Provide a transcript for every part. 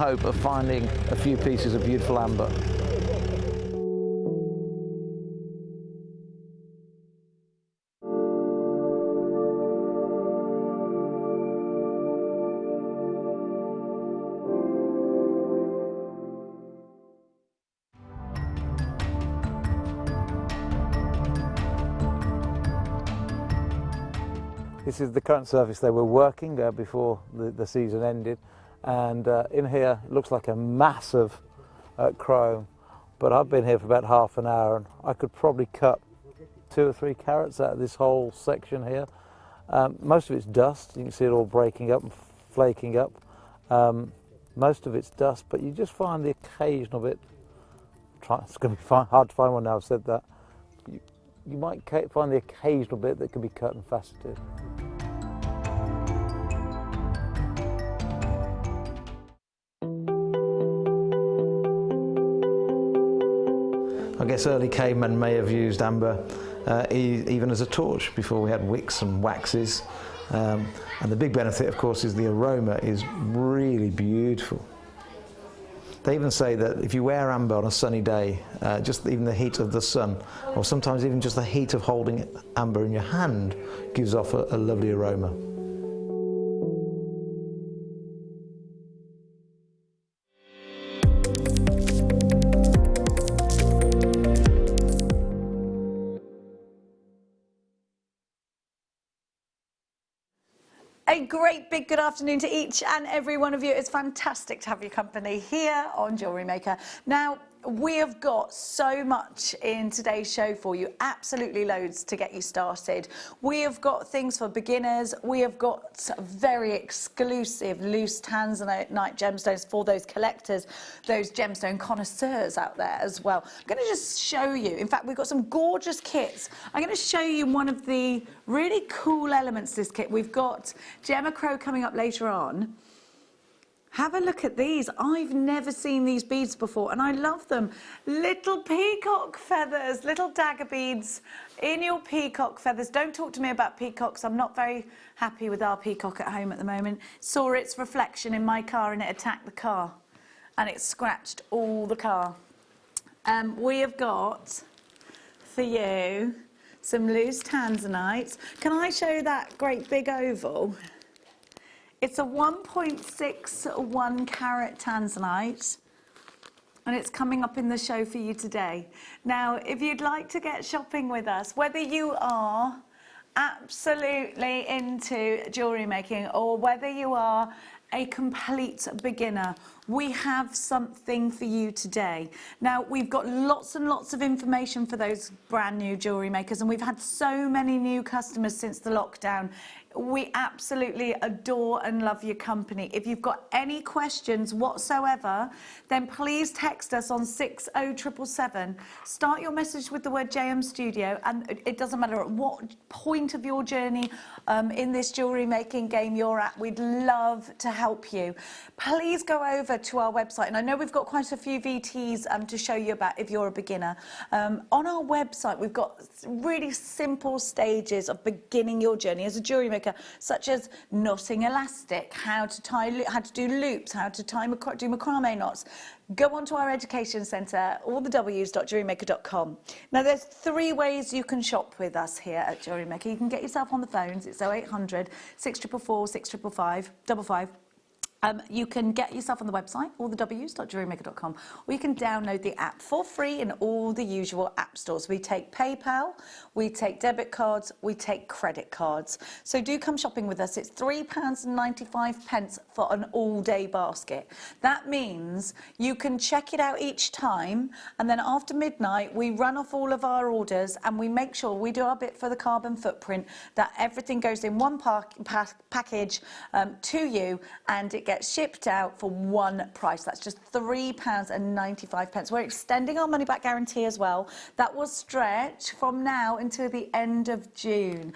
Hope of finding a few pieces of beautiful amber. This is the current surface they were working before the season ended, and in here it looks like a massive chrome, but I've been here for about half an hour and I could probably cut 2 or 3 carats out of this whole section here. Most of it's dust, you can see it all breaking up and flaking up. Most of it's dust, but you just find the occasional bit. It's going to be hard to find one now I've said that. You might find the occasional bit that can be cut and faceted. I guess early cavemen may have used amber even as a torch before we had wicks and waxes. And the big benefit, of course, is the aroma is really beautiful. They even say that if you wear amber on a sunny day, just even the heat of the sun, or sometimes even just the heat of holding amber in your hand, gives off a lovely aroma. A great big good afternoon to each and every one of you. It's fantastic to have your company here on Jewellery Maker. Now, we have got so much in today's show for you, absolutely loads to get you started. We have got things for beginners. We have got very exclusive loose tanzanite gemstones for those collectors, those gemstone connoisseurs out there as well. I'm going to just show you, in fact, we've got some gorgeous kits. I'm going to show you one of the really cool elements of this kit. We've got Gemma Crow coming up later on. Have a look at these. I've never seen these beads before and I love them. Little peacock feathers, little dagger beads in your peacock feathers. Don't talk to me about peacocks. I'm not very happy with our peacock at home at the moment. Saw its reflection in my car and it attacked the car and it scratched all the car. We have got for you some loose tanzanite. Can I show you that great big oval? It's a 1.61 carat tanzanite and it's coming up in the show for you today. Now, if you'd like to get shopping with us, whether you are absolutely into jewellery making or whether you are a complete beginner, we have something for you today. Now, we've got lots and lots of information for those brand new jewellery makers and we've had so many new customers since the lockdown. We absolutely adore and love your company. If you've got any questions whatsoever, then please text us on 60777. Start your message with the word JM Studio, and it doesn't matter at what point of your journey in this jewellery making game you're at, we'd love to help you. Please go over to our website, and I know we've got quite a few VTs to show you about if you're a beginner. On our website, we've got really simple stages of beginning your journey as a jewellery maker, such as knotting elastic, how to do loops, how to do macrame knots. Go onto our education centre, all the w's.jewellerymaker.com. Now, there's 3 ways you can shop with us here at Jewellery Maker. You can get yourself on the phones. It's 0800 644 655. You can get yourself on the website, allthews.jewellerymaker.com, or you can download the app for free in all the usual app stores. We take PayPal, we take debit cards, we take credit cards. So do come shopping with us. It's £3.95 for an all-day basket. That means you can check it out each time, and then after midnight, we run off all of our orders and we make sure we do our bit for the carbon footprint, that everything goes in one package to you, and it gets shipped out for one price. That's just £3.95. We're extending our money back guarantee as well. That will stretch from now until the end of June.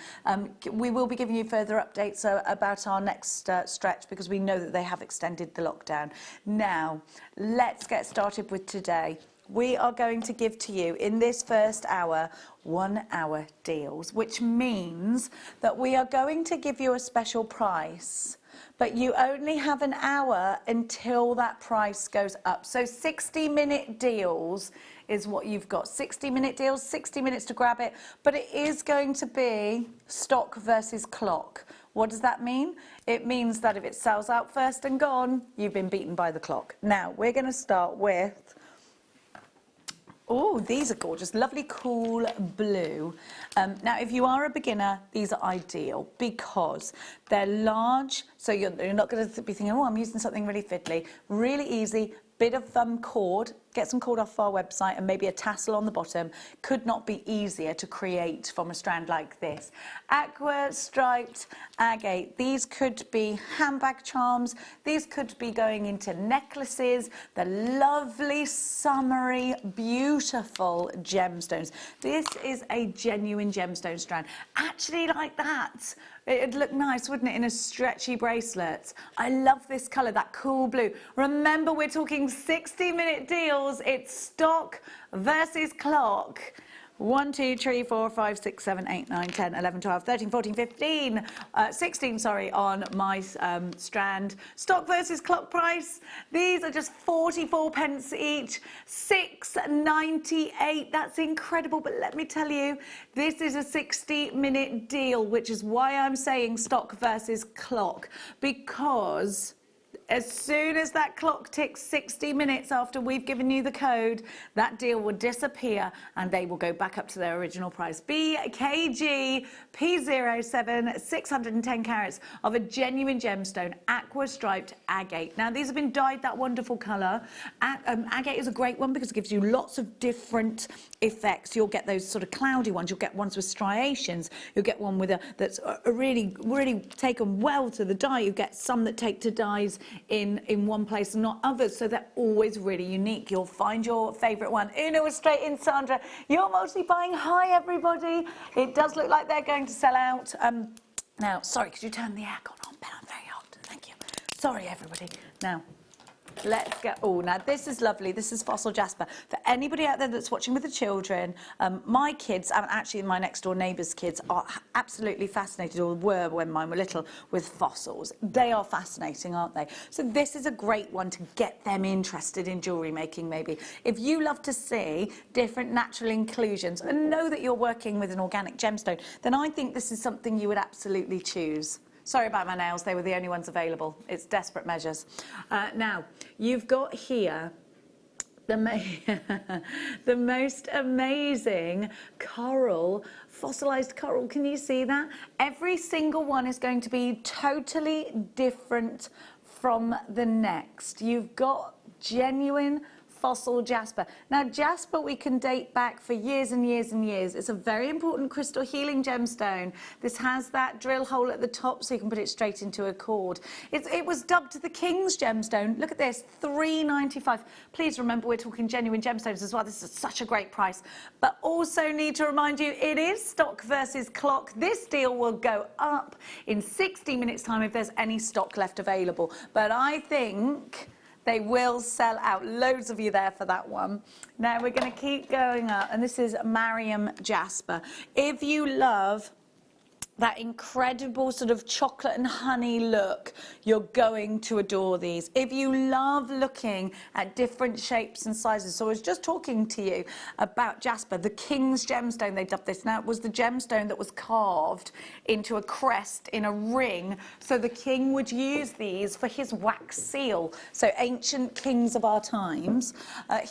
We will be giving you further updates about our next stretch, because we know that they have extended the lockdown. Now, let's get started with today. We are going to give to you in this first hour 1 hour deals, which means that we are going to give you a special price but you only have an hour until that price goes up. So 60-minute deals is what you've got. 60-minute deals, 60 minutes to grab it, but it is going to be stock versus clock. What does that mean? It means that if it sells out first and gone, you've been beaten by the clock. Now, we're going to start with, oh, these are gorgeous, lovely cool blue. Now, if you are a beginner, these are ideal because they're large, so you're not going to be thinking, oh, I'm using something really fiddly. Really easy. Bit of cord, get some cord off our website and maybe a tassel on the bottom. Could not be easier to create from a strand like this. Aqua, striped, agate. These could be handbag charms. These could be going into necklaces. The lovely, summery, beautiful gemstones. This is a genuine gemstone strand. Actually like that. It'd look nice, wouldn't it, in a stretchy bracelet? I love this colour, that cool blue. Remember, we're talking 60-minute deals. It's stock versus clock. 1, 2, 3, 4, 5, 6, 7, 8, 9, 10, 11, 12, 13, 14, 15, 16, sorry, on my strand. Stock versus clock price. These are just 44 pence each, £6.98. That's incredible, but let me tell you, this is a 60-minute deal, which is why I'm saying stock versus clock, because as soon as that clock ticks 60 minutes after we've given you the code, that deal will disappear and they will go back up to their original price. BKG P07, 610 carats of a genuine gemstone, aqua striped agate. Now, these have been dyed that wonderful colour. Agate is a great one because it gives you lots of different effects. You'll get those sort of cloudy ones. You'll get ones with striations. You'll get one with that's really taken well to the dye. You get some that take to dyes in one place and not others, so they're always really unique. You'll find your favourite one. Una was straight in, Sandra. You're mostly buying. Hi, everybody. It does look like they're going to sell out. Now, sorry, could you turn the aircon on, Ben? I'm very hot. Thank you. Sorry, everybody. Now, let's go. Oh, now this is lovely. This is fossil jasper. For anybody out there that's watching with the children, my kids, and actually my next door neighbour's kids, are absolutely fascinated, or were when mine were little, with fossils. They are fascinating, aren't they? So this is a great one to get them interested in jewellery making, maybe. If you love to see different natural inclusions and know that you're working with an organic gemstone, then I think this is something you would absolutely choose. Sorry about my nails, they were the only ones available. It's desperate measures. Now, you've got here the most amazing coral, fossilized coral. Can you see that? Every single one is going to be totally different from the next. You've got genuine fossil jasper. Now, jasper we can date back for years and years and years. It's a very important crystal healing gemstone. This has that drill hole at the top so you can put it straight into a cord. It was dubbed the King's gemstone. Look at this, $3.95. Please remember, we're talking genuine gemstones as well. This is such a great price. But also need to remind you, it is stock versus clock. This deal will go up in 60 minutes time if there's any stock left available. But I think they will sell out. Loads of you there for that one. Now we're going to keep going up, and this is Mariam jasper. If you love that incredible sort of chocolate and honey look, you're going to adore these. If you love looking at different shapes and sizes, so I was just talking to you about jasper, the King's gemstone, they dubbed this. Now, it was the gemstone that was carved into a crest in a ring, so the king would use these for his wax seal. So ancient kings of our times.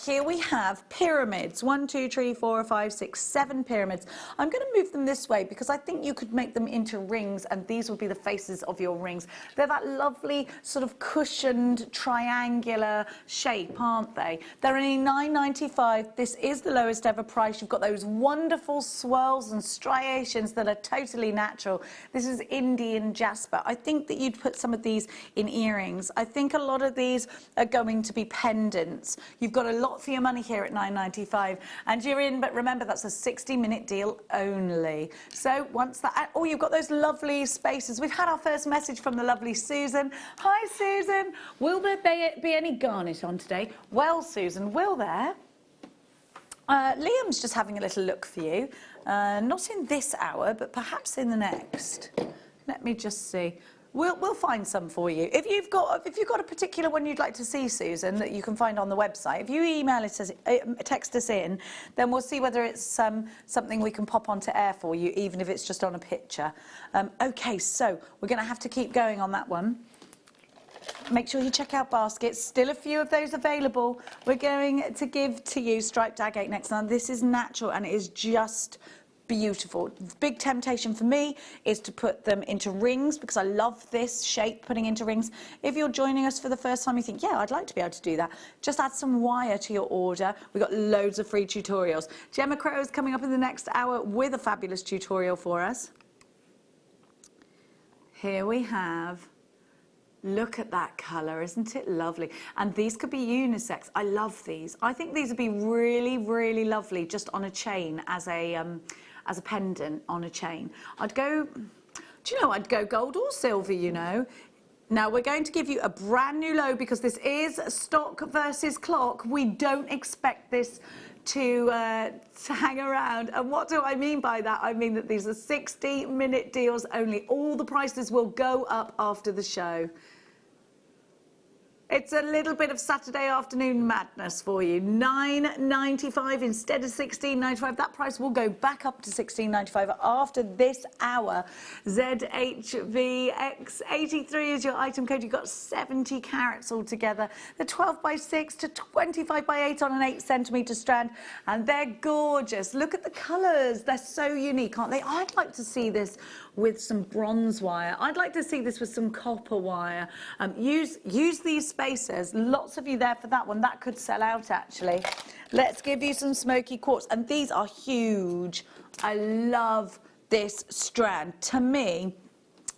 Here we have pyramids. 1, 2, 3, 4, 5, 6, 7 pyramids. I'm going to move them this way because I think you could make them into rings, and these would be the faces of your rings. They're that lovely sort of cushioned triangular shape, aren't they? They're only $9.95. This is the lowest ever price. You've got those wonderful swirls and striations that are totally natural. This is Indian jasper. I think that you'd put some of these in earrings. I think a lot of these are going to be pendants. You've got a lot for your money here at $9.95, and you're in, but remember, that's a 60-minute deal only. So once that, oh, you've got those lovely spaces. We've had our first message from the lovely Susan. Hi, Susan. Will there be any garnet on today? Well, Susan, will there? Liam's just having a little look for you. Not in this hour, but perhaps in the next. Let me just see. We'll find some for you. If you've got a particular one you'd like to see, Susan, that you can find on the website, if you email us, text us in, then we'll see whether it's something we can pop onto air for you, even if it's just on a picture. Okay, so we're going to have to keep going on that one. Make sure you check out baskets. Still a few of those available. We're going to give to you striped agate next. Now, this is natural and it is just beautiful. The big temptation for me is to put them into rings because I love this shape, putting into rings. If you're joining us for the first time, you think, yeah, I'd like to be able to do that. Just add some wire to your order. We've got loads of free tutorials. Gemma Crow is coming up in the next hour with a fabulous tutorial for us. Here we have, look at that colour, isn't it lovely? And these could be unisex. I love these. I think these would be really, really lovely just on a chain as a pendant on a chain. I'd go gold or silver, you know. Now we're going to give you a brand new low because this is stock versus clock. We don't expect this to hang around. And what do I mean by that? I mean that these are 60-minute deals only. All the prices will go up after the show. It's a little bit of Saturday afternoon madness for you. $9.95 instead of $16.95. That price will go back up to $16.95 after this hour. ZHVX83 is your item code. You've got 70 carats altogether. They're 12 by 6 to 25 by 8 on an 8cm strand. And they're gorgeous. Look at the colours. They're so unique, aren't they? I'd like to see this with some bronze wire. I'd like to see this with some copper wire. Use these spacers. Lots of you there for that one. That could sell out, actually. Let's give you some smoky quartz. And these are huge. I love this strand. To me,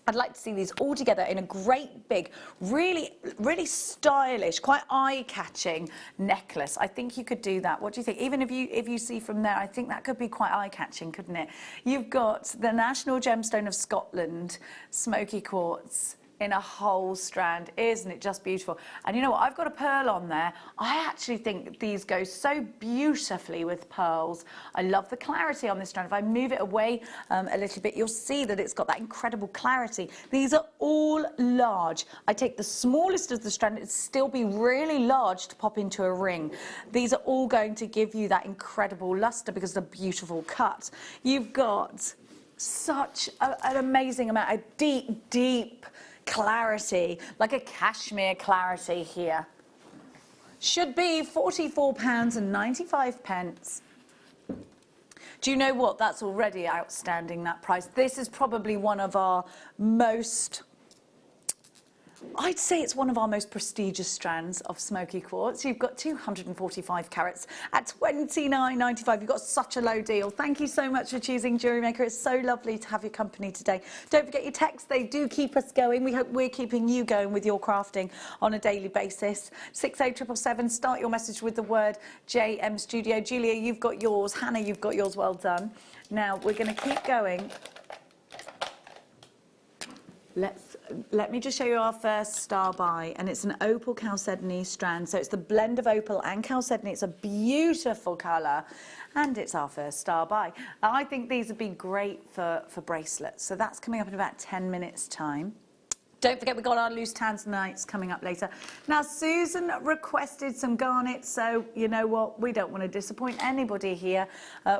I'd like to see these all together in a great big, really, really stylish, quite eye-catching necklace. I think you could do that. What do you think? Even if you see from there, I think that could be quite eye-catching, couldn't it? You've got the National Gemstone of Scotland, smoky quartz, in a whole strand. Isn't it just beautiful? And you know what? I've got a pearl on there. I actually think these go so beautifully with pearls. I love the clarity on this strand. If I move it away a little bit, you'll see that it's got that incredible clarity. These are all large. I take the smallest of the strand. It'd still be really large to pop into a ring. These are all going to give you that incredible luster because of the beautiful cut. You've got such an amazing amount of deep clarity, like a cashmere clarity here. Should be £44.95. Do you know what? That's already outstanding, that price. This is probably one of our most, I'd say it's one of our most prestigious strands of smoky quartz. You've got 245 carats at $29.95. You've got such a low deal. Thank you so much for choosing Jewellery Maker. It's so lovely to have your company today. Don't forget your texts. They do keep us going. We hope we're keeping you going with your crafting on a daily basis. 60777. Start your message with the word JM Studio. Julia, you've got yours. Hannah, you've got yours. Well done. Now, we're going to keep going. Let me just show you our first star buy, and it's an opal chalcedony strand. So it's the blend of opal and chalcedony. It's a beautiful colour, and it's our first star buy. I think these would be great for bracelets. So that's coming up in about 10 minutes' time. Don't forget, we've got our loose tanzanites coming up later. Now, Susan requested some garnets, so you know what? We don't want to disappoint anybody here.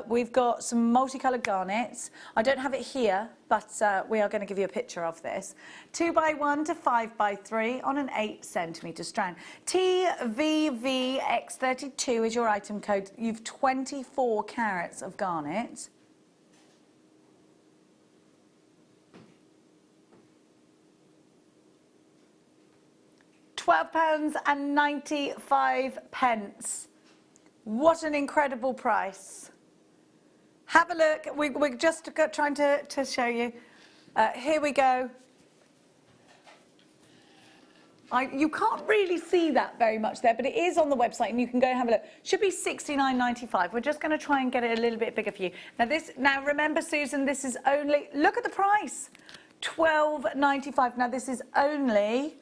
We've got some multicoloured garnets. I don't have it here, but we are going to give you a picture of this. 2x1 to 5x3 on an 8cm strand. TVVX32 is your item code. You've 24 carats of garnet. £12.95. What an incredible price. Have a look. We're just trying to show you. Here we go. You can't really see that very much there, but it is on the website and you can go and have a look. Should be $69.95. We're just going to try and get it a little bit bigger for you. Now remember, Susan, this is only, look at the price, $12.95. Now this is only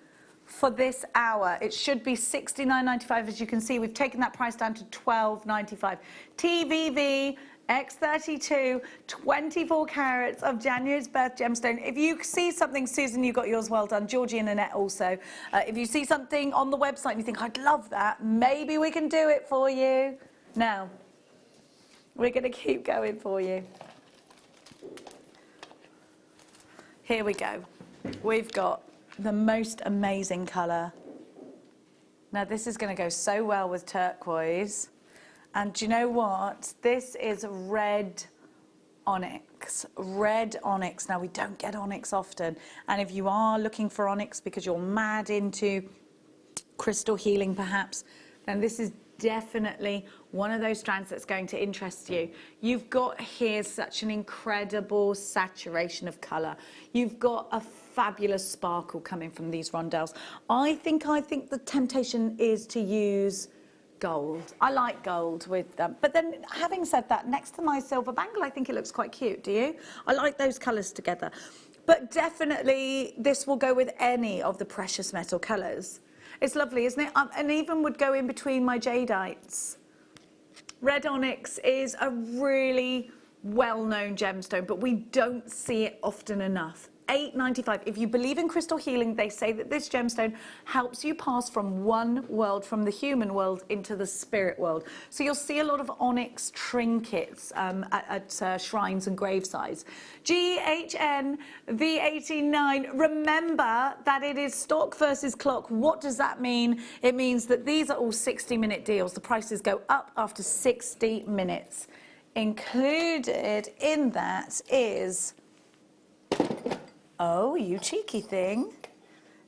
for this hour. It should be $69.95. As you can see, we've taken that price down to $12.95. TVV X32, 24 carats of January's birth gemstone. If you see something, Susan, you got yours well done. Georgie and Annette also. If you see something on the website and you think, I'd love that, maybe we can do it for you. Now, we're going to keep going for you. Here we go. We've got the most amazing colour. Now, this is going to go so well with turquoise. And do you know what? This is red onyx. Red onyx. Now, we don't get onyx often. And if you are looking for onyx because you're mad into crystal healing, perhaps, then this is definitely one of those strands that's going to interest you. You've got here such an incredible saturation of colour. You've got a fabulous sparkle coming from these rondelles. I think the temptation is to use gold. I like gold with them. But then, having said that, next to my silver bangle, I think it looks quite cute. Do you? I like those colours together. But definitely, this will go with any of the precious metal colours. It's lovely, isn't it? And even would go in between my jadeites. Red onyx is a really well-known gemstone, but we don't see it often enough. $8.95. If you believe in crystal healing, they say that this gemstone helps you pass from one world, from the human world, into the spirit world. So you'll see a lot of onyx trinkets at shrines and gravesides. GHN V89. Remember that it is stock versus clock. What does that mean? It means that these are all 60-minute deals. The prices go up after 60 minutes. Included in that is... Oh, you cheeky thing.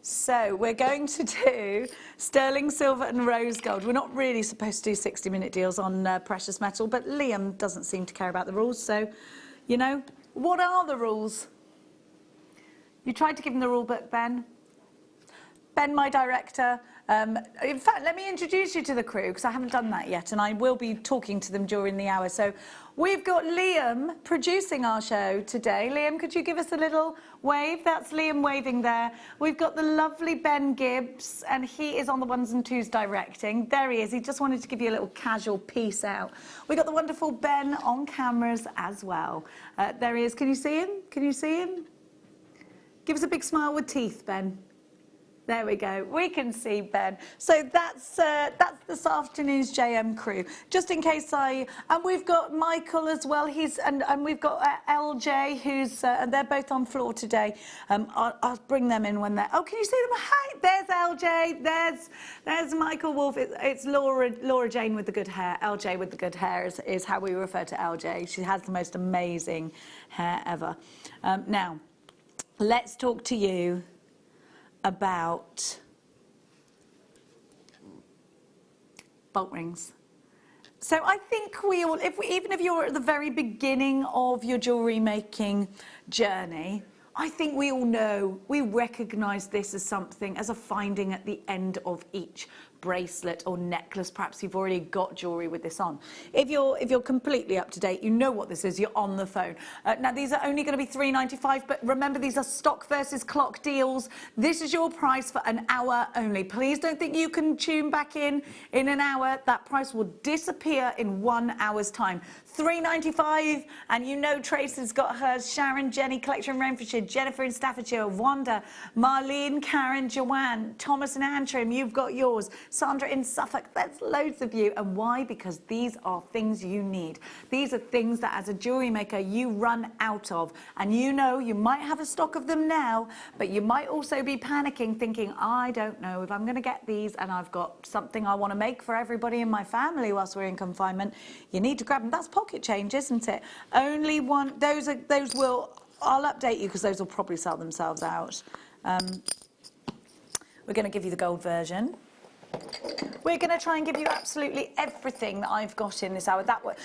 So we're going to do sterling silver and rose gold. We're not really supposed to do 60-minute deals on precious metal, but Liam doesn't seem to care about the rules. So, you know, what are the rules? You tried to give him the rule book, Ben. Ben, my director. In fact, let me introduce you to the crew, because I haven't done that yet, and I will be talking to them during the hour. So we've got Liam producing our show today. Liam, could you give us a little wave? That's Liam waving there. We've got the lovely Ben Gibbs, and he is on the ones and twos directing. There he is. He just wanted to give you a little casual peace out. We've got the wonderful Ben on cameras as well. There he is. Can you see him? Can you see him? Give us a big smile with teeth, Ben. There we go. We can see Ben. So that's this afternoon's JM crew. Just in case and we've got Michael as well. And we've got LJ, who's and they're both on floor today. I'll bring them in when they're. Oh, can you see them? Hi, there's LJ. There's Michael Wolf. It's Laura Jane with the good hair. LJ with the good hair is how we refer to LJ. She has the most amazing hair ever. Now, let's talk to you about bolt rings. So I think we all, even if you're at the very beginning of your jewellery making journey, I think we all know, we recognise this as something, as a finding at the end of each bracelet or necklace. Perhaps you've already got jewellery with this on. If you're completely up to date, you know what this is, you're on the phone. Now these are only going to be $3.95, but remember these are stock versus clock deals. This is your price for an hour only. Please don't think you can tune back in an hour. That price will disappear in 1 hour's time. $3.95, and you know Tracy's got hers. Sharon, Jenny, Collection in Renfrewshire, Jennifer in Staffordshire, Wanda, Marlene, Karen, Joanne, Thomas and Antrim, you've got yours. Sandra in Suffolk, there's loads of you. And why? Because these are things you need. These are things that as a jewellery maker you run out of. And you know you might have a stock of them now, but you might also be panicking, thinking, I don't know if I'm going to get these and I've got something I want to make for everybody in my family whilst we're in confinement. You need to grab them. That's pocket change, isn't it? Only one, I'll update you because those will probably sell themselves out. We're going to give you the gold version. We're going to try and give you absolutely everything that I've got in this hour.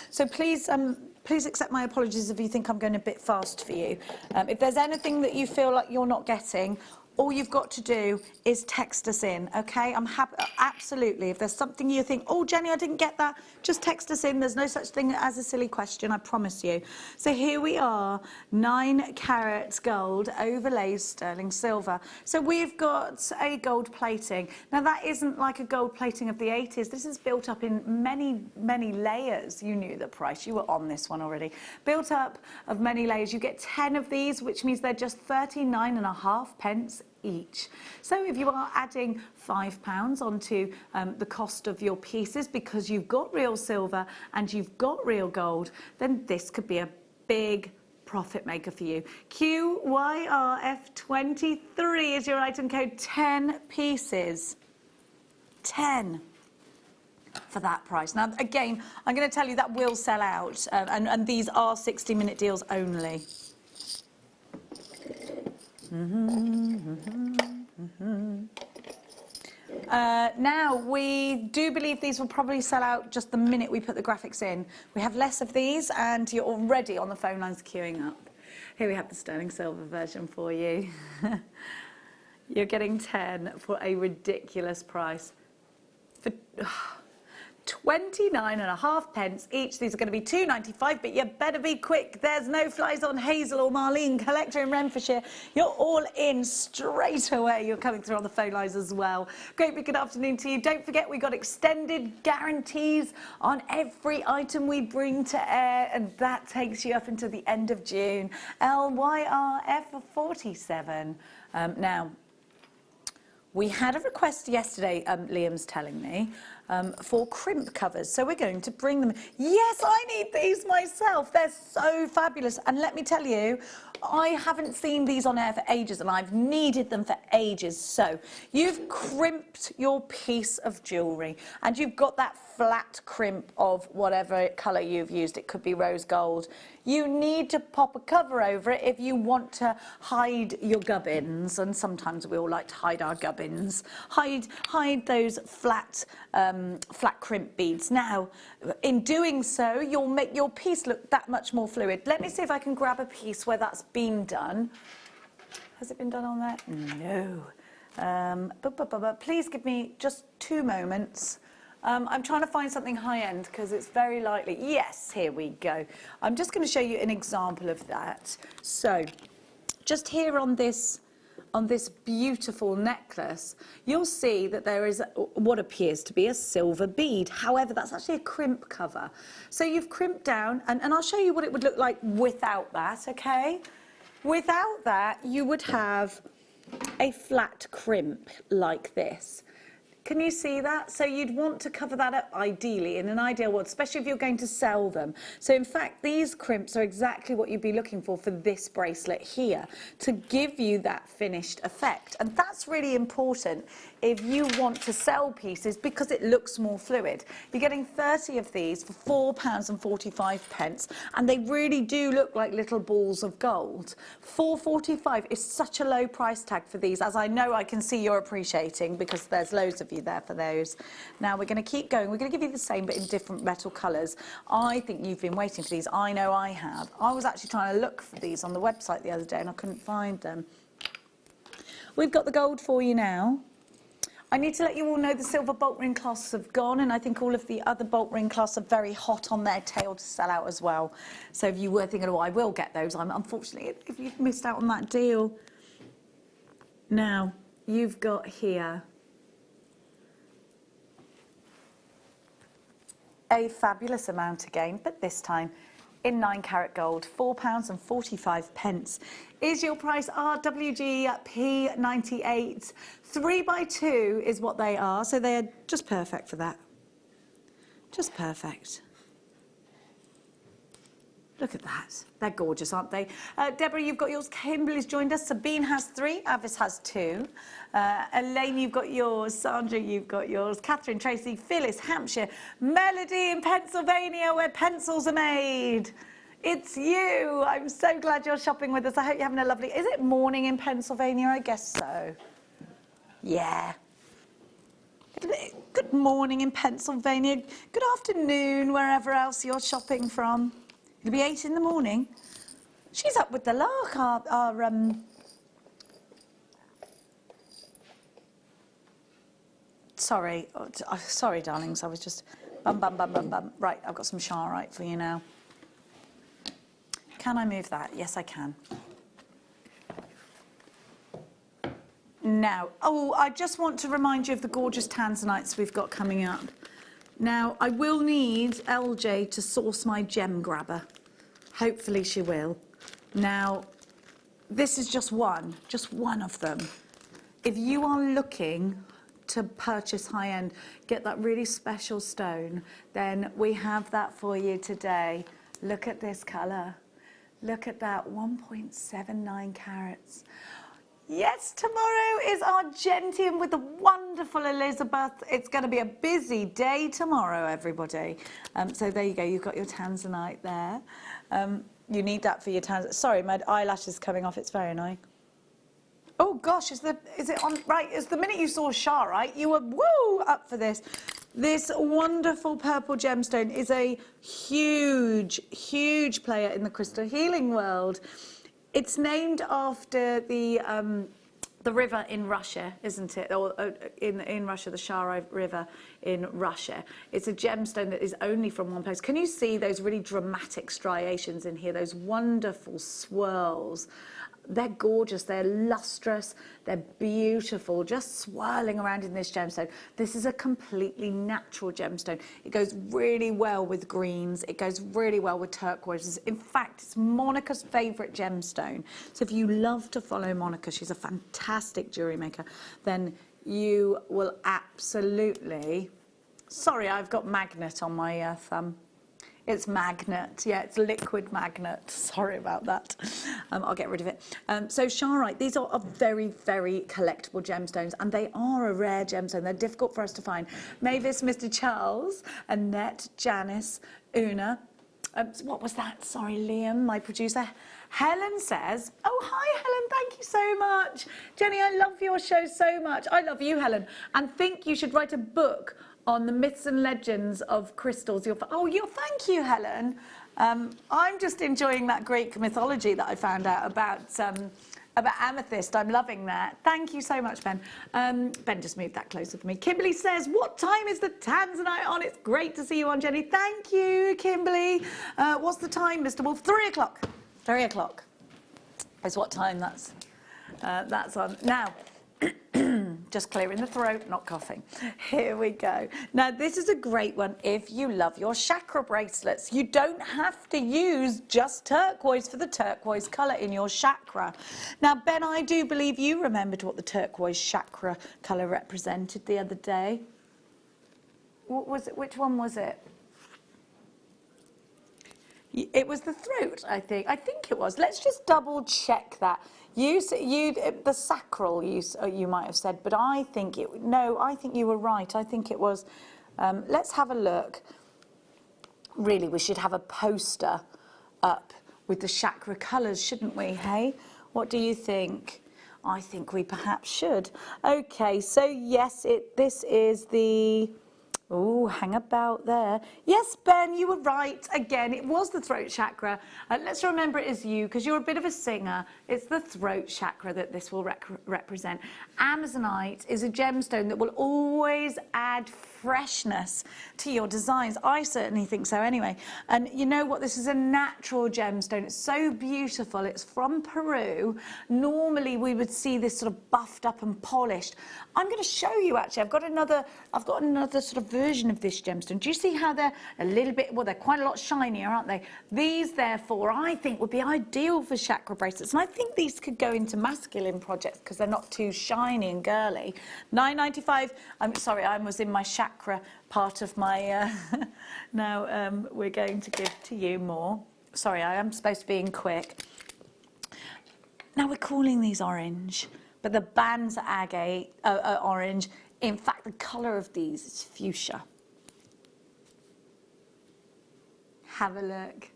So please accept my apologies if you think I'm going a bit fast for you. If there's anything that you feel like you're not getting, all you've got to do is text us in, okay? I'm happy, absolutely. If there's something you think, oh, Jenny, I didn't get that, just text us in. There's no such thing as a silly question, I promise you. So here we are, 9 carat gold, overlaid sterling silver. So we've got a gold plating. Now, that isn't like a gold plating of the 80s. This is built up in many, many layers. You knew the price. You were on this one already. Built up of many layers. You get 10 of these, which means they're just 39.5 each. So if you are adding £5 onto the cost of your pieces because you've got real silver and you've got real gold, then this could be a big profit maker for you. QYRF23 is your item code. 10 pieces. 10 for that price. Now, again, I'm going to tell you that will sell out, and these are 60-minute deals only. Now, we do believe these will probably sell out just the minute we put the graphics in. We have less of these, and you're already on the phone lines queuing up. Here we have the sterling silver version for you. You're getting 10 for a ridiculous price. For 29.5 each. These are going to be £2.95, but you better be quick. There's no flies on Hazel or Marlene, collector in Renfrewshire. You're all in straight away. You're coming through on the phone lines as well. Great big good afternoon to you. Don't forget, we've got extended guarantees on every item we bring to air, and that takes you up until the end of June. LYRF47. Now, we had a request yesterday, Liam's telling me, for crimp covers. So we're going to bring them. Yes, I need these myself. They're so fabulous. And let me tell you, I haven't seen these on air for ages, and I've needed them for ages. So you've crimped your piece of jewellery, and you've got that flat crimp of whatever colour you've used. It could be rose gold. You need to pop a cover over it if you want to hide your gubbins, and sometimes we all like to hide our gubbins. Hide those flat crimp beads. Now, in doing so, you'll make your piece look that much more fluid. Let me see if I can grab a piece where that's been done. Has it been done on there? No. Please give me just 2 moments. I'm trying to find something high-end because it's very likely. Yes, here we go. I'm just going to show you an example of that. So, just here on this beautiful necklace, you'll see that there is what appears to be a silver bead. However, that's actually a crimp cover. So you've crimped down, and I'll show you what it would look like without that, okay? Without that, you would have a flat crimp like this. Can you see that? So you'd want to cover that up ideally in an ideal world, especially if you're going to sell them. So in fact, these crimps are exactly what you'd be looking for this bracelet here, to give you that finished effect. And that's really important if you want to sell pieces because it looks more fluid. You're getting 30 of these for £4.45, and they really do look like little balls of gold. £4.45 is such a low price tag for these, as I know I can see you're appreciating, because there's loads of you there for those. Now we're going to keep going. We're going to give you the same but in different metal colours. I think you've been waiting for these. I know I have. I was actually trying to look for these on the website the other day and I couldn't find them. We've got the gold for you now. I need to let you all know the silver bolt ring clasps have gone, and I think all of the other bolt ring clasps are very hot on their tail to sell out as well. So if you were thinking, oh, I will get those, unfortunately, if you've missed out on that deal. Now, you've got here a fabulous amount again, but this time in 9 carat gold, £4.45 is your price. RWG P98 3x2 is what they are, so they're just perfect for that. Just perfect. Look at that. They're gorgeous, aren't they? Deborah, you've got yours. Kimberly's joined us. Sabine has 3. Avis has 2. Elaine, you've got yours. Sandra, you've got yours. Catherine, Tracy, Phyllis, Hampshire. Melody in Pennsylvania, where pencils are made. It's you. I'm so glad you're shopping with us. I hope you're having a lovely... Is it morning in Pennsylvania? I guess so. Yeah. Good morning in Pennsylvania. Good afternoon, wherever else you're shopping from. It'll be 8 in the morning. She's up with the lark, our sorry, sorry, darlings. I was just bum, bum, bum, bum, bum. Right, I've got some charoite for you now. Can I move that? Yes, I can. Now, oh, I just want to remind you of the gorgeous tanzanites we've got coming up. Now, I will need LJ to source my gem grabber. Hopefully she will. Now, this is just one of them. If you are looking to purchase high-end, get that really special stone, then we have that for you today. Look at this colour. Look at that, 1.79 carats. Yes, tomorrow is our gentian with the wonderful Elizabeth. It's going to be a busy day tomorrow, everybody. So there you go, you've got your tanzanite there. You need that for your tanzanite. Sorry, my eyelash is coming off, it's very annoying. Oh gosh, is it on? Right, is the minute you saw charoite, you were woo up for this. This wonderful purple gemstone is a huge, huge player in the crystal healing world. It's named after the river in Russia, isn't it? Or in Russia, the Charoite River in Russia. It's a gemstone that is only from one place. Can you see those really dramatic striations in here? Those wonderful swirls. They're gorgeous, they're lustrous, they're beautiful, just swirling around in this gemstone. This is a completely natural gemstone. It goes really well with greens, it goes really well with turquoises. In fact, it's Monica's favourite gemstone. So if you love to follow Monica, she's a fantastic jewellery maker, then you will absolutely... Sorry, I've got magnet on my thumb. It's magnet, yeah, it's liquid magnet. Sorry about that. I'll get rid of it. So charoite, these are very, very collectible gemstones, and they are a rare gemstone. They're difficult for us to find. Mavis, Mr. Charles, Annette, Janice, Una. What was that? Sorry, Liam, my producer. Helen says, oh, hi, Helen, thank you so much. Jenny, I love your show so much. I love you, Helen, and think you should write a book on the myths and legends of crystals. Thank you, Helen. I'm just enjoying that Greek mythology that I found out about amethyst. I'm loving that. Thank you so much, Ben. Ben just moved that closer for me. Kimberly says, what time is the tanzanite on? It's great to see you on, Jenny. Thank you, Kimberly. What's the time, Mr. Wolf? 3 o'clock. 3 o'clock is what time that's on. Now, just clearing the throat, not coughing. Here we go. Now, this is a great one if you love your chakra bracelets. You don't have to use just turquoise for the turquoise colour in your chakra. Now, Ben, I do believe you remembered what the turquoise chakra colour represented the other day. What was it? Which one was it? It was the throat, I think. I think it was. Let's just double check that. The sacral, you might have said, but I think I think you were right. I think it was, let's have a look. Really, we should have a poster up with the chakra colours, shouldn't we, hey? What do you think? I think we perhaps should. Okay, so yes, this is the... Oh, hang about there. Yes, Ben, you were right. Again, it was the throat chakra. Let's remember it is you, because you're a bit of a singer. It's the throat chakra that this will represent. Amazonite is a gemstone that will always add freshness to your designs. I certainly think so anyway. And you know what? This is a natural gemstone. It's so beautiful. It's from Peru. Normally, we would see this sort of buffed up and polished. I'm going to show you, actually. I've got another sort of version of this gemstone. Do you see how they're a little bit, well, they're quite a lot shinier, aren't they? These, therefore, I think would be ideal for chakra bracelets. And I think these could go into masculine projects because they're not too shiny and girly. $9.95. I'm sorry, I was in my chakra part of my... Now, we're going to give to you more. Sorry, I am supposed to be in quick. Now, we're calling these orange, but the bands are agate, orange. In fact, the colour of these is fuchsia. Have a look.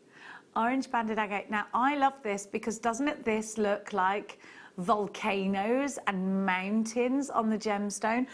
Orange banded agate. Now, I love this because doesn't this look like volcanoes and mountains on the gemstone?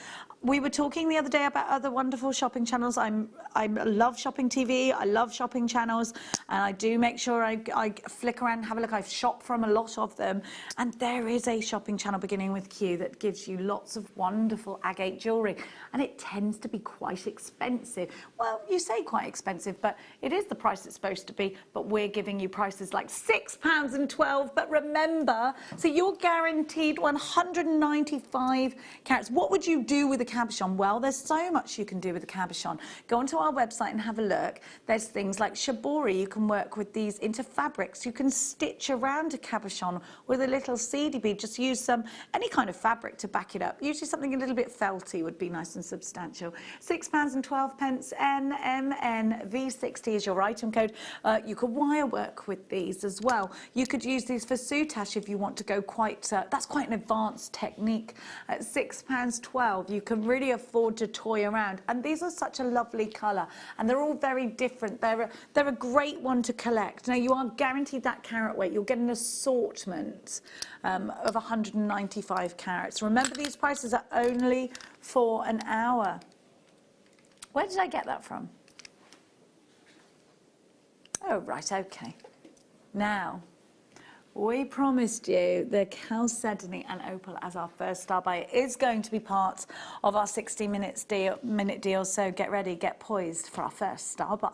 we were talking the other day about other wonderful shopping channels. I love shopping TV, I love shopping channels, and I do make sure I flick around and have a look. I've shopped from a lot of them, and there is a shopping channel beginning with Q that gives you lots of wonderful agate jewellery, and it tends to be quite expensive. Well, you say quite expensive, but it is the price it's supposed to be, but we're giving you prices like £6.12, but remember, so you're guaranteed 195 carats. What would you do with a cabochon? Well, there's so much you can do with a cabochon. Go onto our website and have a look. There's things like shibori. You can work with these into fabrics. You can stitch around a cabochon with a little seedy bead. Just use any kind of fabric to back it up. Usually something a little bit felty would be nice and substantial. £6.12 NMN V60 is your item code. You could wire work with these as well. You could use these for soutache if you want to go quite, that's quite an advanced technique. At £6.12, you can really afford to toy around, and these are such a lovely colour, and they're all very different. They're a great one to collect. Now, you are guaranteed that carat weight. You'll get an assortment of 195 carats. Remember, these prices are only for an hour. Where did I get that from? Oh, right, okay. Now, we promised you the chalcedony and opal as our first star buy. It is going to be part of our 60-minute deal, so get ready, get poised for our first star buy.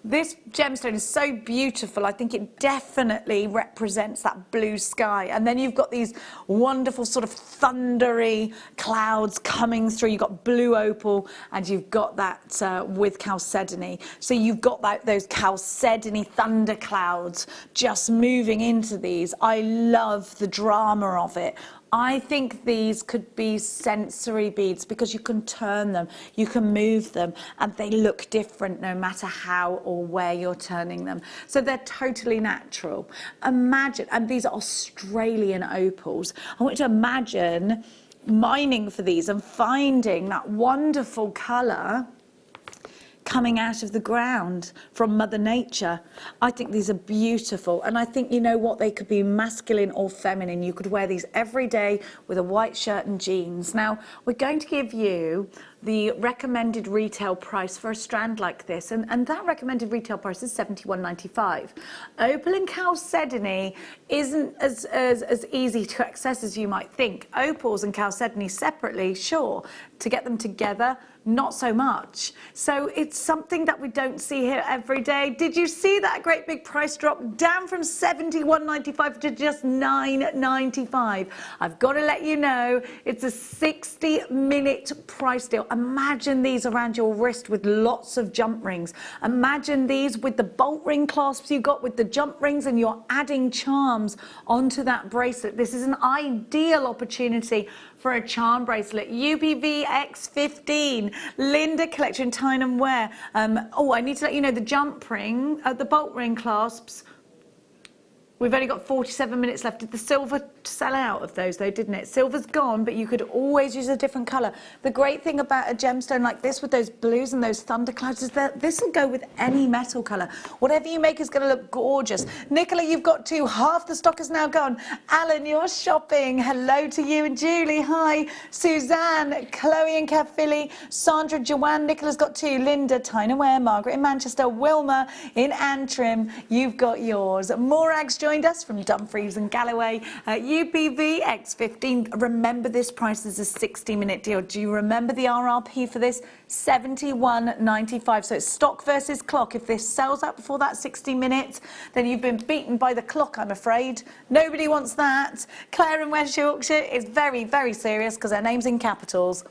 This gemstone is so beautiful. I think it definitely represents that blue sky. And then you've got these wonderful sort of thundery clouds coming through. You've got blue opal, and you've got that with chalcedony. So you've got those chalcedony thunder clouds just moving into these. I love the drama of it. I think these could be sensory beads because you can turn them, you can move them, and they look different no matter how or where you're turning them. So they're totally natural. Imagine, and these are Australian opals. I want you to imagine mining for these and finding that wonderful colour coming out of the ground from Mother Nature. I think these are beautiful, and I think, you know what, they could be masculine or feminine. You could wear these every day with a white shirt and jeans. Now, we're going to give you the recommended retail price for a strand like this, and that recommended retail price is £71.95. Opal and chalcedony isn't as easy to access as you might think. Opals and chalcedony separately, sure. To get them together, not so much. So it's something that we don't see here every day. Did you see that great big price drop down from £71.95 to just £9.95? I've got to let you know, it's a 60-minute price deal. Imagine these around your wrist with lots of jump rings. Imagine these with the bolt ring clasps you got with the jump rings, and you're adding charms onto that bracelet. This is an ideal opportunity for a charm bracelet. UPV X15, Linda Collection, Tyne and Wear. Oh, I need to let you know the jump ring, the bolt ring clasps, we've only got 47 minutes left. Did the silver sell out of those though, didn't it? Silver's gone, but you could always use a different colour. The great thing about a gemstone like this with those blues and those thunderclouds is that this will go with any metal colour. Whatever you make is going to look gorgeous. Nicola, you've got two. Half the stock is now gone. Alan, you're shopping. Hello to you and Julie. Hi. Suzanne, Chloe and Kev Philly, Sandra, Joanne. Nicola's got two. Linda, Tyne and Wear, Margaret in Manchester, Wilma in Antrim. You've got yours. Morag's joined us from Dumfries and Galloway. UPV X15. Remember, this price is a 60-minute deal. Do you remember the RRP for this? £71.95. So it's stock versus clock. If this sells out before that 60 minutes, then you've been beaten by the clock, I'm afraid. Nobody wants that. Claire in West Yorkshire is very, very serious because her name's in capitals.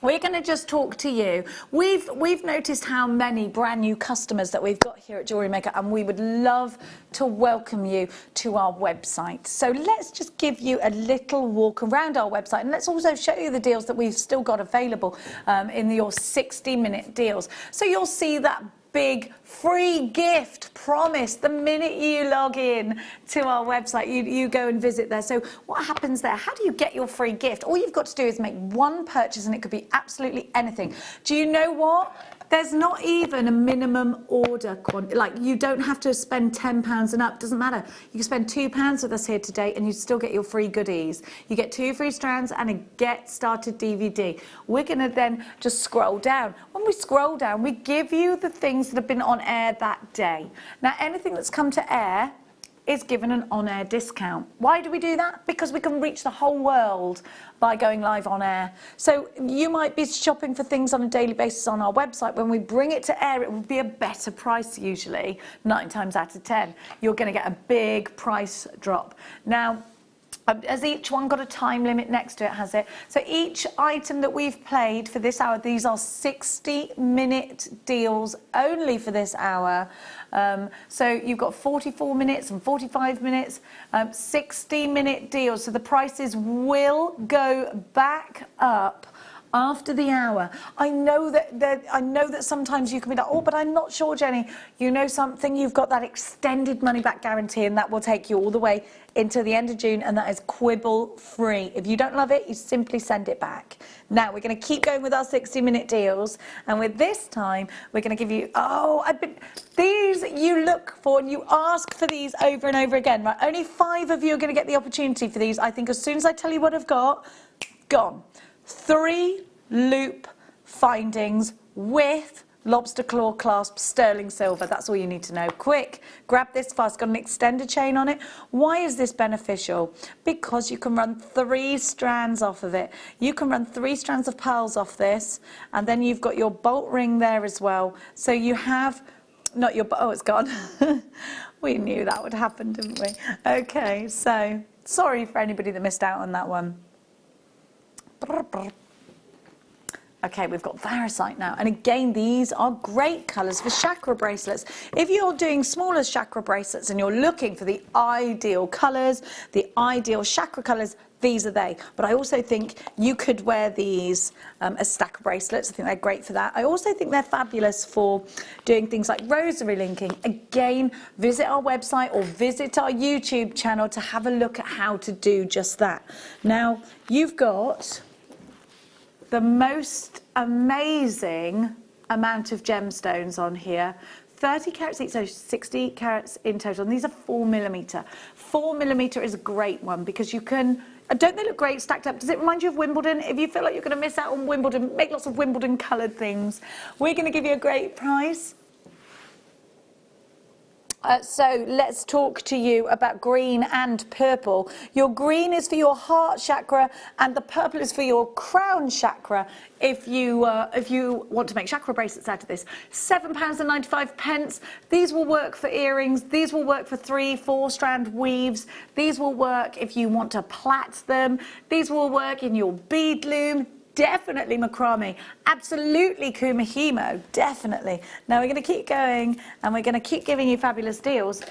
We're going to just talk to you. We've noticed how many brand new customers that we've got here at Jewellery Maker, and we would love to welcome you to our website. So let's just give you a little walk around our website, and let's also show you the deals that we've still got available in your 60-minute deals. So you'll see that big free gift promise the minute you log in to our website. You go and visit there. So what happens there? How do you get your free gift? All you've got to do is make one purchase, and it could be absolutely anything. Do you know what? There's not even a minimum order quantity. Like, you don't have to spend £10 and up. Doesn't matter. You can spend £2 with us here today and you still get your free goodies. You get 2 free strands and a Get Started DVD. We're going to then just scroll down. When we scroll down, we give you the things that have been on air that day. Now, anything that's come to air is given an on-air discount. Why do we do that? Because we can reach the whole world by going live on air. So you might be shopping for things on a daily basis on our website. When we bring it to air, it will be a better price usually, 9 times out of 10. You're going to get a big price drop. Now, has each one got a time limit next to it, has it? So each item that we've played for this hour, these are 60-minute deals only for this hour. So you've got 44 minutes and 45 minutes, 60-minute deals. So the prices will go back up after the hour. I know that sometimes you can be like, oh, but I'm not sure, Jenny. You know something? You've got that extended money back guarantee, and that will take you all the way into the end of June, and that is quibble free. If you don't love it, you simply send it back. Now we're going to keep going with our 60-minute deals, and with this time we're going to give you, these you look for and you ask for these over and over again, right? Only 5 of you are going to get the opportunity for these. I think as soon as I tell you what I've got, gone. 3 loop findings with lobster claw clasp sterling silver. That's all you need to know. Quick, grab this fast. It's got an extended chain on it. Why is this beneficial? Because you can run 3 strands off of it. You can run 3 strands of pearls off this, and then you've got your bolt ring there as well. So you have, not your, oh, it's gone. We knew that would happen, didn't we? Okay, so sorry for anybody that missed out on that one. Okay, we've got varicite now, and again, these are great colours for chakra bracelets. If you're doing smaller chakra bracelets and you're looking for the ideal colours, the ideal chakra colours, these are they. But I also think you could wear these as stacker bracelets. I think they're great for that. I also think they're fabulous for doing things like rosary linking. Again, visit our website or visit our YouTube channel to have a look at how to do just that. Now, you've got the most amazing amount of gemstones on here. 30 carats each, so 60 carats in total. And these are 4mm. 4mm is a great one because you can, don't they look great stacked up? Does it remind you of Wimbledon? If you feel like you're going to miss out on Wimbledon, make lots of Wimbledon coloured things. We're going to give you a great price. So let's talk to you about green and purple. Your green is for your heart chakra, and the purple is for your crown chakra. If you want to make chakra bracelets out of this, £7.95. These will work for earrings. These will work for 3-4 strand weaves. These will work if you want to plait them. These will work in your bead loom. Definitely macrame, absolutely kumihimo, definitely. Now we're going to keep going, and we're going to keep giving you fabulous deals.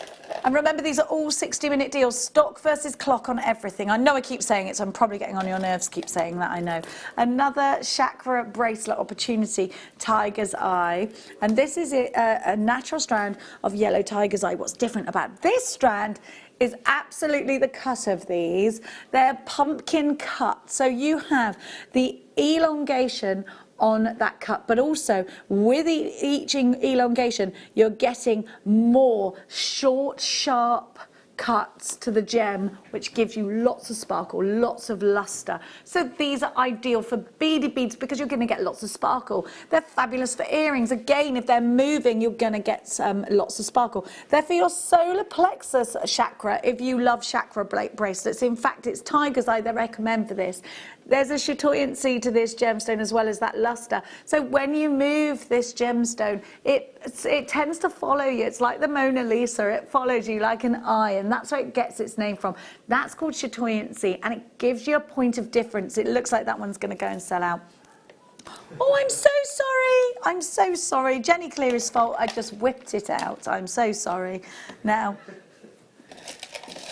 And remember, these are all 60-minute deals, stock versus clock on everything. I know I keep saying it, so I'm probably getting on your nerves, keep saying that, I know. Another chakra bracelet opportunity, tiger's eye. And this is a natural strand of yellow tiger's eye. What's different about this strand is absolutely the cut of these. They're pumpkin cut. So you have the elongation on that cut, but also with each elongation, you're getting more short, sharp cuts to the gem, which gives you lots of sparkle, lots of luster. So these are ideal for beaded beads because you're going to get lots of sparkle. They're fabulous for earrings. Again, if they're moving, you're going to get lots of sparkle. They're for your solar plexus chakra if you love chakra bracelets. In fact, it's tiger's eye they recommend for this. There's a chatoyancy to this gemstone as well as that luster. So when you move this gemstone, it tends to follow you. It's like the Mona Lisa. It follows you like an eye, and that's where it gets its name from. That's called chatoyancy, and it gives you a point of difference. It looks like that one's going to go and sell out. Oh, I'm so sorry. I'm so sorry. Jenny Cleary's fault. I just whipped it out. I'm so sorry. Now,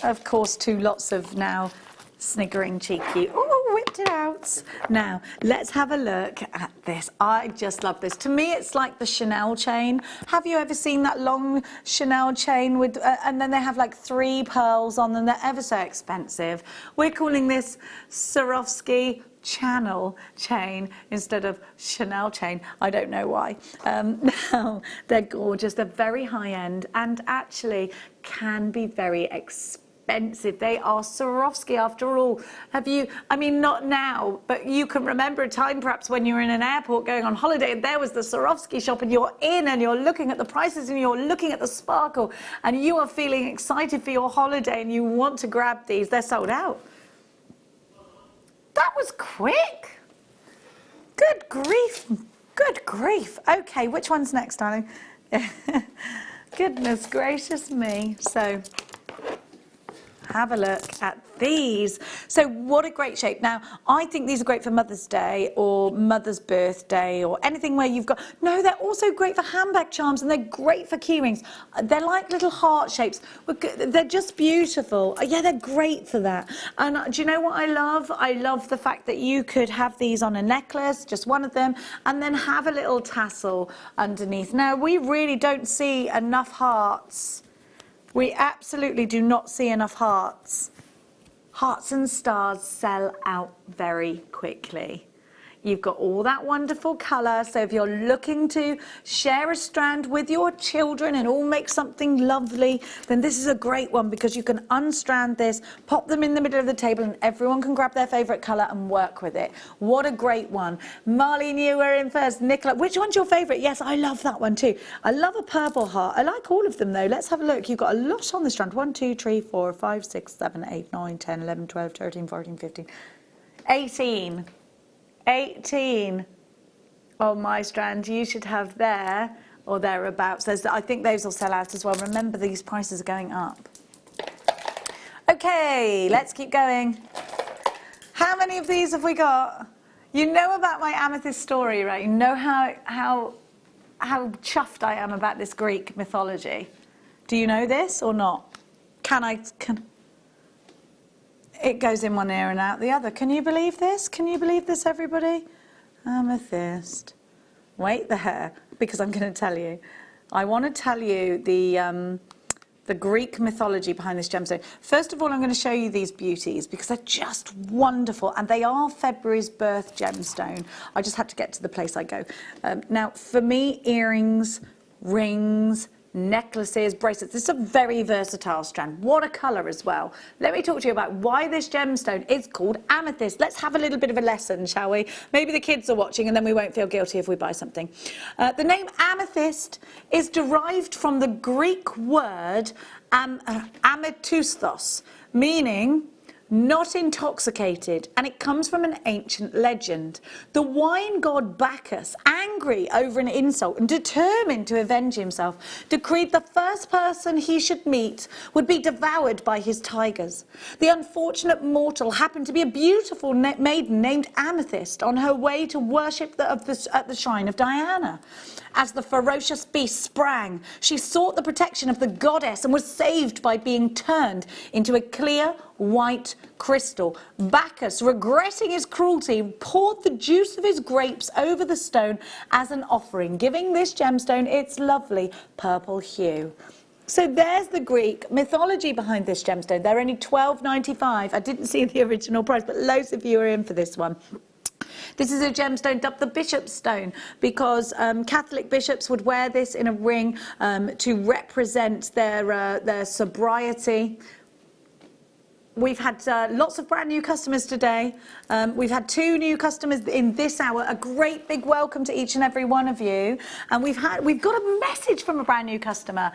of course, two lots of now sniggering cheeky. Oh, whipped it out. Now, let's have a look at this. I just love this. To me, it's like the Chanel chain. Have you ever seen that long Chanel chain with, and then they have like 3 pearls on them? They're ever so expensive. We're calling this Swarovski channel chain instead of Chanel chain. I don't know why. Now, they're gorgeous. They're very high end and actually can be very expensive. They are Swarovski after all. Have you, I mean, not now, but you can remember a time perhaps when you were in an airport going on holiday and there was the Swarovski shop and you're in and you're looking at the prices and you're looking at the sparkle and you are feeling excited for your holiday and you want to grab these. They're sold out. That was quick. Good grief. Good grief. Okay, which one's next, darling? Goodness gracious me. So, have a look at these. So what a great shape. Now, I think these are great for Mother's Day or Mother's birthday or anything where you've got... No, they're also great for handbag charms and they're great for key rings. They're like little heart shapes. They're just beautiful. Yeah, they're great for that. And do you know what I love? I love the fact that you could have these on a necklace, just one of them, and then have a little tassel underneath. Now, we really don't see enough hearts. We absolutely do not see enough hearts. Hearts and stars sell out very quickly. You've got all that wonderful colour, so if you're looking to share a strand with your children and all make something lovely, then this is a great one because you can unstrand this, pop them in the middle of the table and everyone can grab their favourite colour and work with it. What a great one. Marlene, you were in first. Nicola, which one's your favourite? Yes, I love that one too. I love a purple heart. I like all of them though. Let's have a look. You've got a lot on the strand. 1, 2, 3, 4, 5, 6, 7, 8, 9, 10, 11, 12, 13, 14, 15, 18. 18 on my strand. You should have there or thereabouts. I think those will sell out as well. Remember, these prices are going up. Okay, let's keep going. How many of these have we got? You know about my amethyst story, right? You know how chuffed I am about this Greek mythology. Do you know this or not? It goes in one ear and out the other. Can you believe this? Can you believe this, everybody? Amethyst. Wait there, because I'm going to tell you. I want to tell you the Greek mythology behind this gemstone. First of all, I'm going to show you these beauties because they're just wonderful and they are February's birth gemstone. I just had to get to the place I go. Now, for me, earrings, rings, necklaces, bracelets. This is a very versatile strand. What a colour as well. Let me talk to you about why this gemstone is called amethyst. Let's have a little bit of a lesson, shall we? Maybe the kids are watching and then we won't feel guilty if we buy something. The name amethyst is derived from the Greek word amethystos, meaning not intoxicated, and it comes from an ancient legend. The wine god Bacchus, angry over an insult and determined to avenge himself, decreed the first person he should meet would be devoured by his tigers. The unfortunate mortal happened to be a beautiful maiden named Amethyst on her way to worship at the shrine of Diana. As the ferocious beast sprang, she sought the protection of the goddess and was saved by being turned into a clear, white crystal. Bacchus, regretting his cruelty, poured the juice of his grapes over the stone as an offering, giving this gemstone its lovely purple hue. So there's the Greek mythology behind this gemstone. They're only $12.95. I didn't see the original price, but loads of you are in for this one. This is a gemstone dubbed the bishop's stone because Catholic bishops would wear this in a ring to represent their sobriety. We've had lots of brand new customers today. We've had 2 new customers in this hour. A great big welcome to each and every one of you. And we've got a message from a brand new customer.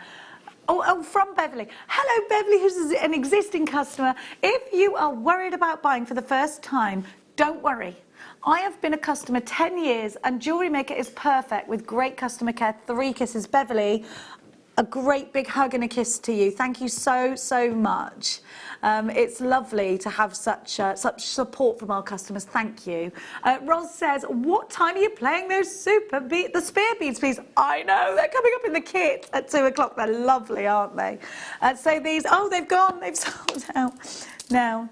Oh, from Beverly. Hello, Beverly, who's an existing customer. If you are worried about buying for the first time, don't worry. I have been a customer 10 years and Jewellery Maker is perfect with great customer care. 3 kisses. Beverly, a great big hug and a kiss to you. Thank you so, so much. It's lovely to have such support from our customers. Thank you. Roz says, what time are you playing those the spear beads, please? I know, they're coming up in the kit at 2 o'clock. They're lovely, aren't they? So these, oh, they've gone, they've sold out. Now,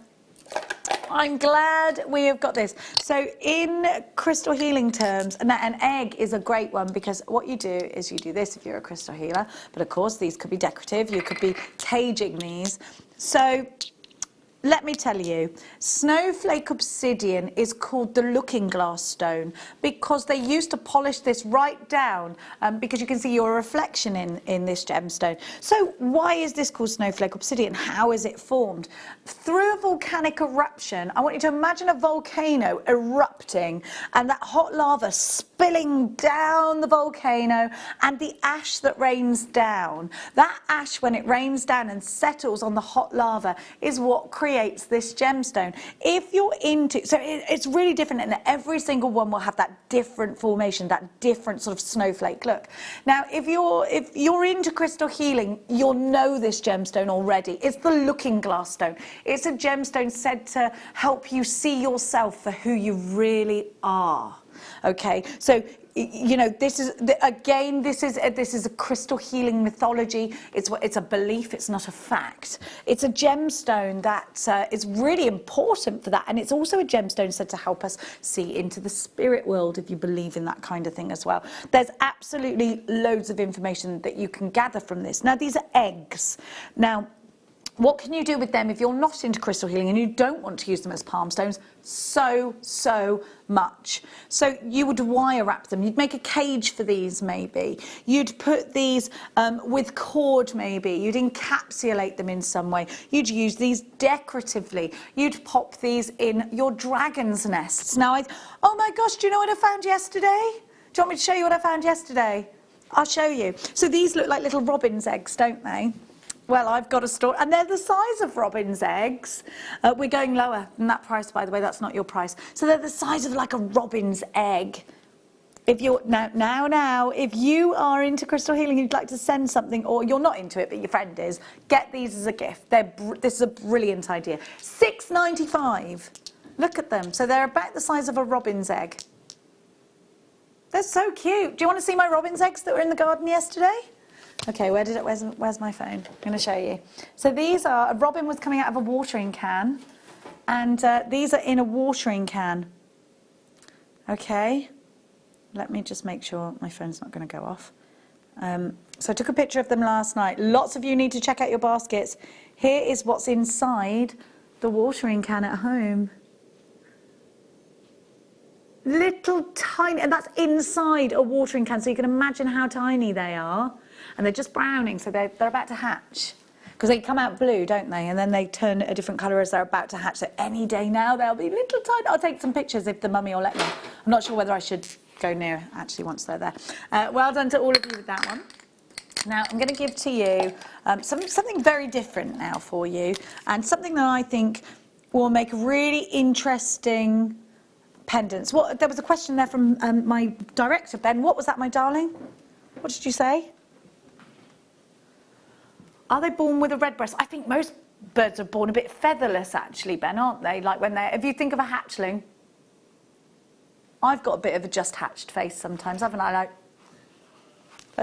I'm glad we have got this. So in crystal healing terms, and an egg is a great one, because what you do is you do this if you're a crystal healer, but of course these could be decorative, you could be caging these. So let me tell you, snowflake obsidian is called the looking glass stone because they used to polish this right down because you can see your reflection in this gemstone. So why is this called snowflake obsidian? How is it formed? Through a volcanic eruption. I want you to imagine a volcano erupting and that hot lava spilling down the volcano and the ash that rains down. That ash, when it rains down and settles on the hot lava, is what creates this gemstone. If you're into, so it's really different, and every single one will have that different formation, that different sort of snowflake look. Now, if you're into crystal healing, you'll know this gemstone already. It's the looking glass stone. It's a gemstone said to help you see yourself for who you really are. Okay, so you know, this is again, this is a crystal healing mythology. It's a belief. It's not a fact. It's a gemstone that is really important for that, and it's also a gemstone said to help us see into the spirit world, if you believe in that kind of thing as well. There's absolutely loads of information that you can gather from this. Now, these are eggs. Now, what can you do with them if you're not into crystal healing and you don't want to use them as palm stones? So much. So you would wire wrap them. You'd make a cage for these maybe. You'd put these with cord maybe. You'd encapsulate them in some way. You'd use these decoratively. You'd pop these in your dragon's nests. Now, oh my gosh, do you know what I found yesterday? Do you want me to show you what I found yesterday? I'll show you. So these look like little robin's eggs, don't they? Well, I've got a store, and they're the size of robin's eggs. We're going lower than that price, by the way. That's not your price. So they're the size of like a robin's egg. If you're now, if you are into crystal healing, you'd like to send something, or you're not into it but your friend is, get these as a gift. This is a brilliant idea. $6.95. Look at them. So they're about the size of a robin's egg. They're so cute. Do you want to see my robin's eggs that were in the garden yesterday? Okay, where's my phone? I'm going to show you. So these are, a robin was coming out of a watering can, and these are in a watering can. Okay, let me just make sure my phone's not going to go off. So I took a picture of them last night. Lots of you need to check out your baskets. Here is what's inside the watering can at home. Little tiny, and that's inside a watering can, so you can imagine how tiny they are. And they're just browning, so they're about to hatch. Because they come out blue, don't they? And then they turn a different colour as they're about to hatch. So any day now, they'll be little tiny. I'll take some pictures if the mummy will let me. I'm not sure whether I should go near, actually, once they're there. Well done to all of you with that one. Now, I'm going to give to you something very different now for you, and something that I think will make really interesting pendants. There was a question there from my director, Ben. What was that, my darling? What did you say? Are they born with a red breast? I think most birds are born a bit featherless, actually, Ben, aren't they? Like when if you think of a hatchling, I've got a bit of a just hatched face sometimes, haven't I? Like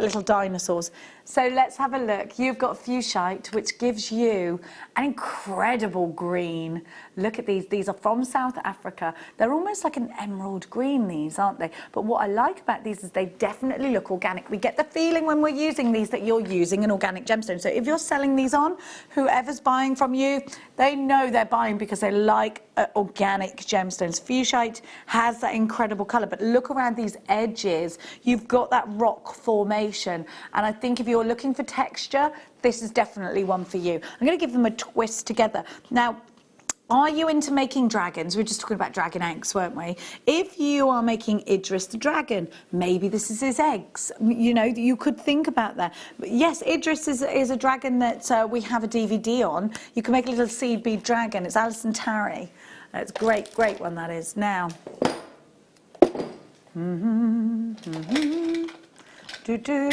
little dinosaurs. So let's have a look. You've got fuchsite, which gives you an incredible green. Look at these. These are from South Africa. They're almost like an emerald green, these, aren't they? But what I like about these is they definitely look organic. We get the feeling when we're using these that you're using an organic gemstone. So if you're selling these on, whoever's buying from you, they know they're buying because they like organic gemstones. Fuchsite has that incredible colour, but look around these edges. You've got that rock formation, and I think if you're looking for texture, this is definitely one for you. I'm going to give them a twist together. Now, are you into making dragons? We were just talking about dragon eggs, weren't we? If you are making Idris the dragon, maybe this is his eggs. You know, you could think about that. But yes, Idris is a dragon that we have a DVD on. You can make a little seed bead dragon. It's Alison Tarry. It's great one that is. Now, do.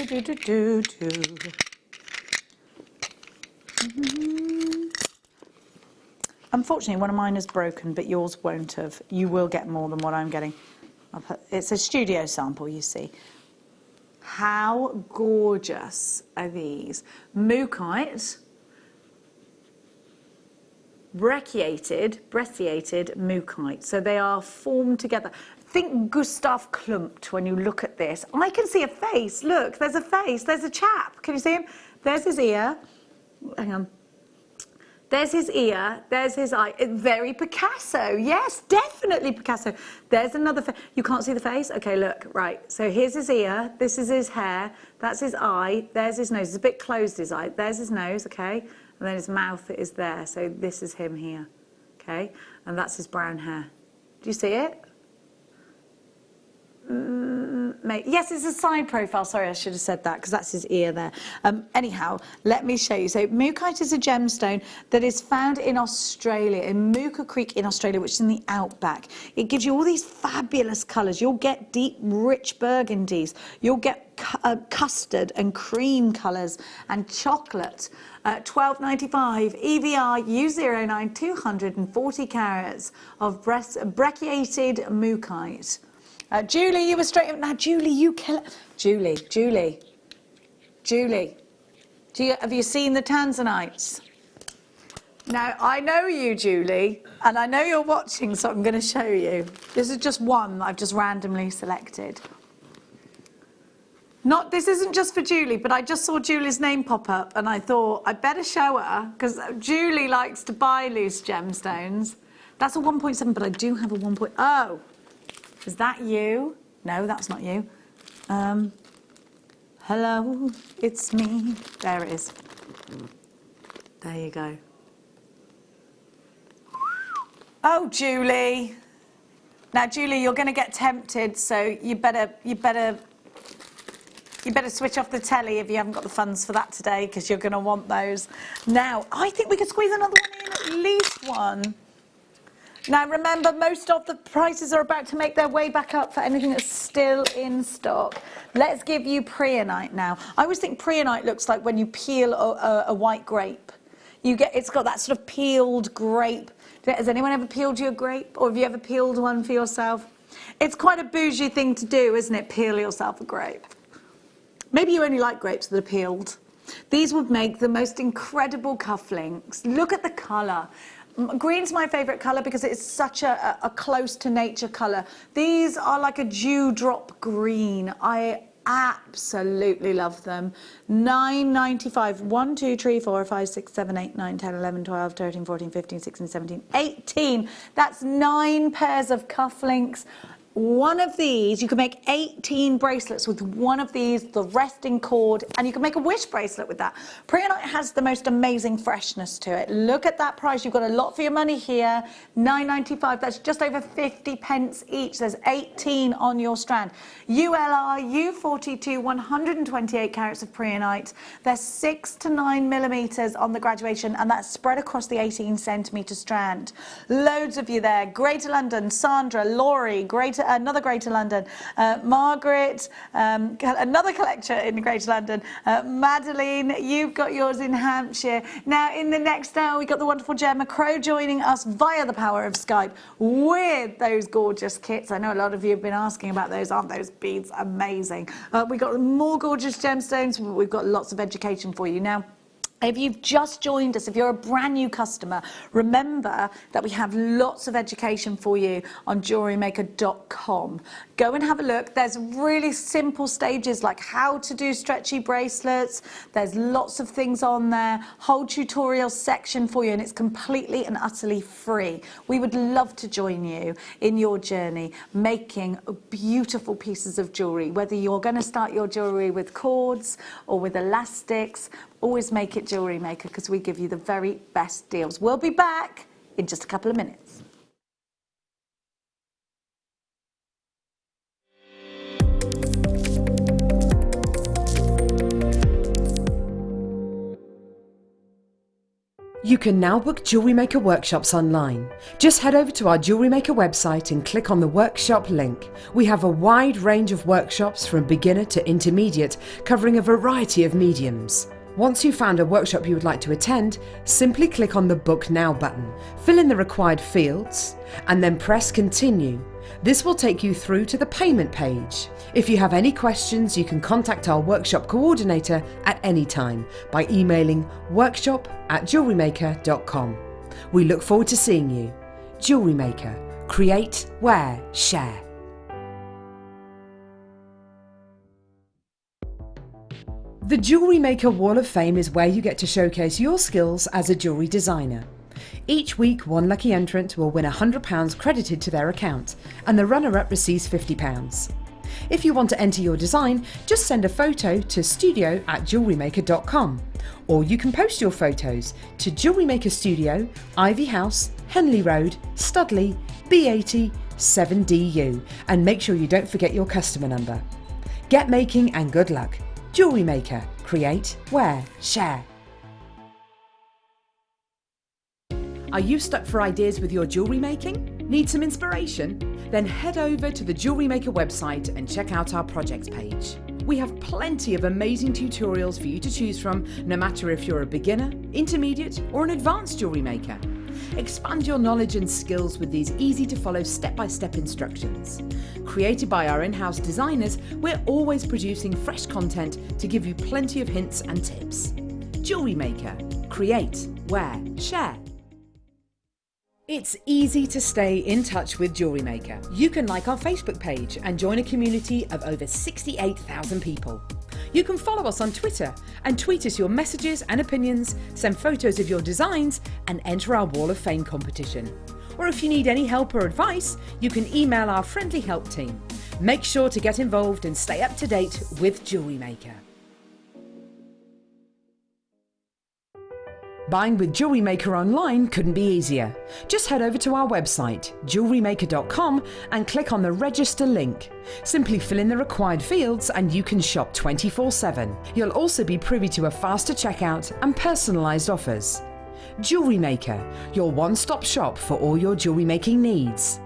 Unfortunately, one of mine is broken, but yours won't have. You will get more than what I'm getting. It's a studio sample, you see. How gorgeous are these? Mookaite, brecciated mookaite. So they are formed together. Think Gustav Klimt when you look at this. I can see a face. Look, there's a face. There's a chap. Can you see him? There's his ear. Hang on. There's his ear, there's his eye. Very Picasso, yes, definitely Picasso. There's another face. You can't see the face? Okay, look, right. So here's his ear, this is his hair, that's his eye, there's his nose. It's a bit closed, his eye. There's his nose, okay? And then his mouth is there. So this is him here, okay? And that's his brown hair. Do you see it? Yes, it's a side profile. Sorry, I should have said that because that's his ear there. Anyhow, let me show you. So mookaite is a gemstone that is found in Australia, in Mooka Creek in Australia, which is in the outback. It gives you all these fabulous colours. You'll get deep, rich burgundies. You'll get custard and cream colours and chocolate. $12.95 EVR U09 240 carats of brecciated mookaite. Julie, you were straight up. Now, Julie, you kill it. Julie. Have you seen the tanzanites? Now, I know you, Julie, and I know you're watching, so I'm going to show you. This is just one that I've just randomly selected. This isn't just for Julie, but I just saw Julie's name pop up, and I thought I'd better show her, because Julie likes to buy loose gemstones. That's a 1.7, but I do have a 1. Oh. Is that you? No, that's not you. Hello, it's me. There it is. There you go. Oh, Julie. Now, Julie, you're going to get tempted, so you better switch off the telly if you haven't got the funds for that today, because you're going to want those. Now, I think we could squeeze another one in, at least one. Now, remember, most of the prices are about to make their way back up for anything that's still in stock. Let's give you preonite now. I always think preonite looks like when you peel a white grape. It's got that sort of peeled grape. Has anyone ever peeled you a grape? Or have you ever peeled one for yourself? It's quite a bougie thing to do, isn't it? Peel yourself a grape. Maybe you only like grapes that are peeled. These would make the most incredible cufflinks. Look at the colour. Green's my favourite colour because it's such a close to nature colour. These are like a dewdrop green. I absolutely love them. $9.95. 1, 2, 3, 4, 5, 6, 7, 8, 9, 10, 11, 12, 13, 14, 15, 16, 17, 18. That's 9 pairs of cufflinks. One of these, you can make 18 bracelets with one of these, the resting cord, and you can make a wish bracelet with that. Preonite has the most amazing freshness to it. Look at that price. You've got a lot for your money here. $9.95. That's just over 50 pence each. There's 18 on your strand. ULR U42, 128 carats of preonite. They're 6 to 9 millimeters on the graduation, and that's spread across the 18 centimeter strand. Loads of you there. Greater London, Sandra, Laurie, another Greater London, Margaret, another collector in Greater London, Madeline, you've got yours in Hampshire. Now in the next hour we got the wonderful Gemma Crow joining us via the power of Skype with those gorgeous kits. I know a lot of you have been asking about those. Aren't those beads amazing? We've got more gorgeous gemstones. We've got lots of education for you. Now, if you've just joined us, if you're a brand new customer, remember that we have lots of education for you on JewelleryMaker.com. Go and have a look. There's really simple stages like how to do stretchy bracelets. There's lots of things on there. Whole tutorial section for you, and it's completely and utterly free. We would love to join you in your journey making beautiful pieces of jewellery. Whether you're going to start your jewellery with cords or with elastics, always make it Jewellery Maker because we give you the very best deals. We'll be back in just a couple of minutes. You can now book Jewellery Maker workshops online. Just head over to our Jewellery Maker website and click on the workshop link. We have a wide range of workshops from beginner to intermediate, covering a variety of mediums. Once you've found a workshop you would like to attend, simply click on the Book Now button, fill in the required fields, and then press Continue. This will take you through to the payment page. If you have any questions, you can contact our workshop coordinator at any time by emailing workshop@jewellerymaker.com. We look forward to seeing you. Jewellery Maker. Create, wear, share. The Jewellery Maker Wall of Fame is where you get to showcase your skills as a jewellery designer. Each week, one lucky entrant will win £100 credited to their account, and the runner-up receives £50. If you want to enter your design, just send a photo to studio@jewellerymaker.com, or you can post your photos to Jewellery Maker Studio, Ivy House, Henley Road, Studley, B80 7DU, and make sure you don't forget your customer number. Get making and good luck. Jewellery Maker. Create, wear, share. Are you stuck for ideas with your jewellery making? Need some inspiration? Then head over to the Jewellery Maker website and check out our projects page. We have plenty of amazing tutorials for you to choose from, no matter if you're a beginner, intermediate, or an advanced jewellery maker. Expand your knowledge and skills with these easy to follow step-by-step instructions. Created by our in-house designers, we're always producing fresh content to give you plenty of hints and tips. Jewellery Maker. Create, wear, share. It's easy to stay in touch with Jewellery Maker. You can like our Facebook page and join a community of over 68,000 people. You can follow us on Twitter and tweet us your messages and opinions, send photos of your designs, and enter our Wall of Fame competition. Or if you need any help or advice, you can email our friendly help team. Make sure to get involved and stay up to date with Jewellery Maker. Buying with Jewellery Maker online couldn't be easier. Just head over to our website, JewelleryMaker.com, and click on the register link. Simply fill in the required fields and you can shop 24/7. You'll also be privy to a faster checkout and personalised offers. Jewellery Maker, your one-stop shop for all your jewellery making needs.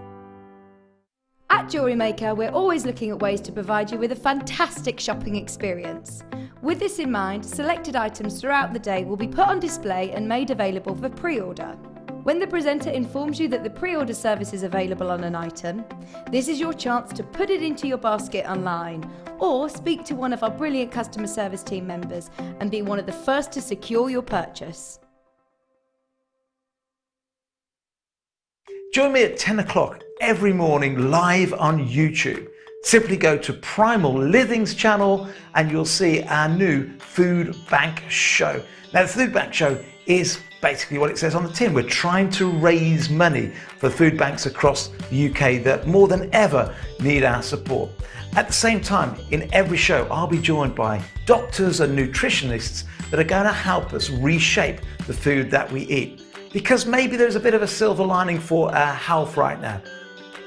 At Jewellery Maker, we're always looking at ways to provide you with a fantastic shopping experience. With this in mind, selected items throughout the day will be put on display and made available for pre-order. When the presenter informs you that the pre-order service is available on an item, this is your chance to put it into your basket online, or speak to one of our brilliant customer service team members and be one of the first to secure your purchase. Join me at 10 o'clock every morning live on YouTube. Simply go to Primal Living's channel and you'll see our new food bank show. Now the food bank show is basically what it says on the tin. We're trying to raise money for food banks across the UK that more than ever need our support. At the same time, in every show, I'll be joined by doctors and nutritionists that are going to help us reshape the food that we eat. Because maybe there's a bit of a silver lining for our health right now.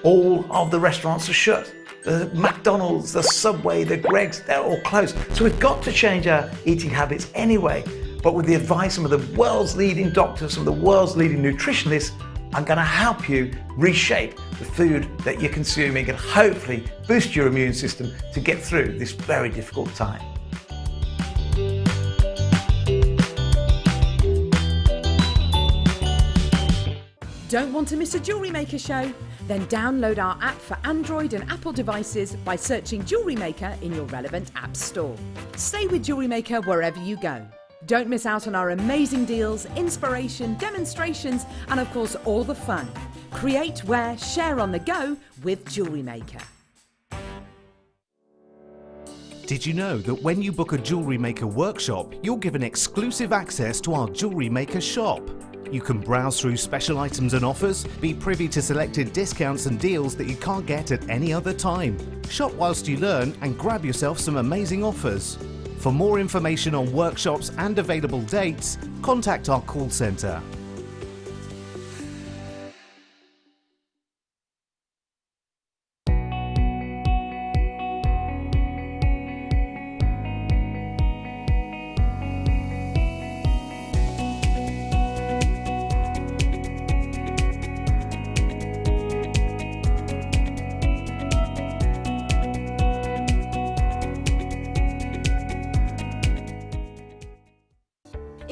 All of the restaurants are shut. The McDonald's, the Subway, the Greggs, they're all closed. So we've got to change our eating habits anyway. But with the advice of the world's leading doctors, some of the world's leading nutritionists, I'm going to help you reshape the food that you're consuming and hopefully boost your immune system to get through this very difficult time. Don't want to miss a Jewellery Maker show? Then download our app for Android and Apple devices by searching Jewellery Maker in your relevant app store. Stay with Jewellery Maker wherever you go. Don't miss out on our amazing deals, inspiration, demonstrations, and of course all the fun. Create, wear, share on the go with Jewellery Maker. Did you know that when you book a Jewellery Maker workshop, you're given exclusive access to our Jewellery Maker shop? You can browse through special items and offers, be privy to selected discounts and deals that you can't get at any other time. Shop whilst you learn and grab yourself some amazing offers. For more information on workshops and available dates, contact our call centre.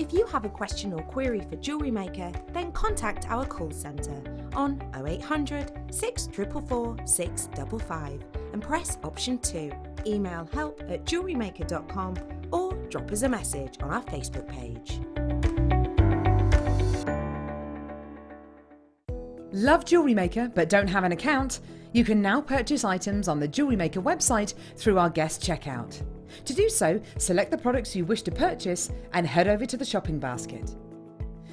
If you have a question or query for Jewellery Maker, then contact our call centre on 0800 644 655 and press option 2. Email help@jewellerymaker.com or drop us a message on our Facebook page. Love Jewellery Maker but don't have an account? You can now purchase items on the Jewellery Maker website through our guest checkout. To do so, select the products you wish to purchase and head over to the shopping basket.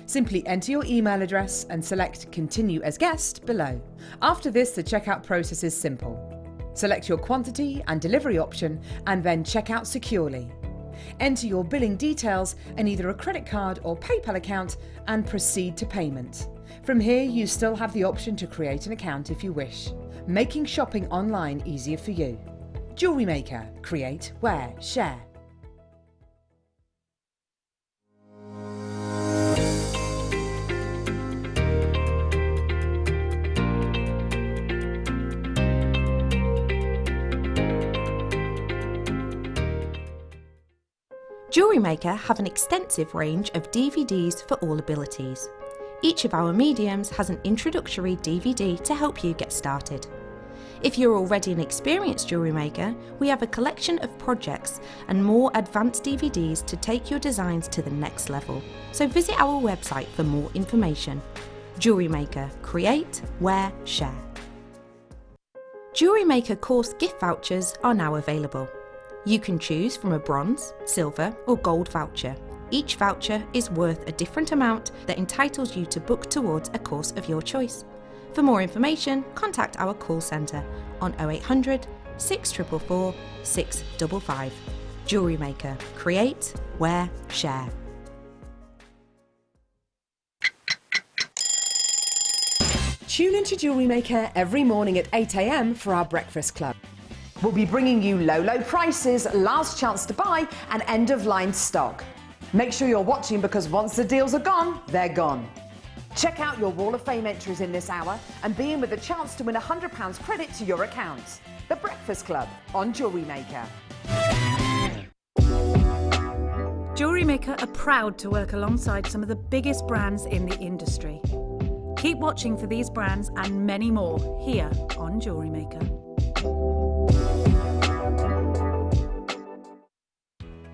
Simply enter your email address and select Continue as Guest below. After this, the checkout process is simple. Select your quantity and delivery option and then check out securely. Enter your billing details and either a credit card or PayPal account and proceed to payment. From here, you still have the option to create an account if you wish, making shopping online easier for you. Jewellery Maker. Create, wear, share. Jewellery Maker have an extensive range of DVDs for all abilities. Each of our mediums has an introductory DVD to help you get started. If you're already an experienced jewellery maker, we have a collection of projects and more advanced DVDs to take your designs to the next level. So visit our website for more information. Jewellery Maker. Create, wear, share. Jewellery Maker course gift vouchers are now available. You can choose from a bronze, silver or gold voucher. Each voucher is worth a different amount that entitles you to book towards a course of your choice. For more information, contact our call centre on 0800 644 655. Jewellery Maker. Create, wear, share. Tune into Jewellery Maker every morning at 8 a.m. for our breakfast club. We'll be bringing you low prices, last chance to buy and end-of-line stock. Make sure you're watching because once the deals are gone, they're gone. Check out your Wall of Fame entries in this hour and be in with a chance to win £100 credit to your account. The Breakfast Club on Jewellery Maker. Jewellery Maker are proud to work alongside some of the biggest brands in the industry. Keep watching for these brands and many more here on Jewellery Maker.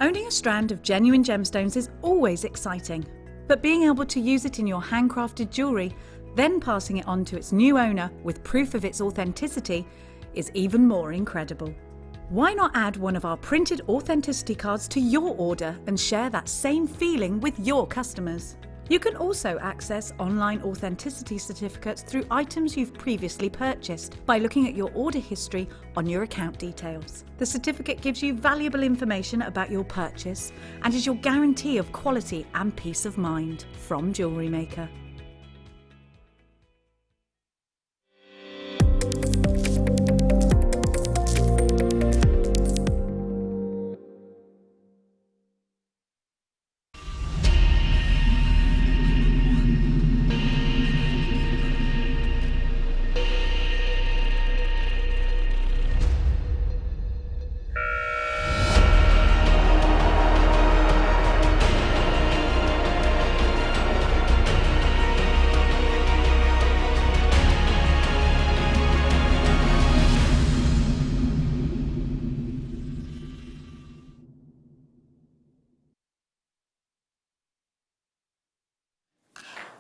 Owning a strand of genuine gemstones is always exciting, but being able to use it in your handcrafted jewellery, then passing it on to its new owner with proof of its authenticity, is even more incredible. Why not add one of our printed authenticity cards to your order and share that same feeling with your customers? You can also access online authenticity certificates through items you've previously purchased by looking at your order history on your account details. The certificate gives you valuable information about your purchase and is your guarantee of quality and peace of mind from Jewellery Maker.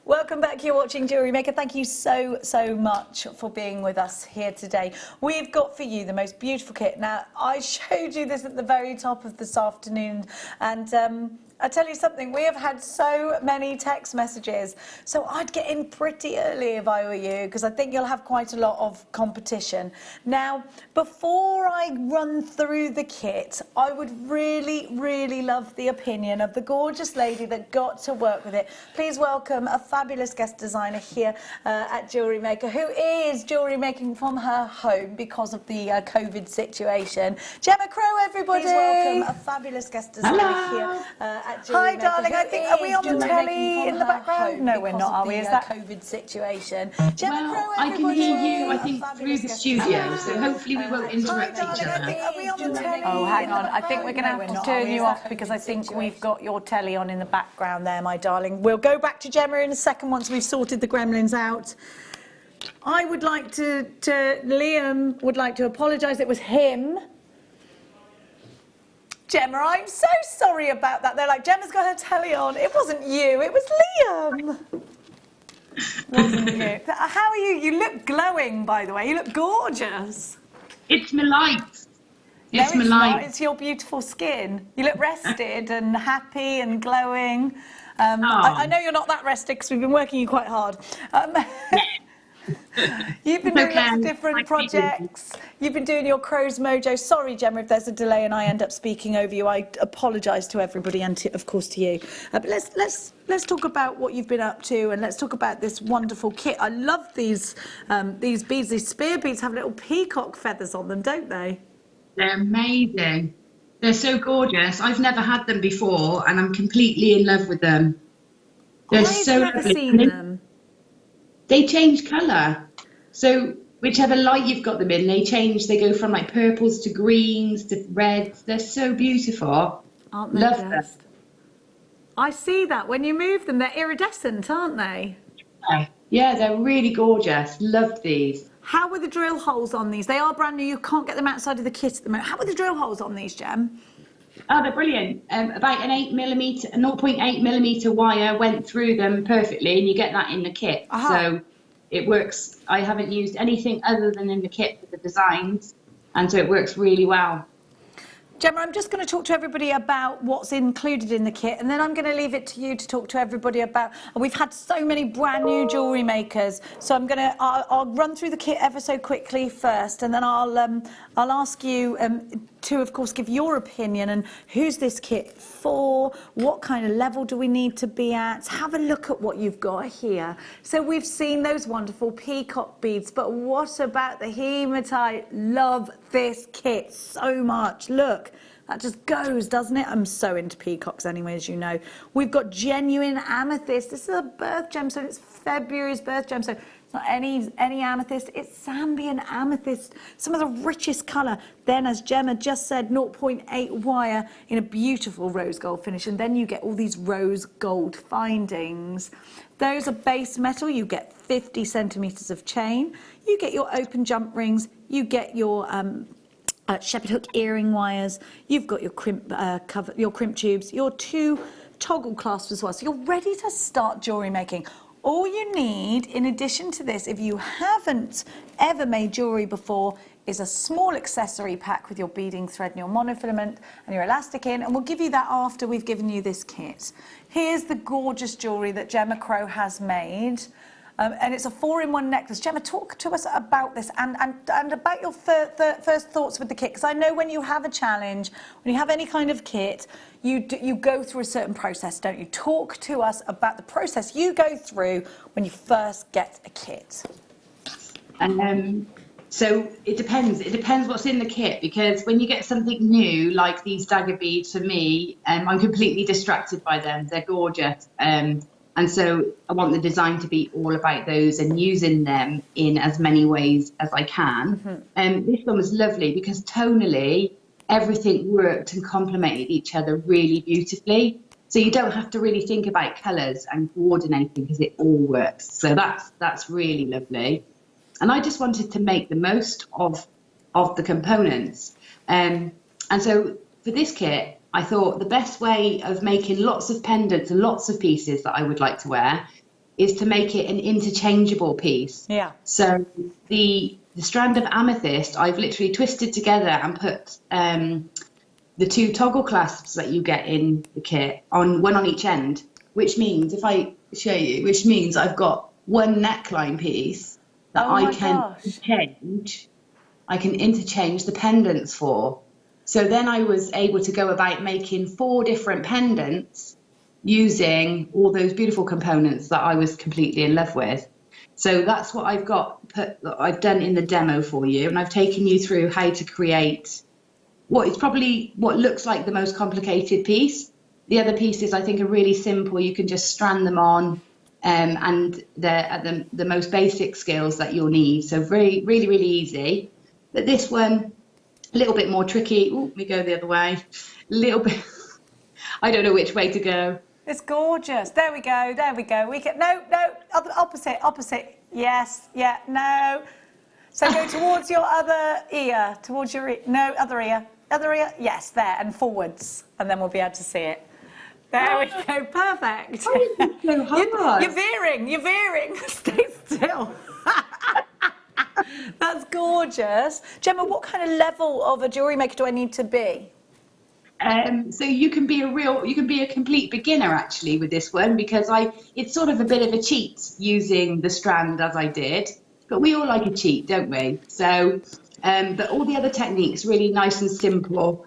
Welcome back. You're watching Jewellery Maker. Thank you so much for being with us here today. We've got for you the most beautiful kit. Now, I showed you this at the very top of this afternoon, and I tell you something, we have had so many text messages, so I'd get in pretty early if I were you, because I think you'll have quite a lot of competition. Now, before I run through the kit, I would really love the opinion of the gorgeous lady that got to work with it. Please welcome a fabulous guest designer here at Jewellery Maker, who is jewellery making from her home because of the COVID situation. Gemma Crow, everybody. Please welcome a fabulous guest designer here at Jewellery Maker. Hi, darling. I think, are we on the telly in the background? No, we're not, are we? Is that COVID situation? Gemma Crow, I can hear you, I think, through the studio, so hopefully we won't interrupt each other. Are we on the telly? Oh, hang on. I think we're going to have to turn you off because I think we've got your telly on in the background there, my darling. We'll go back to Gemma in a second once we've sorted the gremlins out. I would like Liam would like to apologise. It was him. Gemma, I'm so sorry about that. They're like, Gemma's got her telly on. It wasn't you, it was Liam. Wasn't you? How are you? You look glowing, by the way. You look gorgeous. It's my light. It's my not. light. It's your beautiful skin. You look rested and happy and glowing. I know you're not that rested because we've been working you quite hard. You've been doing lots of different projects. You've been doing your Crow's Mojo. Sorry, Gemma, if there's a delay and I end up speaking over you. I apologise to everybody and, of course, to you. But let's talk about what you've been up to and let's talk about this wonderful kit. I love these beads. These spear beads have little peacock feathers on them, don't they? They're amazing. They're so gorgeous. I've never had them before and I'm completely in love with them. They're so lovely. I've never seen them. They change colour. So whichever light you've got them in, they change. They go from like purples to greens to reds. They're so beautiful. Aren't they? Love them. I see that. When you move them, they're iridescent, aren't they? Yeah, they're really gorgeous. Love these. How were the drill holes on these? They are brand new. You can't get them outside of the kit at the moment. How were the drill holes on these, Gem? Oh, they're brilliant. About an 0.8mm wire went through them perfectly, and you get that in the kit. So it works. I haven't used anything other than in the kit for the designs, and so it works really well. Gemma, I'm just going to talk to everybody about what's included in the kit, and then I'm going to leave it to you to talk to everybody about. We've had so many brand new jewellery makers, so I'll run through the kit ever so quickly first, and then I'll ask you to, of course, give your opinion and who's this kit for, what kind of level do we need to be at. Have a look at what you've got here. So we've seen those wonderful peacock beads, but what about the hematite? Love this kit so much. Look, that just goes, doesn't it? I'm so into peacocks anyway, as you know. We've got genuine amethyst. This is a birth gemstone. It's February's birth gemstone. It's not any amethyst. It's Zambian amethyst. Some of the richest colour. Then, as Gemma just said, 0.8 wire in a beautiful rose gold finish. And then you get all these rose gold findings. Those are base metal. You get 50 centimetres of chain. You get your open jump rings. You get your shepherd hook earring wires. You've got your crimp your crimp tubes, your 2 toggle clasps as well. So you're ready to start jewellery making. All you need, in addition to this, if you haven't ever made jewellery before, is a small accessory pack with your beading thread and your monofilament and your elastic in, and we'll give you that after we've given you this kit. Here's the gorgeous jewellery that Gemma Crow has made. And it's a 4-in-1 necklace. Gemma, talk to us about this and about your first thoughts with the kit. Because I know when you have a challenge, when you have any kind of kit, you go through a certain process, don't you? Talk to us about the process you go through when you first get a kit. So it depends. It depends what's in the kit, because when you get something new, like these dagger beads for me, I'm completely distracted by them. They're gorgeous. And so I want the design to be all about those and using them in as many ways as I can. This one was lovely because tonally, everything worked and complemented each other really beautifully. So you don't have to really think about colours and coordinating because it all works. So that's really lovely. And I just wanted to make the most of the components. And so for this kit, I thought the best way of making lots of pendants and lots of pieces that I would like to wear is to make it an interchangeable piece. Yeah. So the strand of amethyst, I've literally twisted together and put the 2 toggle clasps that you get in the kit on one on each end, which means, if I show you, which means I've got one neckline piece that I can interchange the pendants for. So then I was able to go about making 4 different pendants using all those beautiful components that I was completely in love with. So that's what I've done in the demo for you, and I've taken you through how to create what looks like the most complicated piece. The other pieces I think are really simple. You can just strand them on, and they're at the most basic skills that you'll need. So really, really easy. But this one, a little bit more tricky. Ooh, let me go the other way. A little bit. I don't know which way to go. It's gorgeous. There we go. There we go. We can opposite. Yes. Yeah. No. So go towards your other ear. Towards your other ear. Other ear. Yes. There and forwards, and then we'll be able to see it. There we go. Perfect. So hard. You're veering. Stay still. That's gorgeous. Gemma, what kind of level of a jewellery maker do I need to be? So you can be a complete beginner actually with this one, because it's sort of a bit of a cheat using the strand as I did, but we all like a cheat, don't we? So, but all the other techniques really nice and simple,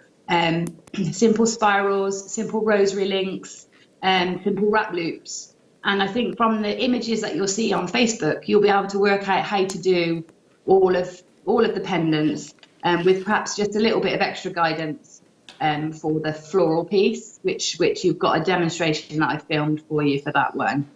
simple spirals, simple rosary links, simple wrap loops. And I think from the images that you'll see on Facebook, you'll be able to work out how to do all of the pendants, with perhaps just a little bit of extra guidance. For the floral piece, which you've got a demonstration that I filmed for you for that one.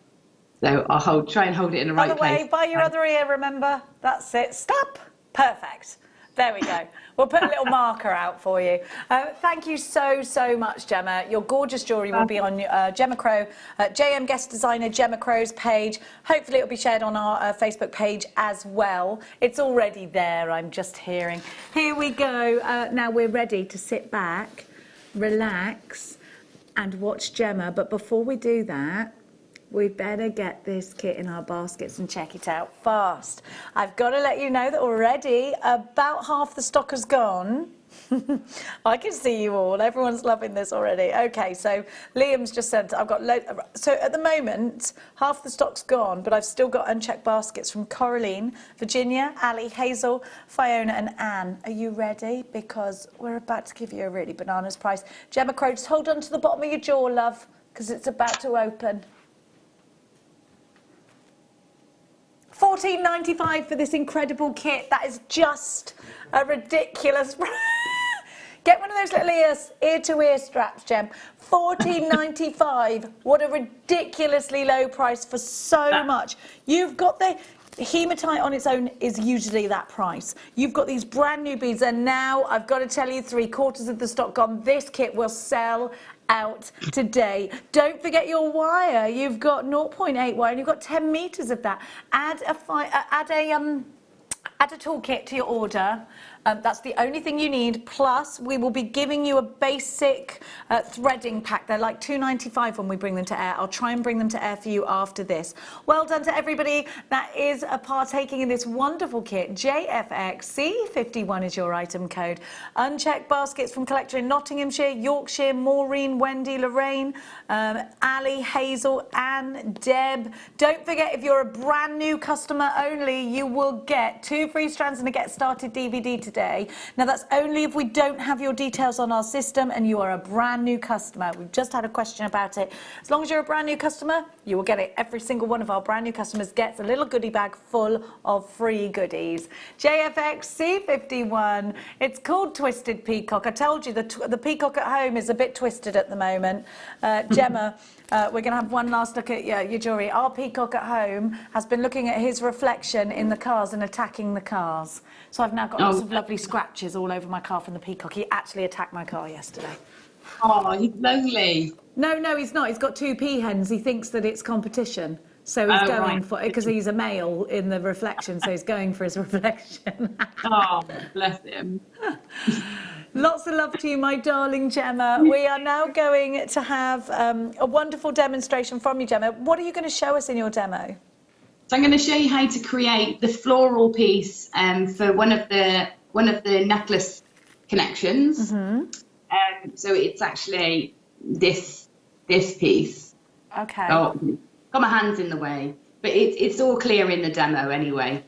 So I'll try and hold it in the right place. Other way, by your other ear, remember? That's it. Stop. Perfect. There we go. We'll put a little marker out for you. Thank you so much, Gemma. Your gorgeous jewellery will be on Gemma Crow, JM Guest Designer Gemma Crow's page. Hopefully it'll be shared on our Facebook page as well. It's already there, I'm just hearing. Here we go. Now we're ready to sit back, relax, and watch Gemma. But before we do that, we better get this kit in our baskets and check it out fast. I've got to let you know that already about half the stock has gone. I can see you all. Everyone's loving this already. Okay, so Liam's just said I've got so at the moment half the stock's gone, but I've still got unchecked baskets from Coraline, Virginia, Ali, Hazel, Fiona and Anne. Are you ready? Because we're about to give you a really bananas price. Gemma Crow, just hold on to the bottom of your jaw, love, because it's about to open. $14.95 for this incredible kit. That is just a ridiculous. Get one of those little ear-to-ear straps, Gem. $14.95. What a ridiculously low price for so much. You've got the hematite on its own is usually that price. You've got these brand new beads, and now I've got to tell you, 3/4 of the stock gone. This kit will sell out today. Don't forget your wire. You've got 0.8 wire and you've got 10 meters of that. Add a toolkit to your order. That's the only thing you need. Plus, we will be giving you a basic threading pack. They're like $2.95 when we bring them to air. I'll try and bring them to air for you after this. Well done to everybody that is partaking in this wonderful kit. JFXC51 is your item code. Unchecked baskets from Collector in Nottinghamshire, Yorkshire, Maureen, Wendy, Lorraine, Ali, Hazel, Anne, Deb. Don't forget, if you're a brand new customer only, you will get 2 free strands and a Get Started DVD today. Now that's only if we don't have your details on our system and you are a brand new customer. We've just had a question about it. As long as you're a brand new customer, you will get it. Every single one of our brand new customers gets a little goodie bag full of free goodies. JFXC51. It's called Twisted Peacock. I told you the peacock at home is a bit twisted at the moment. Gemma, we're going to have one last look at your jewellery. Our peacock at home has been looking at his reflection in the cars and attacking the cars. So I've now got lots of lovely scratches all over my car from the peacock. He actually attacked my car yesterday. Oh, he's lonely. No, he's not. He's got 2 peahens. He thinks that it's competition. So he's going for it because he's a male in the reflection. So he's going for his reflection. Oh, bless him. Lots of love to you, my darling Gemma. We are now going to have a wonderful demonstration from you, Gemma. What are you going to show us in your demo? So I'm going to show you how to create the floral piece for one of the necklace connections. Mm-hmm. So it's actually this piece. Okay. Oh, got my hands in the way, but it's all clear in the demo anyway.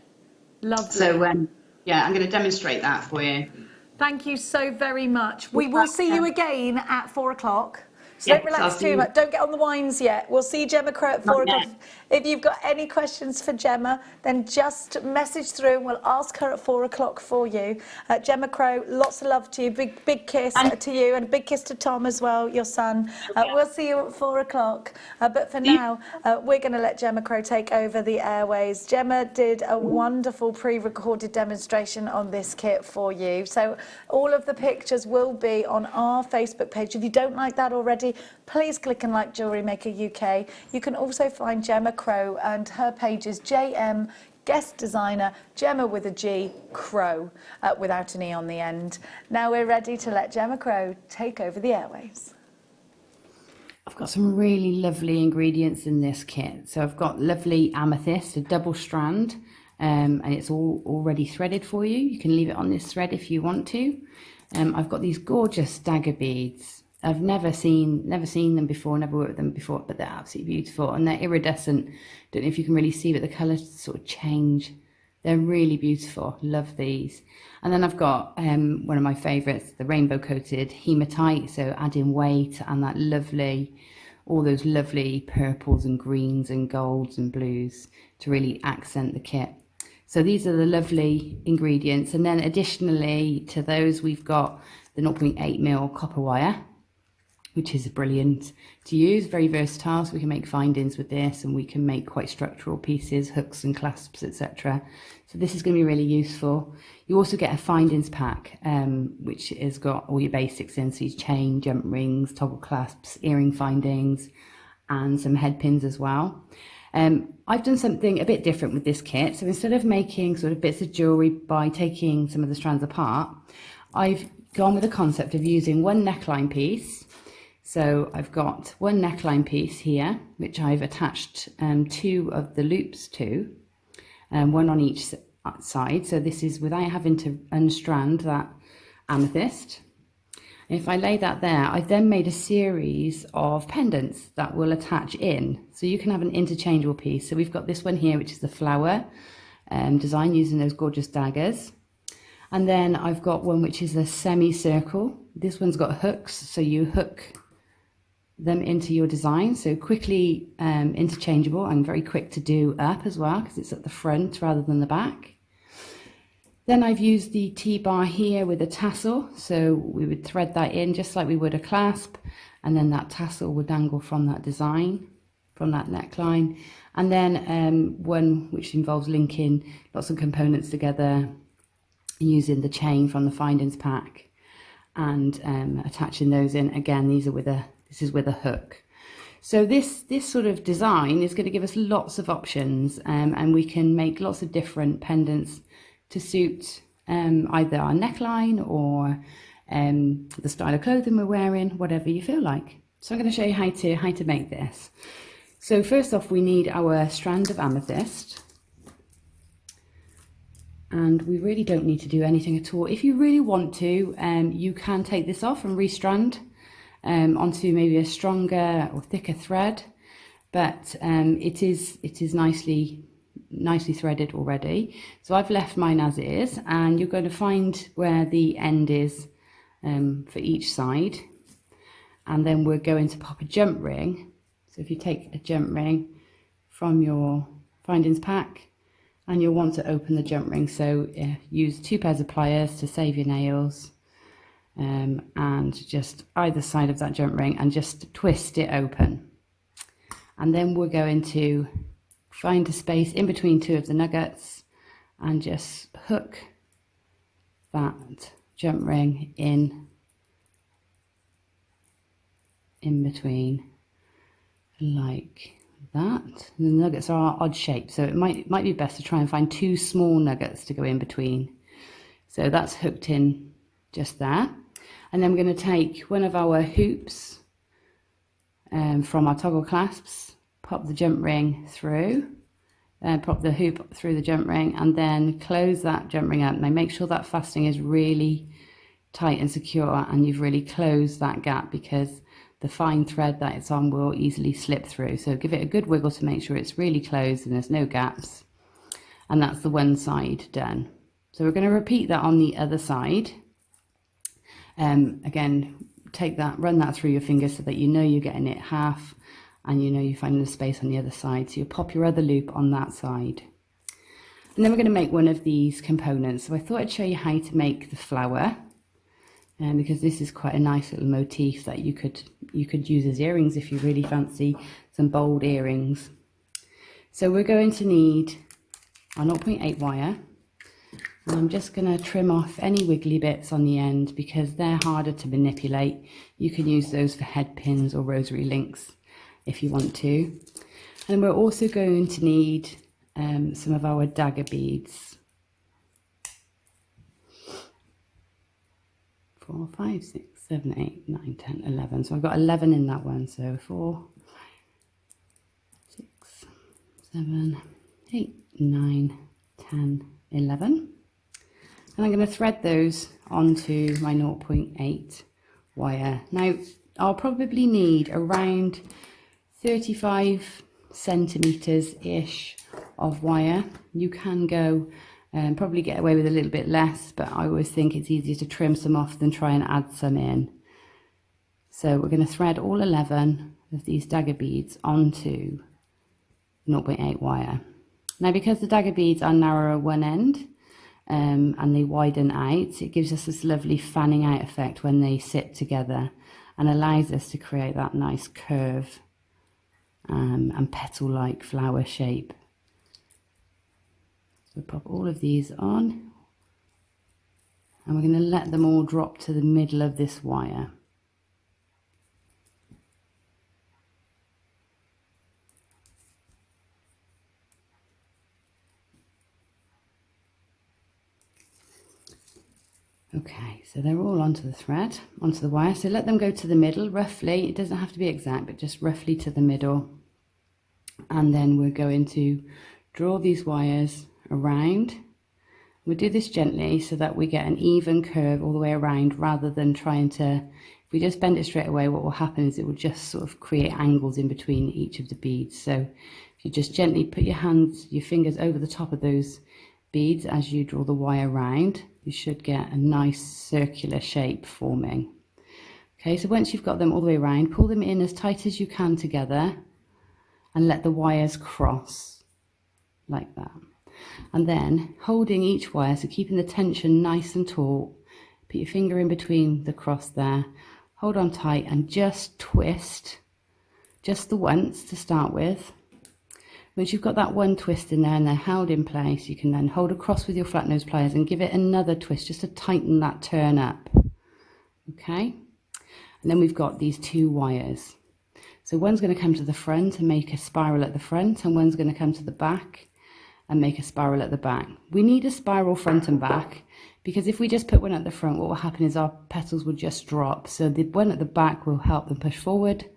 Lovely. So yeah, I'm going to demonstrate that for you. Thank you so very much. We will see you again at 4 o'clock So Yes, don't relax I'll see too you. much. Don't get on the wines yet. We'll see Gemma Crow at 4 o'clock. yet. If you've got any questions for Gemma, then just message through and we'll ask her at 4 o'clock for you. Gemma Crow, lots of love to you. Big kiss to you, and a big kiss to Tom as well, your son. We'll see you at 4 o'clock. But for now, we're going to let Gemma Crow take over the airways. Gemma did a wonderful pre-recorded demonstration on this kit for you. So all of the pictures will be on our Facebook page. If you don't like that already, please click and like Jewellery Maker UK. You can also find Gemma Crow, and her page is JM Guest Designer, Gemma with a G, Crow, without an E on the end. Now we're ready to let Gemma Crow take over the airwaves. I've got some really lovely ingredients in this kit. So I've got lovely amethyst, a double strand, and it's all already threaded for you. You can leave it on this thread if you want to. I've got these gorgeous dagger beads. I've never seen them before, never worked with them before, but they're absolutely beautiful, and they're iridescent. Don't know if you can really see, but the colours sort of change. They're really beautiful. Love these. And then I've got one of my favourites, the rainbow coated hematite. So adding weight and that lovely, all those lovely purples and greens and golds and blues to really accent the kit. So these are the lovely ingredients. And then additionally to those, we've got the 0.8mm copper wire, which is brilliant to use, very versatile. So we can make findings with this, and we can make quite structural pieces, hooks and clasps, etc. So this is going to be really useful. You also get a findings pack, which has got all your basics in, so your chain, jump rings, toggle clasps, earring findings, and some head pins as well. I've done something a bit different with this kit. So instead of making sort of bits of jewellery by taking some of the strands apart, I've gone with the concept of using one neckline piece. So I've got one neckline piece here, which I've attached 2 of the loops to, one on each side. So this is without having to unstrand that amethyst. And if I lay that there, I've then made a series of pendants that will attach in. So you can have an interchangeable piece. So we've got this one here, which is the flower design using those gorgeous daggers. And then I've got one which is a semicircle. This one's got hooks, so you hook them into your design, so quickly interchangeable and very quick to do up as well, because it's at the front rather than the back. Then I've used the T-bar here with a tassel, so we would thread that in just like we would a clasp, and then that tassel would dangle from that design, from that neckline. And then one which involves linking lots of components together using the chain from the findings pack and attaching those in. Again, these are this is with a hook. So this sort of design is going to give us lots of options, and we can make lots of different pendants to suit either our neckline or the style of clothing we're wearing, whatever you feel like. So I'm going to show you how to make this. So first off, we need our strand of amethyst. And we really don't need to do anything at all. If you really want to, you can take this off and restrand onto maybe a stronger or thicker thread, but it is nicely threaded already. So I've left mine as it is, and you're going to find where the end is for each side, and then we're going to pop a jump ring. So if you take a jump ring from your findings pack, and you'll want to open the jump ring, so use 2 pairs of pliers to save your nails, and just either side of that jump ring, and just twist it open. And then we're going to find a space in between 2 of the nuggets and just hook that jump ring in between like that. And the nuggets are odd shaped, so it might be best to try and find 2 small nuggets to go in between. So that's hooked in just there. And then we're going to take one of our hoops from our toggle clasps, pop the jump ring through, pop the hoop through the jump ring, and then close that jump ring up. Now make sure that fastening is really tight and secure, and you've really closed that gap, because the fine thread that it's on will easily slip through. So give it a good wiggle to make sure it's really closed and there's no gaps. And that's the one side done. So we're going to repeat that on the other side. Again, take that, run that through your fingers so that you know you're getting it half, and you know you're finding the space on the other side. So you pop your other loop on that side. And then we're going to make one of these components. So I thought I'd show you how to make the flower, because this is quite a nice little motif that you could use as earrings if you really fancy some bold earrings. So we're going to need our 0.8 wire, and I'm just going to trim off any wiggly bits on the end because they're harder to manipulate. You can use those for head pins or rosary links if you want to. And we're also going to need some of our dagger beads. 4, 5, 6, 7, 8, 9, 10, 11. So I've got 11 in that one. So 4, 6, 7, 8, 9, 10, 11. And I'm going to thread those onto my 0.8 wire. Now I'll probably need around 35 centimeters ish of wire. You can go and probably get away with a little bit less, but I always think it's easier to trim some off than try and add some in. So we're going to thread all 11 of these dagger beads onto 0.8 wire. Now because the dagger beads are narrower one end and they widen out, it gives us this lovely fanning out effect when they sit together and allows us to create that nice curve and petal-like flower shape. So pop all of these on, and we're going to let them all drop to the middle of this wire. Okay, so they're all onto the thread, onto the wire. So let them go to the middle, roughly. It doesn't have to be exact, but just roughly to the middle. And then we're going to draw these wires around. We'll do this gently so that we get an even curve all the way around, rather than trying to, if we just bend it straight away, what will happen is it will just sort of create angles in between each of the beads. So if you just gently put your fingers over the top of those beads as you draw the wire round, you should get a nice circular shape forming. Okay, so once you've got them all the way around, pull them in as tight as you can together and let the wires cross like that. And then holding each wire, so keeping the tension nice and taut, put your finger in between the cross there, hold on tight and just twist, just the once to start with. Once you've got that one twist in there and they're held in place, you can then hold across with your flat nose pliers and give it another twist just to tighten that turn up. Okay, and then we've got these two wires. So one's going to come to the front and make a spiral at the front, and one's going to come to the back and make a spiral at the back. We need a spiral front and back, because if we just put one at the front, what will happen is our petals will just drop. So the one at the back will help them push forward,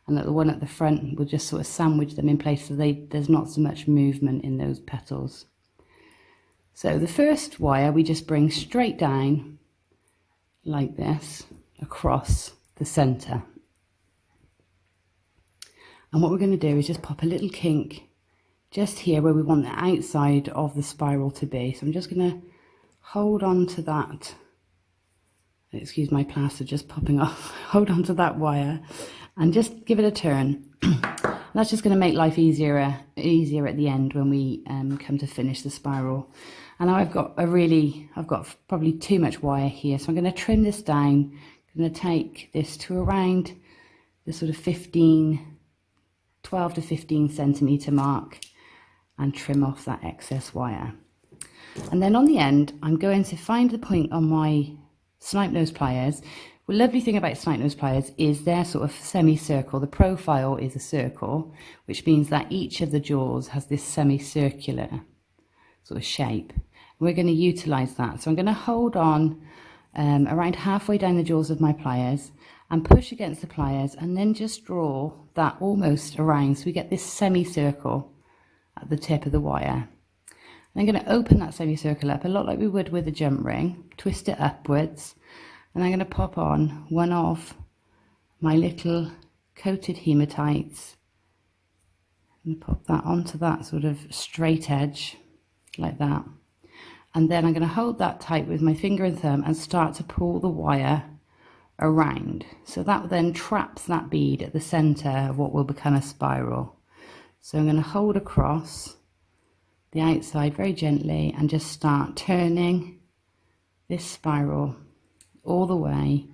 and the one at the front will just sort of sandwich them in place so there's not so much movement in those petals. So the first wire we just bring straight down like this across the center. And what we're going to do is just pop a little kink just here where we want the outside of the spiral to be. So I'm just going to hold on to that. Excuse my plaster just popping off. Hold on to that wire and just give it a turn. That's just going to make life easier at the end when we come to finish the spiral. And now I've got probably too much wire here, so I'm going to trim this down. I'm going to take this to around the sort of 12 to 15 centimeter mark and trim off that excess wire. And then on the end, I'm going to find the point on my snipe nose pliers. The lovely thing about snipe nose pliers is they're sort of semicircle. The profile is a circle, which means that each of the jaws has this semicircular sort of shape. We're going to utilize that. So I'm going to hold on around halfway down the jaws of my pliers and push against the pliers, and then just draw that almost around so we get this semicircle at the tip of the wire. And I'm going to open that semicircle up a lot like we would with a jump ring, twist it upwards, and I'm going to pop on one of my little coated hematites and pop that onto that sort of straight edge like that. And then I'm going to hold that tight with my finger and thumb and start to pull the wire around. So that then traps that bead at the center of what will become a spiral. So I'm going to hold across the outside very gently and just start turning this spiral all the way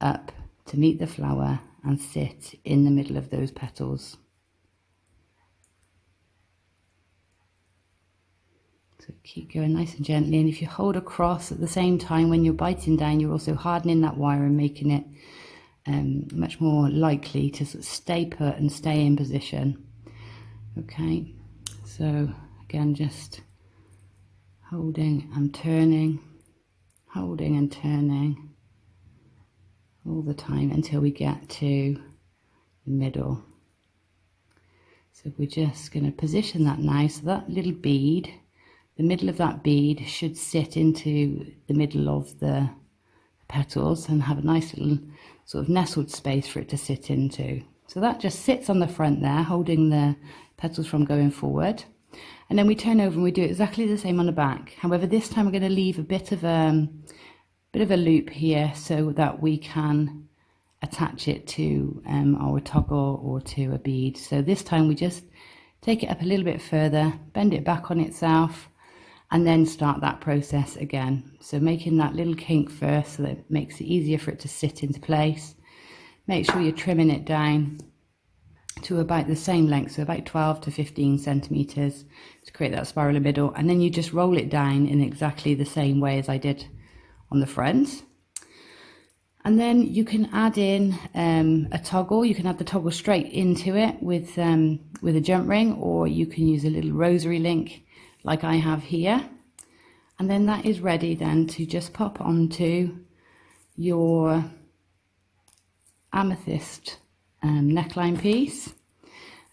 up to meet the flower and sit in the middle of those petals. So keep going nice and gently, and if you hold across at the same time when you're biting down, you're also hardening that wire and making it much more likely to sort of stay put and stay in position. Okay, so again, just holding and turning all the time until we get to the middle. So we're just going to position that now, so that little bead, the middle of that bead should sit into the middle of the petals and have a nice little sort of nestled space for it to sit into. So that just sits on the front there, holding the petals from going forward. And then we turn over and we do exactly the same on the back. However, this time we're going to leave a bit of a loop here so that we can attach it to our toggle or to a bead. So this time we just take it up a little bit further, bend it back on itself, and then start that process again. So making that little kink first so that it makes it easier for it to sit into place. Make sure you're trimming it down to about the same length, so about 12 to 15 centimeters to create that spiral in the middle, and then you just roll it down in exactly the same way as I did on the front. And then you can add in a toggle. You can add the toggle straight into it with a jump ring, or you can use a little rosary link like I have here, and then that is ready then to just pop onto your amethyst neckline piece.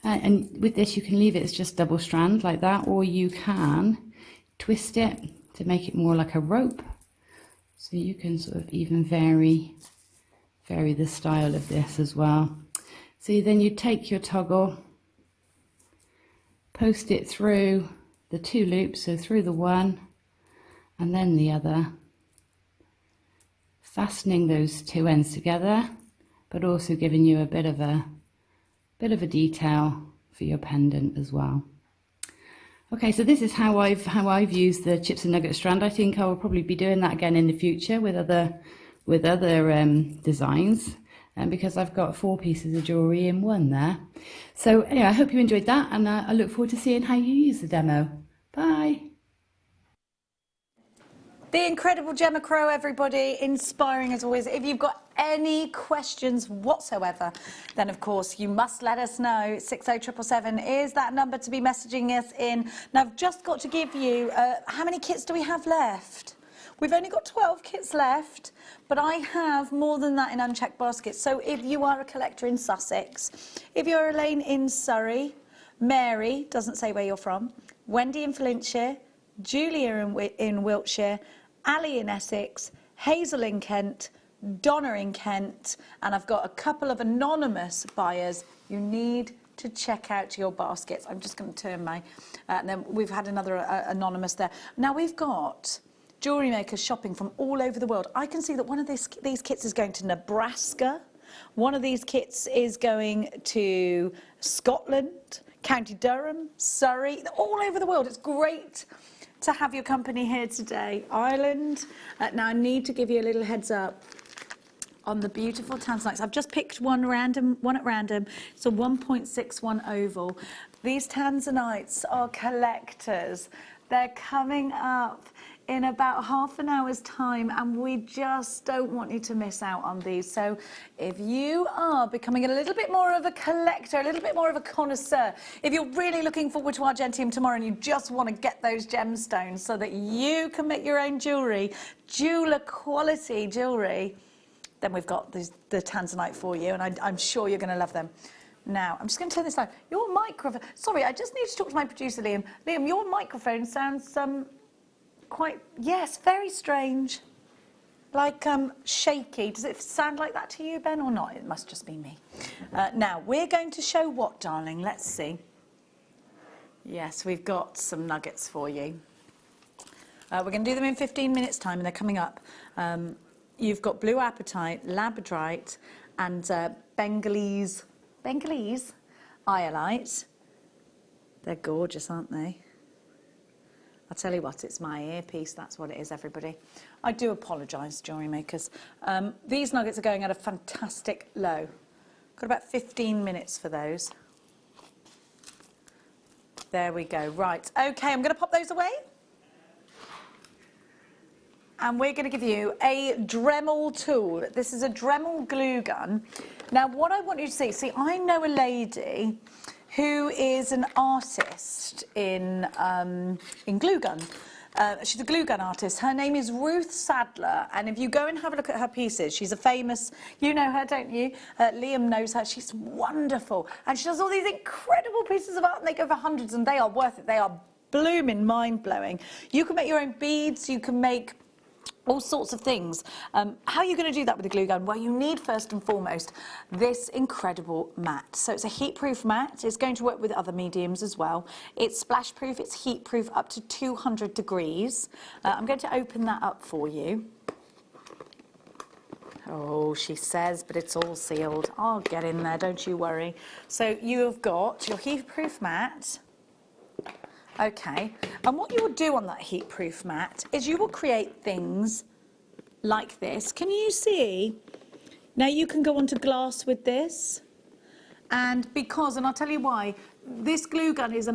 And with this you can leave it as just double strand like that, or you can twist it to make it more like a rope, so you can sort of even vary the style of this as well. So then you take your toggle, post it through the two loops, so through the one and then the other, fastening those two ends together, but also giving you a bit of a detail for your pendant as well. Okay, so this is how I've used the chips and nugget strand. I think I will probably be doing that again in the future with other designs, because I've got 4 pieces of jewellery in one there. So anyway, I hope you enjoyed that, and I look forward to seeing how you use the demo. Bye. The incredible Gemma Crow, everybody, inspiring as always. If you've got any questions whatsoever, then of course you must let us know. 60777 is that number to be messaging us in. Now I've just got to give you, how many kits do we have left? We've only got 12 kits left, but I have more than that in unchecked baskets. So if you are a collector in Sussex, if you're Elaine in Surrey, Mary, doesn't say where you're from, Wendy in Flintshire, Julia in Wiltshire, Ali in Essex, Hazel in Kent, Donna in Kent, and I've got a couple of anonymous buyers. You need to check out your baskets. I'm just going to turn my, and then we've had another anonymous there. Now we've got jewellery makers shopping from all over the world. I can see that one of these kits is going to Nebraska. One of these kits is going to Scotland, County Durham, Surrey, all over the world. It's great to have your company here today. Ireland. Now I need to give you a little heads up on the beautiful tanzanites. I've just picked one at random. It's a 1.61 oval. These tanzanites are collectors. They're coming up in about half an hour's time, and we just don't want you to miss out on these. So if you are becoming a little bit more of a collector, a little bit more of a connoisseur, if you're really looking forward to Argentium tomorrow and you just want to get those gemstones so that you can make your own jewellery, jeweller quality jewellery, then we've got the tanzanite for you, and I'm sure you're going to love them. Now, I'm just going to turn this down. Your microphone, sorry, I just need to talk to my producer, Liam. Liam, your microphone sounds quite, yes, very strange, like shaky. Does it sound like that to you, Ben, or not? It must just be me. Now, we're going to show what, darling? Let's see. Yes, we've got some nuggets for you. We're going to do them in 15 minutes' time, and they're coming up. you've got blue apatite, labradorite, and Bengalese iolite. They're gorgeous, aren't they? I'll tell you what, it's my earpiece, that's what it is, everybody. I do apologise, jewellery makers. These nuggets are going at a fantastic low. Got about 15 minutes for those. There we go, right. Okay, I'm going to pop those away. And we're going to give you a Dremel tool. This is a Dremel glue gun. Now, what I want you to see, I know a lady who is an artist in glue gun. She's a glue gun artist. Her name is Ruth Sadler, and if you go and have a look at her pieces, she's a famous, you know her, don't you? Liam knows her. She's wonderful, and she does all these incredible pieces of art, and they go for hundreds, and they are worth it. They are blooming mind-blowing. You can make your own beads, you can make all sorts of things. How are you going to do that with a glue gun? Well, you need first and foremost this incredible mat. So it's a heat-proof mat. It's going to work with other mediums as well. It's splash-proof. It's heat-proof up to 200 degrees. I'm going to open that up for you. Oh, she says, but it's all sealed. I'll get in there, don't you worry. So you have got your heat-proof mat. Okay, and what you will do on that heat-proof mat is you will create things like this. Can you see? Now you can go onto glass with this, and I'll tell you why, this glue gun is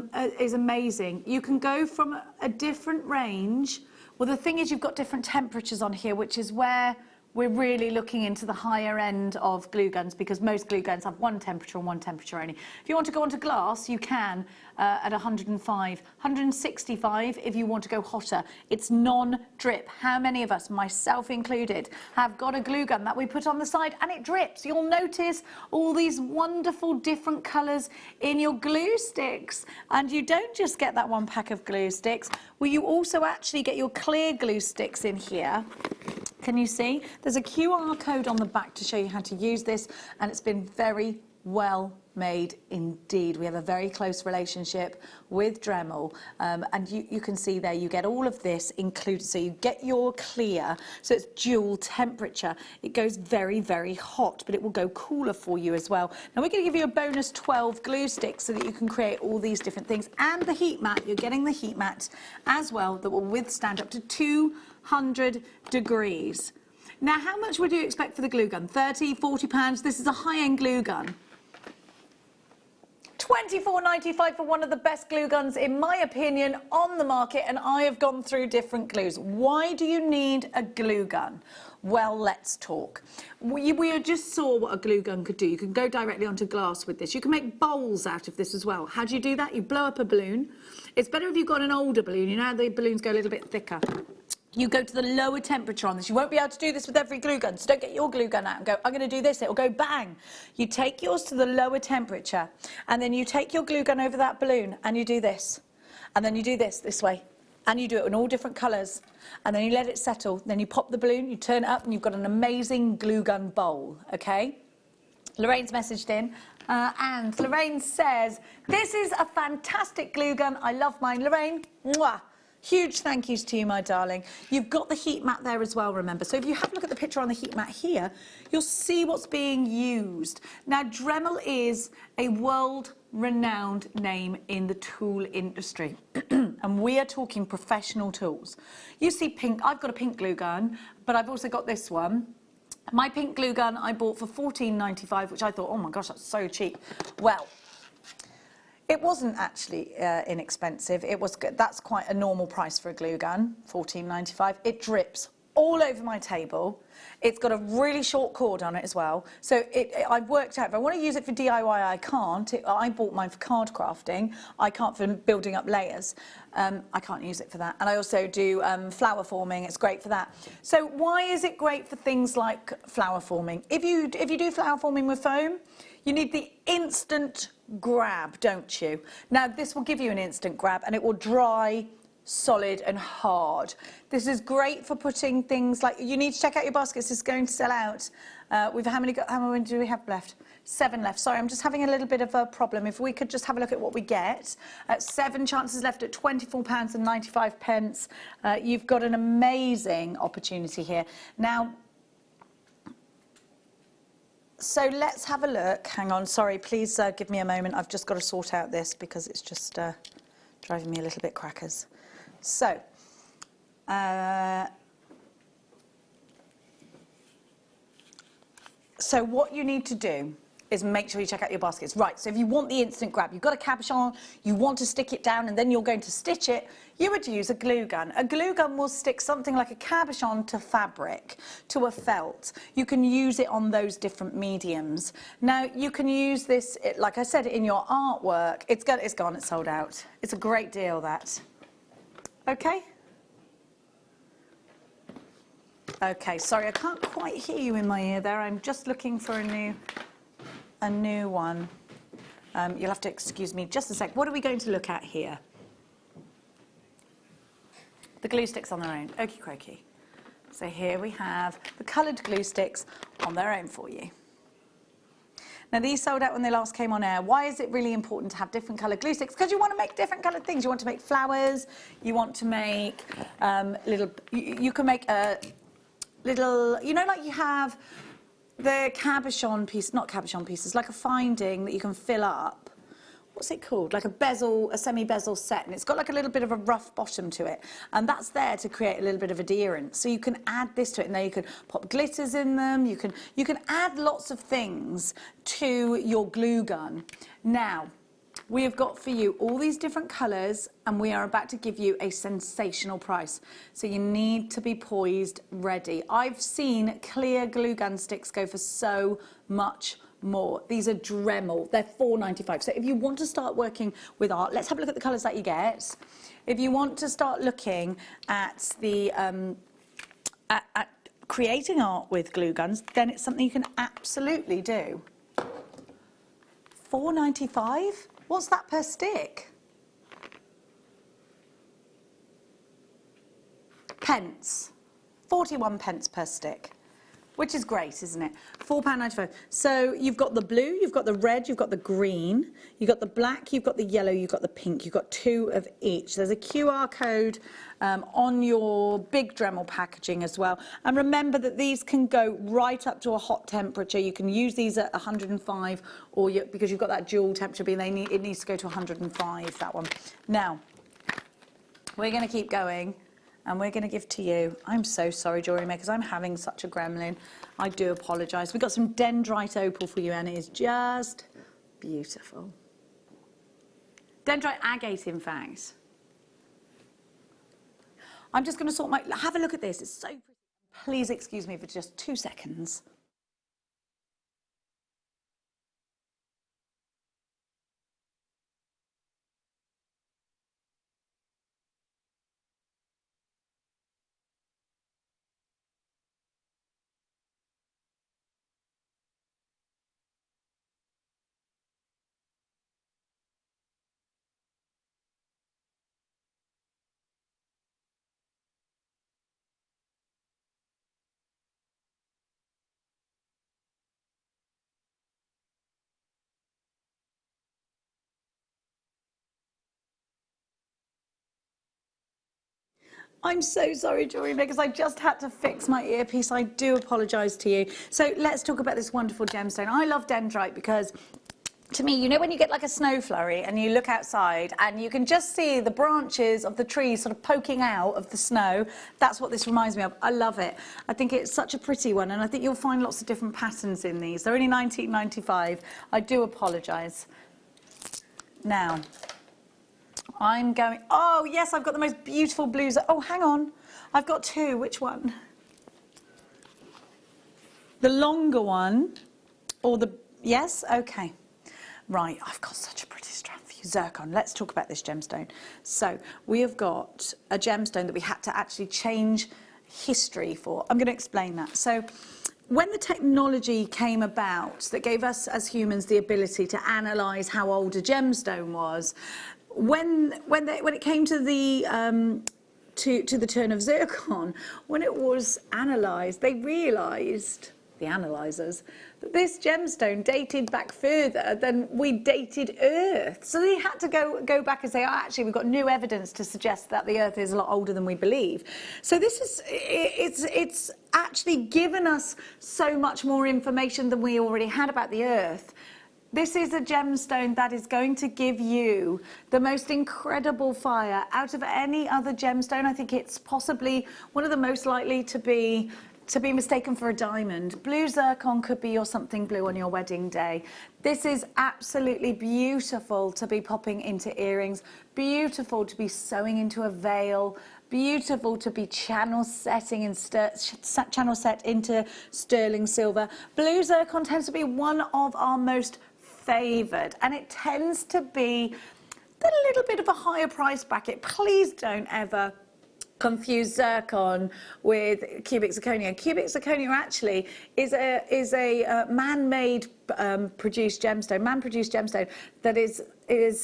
amazing. You can go from a different range. Well, the thing is, you've got different temperatures on here, which is where we're really looking into the higher end of glue guns, because most glue guns have one temperature and one temperature only. If you want to go onto glass, you can at 105, 165 if you want to go hotter. It's non-drip. How many of us, myself included, have got a glue gun that we put on the side and it drips? You'll notice all these wonderful different colours in your glue sticks. And you don't just get that one pack of glue sticks, well, you also actually get your clear glue sticks in here. Can you see? There's a QR code on the back to show you how to use this, and it's been very well made indeed. We have a very close relationship with Dremel, and you can see there you get all of this included. So you get your clear, so it's dual temperature. It goes very, very hot, but it will go cooler for you as well. Now we're going to give you a bonus 12 glue sticks so that you can create all these different things, and the heat mat. You're getting the heat mat as well that will withstand up to 200 degrees. Now, how much would you expect for the glue gun? 30, 40 pounds? This is a high-end glue gun. £24.95 for one of the best glue guns, in my opinion, on the market, and I have gone through different glues. Why do you need a glue gun? Well, let's talk. We just saw what a glue gun could do. You can go directly onto glass with this. You can make bowls out of this as well. How do you do that? You blow up a balloon. It's better if you've got an older balloon. You know how the balloons go a little bit thicker. You go to the lower temperature on this. You won't be able to do this with every glue gun, so don't get your glue gun out and go, I'm going to do this. It'll go bang. You take yours to the lower temperature, and then you take your glue gun over that balloon, and you do this. And then you do this way. And you do it in all different colours. And then you let it settle. Then you pop the balloon, you turn it up, and you've got an amazing glue gun bowl, okay? Lorraine's messaged in, and Lorraine says, this is a fantastic glue gun. I love mine. Lorraine, mwah. Huge thank yous to you, my darling. You've got the heat mat there as well, remember. So if you have a look at the picture on the heat mat here, you'll see what's being used. Now, Dremel is a world-renowned name in the tool industry. And we are talking professional tools. You see pink, I've got a pink glue gun, but I've also got this one. My pink glue gun I bought for £14.95, which I thought, oh my gosh, that's so cheap. Well, it wasn't actually inexpensive. It was good. That's quite a normal price for a glue gun, £14.95. It drips all over my table. It's got a really short cord on it as well. So I've worked out, if I want to use it for DIY, I can't. I bought mine for card crafting. I can't for building up layers. I can't use it for that. And I also do flower forming. It's great for that. So why is it great for things like flower forming? If you do flower forming with foam, you need the instant grab, don't you? Now, this will give you an instant grab, and it will dry solid and hard. This is great for putting things like, you need to check out your baskets. This is going to sell out. How many do we have left? 7 left. Sorry, I'm just having a little bit of a problem. If we could just have a look at what we get. 7 chances left at £24.95. You've got an amazing opportunity here. Now, So let's have a look. Hang on, sorry, please give me a moment. I've just got to sort out this because it's just driving me a little bit crackers. So, so what you need to do is make sure you check out your baskets. Right, so if you want the instant grab, you've got a cabochon, you want to stick it down and then you're going to stitch it, you would use a glue gun. A glue gun will stick something like a cabochon to fabric, to a felt. You can use it on those different mediums. Now, you can use this, like I said, in your artwork. It's gone, it's sold out. It's a great deal, that. Okay? Okay, sorry, I can't quite hear you in my ear there. I'm just looking for a new one. You'll have to excuse me just a sec. What are we going to look at here? The glue sticks on their own. Okie croaky. So here we have the coloured glue sticks on their own for you. Now these sold out when they last came on air. Why is it really important to have different coloured glue sticks? Because you want to make different coloured things. You want to make flowers. You want to make you can make a little, you know, like you have the cabochon piece, not cabochon pieces, like a finding that you can fill up. What's it called? Like a bezel, a semi-bezel set, and it's got like a little bit of a rough bottom to it, and that's there to create a little bit of adherence. So you can add this to it, and then you can pop glitters in them. You can add lots of things to your glue gun. Now, we have got for you all these different colours, and we are about to give you a sensational price. So you need to be poised, ready. I've seen clear glue gun sticks go for so much more. These are Dremel. They're $4.95. So if you want to start working with art, let's have a look at the colours that you get. If you want to start looking at the at creating art with glue guns, then it's something you can absolutely do. $4.95? What's that per stick? Pence. 41 pence per stick, which is great, isn't it? £4.95. So you've got the blue, you've got the red, you've got the green, you've got the black, you've got the yellow, you've got the pink. You've got 2 of each. There's a QR code on your big Dremel packaging as well. And remember that these can go right up to a hot temperature. You can use these at 105, or because you've got that dual temperature being, it needs to go to 105, that one. Now, we're going to keep going. And we're going to give to you, I'm so sorry, Jewellery Makers, I'm having such a gremlin. I do apologise. We've got some dendrite opal for you, and it is just beautiful. Dendrite agate, in fact. I'm just going to have a look at this. It's so pretty. Please excuse me for just 2 seconds. I'm so sorry, Jewellery Makers. I just had to fix my earpiece. I do apologise to you. So let's talk about this wonderful gemstone. I love dendrite because, to me, you know when you get like a snow flurry and you look outside and you can just see the branches of the trees sort of poking out of the snow? That's what this reminds me of. I love it. I think it's such a pretty one, and I think you'll find lots of different patterns in these. They're only $19.95. I do apologise. Now, I'm going, oh yes, I've got the most beautiful blues. Oh, hang on, I've got 2. Which one? The longer one, or the, yes, okay. Right, I've got such a pretty strand for you. Zircon, let's talk about this gemstone. So we have got a gemstone that we had to actually change history for. I'm going to explain that. So when the technology came about that gave us as humans the ability to analyse how old a gemstone was, when it came to the to the turn of zircon, when it was analysed, they realised the analyzers, that this gemstone dated back further than we dated Earth. So they had to go back and say, oh, actually, we've got new evidence to suggest that the Earth is a lot older than we believe. So this is, it's actually given us so much more information than we already had about the Earth. This is a gemstone that is going to give you the most incredible fire out of any other gemstone. I think it's possibly one of the most likely to be mistaken for a diamond. Blue zircon could be your something blue on your wedding day. This is absolutely beautiful to be popping into earrings, beautiful to be sewing into a veil, beautiful to be channel setting and channel set into sterling silver. Blue zircon tends to be one of our most favoured, and it tends to be a little bit of a higher price bracket. Please don't ever confuse zircon with cubic zirconia. Cubic zirconia actually is a man-made produced gemstone, that is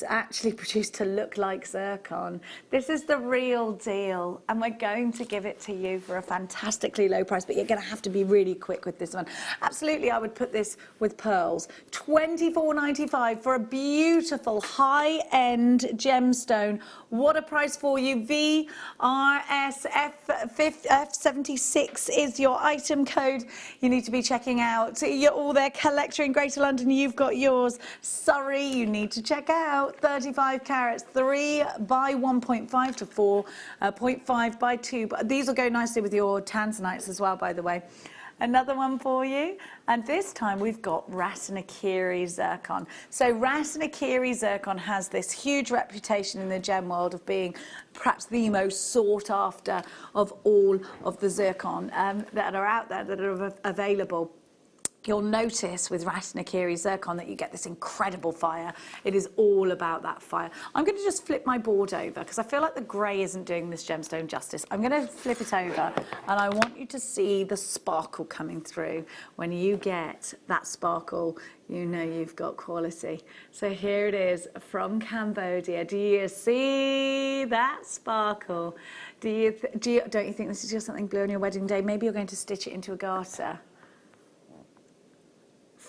actually produced to look like zircon. This is the real deal, and we're going to give it to you for a fantastically low price, but you're going to have to be really quick with this one. Absolutely, I would put this with pearls. $24.95 for a beautiful high-end gemstone. What a price for you. VRSF76 is your item code. You need to be checking out. You're all there. Collector in Greater London, you've got yours. Surrey, you need to check out 35 carats, 3 by 1.5 to 4.5 by 2. But these will go nicely with your tanzanites as well, by the way. Another one for you, and this time we've got Ratanakiri zircon. So Ratanakiri zircon has this huge reputation in the gem world of being perhaps the most sought after of all of the zircon that are out there, that are available. You'll notice with Ratanakiri zircon that you get this incredible fire. It is all about that fire. I'm going to just flip my board over because I feel like the grey isn't doing this gemstone justice. I'm going to flip it over, and I want you to see the sparkle coming through. When you get that sparkle, you know you've got quality. So here it is from Cambodia. Do you see that sparkle? Don't you think this is just something blue on your wedding day? Maybe you're going to stitch it into a garter.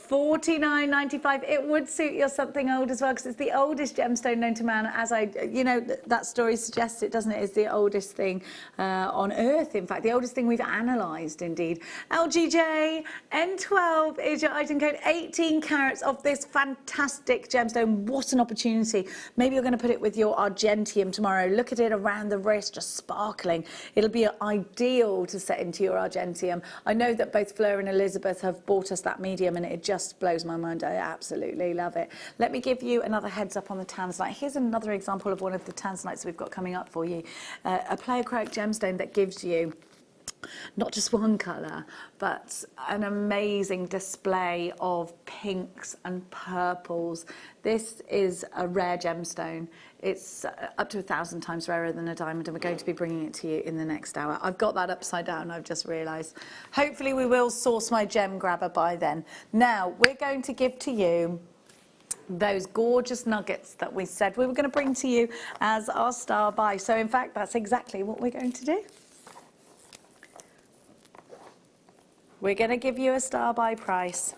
$49.95. It would suit your something old as well, because it's the oldest gemstone known to man. As that story suggests it, doesn't it? It's the oldest thing on Earth. In fact, the oldest thing we've analysed, indeed. LGJ N12 is your item code. 18 carats of this fantastic gemstone. What an opportunity. Maybe you're going to put it with your argentium tomorrow. Look at it around the wrist, just sparkling. It'll be ideal to set into your argentium. I know that both Fleur and Elizabeth have bought us that medium, and it just blows my mind. I absolutely love it. Let me give you another heads up on the tanzanite. Here's another example of one of the tanzanites we've got coming up for you. A pleochroic gemstone that gives you not just one colour, but an amazing display of pinks and purples. This is a rare gemstone. It's up to 1,000 times rarer than a diamond, and we're going to be bringing it to you in the next hour. I've got that upside down, I've just realised. Hopefully we will source my gem grabber by then. Now, we're going to give to you those gorgeous nuggets that we said we were going to bring to you as our star buy. So, in fact, that's exactly what we're going to do. We're going to give you a star buy price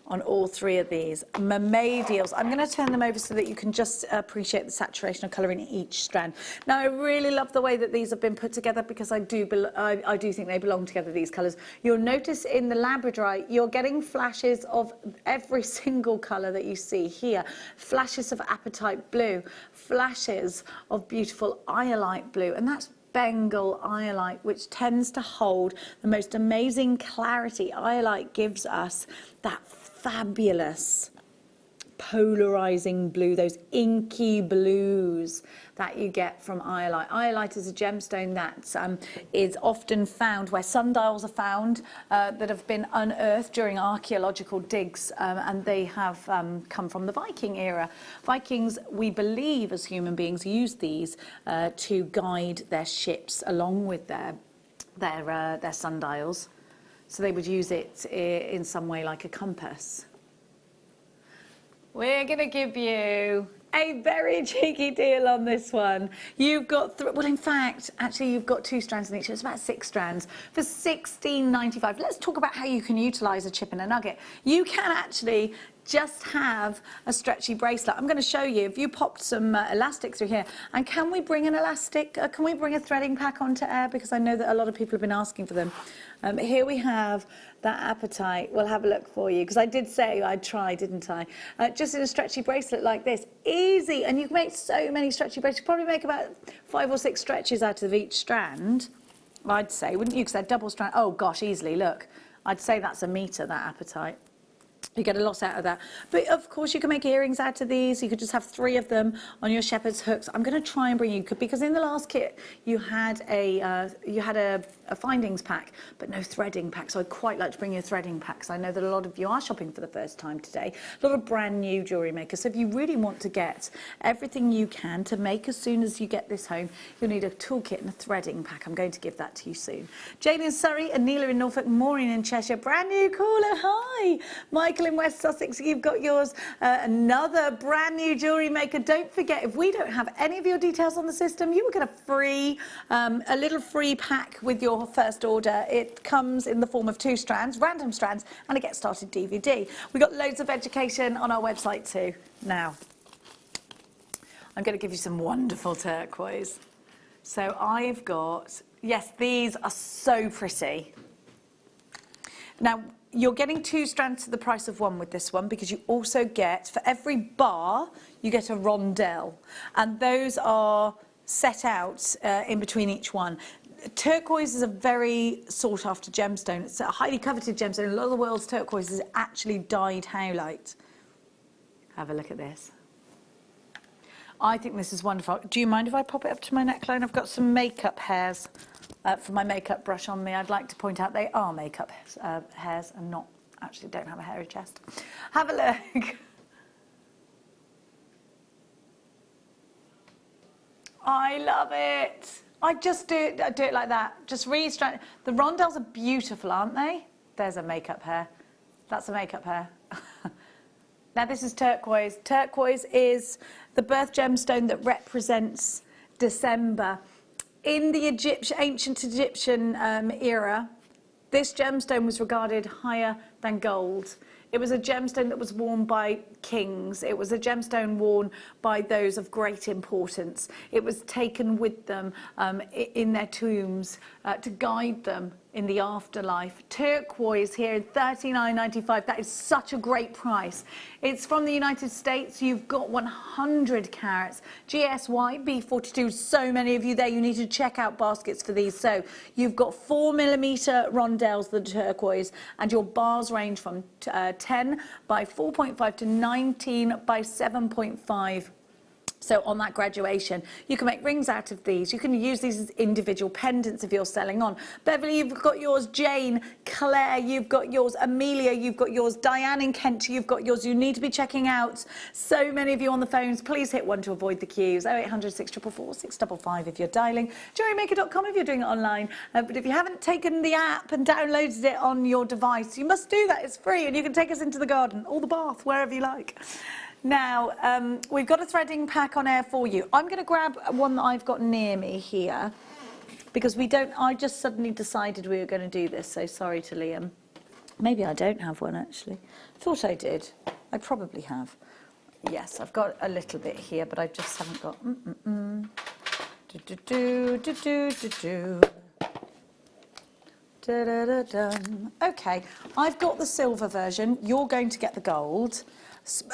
on all three of these mermaid deals. I'm going to turn them over so that you can just appreciate the saturation of colour in each strand. Now, I really love the way that these have been put together, because I do think they belong together, these colours. You'll notice in the labradorite, you're getting flashes of every single colour that you see here. Flashes of apatite blue, flashes of beautiful iolite blue, and that's Bengal iolite, which tends to hold the most amazing clarity. Iolite gives us that fabulous polarizing blue, those inky blues that you get from iolite. Iolite is a gemstone that is often found where sundials are found that have been unearthed during archaeological digs, and they have come from the Viking era. Vikings, we believe as human beings, used these to guide their ships along with their sundials. So they would use it in some way like a compass. We're going to give you A very cheeky deal on this one. You've got, well, in fact, actually, you've got 2 strands in each. It's about 6 strands for $16.95. Let's talk about how you can utilise a chip and a nugget. You can actually just have a stretchy bracelet. I'm going to show you. If you popped some elastic through here, and can we bring an elastic? Can we bring a threading pack onto air? Because I know that a lot of people have been asking for them. Here we have that apatite. We'll have a look for you, because I did say I'd try, didn't I? Just in a stretchy bracelet like this. Easy, and you can make so many stretchy bracelets. You probably make about 5 or 6 stretches out of each strand, I'd say, wouldn't you? Because they're double strand. Oh gosh, easily, look. I'd say that's a metre, that apatite. You get a lot out of that. But of course you can make earrings out of these. You could just have 3 of them on your shepherd's hooks. I'm going to try and bring you, because in the last kit you had a findings pack, but no threading pack. So I'd quite like to bring you a threading pack, because I know that a lot of you are shopping for the first time today. A lot of brand new jewellery makers. So if you really want to get everything you can to make as soon as you get this home, you'll need a toolkit and a threading pack. I'm going to give that to you soon. Jane in Surrey, Anila in Norfolk, Maureen in Cheshire, brand new caller, hi. Michael in West Sussex, you've got yours. Another brand new jewellery maker. Don't forget, if we don't have any of your details on the system, you will get a free, a little free pack with your first order. It comes in the form of 2 strands, random strands, and a Get Started DVD. We've got loads of education on our website too. Now, I'm going to give you some wonderful turquoise. So I've got, yes, these are so pretty. Now, you're getting 2 strands to the price of 1 with this one, because you also get, for every bar, you get a rondelle. And those are set out in between each one. Turquoise is a very sought after gemstone. It's a highly coveted gemstone. A lot of the world's turquoise is actually dyed howlite. Have a look at this. I think this is wonderful. Do you mind if I pop it up to my neckline? I've got some makeup hairs for my makeup brush on me. I'd like to point out they are makeup hairs and not, actually don't have a hairy chest. Have a look. I love it. I just do it like that. Just re-strand. The rondelles are beautiful, aren't they? There's a makeup hair. That's a makeup hair. Now this is turquoise. Turquoise is the birth gemstone that represents December. In the ancient Egyptian era, this gemstone was regarded higher than gold. It was a gemstone that was worn by kings. It was a gemstone worn by those of great importance. It was taken with them in their tombs to guide them in the afterlife. Turquoise here, $39.95. That is such a great price. It's from the United States. You've got 100 carats. GSY B42. So many of you there. You need to check out baskets for these. So you've got 4mm rondelles, the turquoise, and your bars range from 10 by 4.5 to 19 by 7.5. So on that graduation, you can make rings out of these. You can use these as individual pendants if you're selling on. Beverly, you've got yours. Jane, Claire, you've got yours. Amelia, you've got yours. Diane in Kent, you've got yours. You need to be checking out. So many of you on the phones. Please hit 1 to avoid the queues. 0800 644 655 if you're dialing. JewelleryMaker.com if you're doing it online. But if you haven't taken the app and downloaded it on your device, you must do that. It's free, and you can take us into the garden or the bath, wherever you like. Now, we've got a threading pack on air for you. I'm going to grab one that I've got near me here, because I just suddenly decided we were going to do this, so sorry to Liam. Maybe I don't have one, actually. Thought I did. I probably have. Yes, I've got a little bit here, but I just haven't got... Okay, I've got the silver version. You're going to get the gold.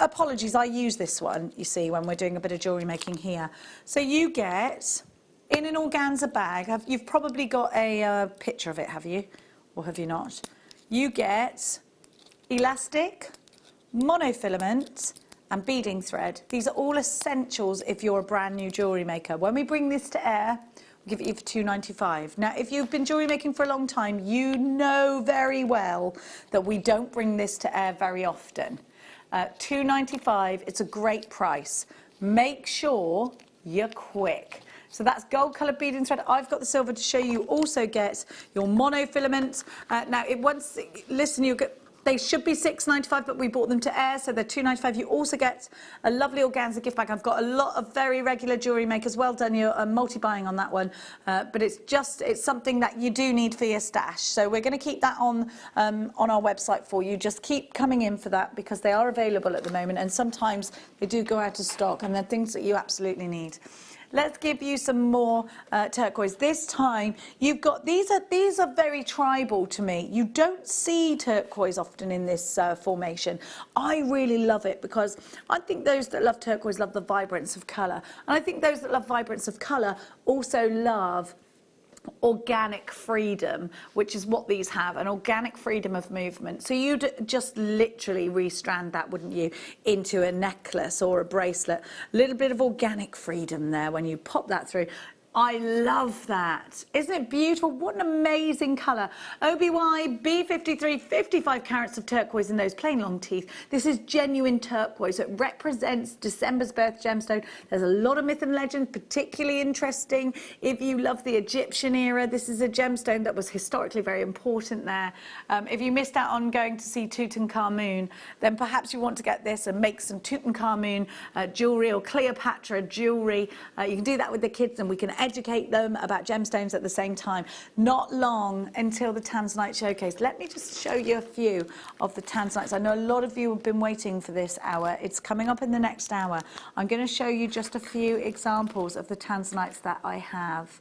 Apologies, I use this one, you see, when we're doing a bit of jewellery making here. So you get, in an organza bag, you've probably got a picture of it, have you? Or have you not? You get elastic, monofilament, and beading thread. These are all essentials if you're a brand new jewellery maker. When we bring this to air, we'll give it you for $2.95. Now, if you've been jewellery making for a long time, you know very well that we don't bring this to air very often. $2.95, it's a great price. Make sure you're quick. So that's gold coloured beading thread. I've got the silver to show you. Also get your monofilament. Now, listen, you'll get They should be $6.95, but we bought them to air, so they're $2.95. You also get a lovely organza gift bag. I've got a lot of very regular jewellery makers. Well done, you're multi-buying on that one. But it's something that you do need for your stash. So we're going to keep that on our website for you. Just keep coming in for that because they are available at the moment, and sometimes they do go out of stock, and they're things that you absolutely need. Let's give you some more turquoise. This time, you've got, these are very tribal to me. You don't see turquoise often in this formation. I really love it because I think those that love turquoise love the vibrance of colour. And I think those that love vibrance of colour also love organic freedom, which is what these have, an organic freedom of movement. So you'd just literally restrand that, wouldn't you, into a necklace or a bracelet. A little bit of organic freedom there when you pop that through. I love that. Isn't it beautiful? What an amazing colour. OBY B53, 55 carats of turquoise in those plain long teeth. This is genuine turquoise. It represents December's birth gemstone. There's a lot of myth and legend, particularly interesting. If you love the Egyptian era, this is a gemstone that was historically very important there. If you missed out on going to see Tutankhamun, then perhaps you want to get this and make some Tutankhamun jewellery or Cleopatra jewellery. You can do that with the kids, and we can educate them about gemstones at the same time. Not long until the tanzanite showcase. Let me just show you a few of the tanzanites. I know a lot of you have been waiting for this hour. It's coming up in the next hour. I'm going to show you just a few examples of the tanzanites that I have.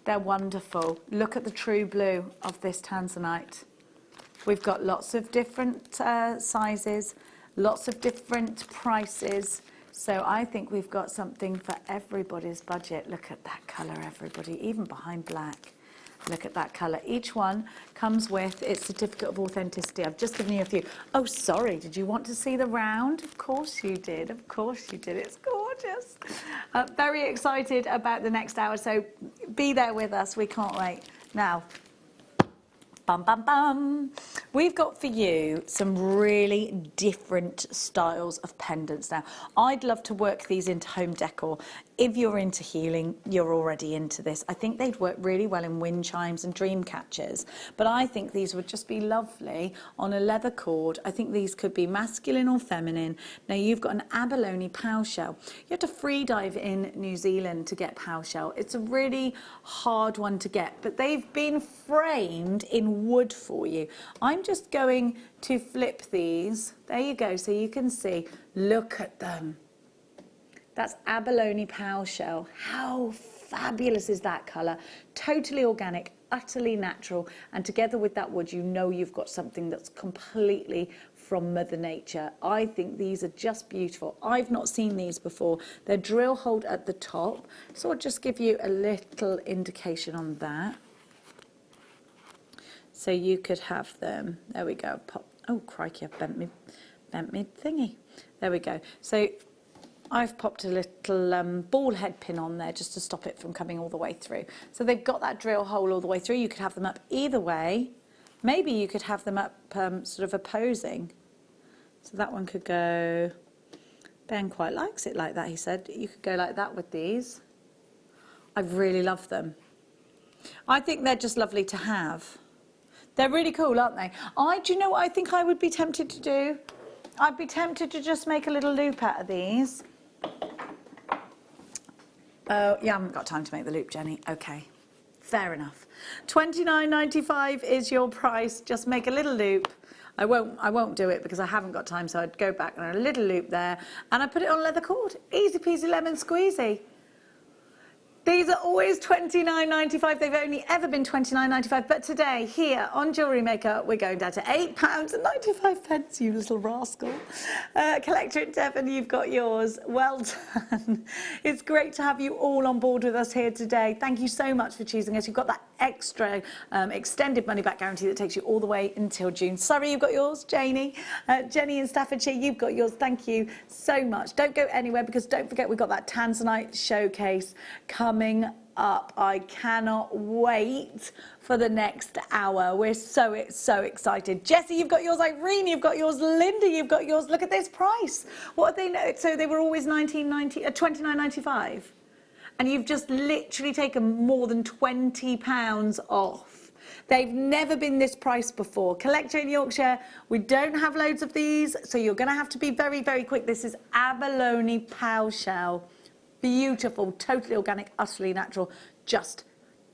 They're wonderful. Look at the true blue of this tanzanite. We've got lots of different sizes, lots of different prices. So I think we've got something for everybody's budget. Look at that colour, everybody, even behind black. Look at that colour. Each one comes with its certificate of authenticity. I've just given you a few. Oh, sorry, did you want to see the round? Of course you did. Of course you did. It's gorgeous. Very excited about the next hour, so be there with us. We can't wait. Now, bum, bum, bum. We've got for you some really different styles of pendants. Now, I'd love to work these into home decor. If you're into healing, you're already into this. I think they'd work really well in wind chimes and dream catchers, but I think these would just be lovely on a leather cord. I think these could be masculine or feminine. Now, you've got an abalone pow shell. You have to free dive in New Zealand to get pow shell. It's a really hard one to get, but they've been framed in wood for you. I'm just going to flip these. There you go, so you can see. Look at them. That's abalone pow shell. How fabulous is that colour? Totally organic, utterly natural, and together with that wood, you know you've got something that's completely from Mother Nature. I think these are just beautiful. I've not seen these before. They're drill holed at the top, so I'll just give you a little indication on that. So you could have them. There we go. Pop. Oh crikey! I've bent me thingy. There we go. So I've popped a little ball head pin on there just to stop it from coming all the way through. So they've got that drill hole all the way through. You could have them up either way. Maybe you could have them up sort of opposing. So that one could go. Ben quite likes it like that. He said you could go like that with these. I really love them. I think they're just lovely to have. They're really cool, aren't they? Do you know what I think I would be tempted to do? I'd be tempted to just make a little loop out of these. Oh, yeah, I haven't got time to make the loop, Jenny. Okay, fair enough. $29.95 is your price. Just make a little loop. I won't do it because I haven't got time, so I'd go back and a little loop there, and I put it on leather cord. Easy peasy lemon squeezy. These are always $29.95. They've only ever been $29.95. But today, here on Jewellery Maker, we're going down to £8.95, you little rascal. Collector in Devon, you've got yours. Well done. It's great to have you all on board with us here today. Thank you so much for choosing us. You've got that extra extended money back guarantee that takes you all the way until June. Sorry, you've got yours, Janie. Jenny in Staffordshire, you've got yours. Thank you so much. Don't go anywhere because don't forget we've got that tanzanite showcase coming up. I cannot wait for the next hour. We're so excited. Jessie, you've got yours. Irene, you've got yours. Linda, you've got yours. Look at this price. What are they? So they were always $29.95, and you've just literally taken more than £20 off. They've never been this priced before. Collect Jane Yorkshire, we don't have loads of these, so you're going to have to be very, very quick. This is abalone pow shell. Beautiful, totally organic, utterly natural, just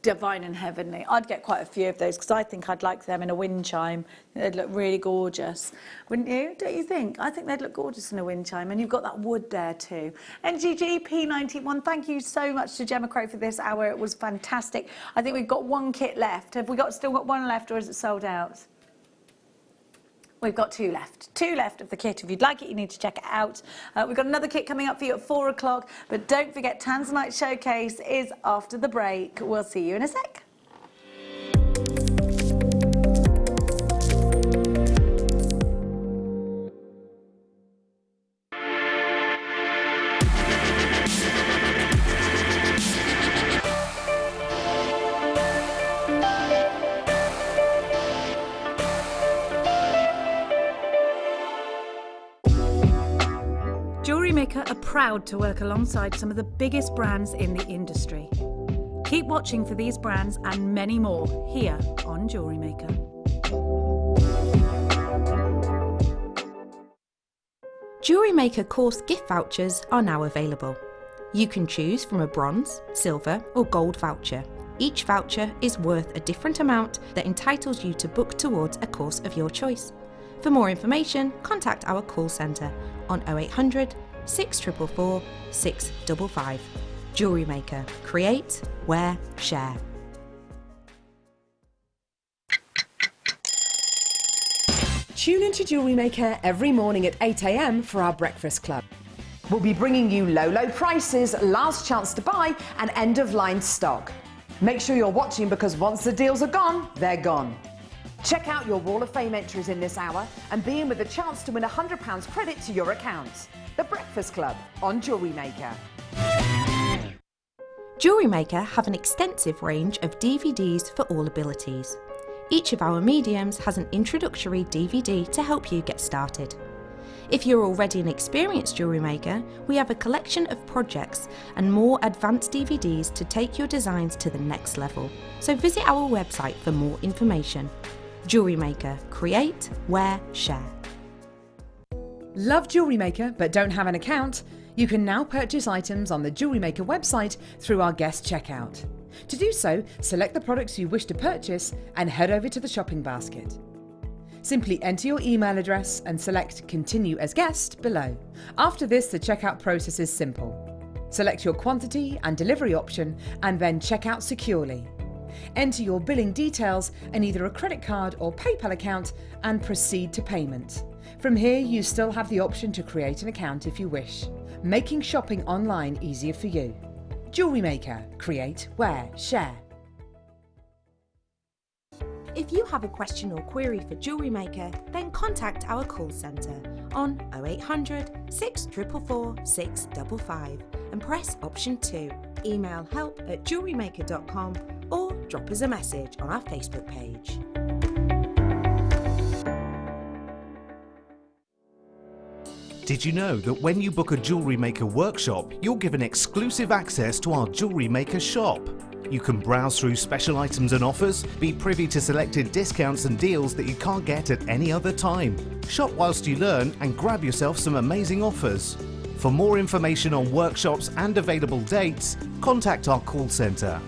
divine and heavenly. I'd get quite a few of those because I think I'd like them in a wind chime. They'd look really gorgeous, wouldn't you? Don't you think? I think they'd look gorgeous in a wind chime, and you've got that wood there too. NGG P91, thank you so much to Gemma Crow for this hour. It was fantastic. I think we've got one kit left. Have we still got one left, or is it sold out? We've got two left. Two left of the kit. If you'd like it, you need to check it out. We've got another kit coming up for you at 4 o'clock. But don't forget, Tanzanite Showcase is after the break. We'll see you in a sec. Jewellery Maker are proud to work alongside some of the biggest brands in the industry. Keep watching for these brands and many more here on Jewellery Maker. Jewellery Maker course gift vouchers are now available. You can choose from a bronze, silver or gold voucher. Each voucher is worth a different amount that entitles you to book towards a course of your choice. For more information, contact our call centre on 0800 644 655. Jewellery Maker. Create, wear, share. Tune into Jewellery Maker every morning at 8 AM for our breakfast club. We'll be bringing you low prices, last chance to buy and end-of-line stock. Make sure you're watching because once the deals are gone, they're gone. Check out your Wall of Fame entries in this hour and be in with a chance to win £100 credit to your account. The Breakfast Club on Jewellery Maker. Jewellery Maker have an extensive range of DVDs for all abilities. Each of our mediums has an introductory DVD to help you get started. If you're already an experienced jewellery maker, we have a collection of projects and more advanced DVDs to take your designs to the next level. So visit our website for more information. Jewellery Maker. Create, wear, share. Love Jewellery Maker but don't have an account? You can now purchase items on the Jewellery Maker website through our guest checkout. To do so, select the products you wish to purchase and head over to the shopping basket. Simply enter your email address and select Continue as Guest below. After this, the checkout process is simple. Select your quantity and delivery option and then check out securely. Enter your billing details and either a credit card or PayPal account and proceed to payment. From here, you still have the option to create an account if you wish, making shopping online easier for you. Jewellery Maker. Create, wear, share. If you have a question or query for Jewellery Maker, then contact our call centre on 0800 644 655 and press option 2. Email help@jewellerymaker.com or drop us a message on our Facebook page. Did you know that when you book a Jewellery Maker workshop, you're given exclusive access to our Jewellery Maker shop? You can browse through special items and offers, be privy to selected discounts and deals that you can't get at any other time. Shop whilst you learn and grab yourself some amazing offers. For more information on workshops and available dates, contact our call centre.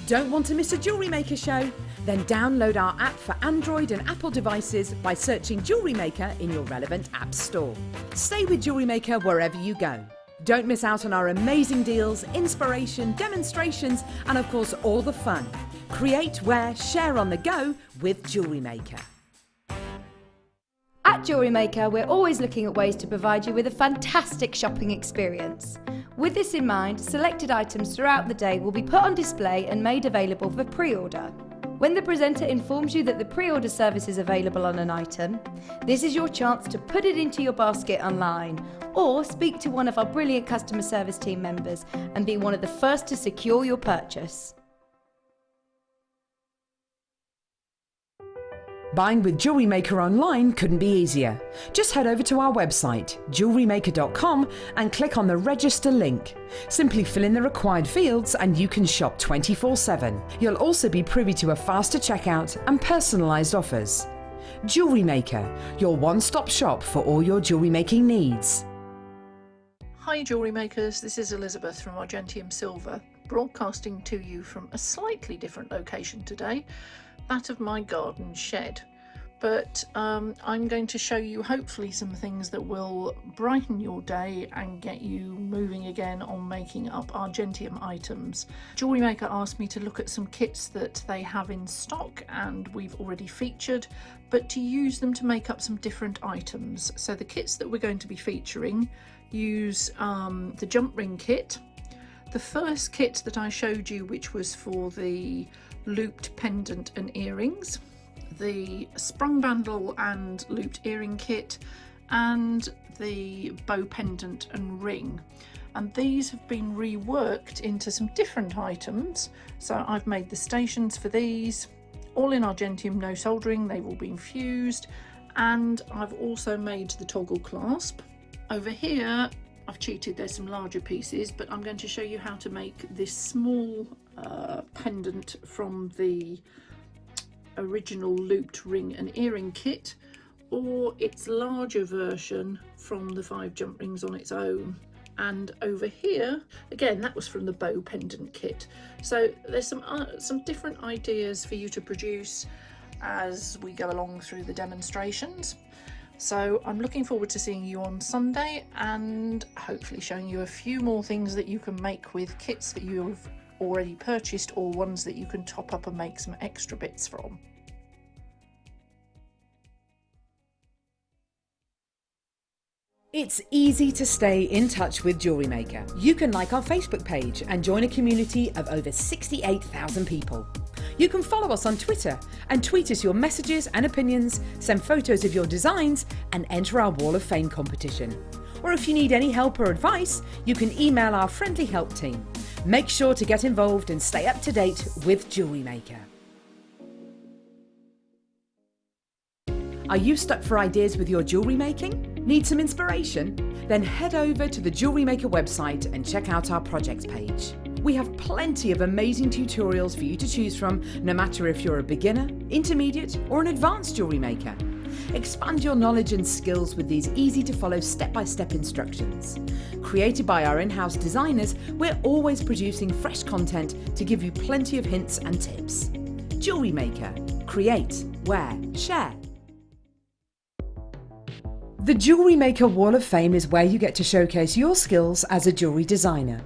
Don't want to miss a Jewellery Maker show? Then download our app for Android and Apple devices by searching Jewellery Maker in your relevant app store. Stay with Jewellery Maker wherever you go. Don't miss out on our amazing deals, inspiration, demonstrations, and of course all the fun. Create, wear, share on the go with Jewellery Maker. At Jewellery Maker, we're always looking at ways to provide you with a fantastic shopping experience. With this in mind, selected items throughout the day will be put on display and made available for pre-order. When the presenter informs you that the pre-order service is available on an item, this is your chance to put it into your basket online or speak to one of our brilliant customer service team members and be one of the first to secure your purchase. Buying with Jewellery Maker online couldn't be easier. Just head over to our website, JewelleryMaker.com, and click on the register link. Simply fill in the required fields and you can shop 24/7. You'll also be privy to a faster checkout and personalised offers. Jewellery Maker, your one-stop shop for all your jewellery making needs. Hi Jewellery Makers, this is Elizabeth from Argentium Silver, broadcasting to you from a slightly different location today, that of my garden shed. But I'm going to show you hopefully some things that will brighten your day and get you moving again on making up Argentium items. Jewellery Maker asked me to look at some kits that they have in stock and we've already featured, but to use them to make up some different items. So the kits that we're going to be featuring use the jump ring kit. The first kit that I showed you, which was for the looped pendant and earrings, the sprung bandle and looped earring kit, and the bow pendant and ring. And these have been reworked into some different items. So I've made the stations for these, all in Argentium, no soldering, they've all been fused, and I've also made the toggle clasp. Over here I've cheated, there's some larger pieces, but I'm going to show you how to make this small pendant from the original looped ring and earring kit, or its larger version from the 5 jump rings on its own. And over here again, that was from the bow pendant kit. So there's some different ideas for you to produce as we go along through the demonstrations. So I'm looking forward to seeing you on Sunday and hopefully showing you a few more things that you can make with kits that you've already purchased or ones that you can top up and make some extra bits from. It's easy to stay in touch with Jewellery Maker. You can like our Facebook page and join a community of over 68,000 people. You can follow us on Twitter and tweet us your messages and opinions, send photos of your designs and enter our Wall of Fame competition. Or if you need any help or advice, you can email our friendly help team. Make sure to get involved and stay up to date with Jewellery Maker. Are you stuck for ideas with your jewellery making? Need some inspiration? Then head over to the Jewellery Maker website and check out our projects page. We have plenty of amazing tutorials for you to choose from, no matter if you're a beginner, intermediate or an advanced jewellery maker. Expand your knowledge and skills with these easy to follow step-by-step instructions. Created by our in-house designers, we're always producing fresh content to give you plenty of hints and tips. Jewellery Maker. Create, wear, share. The Jewellery Maker Wall of Fame is where you get to showcase your skills as a jewellery designer.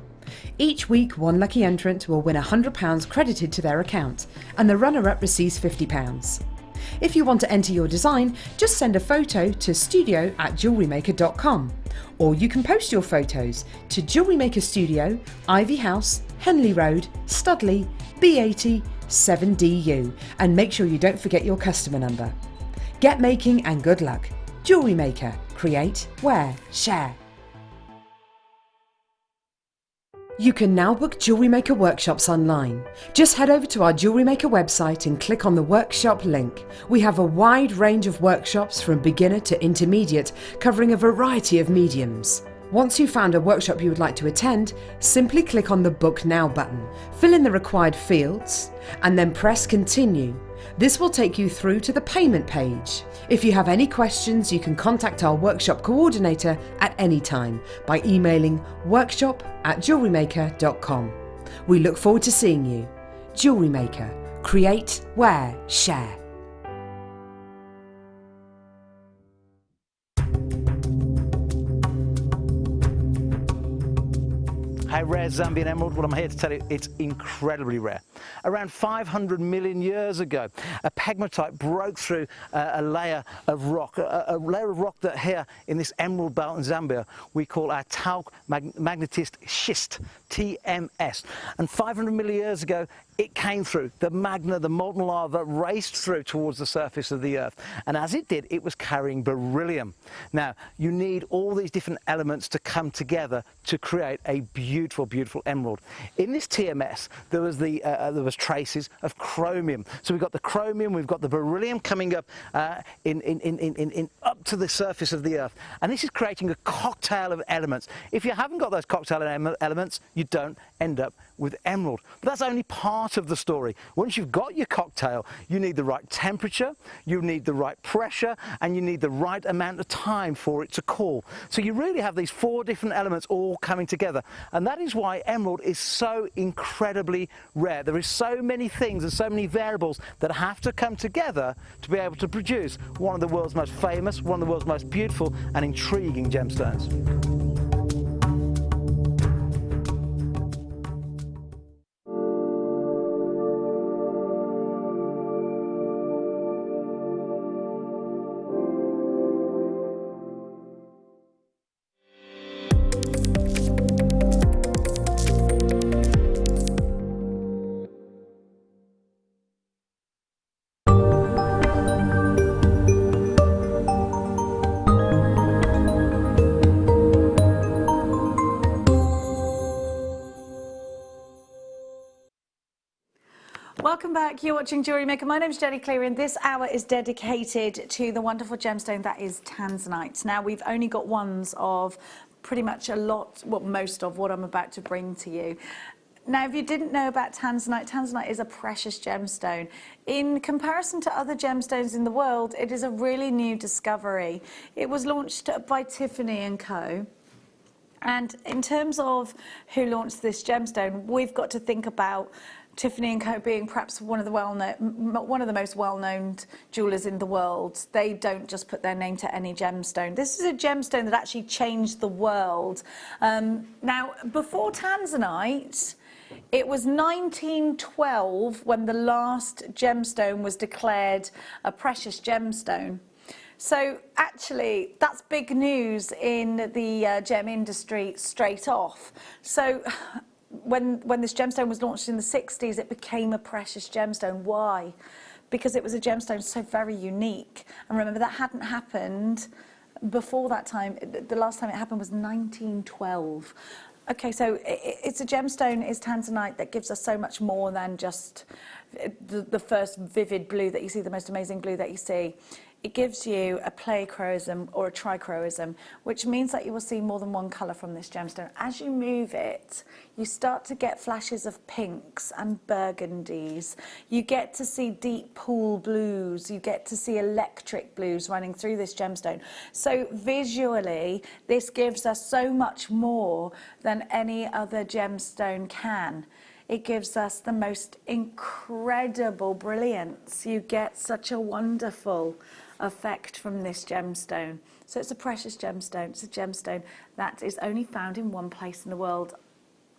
Each week, one lucky entrant will win £100 credited to their account, and the runner-up receives £50. If you want to enter your design, just send a photo to studio@jewellerymaker.com, or you can post your photos to Jewellery Maker Studio, Ivy House, Henley Road, Studley, B80 7DU, and make sure you don't forget your customer number. Get making and good luck. Jewellery Maker. Create, wear, share. You can now book Jewellery Maker workshops online. Just head over to our Jewellery Maker website and click on the workshop link. We have a wide range of workshops from beginner to intermediate, covering a variety of mediums. Once you've found a workshop you would like to attend, simply click on the Book Now button, fill in the required fields, and then press Continue. This will take you through to the payment page. If you have any questions, you can contact our workshop coordinator at any time by emailing workshop@jewellerymaker.com. We look forward to seeing you. Jewellery Maker. Create, wear, share. How rare is Zambian emerald? Well, I'm here to tell you it's incredibly rare. Around 500 million years ago, a pegmatite broke through a layer of rock, a layer of rock that here in this emerald belt in Zambia we call our talc magnetist schist, TMS. And 500 million years ago, it came through. The magma, the molten lava, raced through towards the surface of the Earth. And as it did, it was carrying beryllium. Now, you need all these different elements to come together to create a beautiful beautiful, beautiful emerald. In this TMS, there was traces of chromium. So we've got the chromium, we've got the beryllium coming up up to the surface of the Earth, and this is creating a cocktail of elements. If you haven't got those cocktail elements, you don't end up with emerald. But that's only part of the story. Once you've got your cocktail, you need the right temperature, you need the right pressure, and you need the right amount of time for it to cool. So you really have these 4 different elements all coming together, and that is why emerald is so incredibly rare. There is so many things and so many variables that have to come together to be able to produce one of the world's most famous, one of the world's most beautiful and intriguing gemstones. Welcome back. You're watching Jewellery Maker. My name is Jenny Cleary, and this hour is dedicated to the wonderful gemstone that is tanzanite. Now, we've only got ones of pretty much a lot, well, most of what I'm about to bring to you. Now, if you didn't know about tanzanite, tanzanite is a precious gemstone. In comparison to other gemstones in the world, it is a really new discovery. It was launched by Tiffany & Co. And in terms of who launched this gemstone, we've got to think about Tiffany & Co. being perhaps one of the most well-known jewelers in the world. They don't just put their name to any gemstone. This is a gemstone that actually changed the world. Now, before tanzanite, it was 1912 when the last gemstone was declared a precious gemstone. So actually, that's big news in the gem industry straight off. So when this gemstone was launched in the 60s, it became a precious gemstone. Why? Because it was a gemstone so very unique. And remember, that hadn't happened before that time. The last time it happened was 1912. Okay, so it's a gemstone, is tanzanite, that gives us so much more than just the first vivid blue that you see, the most amazing blue that you see. It gives you a pleochroism or a trichroism, which means that you will see more than one colour from this gemstone. As you move it, you start to get flashes of pinks and burgundies. You get to see deep pool blues. You get to see electric blues running through this gemstone. So visually, this gives us so much more than any other gemstone can. It gives us the most incredible brilliance. You get such a wonderful effect from this gemstone. So it's a precious gemstone. It's a gemstone that is only found in one place in the world.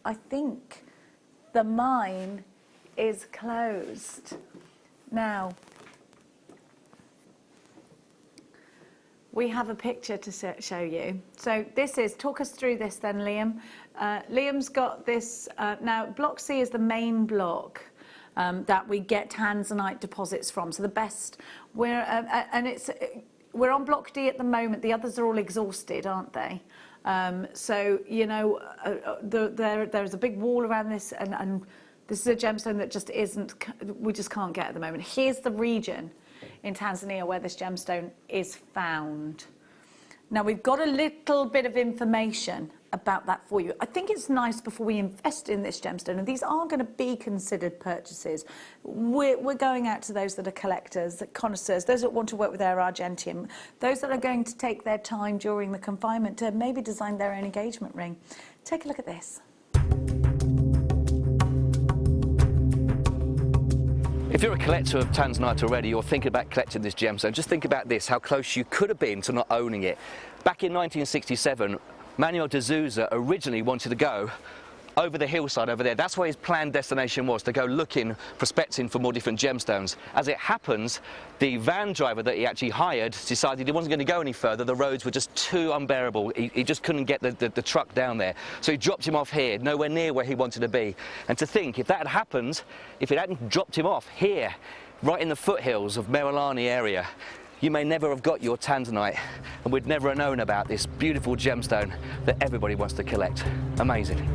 I think the mine is closed. Now, we have a picture to show you. So this is, talk us through this then, Liam. Liam's got this, now block C is the main block that we get tanzanite deposits from. So the best, we're on block D at the moment. The others are all exhausted, aren't they? So, you know, there's a big wall around this, and this is a gemstone that just isn't, we just can't get at the moment. Here's the region in Tanzania where this gemstone is found. Now, we've got a little bit of information about that for you. I think it's nice before we invest in this gemstone, and these are going to be considered purchases. We're going out to those that are collectors, connoisseurs, those that want to work with their argentium, those that are going to take their time during the confinement to maybe design their own engagement ring. Take a look at this. If you're a collector of tanzanite already, or thinking about collecting this gemstone, just think about this, how close you could have been to not owning it. Back in 1967, Manuel de Souza originally wanted to go over the hillside over there. That's where his planned destination was, to go looking, prospecting for more different gemstones. As it happens, the van driver that he actually hired decided he wasn't going to go any further. The roads were just too unbearable. He just couldn't get the truck down there. So he dropped him off here, nowhere near where he wanted to be. And to think, if that had happened, if it hadn't dropped him off here, right in the foothills of Merulani area, you may never have got your tanzanite, and we'd never have known about this beautiful gemstone that everybody wants to collect. Amazing.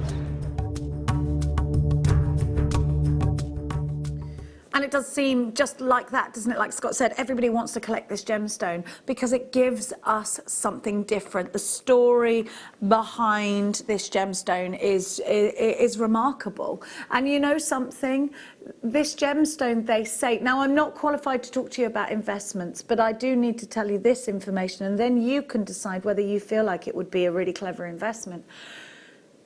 it does seem just like that, doesn't it? Like Scott said, everybody wants to collect this gemstone because it gives us something different. The story behind this gemstone is remarkable. And you know something? This gemstone, they say, now I'm not qualified to talk to you about investments, but I do need to tell you this information, and then you can decide whether you feel like it would be a really clever investment.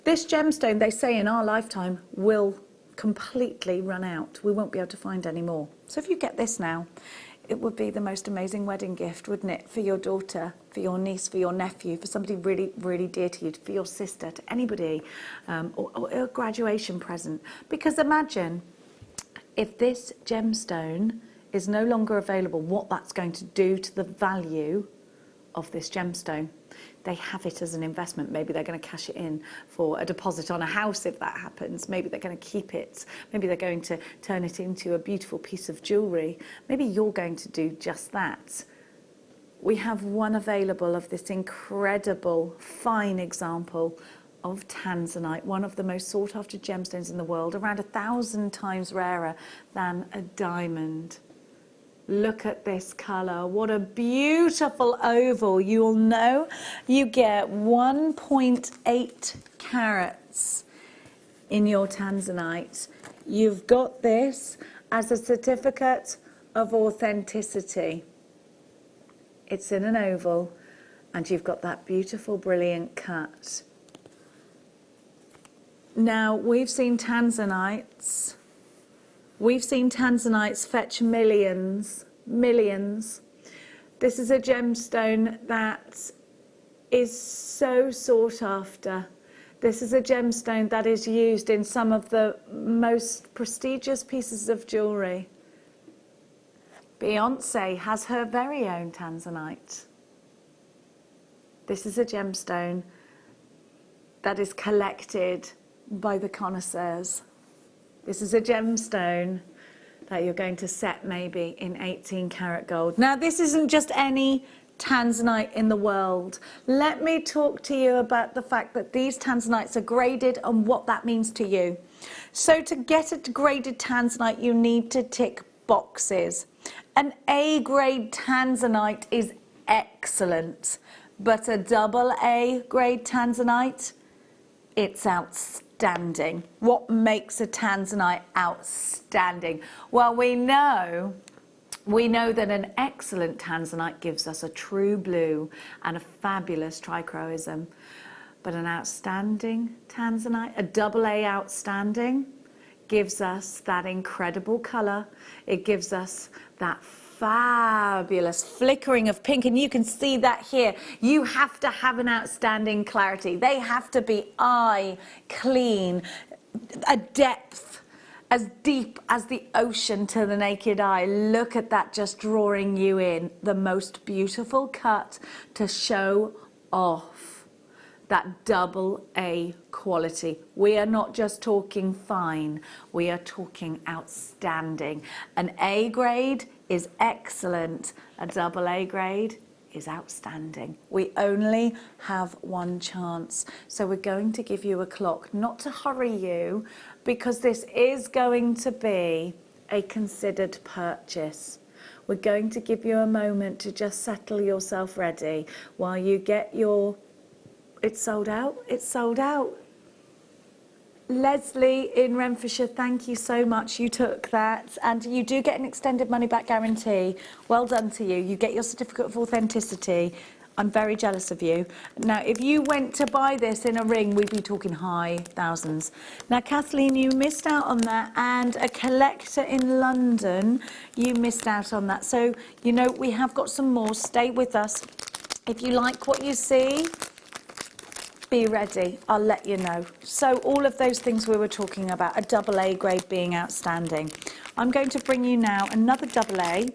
This gemstone, they say, in our lifetime will completely run out. We won't be able to find any more. So if you get this now, it would be the most amazing wedding gift, wouldn't it? For your daughter, for your niece, for your nephew, for somebody really, really dear to you, for your sister, to anybody, or a graduation present. Because imagine if this gemstone is no longer available, what that's going to do to the value of this gemstone. They have it as an investment. Maybe they're going to cash it in for a deposit on a house if that happens. Maybe they're going to keep it. Maybe they're going to turn it into a beautiful piece of jewellery. Maybe you're going to do just that. We have one available of this incredible, fine example of tanzanite, one of the most sought after gemstones in the world, around 1,000 times rarer than a diamond. Look at this colour. What a beautiful oval. You'll know you get 1.8 carats in your tanzanite. You've got this as a certificate of authenticity. It's in an oval and you've got that beautiful, brilliant cut. Now, we've seen tanzanites fetch millions. This is a gemstone that is so sought after. This is a gemstone that is used in some of the most prestigious pieces of jewellery. Beyonce has her very own tanzanite. This is a gemstone that is collected by the connoisseurs. This is a gemstone that you're going to set maybe in 18 karat gold. Now, this isn't just any tanzanite in the world. Let me talk to you about the fact that these tanzanites are graded and what that means to you. So to get a graded tanzanite, you need to tick boxes. An A-grade tanzanite is excellent, but a AA grade tanzanite, it's outstanding. What makes a tanzanite outstanding? Well, we know that an excellent tanzanite gives us a true blue and a fabulous trichroism. But an outstanding tanzanite, a AA outstanding, gives us that incredible colour. It gives us that fabulous flickering of pink, and you can see that here. You have to have an outstanding clarity. They have to be eye clean, a depth as deep as the ocean to the naked eye. Look at that, just drawing you in. The most beautiful cut to show off that AA quality. We are not just talking fine, we are talking outstanding. An A grade is excellent, a AA grade is outstanding. We only have one chance. So we're going to give you a clock, not to hurry you, because this is going to be a considered purchase. We're going to give you a moment to just settle yourself ready while you get your... It's sold out, it's sold out. Leslie in Renfrewshire, thank you so much. You took that, and you do get an extended money back guarantee. Well done to you. You get your certificate of authenticity. I'm very jealous of you. Now, if you went to buy this in a ring, we'd be talking high thousands. Now, Kathleen, you missed out on that, and a collector in London, you missed out on that. So, you know, we have got some more. Stay with us. If you like what you see, be ready, I'll let you know. So all of those things we were talking about, a AA grade being outstanding. I'm going to bring you now another AA,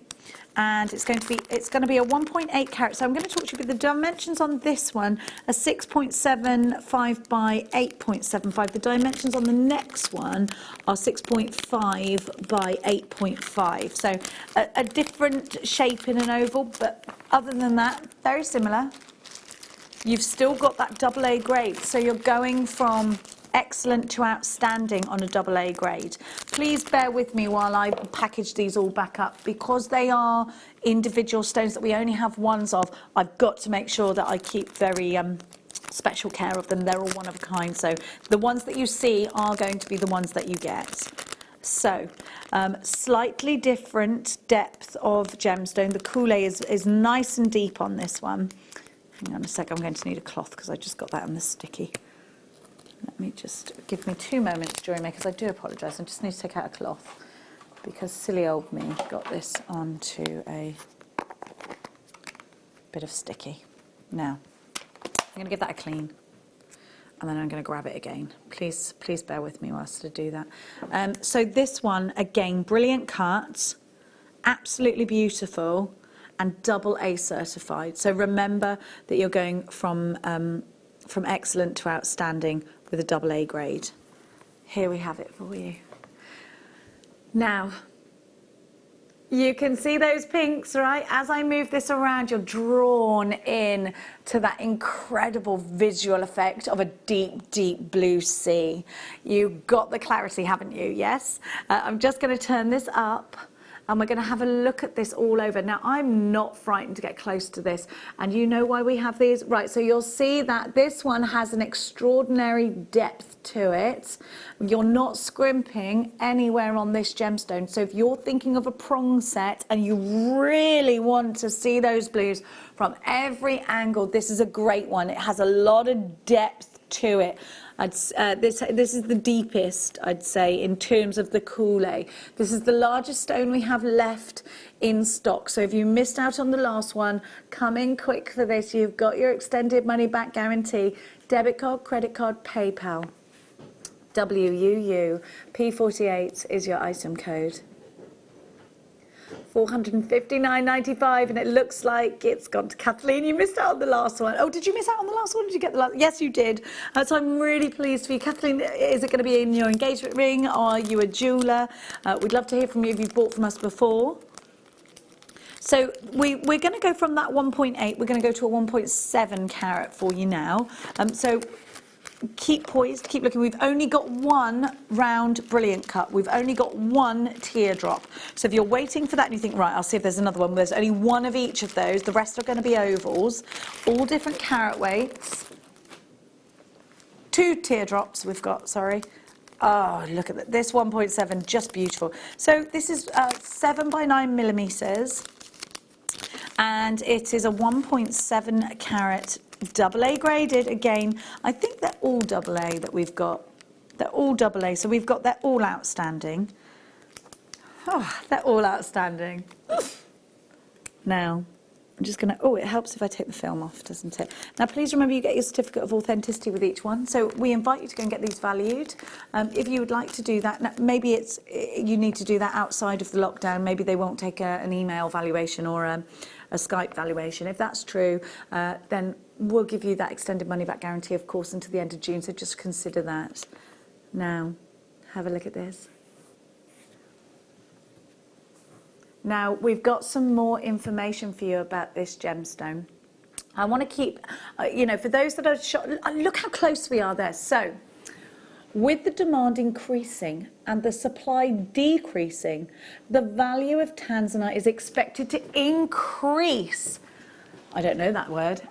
and it's going to be a 1.8 carat. So I'm going to talk to you about the dimensions on this one, a 6.75 by 8.75. The dimensions on the next one are 6.5 by 8.5. So a different shape in an oval, but other than that, very similar. You've still got that AA grade, so you're going from excellent to outstanding on a AA grade. Please bear with me while I package these all back up, because they are individual stones that we only have ones of. I've got to make sure that I keep very special care of them. They're all one of a kind, so the ones that you see are going to be the ones that you get. So slightly different depth of gemstone. The Kool-Aid is nice and deep on this one. Hang on a sec, I'm going to need a cloth because I just got that on the sticky. Let me just, give me 2 moments, Jewellery Makers. I do apologise, I just need to take out a cloth because silly old me got this onto a bit of sticky. Now, I'm going to give that a clean, and then I'm going to grab it again. Please bear with me whilst I do that. So this one, again, brilliant cut, absolutely beautiful, and AA certified. So remember that you're going from excellent to outstanding with a AA grade. Here we have it for you. Now, you can see those pinks, right? As I move this around, you're drawn in to that incredible visual effect of a deep, deep blue sea. You've got the clarity, haven't you? Yes? I'm just going to turn this up, and we're going to have a look at this all over. Now, I'm not frightened to get close to this, and you know why we have these? Right, so you'll see that this one has an extraordinary depth to it. You're not scrimping anywhere on this gemstone. So if you're thinking of a prong set and you really want to see those blues from every angle, this is a great one. It has a lot of depth to it. This is the deepest, I'd say, in terms of the Kool-Aid. This is the largest stone we have left in stock. So if you missed out on the last one, come in quick for this. You've got your extended money back guarantee. Debit card, credit card, PayPal. WUU. P48 is your item code. $459.95, and it looks like it's gone to Kathleen. You missed out on the last one. Oh, did you miss out on the last one? Did you get the last? Yes, you did. So I'm really pleased for you. Kathleen, is it going to be in your engagement ring? Are you a jeweller? We'd love to hear from you if you've bought from us before. So we're going to go from that 1.8, we're going to go to a 1.7 carat for you now. So keep poised, keep looking. We've only got one round brilliant cut. We've only got one teardrop. So if you're waiting for that and you think, right, I'll see if there's another one. There's only one of each of those. The rest are going to be ovals, all different carat weights. 2 teardrops we've got, sorry. Oh, look at that. This 1.7, just beautiful. So this is 7 by 9 millimeters. And it is a 1.7 carat AA graded. Again, I think they're all AA that we've got. They're all AA, so we've got, they're all outstanding. Oh, they're all outstanding. Now, I'm just going to, oh, it helps if I take the film off, doesn't it? Now, please remember you get your certificate of authenticity with each one. So we invite you to go and get these valued. If you would like to do that, now, maybe it's you need to do that outside of the lockdown. Maybe they won't take an email valuation or a Skype valuation. If that's true, then we'll give you that extended money back guarantee, of course, until the end of June. So just consider that. Now, have a look at this. Now, we've got some more information for you about this gemstone. I want to keep, you know, for those that are shot, look how close we are there. So, with the demand increasing and the supply decreasing, the value of tanzanite is expected to increase, I don't know that word,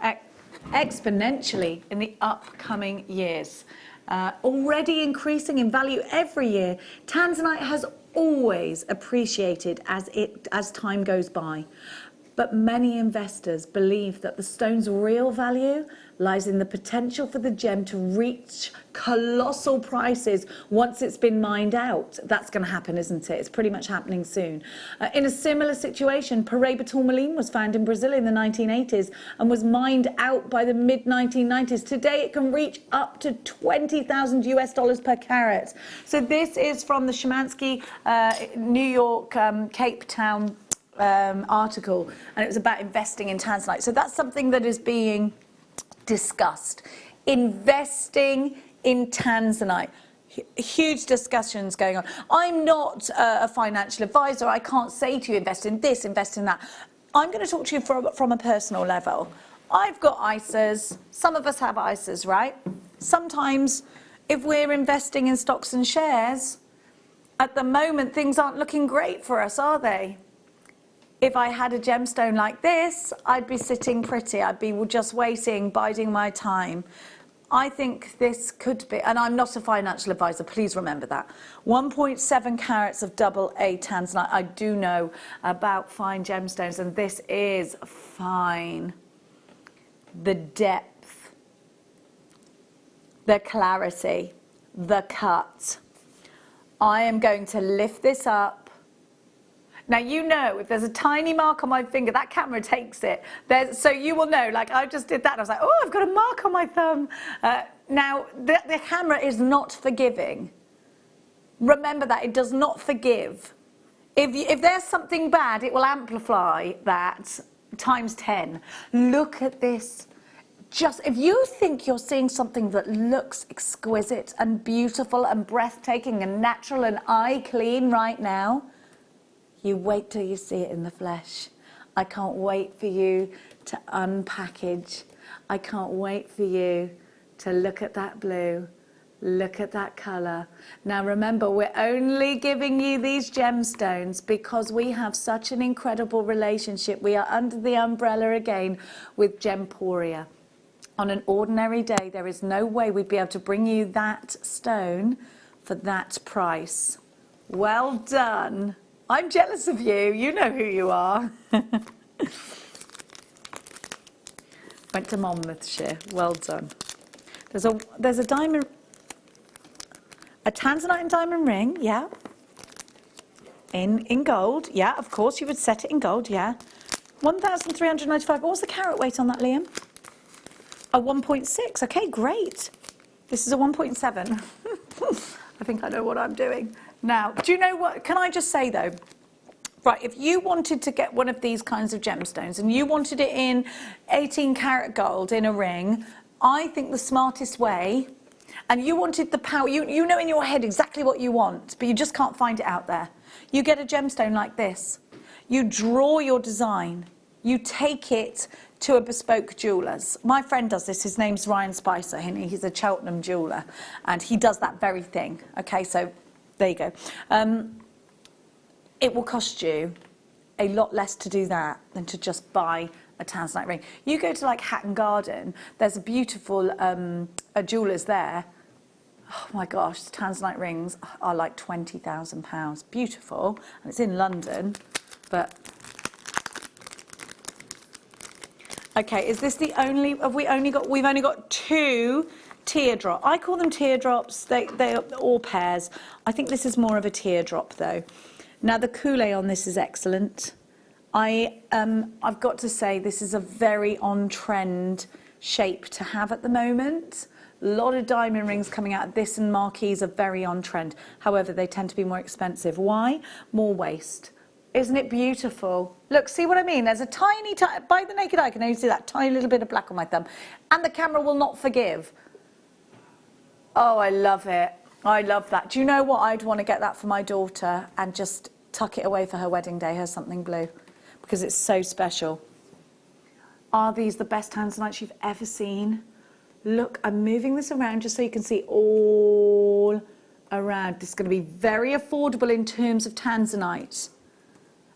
exponentially in the upcoming years. Already increasing in value every year, tanzanite has always appreciated as time goes by. But many investors believe that the stone's real value lies in the potential for the gem to reach colossal prices once it's been mined out. That's going to happen, isn't it? It's pretty much happening soon. In a similar situation, Paraíba tourmaline was found in Brazil in the 1980s and was mined out by the mid-1990s. Today, it can reach up to $20,000 US per carat. So this is from the Szymanski New York, Cape Town article, and it was about investing in tanzanite. So that's something that is being discussed. Investing in tanzanite. Huge discussions going on. I'm not a financial advisor. I can't say to you, invest in this, invest in that. I'm going to talk to you from a personal level. I've got ISAs. Some of us have ISAs, right? Sometimes if we're investing in stocks and shares, at the moment things aren't looking great for us, are they? If I had a gemstone like this, I'd be sitting pretty. I'd be just waiting, biding my time. I think this could be, and I'm not a financial advisor, please remember that. 1.7 carats of double A tanzanite. I do know about fine gemstones, and this is fine. The depth, the clarity, the cut. I am going to lift this up. Now, you know, if there's a tiny mark on my finger, that camera takes it. So you will know, like I just did that. I was like, oh, I've got a mark on my thumb. Now, the camera is not forgiving. Remember that, it does not forgive. If there's something bad, it will amplify that times 10. Look at this. Just, if you think you're seeing something that looks exquisite and beautiful and breathtaking and natural and eye clean right now, you wait till you see it in the flesh. I can't wait for you to unpackage. I can't wait for you to look at that blue, look at that colour. Now remember, we're only giving you these gemstones because we have such an incredible relationship. We are under the umbrella again with Gemporia. On an ordinary day, there is no way we'd be able to bring you that stone for that price. Well done. I'm jealous of you. You know who you are. Went to Monmouthshire. Well done. There's a diamond, a tanzanite and diamond ring. Yeah. In gold. Yeah, of course you would set it in gold. Yeah. 1,395. What was the carat weight on that, Liam? A 1.6. Okay, great. This is a 1.7. I think I know what I'm doing. Now, do you know what? Can I just say though, right, if you wanted to get one of these kinds of gemstones and you wanted it in 18 karat gold in a ring, I think the smartest way, and you wanted the power, you know in your head exactly what you want, but you just can't find it out there. You get a gemstone like this. You draw your design. You take it to a bespoke jeweller's. My friend does this. His name's Ryan Spicer. He's a Cheltenham jeweller, and he does that very thing. Okay, so there you go. It will cost you a lot less to do that than to just buy a tanzanite ring. You go to like Hatton Garden, there's a beautiful a jeweller's there. Oh my gosh, tanzanite rings are like £20,000. Beautiful, and it's in London, but... Okay, is this the only, we've only got 2 teardrop. I call them teardrops, they're all pairs. I think this is more of a teardrop though. Now the coulée on this is excellent. I've got to say this is a very on-trend shape to have at the moment. A lot of diamond rings coming out of this, and marquees are very on-trend. However, they tend to be more expensive. Why? More waste. Isn't it beautiful? Look, see what I mean? There's a tiny, by the naked eye, I can only see that tiny little bit of black on my thumb. And the camera will not forgive. Oh, I love it. I love that. Do you know what? I'd want to get that for my daughter and just tuck it away for her wedding day, her something blue, because it's so special. Are these the best tanzanites you've ever seen? Look, I'm moving this around just so you can see all around. This is going to be very affordable in terms of tanzanite.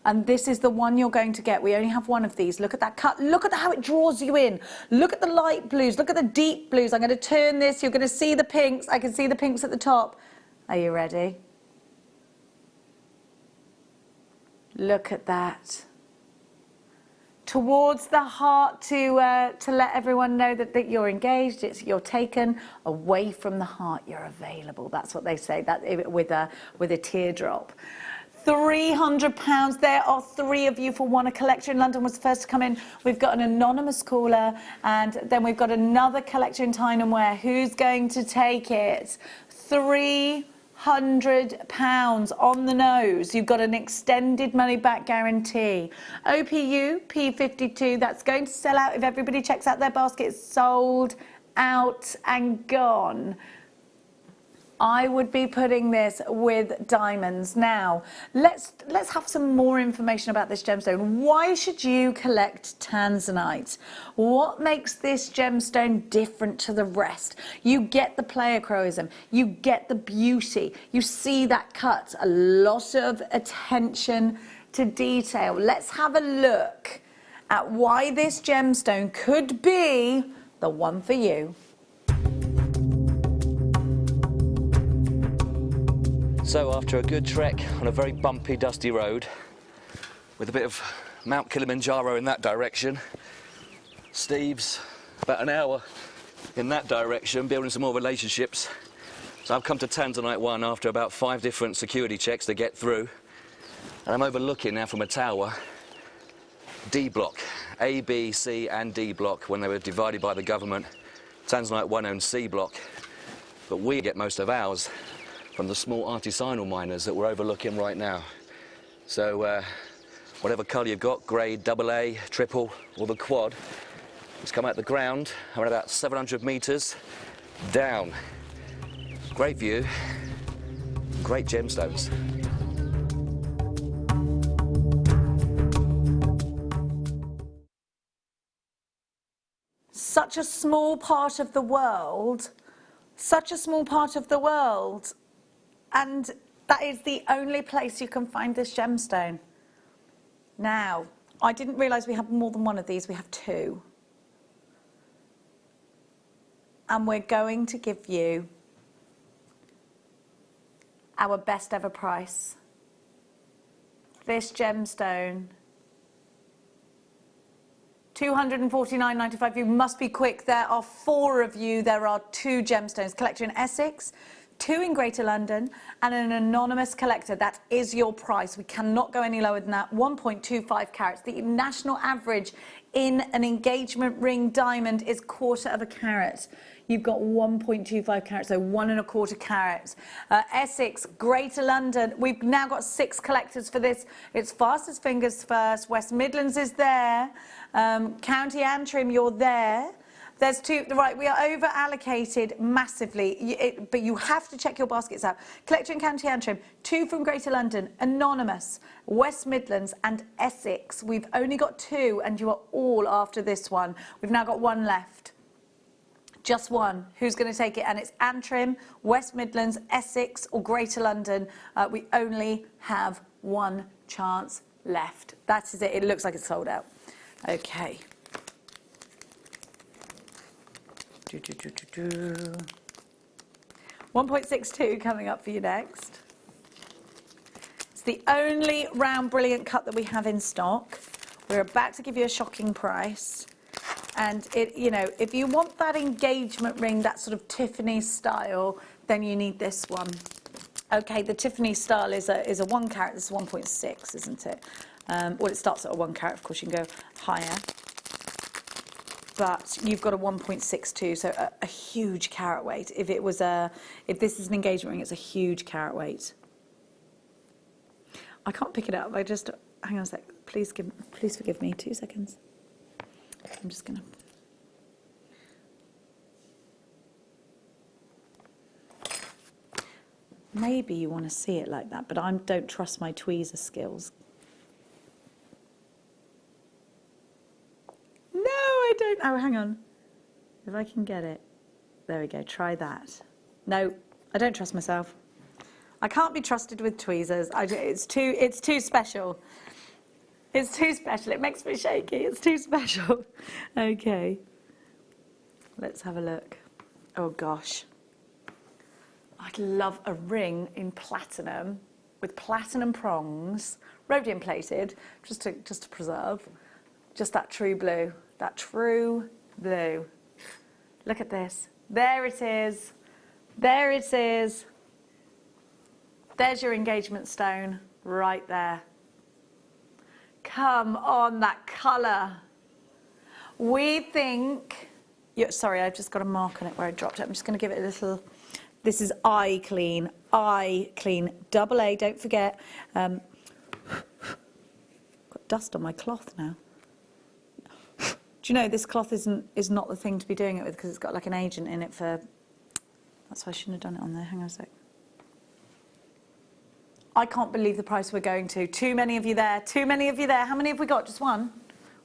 And this is the one you're going to get. We only have one of these. Look at that cut. Look at how it draws you in. Look at the light blues. Look at the deep blues. I'm going to turn this. You're going to see the pinks. I can see the pinks at the top. Are you ready? Look at that. Towards the heart to let everyone know that you're engaged. You're taken away from the heart. You're available. That's what they say. That with a teardrop. £300. There are 3 of you for one. A collector in London was the first to come in. We've got an anonymous caller, and then we've got another collector in Tyne & Wear. Who's going to take it? £300 on the nose. You've got an extended money back guarantee. OPU P52. That's going to sell out if everybody checks out their basket. It's sold out and gone. I would be putting this with diamonds. Now, let's have some more information about this gemstone. Why should you collect tanzanite? What makes this gemstone different to the rest? You get the pleochroism, you get the beauty, you see that cut, a lot of attention to detail. Let's have a look at why this gemstone could be the one for you. So after a good trek on a very bumpy, dusty road, with a bit of Mount Kilimanjaro in that direction, Steve's about an hour in that direction, building some more relationships. So I've come to Tanzanite 1 after about 5 different security checks to get through. And I'm overlooking now from a tower, D block, A, B, C and D block when they were divided by the government. Tanzanite 1 owns C block, but we get most of ours from the small artisanal miners that we're overlooking right now. So whatever colour you've got, grade AA, triple or the quad, it's come out the ground, around about 700 metres down. Great view, great gemstones. Such a small part of the world, such a small part of the world. And that is the only place you can find this gemstone. Now, I didn't realise we have more than one of these, we have 2. And we're going to give you our best ever price. This gemstone, $249.95. You must be quick. There are 4 of you. There are 2 gemstones. Collector in Essex, 2 in Greater London, and an anonymous collector. That is your price. We cannot go any lower than that. 1.25 carats. The national average in an engagement ring diamond is 1/4 carat. You've got 1.25 carats, so 1 1/4 carats. Essex, Greater London, we've now got 6 collectors for this. It's fast as fingers first. West Midlands is there. County Antrim, you're there. There's 2, right, we are over allocated massively, but you have to check your baskets out. Collector in County Antrim, 2 from Greater London, anonymous, West Midlands and Essex. We've only got 2 and you are all after this one. We've now got 1 left. Just 1. Who's going to take it? And it's Antrim, West Midlands, Essex or Greater London. We only have 1 chance left. That is it. It looks like it's sold out. Okay. 1.62 coming up for you next. It's the only round brilliant cut that we have in stock. We're about to give you a shocking price. And it, you know, if you want that engagement ring, that sort of Tiffany style, then you need this one. Okay, the Tiffany style is a 1 carat. This is 1.6, isn't it? Well, it starts at a 1 carat. Of course, you can go higher. But you've got a 1.62, so a huge carat weight. If this is an engagement ring, it's a huge carat weight. I can't pick it up. Hang on a sec. Please forgive me. 2 seconds. I'm just gonna. Maybe you want to see it like that, but I don't trust my tweezer skills. Oh, hang on. If I can get it. There we go. Try that. No, I don't trust myself. I can't be trusted with tweezers. It's too special. It's too special. It makes me shaky. It's too special. Okay. Let's have a look. Oh gosh. I'd love a ring in platinum with platinum prongs, rhodium plated, just to preserve. Just that true blue. That true blue. Look at this. There it is. There it is. There's your engagement stone right there. Come on, that colour. We think... sorry, I've just got a mark on it where I dropped it. I'm just going to give it a little... This is eye clean. Eye clean. AA, don't forget. Got dust on my cloth now. Do you know this cloth is not the thing to be doing it with because it's got like an agent in it for That's why I shouldn't have done it on there. Hang on a sec. I can't believe the price we're going to. Too many of you there. Too many of you there. How many have we got? Just one?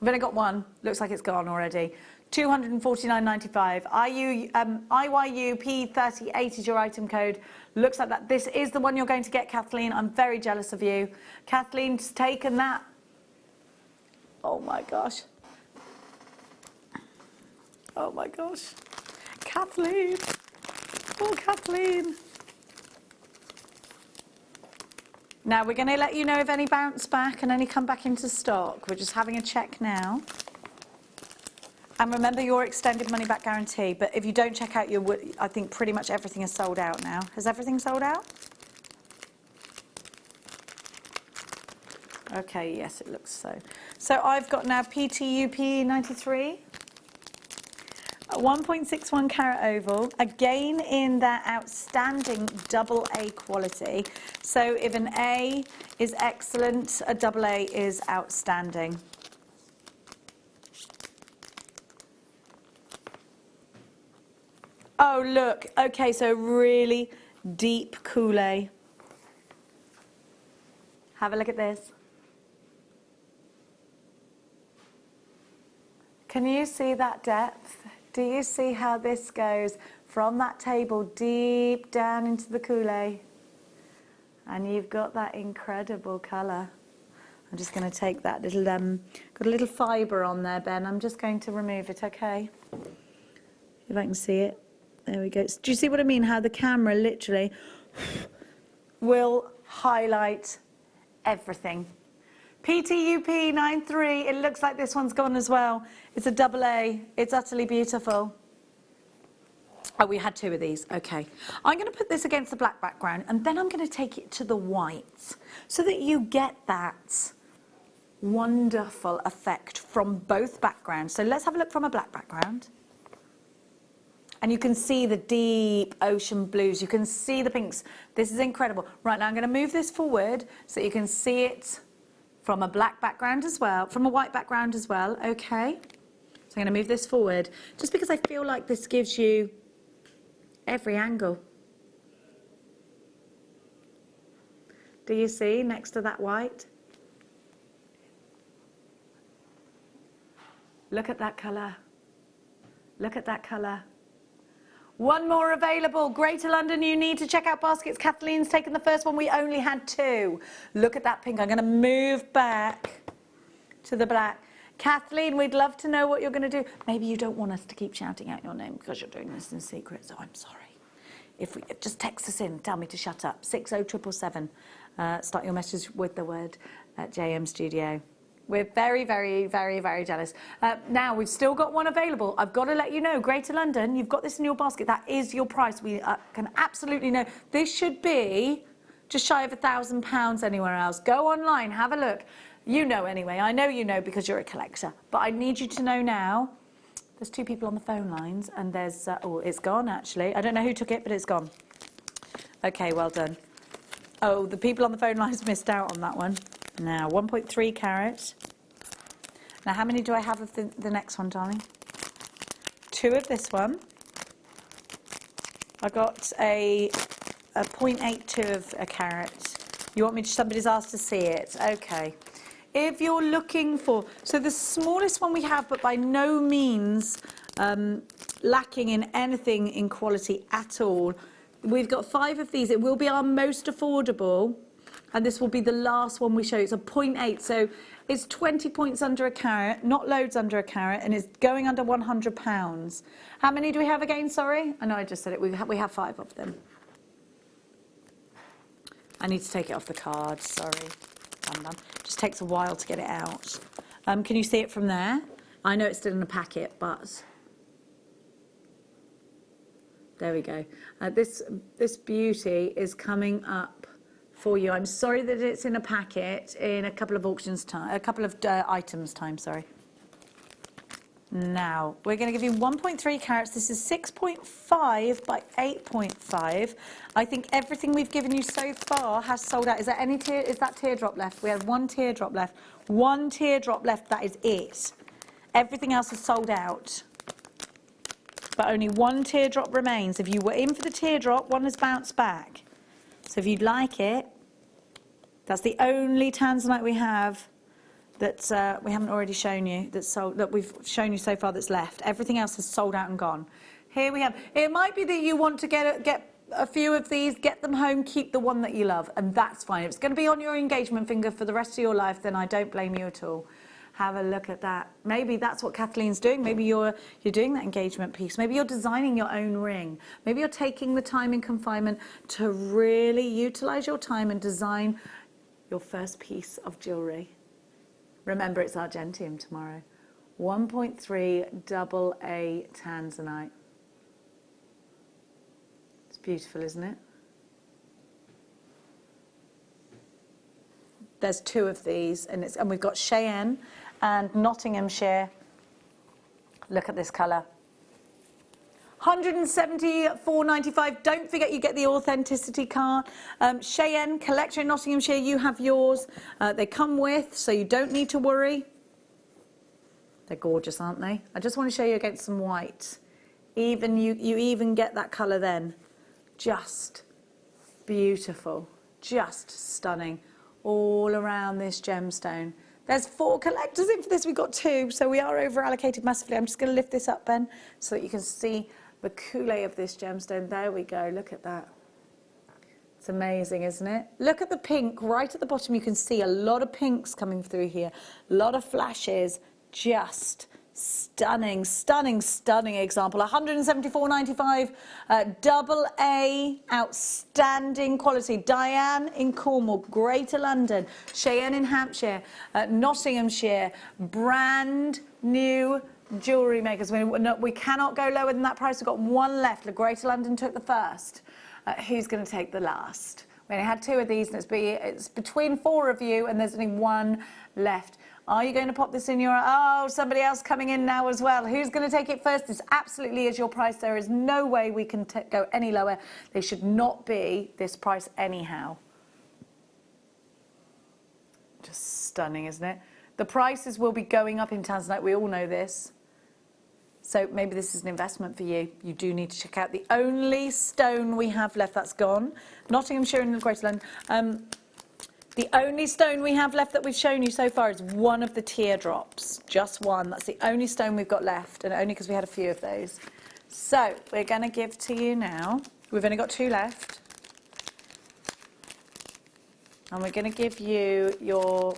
We've only got one. Looks like it's gone already. $249.95. IYU P3080 is your item code. Looks like that. This is the one you're going to get, Kathleen. I'm very jealous of you. Kathleen's taken that. Oh my gosh. Oh my gosh. Kathleen. Oh, Kathleen. Now we're going to let you know if any bounce back and any come back into stock. We're just having a check now. And remember your extended money back guarantee. But if you don't check out your, I think pretty much everything is sold out now. Has everything sold out? Okay, yes, it looks so. So I've got now PTUP 93. 1.61 carat oval, again in that outstanding double A quality. So if an A is excellent, a double A is outstanding. Oh, look. Okay, so really deep coulee. Have a look at this. Can you see that depth? Do you see how this goes from that table deep down into the coulee? And you've got that incredible colour. I'm just going to take that little, got a little fibre on there, Ben. I'm just going to remove it, okay? If I can see it. There we go. Do you see what I mean? How the camera literally will highlight everything. PTUP 93, it looks like this one's gone as well. It's a double A, it's utterly beautiful. Oh, we had two of these, okay. I'm gonna put this against the black background and then I'm gonna take it to the white so that you get that wonderful effect from both backgrounds. So let's have a look from a black background. And you can see the deep ocean blues, you can see the pinks. This is incredible. Right, now I'm gonna move this forward so you can see it from a black background as well, from a white background as well, okay? So I'm going to move this forward, just because I feel like this gives you every angle. Do you see next to that white? Look at that colour. Look at that colour. One more available. Greater London, you need to check out baskets. Kathleen's taken the first one. We only had two. Look at that pink. I'm going to move back to the black. Kathleen, we'd love to know what you're going to do. Maybe you don't want us to keep shouting out your name because you're doing this in secret, so I'm sorry. If we just text us in, tell me to shut up. 60777. Start your message with the word JM Studio. We're very, very, very, very jealous. Now, we've still got one available. I've got to let you know, Greater London, you've got this in your basket. That is your price. We can absolutely know. This should be just shy of £1,000 anywhere else. Go online, have a look. You know anyway. I know you know because you're a collector. But I need you to know now. There's two people on the phone lines, and there's... oh, it's gone, actually. I don't know who took it, but it's gone. OK, well done. Oh, the people on the phone lines missed out on that one. Now, 1.3 carat. Now, how many do I have of the next one, darling? Two of this one. I got a 0.82 of a carat. You want me to, somebody's asked to see it. Okay. If you're looking for, so the smallest one we have, but by no means lacking in anything in quality at all. We've got 5 of these. It will be our most affordable. And this will be the last one we show you. It's a 0.8, so it's 20 points under a carat, not loads under a carat, and it's going under £100. How many do we have again, sorry? I know I just said it, we have 5 of them. I need to take it off the card, sorry. It just takes a while to get it out. Can you see it from there? I know it's still in a packet, but... There we go. This beauty is coming up for you. I'm sorry that it's in a packet in a couple of auctions time, a couple of items time, sorry. Now, we're going to give you 1.3 carats. This is 6.5 by 8.5. I think everything we've given you so far has sold out. Is there any is that teardrop left? We have 1 teardrop left. 1 teardrop left, that is it. Everything else is sold out. but only one teardrop remains. If you were in for the teardrop, one has bounced back. So if you'd like it, that's the only tanzanite we have that we haven't already shown you, that's sold, that we've shown you so far that's left. Everything else is sold out and gone. Here we have, it might be that you want to get a few of these, get them home, keep the one that you love, and that's fine. If it's going to be on your engagement finger for the rest of your life, then I don't blame you at all. Have a look at that. Maybe that's what Kathleen's doing. Maybe you're doing that engagement piece. Maybe you're designing your own ring. Maybe you're taking the time in confinement to really utilize your time and design your first piece of jewelry. Remember, it's Argentium tomorrow. 1.3 double A tanzanite. It's beautiful, isn't it? There's two of these, and we've got Cheyenne and Nottinghamshire. Look at this colour. $174.95. Don't forget you get the authenticity card. Cheyenne, Collector in Nottinghamshire, you have yours. They come with, so you don't need to worry. They're gorgeous, aren't they? I just want to show you against some white. Even you even get that colour then. Just beautiful. Just stunning. All around this gemstone. There's 4 collectors in for this. We've got 2, so we are over allocated massively. I'm just going to lift this up, Ben, so that you can see the coulee of this gemstone. There we go. Look at that. It's amazing, isn't it? Look at the pink right at the bottom. You can see a lot of pinks coming through here. A lot of flashes. Just stunning, stunning, stunning example. $174.95, double A, outstanding quality. Diane in Cornwall, Greater London, Cheyenne in Hampshire, Nottinghamshire, brand new jewellery makers. We cannot go lower than that price. We've got one left. The Greater London took the first. Who's going to take the last? We only had 2 of these, and it's between 4 of you, and there's only 1 left. Are you going to pop this in your... Oh, somebody else coming in now as well. Who's going to take it first? This absolutely is your price. There is no way we can go any lower. They should not be this price anyhow. Just stunning, isn't it? The prices will be going up in Tanzanite. We all know this. So maybe this is an investment for you. You do need to check out the only stone we have left. That's gone. Nottinghamshire and Greater London. The only stone we have left that we've shown you so far is one of the teardrops. Just one. That's the only stone we've got left, and only because we had a few of those. So we're going to give to you now. We've only got 2 left. And we're going to give you your...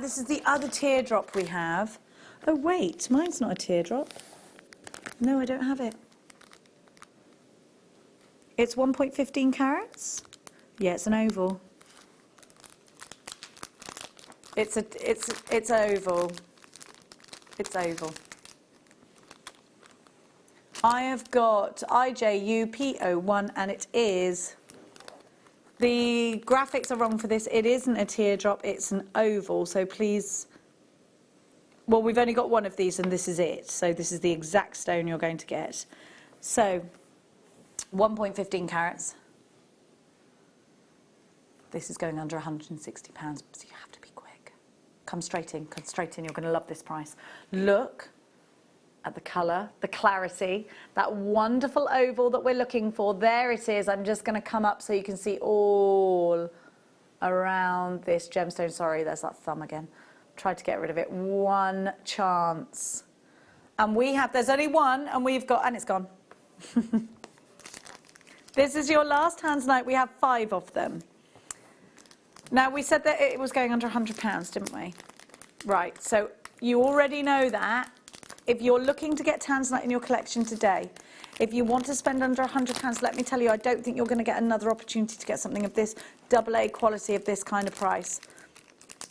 this is the other teardrop we have. Oh, wait. Mine's not a teardrop. No, I don't have it. It's 1.15 carats. Yeah, it's an oval. It's oval. It's oval. I have got IJUP01, and it is... The graphics are wrong for this. It isn't a teardrop, it's an oval, so please... Well, we've only got one of these, and this is it. So this is the exact stone you're going to get. So, 1.15 carats. This is going under £160, so you have to be quick. Come straight in, you're going to love this price. Look at the colour, the clarity, that wonderful oval that we're looking for. There it is. I'm just going to come up so you can see all around this gemstone. Sorry, there's that thumb again. Tried to get rid of it. One chance. And we have, there's only one, and we've got, and it's gone. This is your last Tanzanite. We have 5 of them. Now, we said that it was going under £100, didn't we? Right, so you already know that. If you're looking to get Tanzanite in your collection today, if you want to spend under £100, let me tell you, I don't think you're going to get another opportunity to get something of this AA quality of this kind of price.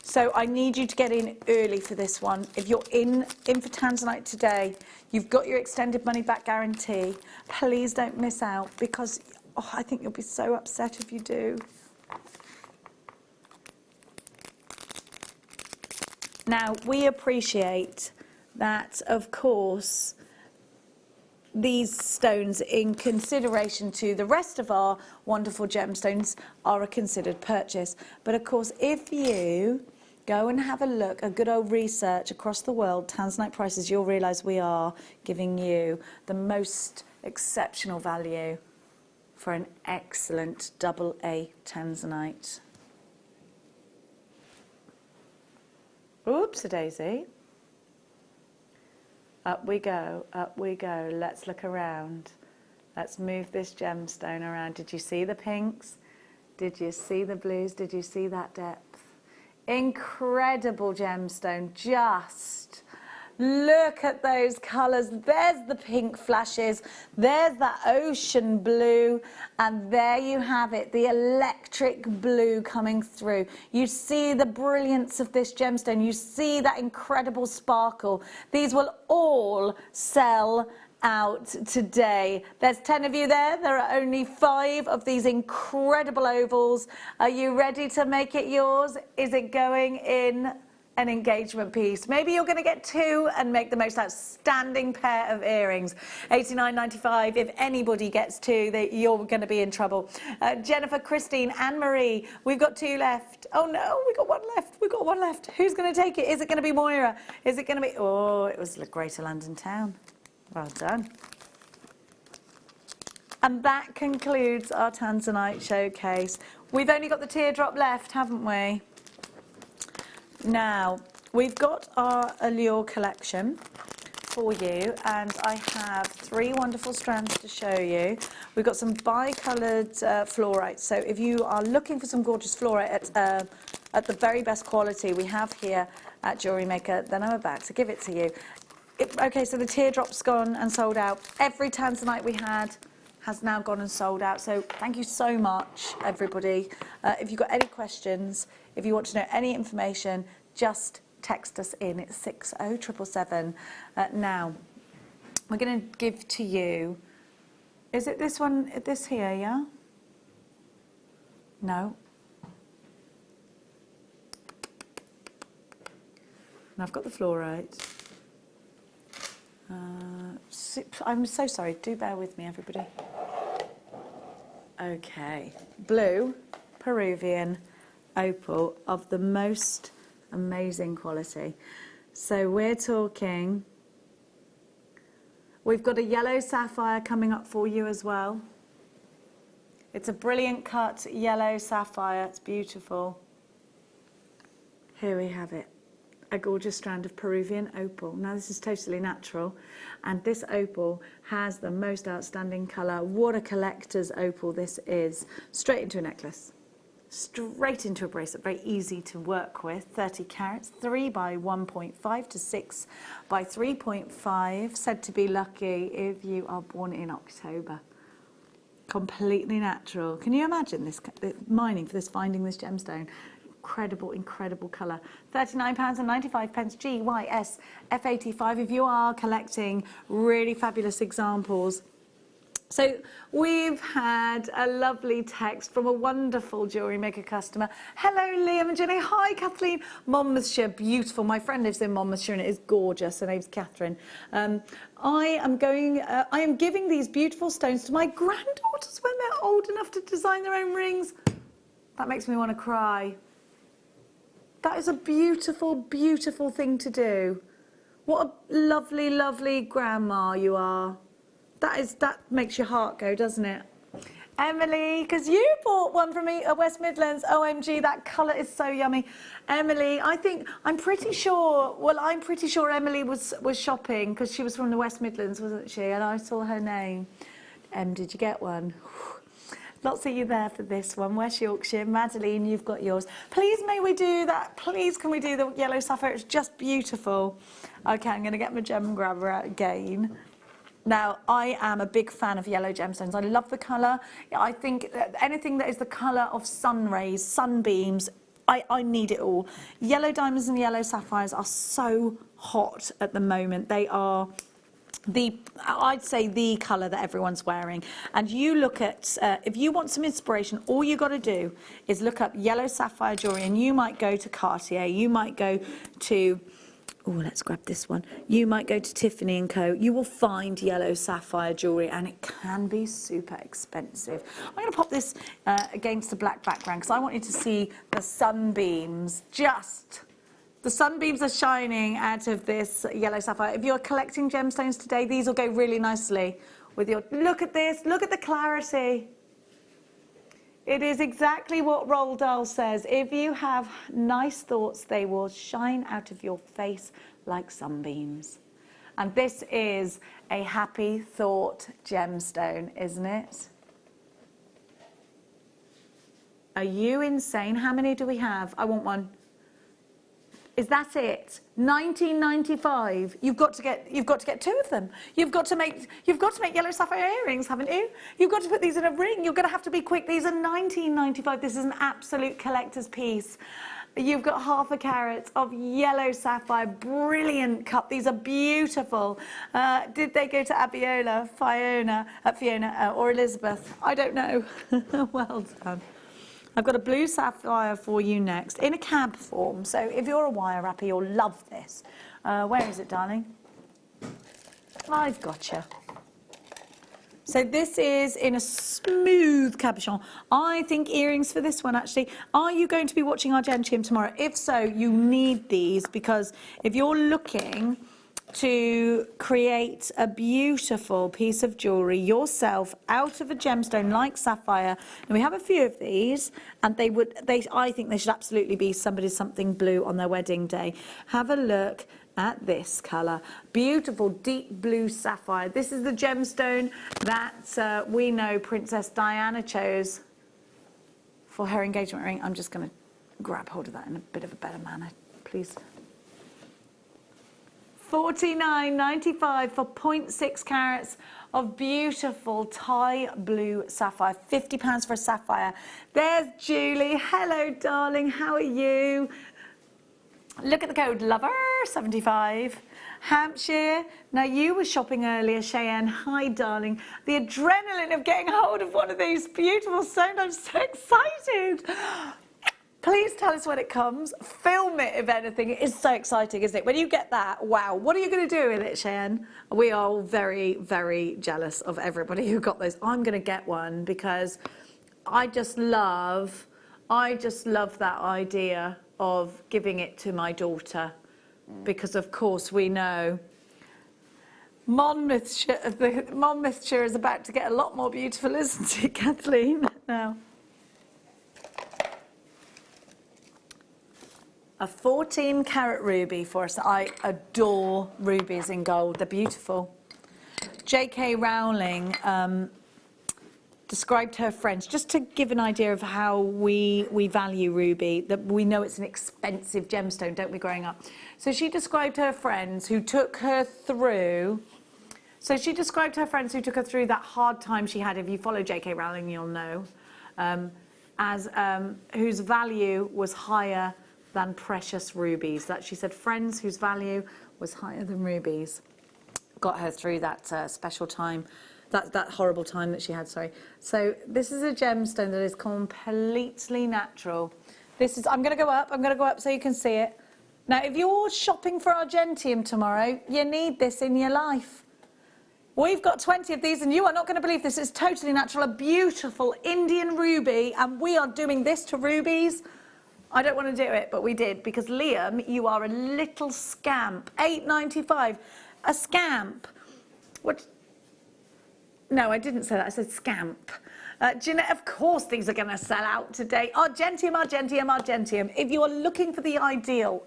So I need you to get in early for this one. If you're in for Tanzanite today, you've got your extended money back guarantee. Please don't miss out, because I think you'll be so upset if you do. Now, we appreciate that, of course, these stones, in consideration to the rest of our wonderful gemstones, are a considered purchase. But of course, if you Go and have a look, a good old research across the world, tanzanite prices. You'll realise we are giving you the most exceptional value for an excellent AA tanzanite. Oops-a-daisy. Up we go, up we go. Let's look around. Let's move this gemstone around. Did you see the pinks? Did you see the blues? Did you see that depth? Incredible gemstone. Just look at those colours. There's the pink flashes. There's that ocean blue. And there you have it, the electric blue coming through. You see the brilliance of this gemstone. You see that incredible sparkle. These will all sell out today. There's 10 of you there. There are only 5 of these incredible ovals. Are you ready to make it yours? Is it going in an engagement piece? Maybe you're going to get 2 and make the most outstanding pair of earrings. $89.95. If anybody gets 2, you're going to be in trouble. Jennifer, Christine, Anne-Marie, we've got 2 left. Oh no, we got 1 left. We've got 1 left. Who's going to take it? Is it going to be Moira? Is it going to be... Oh, it was Greater London Town. Well done. And that concludes our Tanzanite showcase. We've only got the teardrop left, haven't we? Now, we've got our Allure collection for you, and I have 3 wonderful strands to show you. We've got some bi-coloured fluorite. So if you are looking for some gorgeous fluorite at the very best quality we have here at Jewellery Maker, then I'm about to give it to you. Okay, so the teardrop's gone and sold out. Every tanzanite we had has now gone and sold out. So thank you so much, everybody. If you've got any questions, if you want to know any information, just text us in. It's 60777. Now, we're going to give to you... Is it this one, this here, yeah? No. And I've got the fluorite. I'm so sorry, do bear with me, everybody. Okay, blue, Peruvian, opal of the most amazing quality. So we're talking, we've got a yellow sapphire coming up for you as well. It's a brilliant cut yellow sapphire, it's beautiful. Here we have it. A gorgeous strand of Peruvian opal. Now this is totally natural, and this opal has the most outstanding colour. What a collector's opal this is. Straight into a necklace, straight into a bracelet, very easy to work with. 30 carats, 3 by 1.5 to 6 by 3.5, said to be lucky if you are born in October. Completely natural. Can you imagine this mining for this, finding this gemstone? Incredible, incredible colour. £39.95 GYS F85 if you are collecting really fabulous examples. So we've had a lovely text from a wonderful Jewellery Maker customer. Hello, Liam and Jenny. Hi, Kathleen. Monmouthshire, beautiful. My friend lives in Monmouthshire and it is gorgeous. Her name's Catherine. I am giving these beautiful stones to my granddaughters when they're old enough to design their own rings. That makes me want to cry. That is a beautiful, beautiful thing to do. What a lovely, lovely grandma you are. That makes your heart go, doesn't it? Emily, because you bought one from me at West Midlands. OMG, that colour is so yummy. Emily, I'm pretty sure Emily was shopping because she was from the West Midlands, wasn't she? And I saw her name. Did you get one? Lots of you there for this one. West Yorkshire. Madeline, you've got yours. Please, may we do that? Please, can we do the yellow sapphire? It's just beautiful. Okay, I'm going to get my gem grabber out again. Now, I am a big fan of yellow gemstones. I love the colour. I think anything that is the colour of sun rays, sunbeams, I need it all. Yellow diamonds and yellow sapphires are so hot at the moment. They are... I'd say the colour that everyone's wearing. And you look at, if you want some inspiration, all you got to do is look up yellow sapphire jewellery, and you might go to Cartier, you might go to, oh, let's grab this one. You might go to Tiffany & Co. You will find yellow sapphire jewellery, and it can be super expensive. I'm going to pop this against the black background because I want you to see the sunbeams just The sunbeams are shining out of this yellow sapphire. If you're collecting gemstones today, these will go really nicely with your, look at this, look at the clarity. It is exactly what Roald Dahl says. If you have nice thoughts, they will shine out of your face like sunbeams. And this is a happy thought gemstone, isn't it? Are you insane? How many do we have? I want one. Is that it? 1995. You've got to get 2 of them. You've got to make yellow sapphire earrings, haven't you? You've got to put these in a ring. You're going to have to be quick. These are 1995. This is an absolute collector's piece. You've got 1/2 carat of yellow sapphire, brilliant cut. These are beautiful. Did they go to Abiola, Fiona, or Elizabeth? I don't know. Well done. I've got a blue sapphire for you next, in a cab form. So if you're a wire wrapper, you'll love this. Where is it, darling? I've got you. So this is in a smooth cabochon. I think earrings for this one, actually. Are you going to be watching Argentium tomorrow? If so, you need these, because if you're looking to create a beautiful piece of jewellery yourself out of a gemstone like sapphire, and we have a few of these, and I think they should absolutely be somebody's something blue on their wedding day. Have a look at this colour. Beautiful deep blue sapphire. This is the gemstone that we know Princess Diana chose for her engagement ring. I'm just going to grab hold of that in a bit of a better manner, please. $49.95 for 0.6 carats of beautiful Thai blue sapphire. £50 for a sapphire. There's Julie. Hello, darling. How are you? Look at the code, lover, 75. Hampshire. Now, you were shopping earlier, Cheyenne. Hi, darling. The adrenaline of getting hold of one of these beautiful stones. I'm so excited. Please tell us when it comes. Film it, if anything. It is so exciting, isn't it? When you get that, wow. What are you going to do with it, Cheyenne? We are all very, very jealous of everybody who got those. I'm going to get one because I just love that idea of giving it to my daughter, because of course we know Monmouthshire is about to get a lot more beautiful, isn't it, Kathleen? Now, a 14-carat ruby for us. I adore rubies in gold. They're beautiful. J.K. Rowling described her friends, just to give an idea of how we value ruby, that we know it's an expensive gemstone, don't we, growing up? So she described her friends who took her through that hard time she had. If you follow J.K. Rowling, you'll know, whose value was higher than precious rubies. That she said friends whose value was higher than rubies got her through that special time. That horrible time that she had, sorry. So this is a gemstone that is completely natural. I'm going to go up so you can see it. Now, if you're shopping for Argentium tomorrow, you need this in your life. We've got 20 of these, and you are not going to believe this. It's totally natural, a beautiful Indian ruby, and we are doing this to rubies. I don't want to do it, but we did, because Liam, you are a little scamp. $8.95, a scamp. What? No, I didn't say that. I said scamp. Jeanette, of course these are going to sell out today. Argentium, Argentium, Argentium. If you are looking for the ideal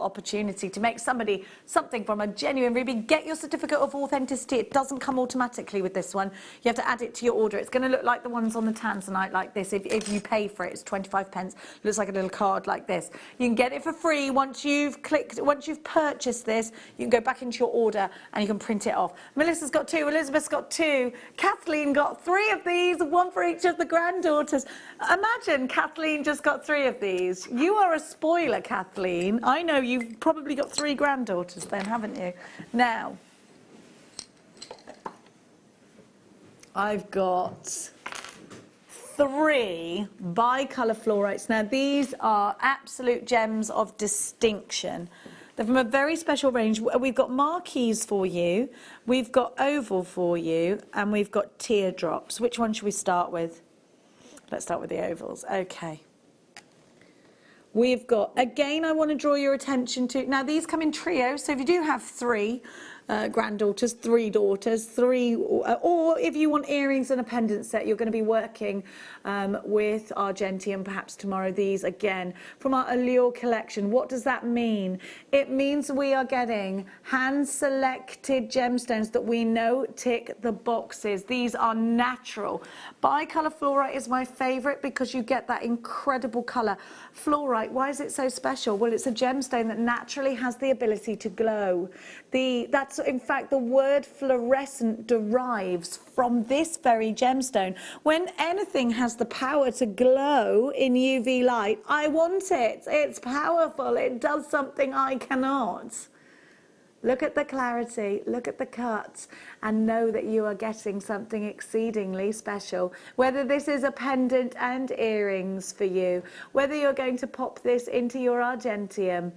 opportunity to make somebody something from a genuine ruby, get your certificate of authenticity. It doesn't come automatically with this one. You have to add it to your order. It's going to look like the ones on the tanzanite like this. If you pay for it, it's 25 pence. Looks like a little card like this. You can get it for free once you've purchased this. You can go back into your order and you can print it off. Melissa's got 2. Elizabeth's got 2. Kathleen got 3 of these, 1 for each of the granddaughters. Imagine Kathleen just got 3 of these. You are a spoiler, Kathleen. I know you've probably got 3 granddaughters then, haven't you? Now, I've got 3 bicolour fluorites. Now, these are absolute gems of distinction. They're from a very special range. We've got marquise for you, we've got oval for you, and we've got teardrops. Which one should we start with? Let's start with the ovals. Okay. We've got, again, I want to draw your attention to, now these come in trios, so if you do have three granddaughters, three daughters, or if you want earrings and a pendant set, you're going to be working with Argentium, perhaps tomorrow, these again from our Allure collection. What does that mean? It means we are getting hand-selected gemstones that we know tick the boxes. These are natural. Bicolor fluorite is my favorite because you get that incredible color. Fluorite, why is it so special? Well, it's a gemstone that naturally has the ability to glow. That's in fact the word fluorescent derives from this very gemstone. When anything has the power to glow in UV light, I want it. It's powerful. It does something I cannot. Look at the clarity, look at the cuts, and know that you are getting something exceedingly special. Whether this is a pendant and earrings for you, whether you're going to pop this into your Argentium,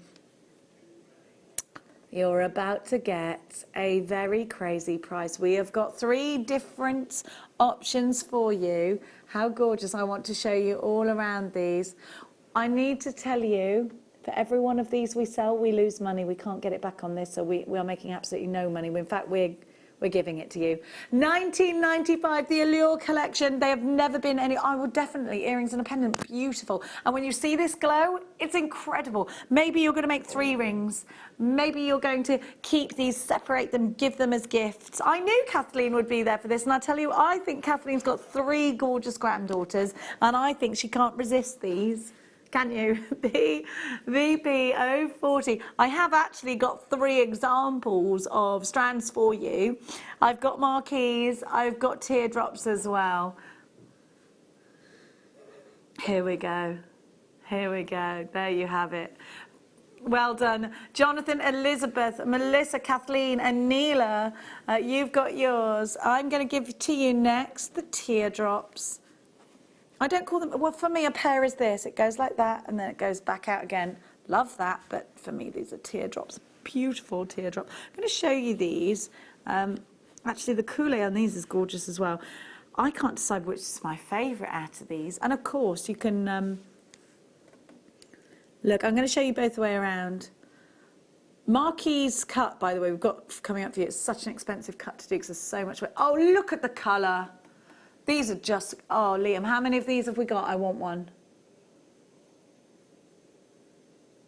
you're about to get a very crazy price. We have got 3 different options for you. How gorgeous. I want to show you all around these. I need to tell you, for every one of these we sell, we lose money. We can't get it back on this, so we are making absolutely no money. In fact, we're giving it to you. $19.95, the Allure collection. They have never been any, I would definitely, earrings and a pendant, beautiful. And when you see this glow, it's incredible. Maybe you're going to make 3 rings. Maybe you're going to keep these, separate them, give them as gifts. I knew Kathleen would be there for this, and I tell you, I think Kathleen's got 3 gorgeous granddaughters, and I think she can't resist these. Can you? The VP040. I have actually got 3 examples of strands for you. I've got marquees, I've got teardrops as well. Here we go. Here we go. There you have it. Well done. Jonathan, Elizabeth, Melissa, Kathleen, and Neela, you've got yours. I'm going to give to you next the teardrops. I don't call them, well, for me, a pair is this. It goes like that, and then it goes back out again. Love that, but for me, these are teardrops. Beautiful teardrop. I'm going to show you these. Actually, the coulee on these is gorgeous as well. I can't decide which is my favourite out of these. And, of course, you can... look, I'm going to show you both the way around. Marquise cut, by the way, we've got coming up for you. It's such an expensive cut to do because there's so much weight. Oh, look at the colour. These are just, oh, Liam, how many of these have we got? I want one.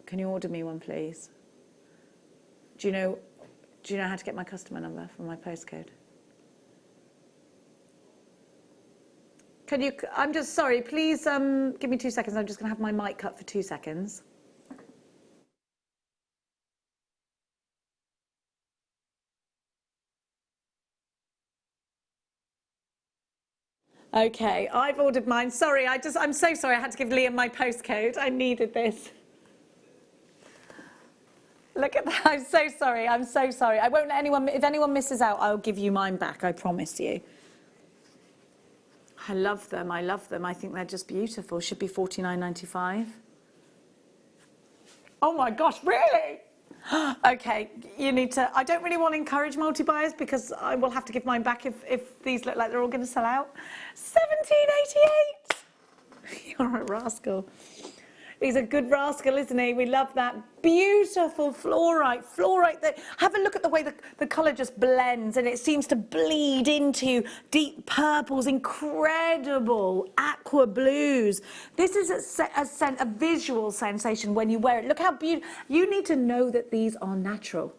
Can you order me one, please? Do you know how to get my customer number from my postcode? Can you, I'm just sorry, please give me 2 seconds. I'm just going to have my mic cut for 2 seconds. Okay, I've ordered mine. Sorry, I'm so sorry I had to give Liam my postcode. I needed this. Look at that, I'm so sorry, I'm so sorry. I won't let anyone, if anyone misses out, I'll give you mine back, I promise you. I love them, I love them. I think they're just beautiful. Should be $49.95. Oh my gosh, really? Okay, you need to, I don't really want to encourage multi-buyers because I will have to give mine back if these look like they're all going to sell out. $17.88. You're a rascal. He's a good rascal, isn't he? We love that. Beautiful fluorite. Fluorite, that, have a look at the way the colour just blends and it seems to bleed into deep purples, incredible aqua blues. This is a visual sensation when you wear it. Look how beautiful. You need to know that these are natural.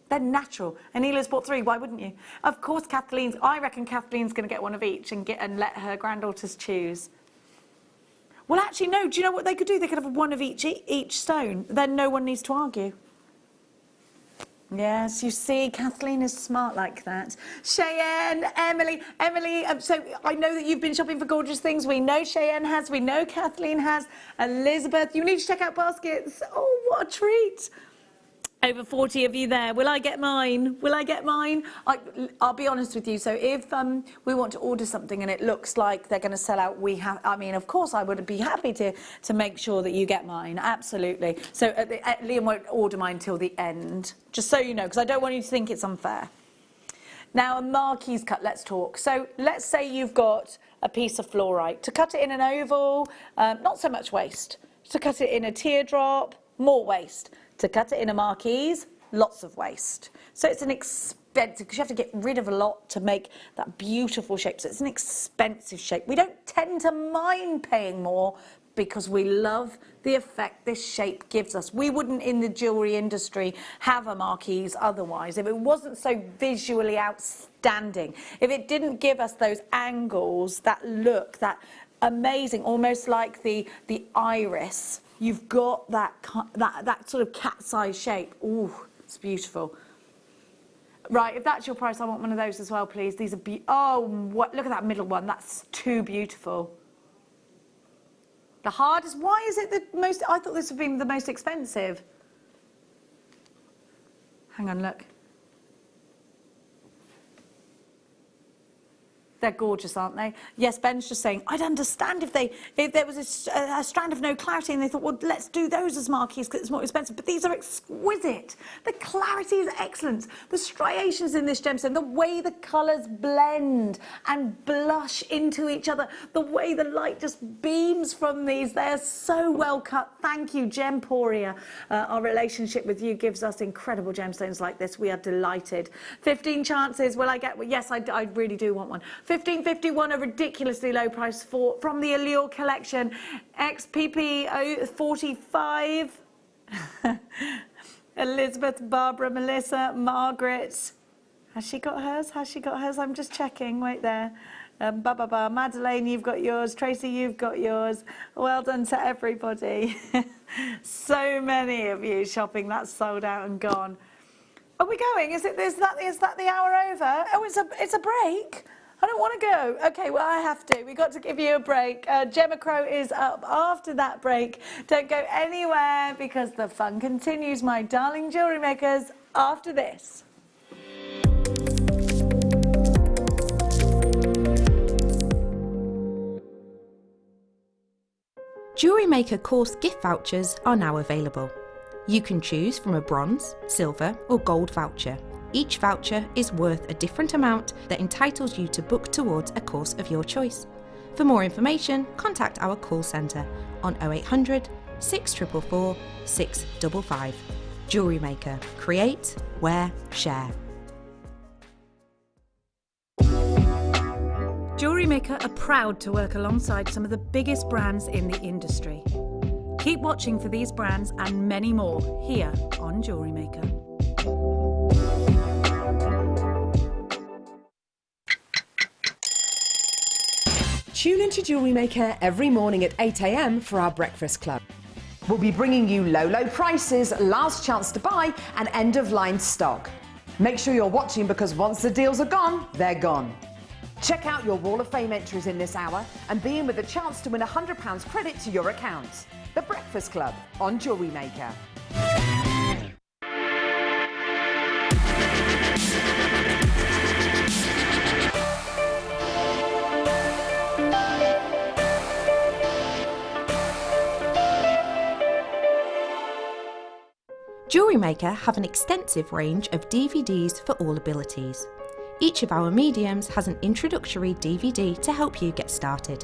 They're natural. And Ela's bought 3, why wouldn't you? Of course, I reckon Kathleen's going to get one of each and let her granddaughters choose. Well, actually, no. Do you know what they could do? They could have one of each stone. Then no one needs to argue. Yes, you see, Kathleen is smart like that. Cheyenne, Emily, so I know that you've been shopping for gorgeous things. We know Cheyenne has. We know Kathleen has. Elizabeth, you need to check out baskets. Oh, what a treat. Over 40 of you there. Will I get mine? Will I get mine? I'll be honest with you. So if we want to order something and it looks like they're going to sell out, I mean, of course, I would be happy to make sure that you get mine. Absolutely. So Liam won't order mine till the end, just so you know, because I don't want you to think it's unfair. Now, a marquise cut, let's talk. So let's say you've got a piece of fluorite. To cut it in an oval, not so much waste. To cut it in a teardrop, more waste. To cut it in a marquise, lots of waste. So it's an expensive, because you have to get rid of a lot to make that beautiful shape. So it's an expensive shape. We don't tend to mind paying more because we love the effect this shape gives us. We wouldn't in the jewellery industry have a marquise otherwise if it wasn't so visually outstanding. If it didn't give us those angles, that look, that amazing, almost like the iris. You've got that sort of cat-sized shape. Ooh, it's beautiful. Right, if that's your price, I want one of those as well, please. These are look at that middle one. That's too beautiful. The hardest. Why is it the most? I thought this would be the most expensive. Hang on, look. They're gorgeous, aren't they? Yes, Ben's just saying, I'd understand if there was a strand of no clarity and they thought, well, let's do those as marquees because it's more expensive. But these are exquisite. The clarity is excellent. The striations in this gemstone, the way the colours blend and blush into each other, the way the light just beams from these, they're so well cut. Thank you, Gemporia. Our relationship with you gives us incredible gemstones like this. We are delighted. 15 chances. Will I get one? Yes, I really do want one. $15.51, a ridiculously low price from the Allure collection. XPP 45. Elizabeth, Barbara, Melissa, Margaret. Has she got hers? Has she got hers? I'm just checking. Wait there. Madeleine, you've got yours. Tracy, you've got yours. Well done to everybody. So many of you shopping. That's sold out and gone. Are we going? Is that the hour over? Oh, it's a break. I don't want to go. Okay, well, I have to. We've got to give you a break. Gemma Crow is up after that break. Don't go anywhere because the fun continues, my darling jewellery makers, after this. Jewellery Maker course gift vouchers are now available. You can choose from a bronze, silver or gold voucher. Each voucher is worth a different amount that entitles you to book towards a course of your choice. For more information, contact our call centre on 0800 644 655. Jewellery Maker. Create, wear, share. Jewellery Maker are proud to work alongside some of the biggest brands in the industry. Keep watching for these brands and many more here on Jewellery Maker. Tune into Jewellery Maker every morning at 8 AM for our breakfast club. We'll be bringing you low prices, last chance to buy and end-of-line stock. Make sure you're watching because once the deals are gone, they're gone. Check out your Wall of Fame entries in this hour and be in with a chance to win £100 credit to your account. The Breakfast Club on Jewellery Maker. Jewellery Maker have an extensive range of DVDs for all abilities. Each of our mediums has an introductory DVD to help you get started.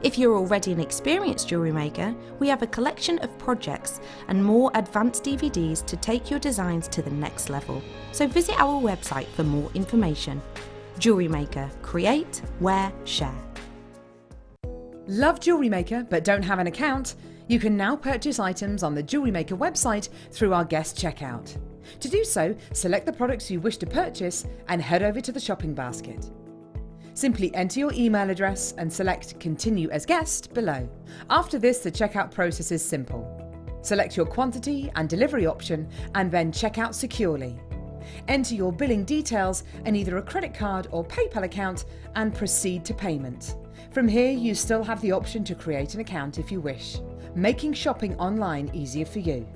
If you're already an experienced jewellery maker, we have a collection of projects and more advanced DVDs to take your designs to the next level. So visit our website for more information. Jewellery Maker. Create, wear, share. Love Jewellery Maker but don't have an account? You can now purchase items on the Jewellery Maker website through our guest checkout. To do so, select the products you wish to purchase and head over to the shopping basket. Simply enter your email address and select Continue as Guest below. After this, the checkout process is simple. Select your quantity and delivery option and then check out securely. Enter your billing details and either a credit card or PayPal account and proceed to payment. From here, you still have the option to create an account if you wish, making shopping online easier for you.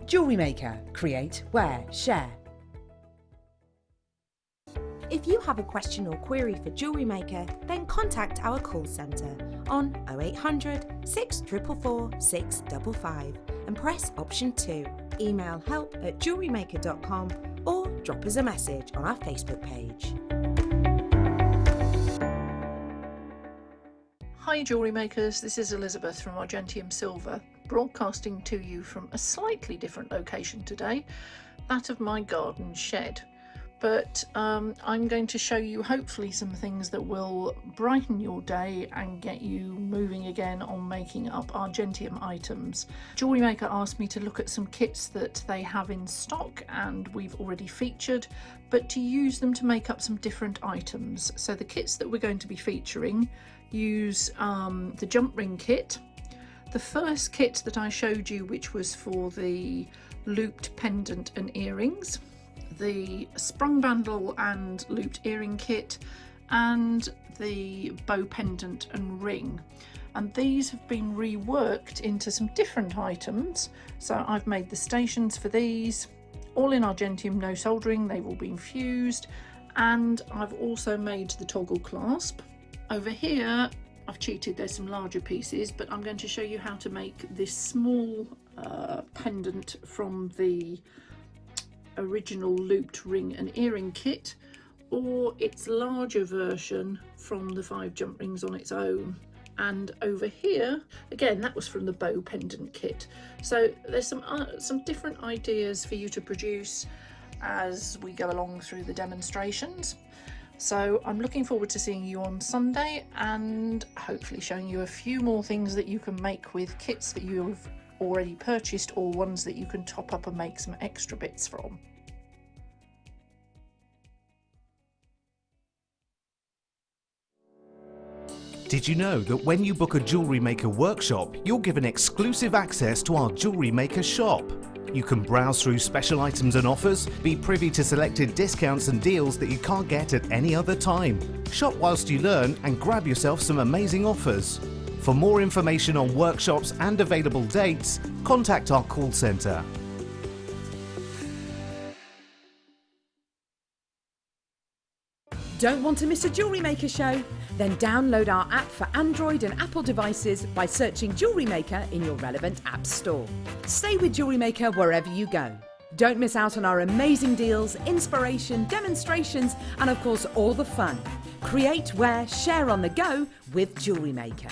Jewellery Maker. Create, wear, share. If you have a question or query for Jewellery Maker, then contact our call centre on 0800 644 655 and press option 2. Email help@jewellerymaker.com or drop us a message on our Facebook page. Hi Jewellery Makers, this is Elizabeth from Argentium Silver. broadcasting to you from a slightly different location today, that of my garden shed. But I'm going to show you hopefully some things that will brighten your day and get you moving again on making up Argentium items. Jewellery Maker asked me to look at some kits that they have in stock and we've already featured, but to use them to make up some different items. So the kits that we're going to be featuring use the jump ring kit. The first kit that I showed you, which was for the looped pendant and earrings, the sprung bandle and looped earring kit, and the bow pendant and ring. And these have been reworked into some different items. So I've made the stations for these, all in Argentium, no soldering, they've all been fused. And I've also made the toggle clasp. Over here, I've cheated, there's some larger pieces, but I'm going to show you how to make this small pendant from the original looped ring and earring kit, or its larger version from the 5 jump rings on its own. And over here, again, that was from the bow pendant kit. So there's some different ideas for you to produce as we go along through the demonstrations. So I'm looking forward to seeing you on Sunday and hopefully showing you a few more things that you can make with kits that you've already purchased or ones that you can top up and make some extra bits from. Did you know that when you book a Jewellery Maker workshop, you're given exclusive access to our Jewellery Maker shop? You can browse through special items and offers, be privy to selected discounts and deals that you can't get at any other time. Shop whilst you learn and grab yourself some amazing offers. For more information on workshops and available dates, contact our call centre. Don't want to miss a Jewellery Maker show? Then download our app for Android and Apple devices by searching Jewellery Maker in your relevant app store. Stay with Jewellery Maker wherever you go. Don't miss out on our amazing deals, inspiration, demonstrations, and of course all the fun. Create, wear, share on the go with Jewellery Maker.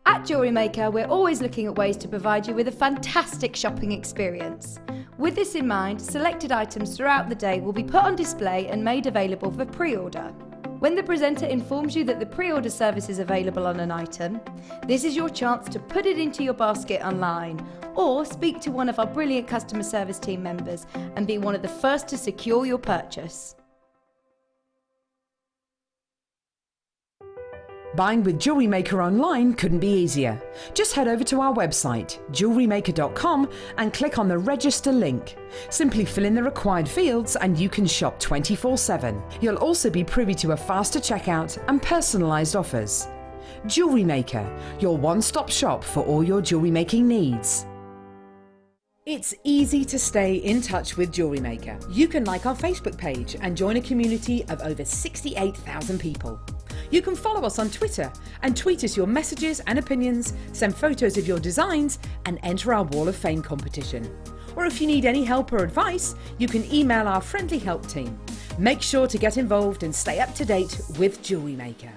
At Jewellery Maker, we're always looking at ways to provide you with a fantastic shopping experience. With this in mind, selected items throughout the day will be put on display and made available for pre-order. When the presenter informs you that the pre-order service is available on an item, this is your chance to put it into your basket online or speak to one of our brilliant customer service team members and be one of the first to secure your purchase. Buying with Jewellery Maker online couldn't be easier. Just head over to our website, JewelleryMaker.com, and click on the register link. Simply fill in the required fields and you can shop 24/7. You'll also be privy to a faster checkout and personalised offers. Jewellery Maker, your one-stop shop for all your jewellery making needs. It's easy to stay in touch with Jewellery Maker. You can like our Facebook page and join a community of over 68,000 people. You can follow us on Twitter and tweet us your messages and opinions, send photos of your designs and enter our Wall of Fame competition. Or if you need any help or advice, you can email our friendly help team. Make sure to get involved and stay up to date with Jewellery Maker.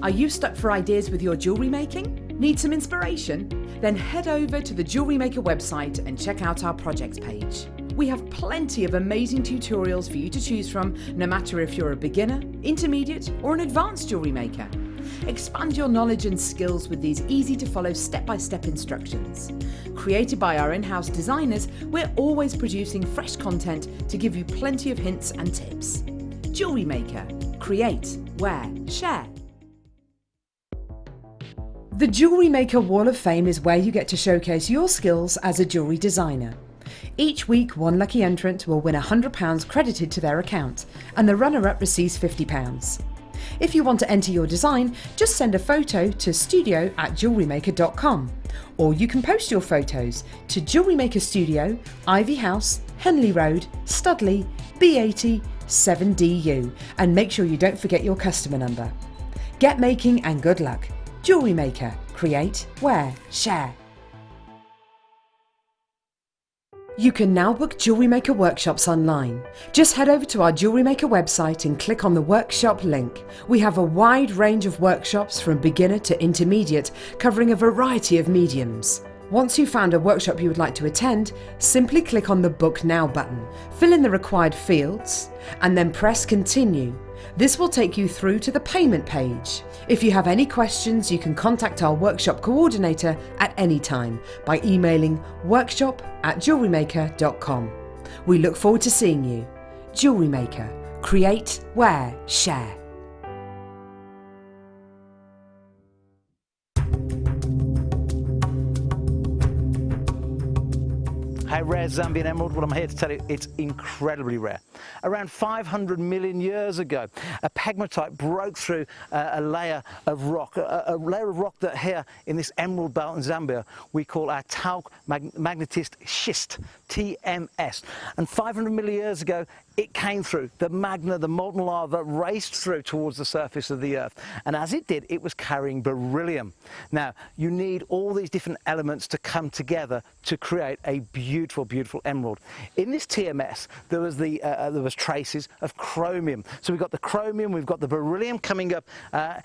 Are you stuck for ideas with your jewellery making? Need some inspiration? Then head over to the Jewellery Maker website and check out our projects page. We have plenty of amazing tutorials for you to choose from, no matter if you're a beginner, intermediate, or an advanced jewellery maker. Expand your knowledge and skills with these easy-to-follow step-by-step instructions. Created by our in-house designers, we're always producing fresh content to give you plenty of hints and tips. Jewellery Maker. Create, wear, share. The Jewellery Maker Wall of Fame is where you get to showcase your skills as a jewellery designer. Each week, one lucky entrant will win £100 credited to their account, and the runner-up receives £50. If you want to enter your design, just send a photo to studio@jewellerymaker.com, or you can post your photos to Jewellery Maker Studio, Ivy House, Henley Road, Studley, B80 7DU, and make sure you don't forget your customer number. Get making and good luck. Jewellery Maker. Create, wear, share. You can now book Jewellery Maker workshops online. Just head over to our Jewellery Maker website and click on the workshop link. We have a wide range of workshops from beginner to intermediate, covering a variety of mediums. Once you've found a workshop you would like to attend, simply click on the Book Now button, fill in the required fields, and then press Continue. This will take you through to the payment page. If you have any questions, you can contact our workshop coordinator at any time by emailing workshop@jewellerymaker.com. We look forward to seeing you. Jewellery Maker. Create, wear, share. Hey, rare Zambian emerald. Well, I'm here to tell you it's incredibly rare. Around 500 million years ago, a pegmatite broke through a layer of rock, a layer of rock that here in this emerald belt in Zambia we call our talc magnetist schist, TMS. And 500 million years ago, it came through. The magma, the molten lava, raced through towards the surface of the Earth. And as it did, it was carrying beryllium. Now, you need all these different elements to come together to create a beautiful, beautiful emerald. In this TMS, there was traces of chromium. So we've got the chromium, we've got the beryllium coming up up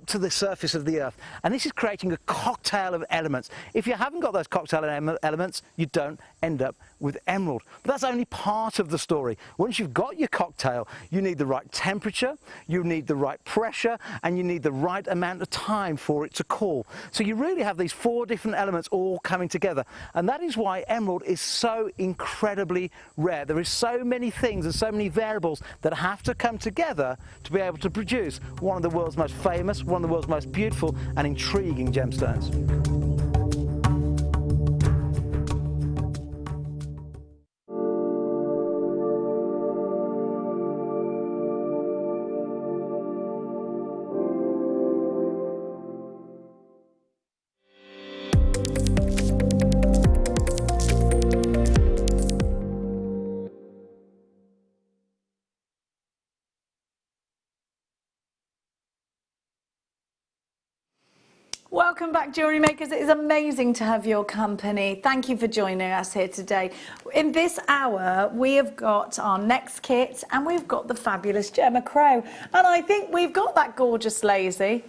to the surface of the Earth. And this is creating a cocktail of elements. If you haven't got those cocktail elements, you don't end up with emerald. But that's only part of the story. Once you've got your cocktail, you need the right temperature, you need the right pressure, and you need the right amount of time for it to cool. So you really have these 4 different elements all coming together. And that is why emerald is so incredibly rare. There is so many things and so many variables that have to come together to be able to produce one of the world's most famous, one of the world's most beautiful and intriguing gemstones. Welcome back, Jewellery Makers. It is amazing to have your company. Thank you for joining us here today. In this hour, we have got our next kit and we've got the fabulous Gemma Crow. And I think we've got that gorgeous lazy.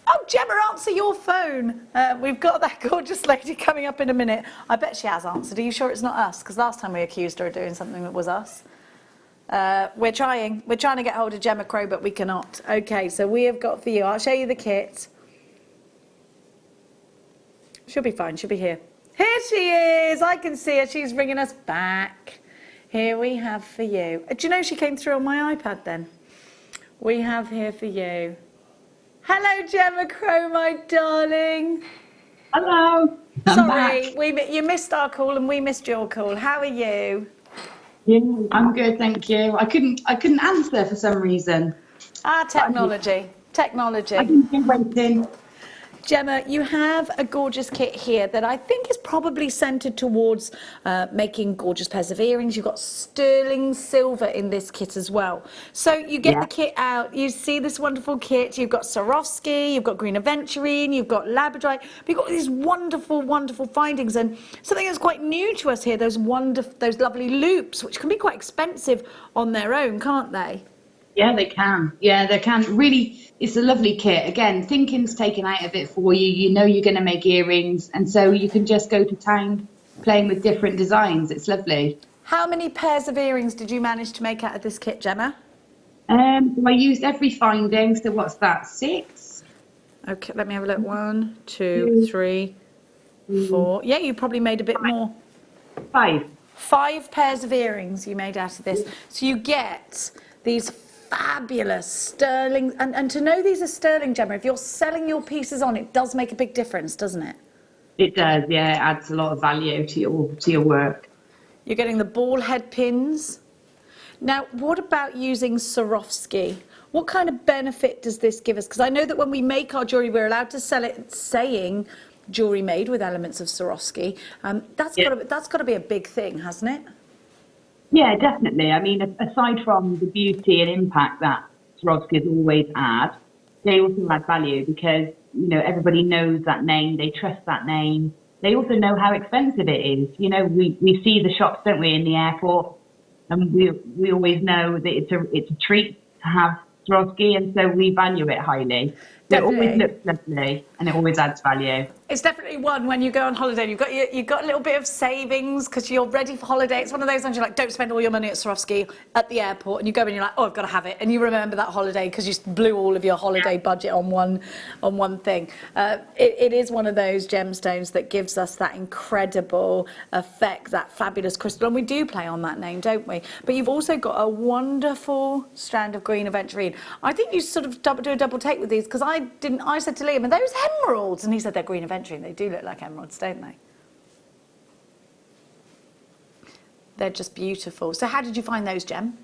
Oh, Gemma, answer your phone. We've got that gorgeous lady coming up in a minute. I bet she has answered. Are you sure it's not us? Because last time we accused her of doing something that was us. We're trying to get hold of Gemma Crow, but we cannot. Okay, so we have got for you. I'll show you the kit. She'll be fine. She'll be here. Here she is. I can see her. She's ringing us back. Here we have for you. Do you know she came through on my iPad then? We have here for you. Hello, Gemma Crow, my darling. Hello. Sorry, you missed our call and we missed your call. How are you? Yeah, I'm good, thank you. I couldn't answer for some reason. Technology. I've been waiting. Gemma, you have a gorgeous kit here that I think is probably centred towards making gorgeous pairs of earrings. You've got sterling silver in this kit as well. So you get the kit out, you see this wonderful kit, you've got Swarovski, you've got green aventurine, you've got labradorite, but you've got these wonderful, wonderful findings. And something that's quite new to us here, those lovely loops, which can be quite expensive on their own, can't they? Yeah, they can. Yeah, they can. Really, it's a lovely kit. Again, thinking's taken out of it for you. You know you're going to make earrings, and so you can just go to town playing with different designs. It's lovely. How many pairs of earrings did you manage to make out of this kit, Gemma? I used every finding. So what's that? 6? Okay, let me have a look. 1, 2, 3, 4. Yeah, you probably made a bit more. 5. 5 pairs of earrings you made out of this. So you get these fabulous sterling, and to know these are sterling, Gemma, if you're selling your pieces on, it does make a big difference, doesn't it? It does, yeah. It adds a lot of value to your work. You're getting the ball head pins. Now, what about using Swarovski? What kind of benefit does this give us? Because I know that when we make our jewellery, we're allowed to sell it saying jewellery made with elements of Swarovski. That's got to be a big thing, hasn't it? Yeah, definitely. I mean, aside from the beauty and impact that Swarovski has always had, they also add value because, you know, everybody knows that name, they trust that name, they also know how expensive it is. You know, we see the shops, don't we, in the airport, and we always know that it's a treat to have Swarovski, and so we value it highly. So it always looks lovely, and it always adds value. It's definitely one when you go on holiday. You've got a little bit of savings because you're ready for holiday. It's one of those ones you're like, don't spend all your money at Swarovski at the airport, and you go and you're like, oh, I've got to have it, and you remember that holiday because you blew all of your holiday budget on one thing. It is one of those gemstones that gives us that incredible effect, that fabulous crystal, and we do play on that name, don't we? But you've also got a wonderful strand of green aventurine. I think you sort of do a double take with these because I said to Liam, are those emeralds? And he said they're green aventurine. They do look like emeralds, don't they? They're just beautiful. So how did you find those, Gem?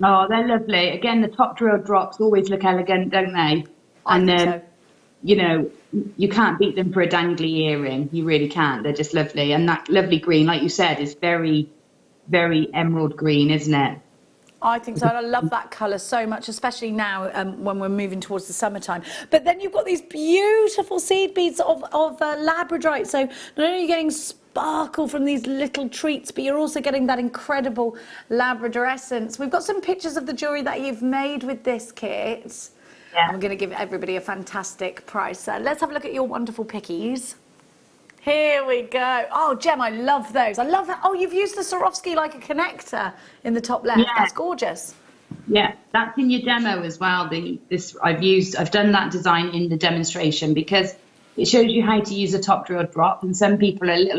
Oh, they're lovely. Again, the top drill drops always look elegant, don't they? I think so. You know, you can't beat them for a dangly earring. You really can't. They're just lovely. And that lovely green, like you said, is very, very emerald green, isn't it? I think so. I love that colour so much, especially now when we're moving towards the summertime. But then you've got these beautiful seed beads of labradorite. So not only are you getting sparkle from these little treats, but you're also getting that incredible labrador essence. We've got some pictures of the jewellery that you've made with this kit. Yeah. I'm going to give everybody a fantastic price. Let's have a look at your wonderful pickies. Here we go. Oh, Gem, I love those. I love that. Oh, you've used the Swarovski like a connector in the top left. Yeah. That's gorgeous. Yeah, that's in your demo as well. I've done that design in the demonstration because it shows you how to use a top drill drop, and some people are get a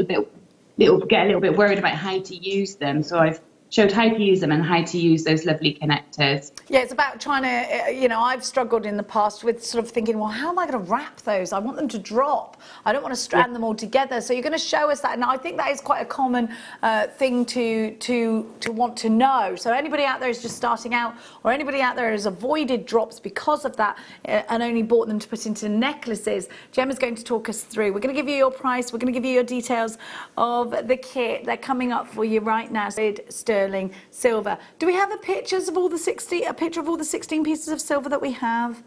little bit worried about how to use them. So I've showed how to use them and how to use those lovely connectors. Yeah, it's about trying to, you know, I've struggled in the past with sort of thinking, well, how am I going to wrap those? I want them to drop. I don't want to strand them all together. So you're going to show us that. And I think that is quite a common thing to want to know. So anybody out there is just starting out, or anybody out there has avoided drops because of that and only bought them to put into necklaces, Gem is going to talk us through. We're going to give you your price. We're going to give you your details of the kit. They're coming up for you right now. Sterling silver. Do we have a picture of all the 16 pieces of silver that we have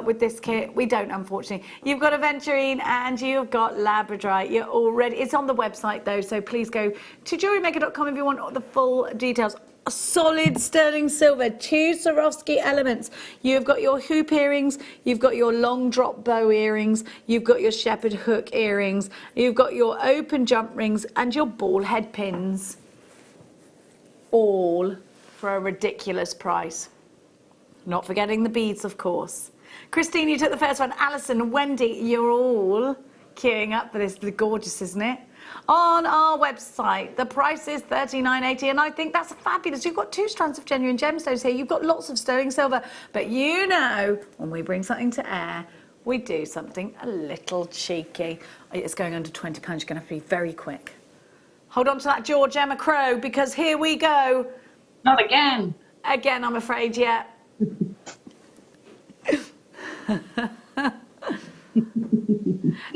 with this kit? We don't, unfortunately. You've got aventurine and you've got labradorite. You're already, it's on the website though, so please go to jewellerymaker.com if you want the full details. A solid sterling silver, 2 Swarovski elements. You've got your hoop earrings, you've got your long drop bow earrings, you've got your shepherd hook earrings, you've got your open jump rings and your ball head pins. All for a ridiculous price. Not forgetting the beads, of course. Christine, you took the first one. Alison, Wendy, you're all queuing up for this. Gorgeous, isn't it? On our website, the price is $39.80, and I think that's fabulous. You've got 2 strands of genuine gemstones here. You've got lots of sterling silver, but you know, when we bring something to air, we do something a little cheeky. It's going under £20. You're going to have to be very quick. Hold on to that jaw, Gemma Crow, because here we go. Not again. Again, I'm afraid, yeah.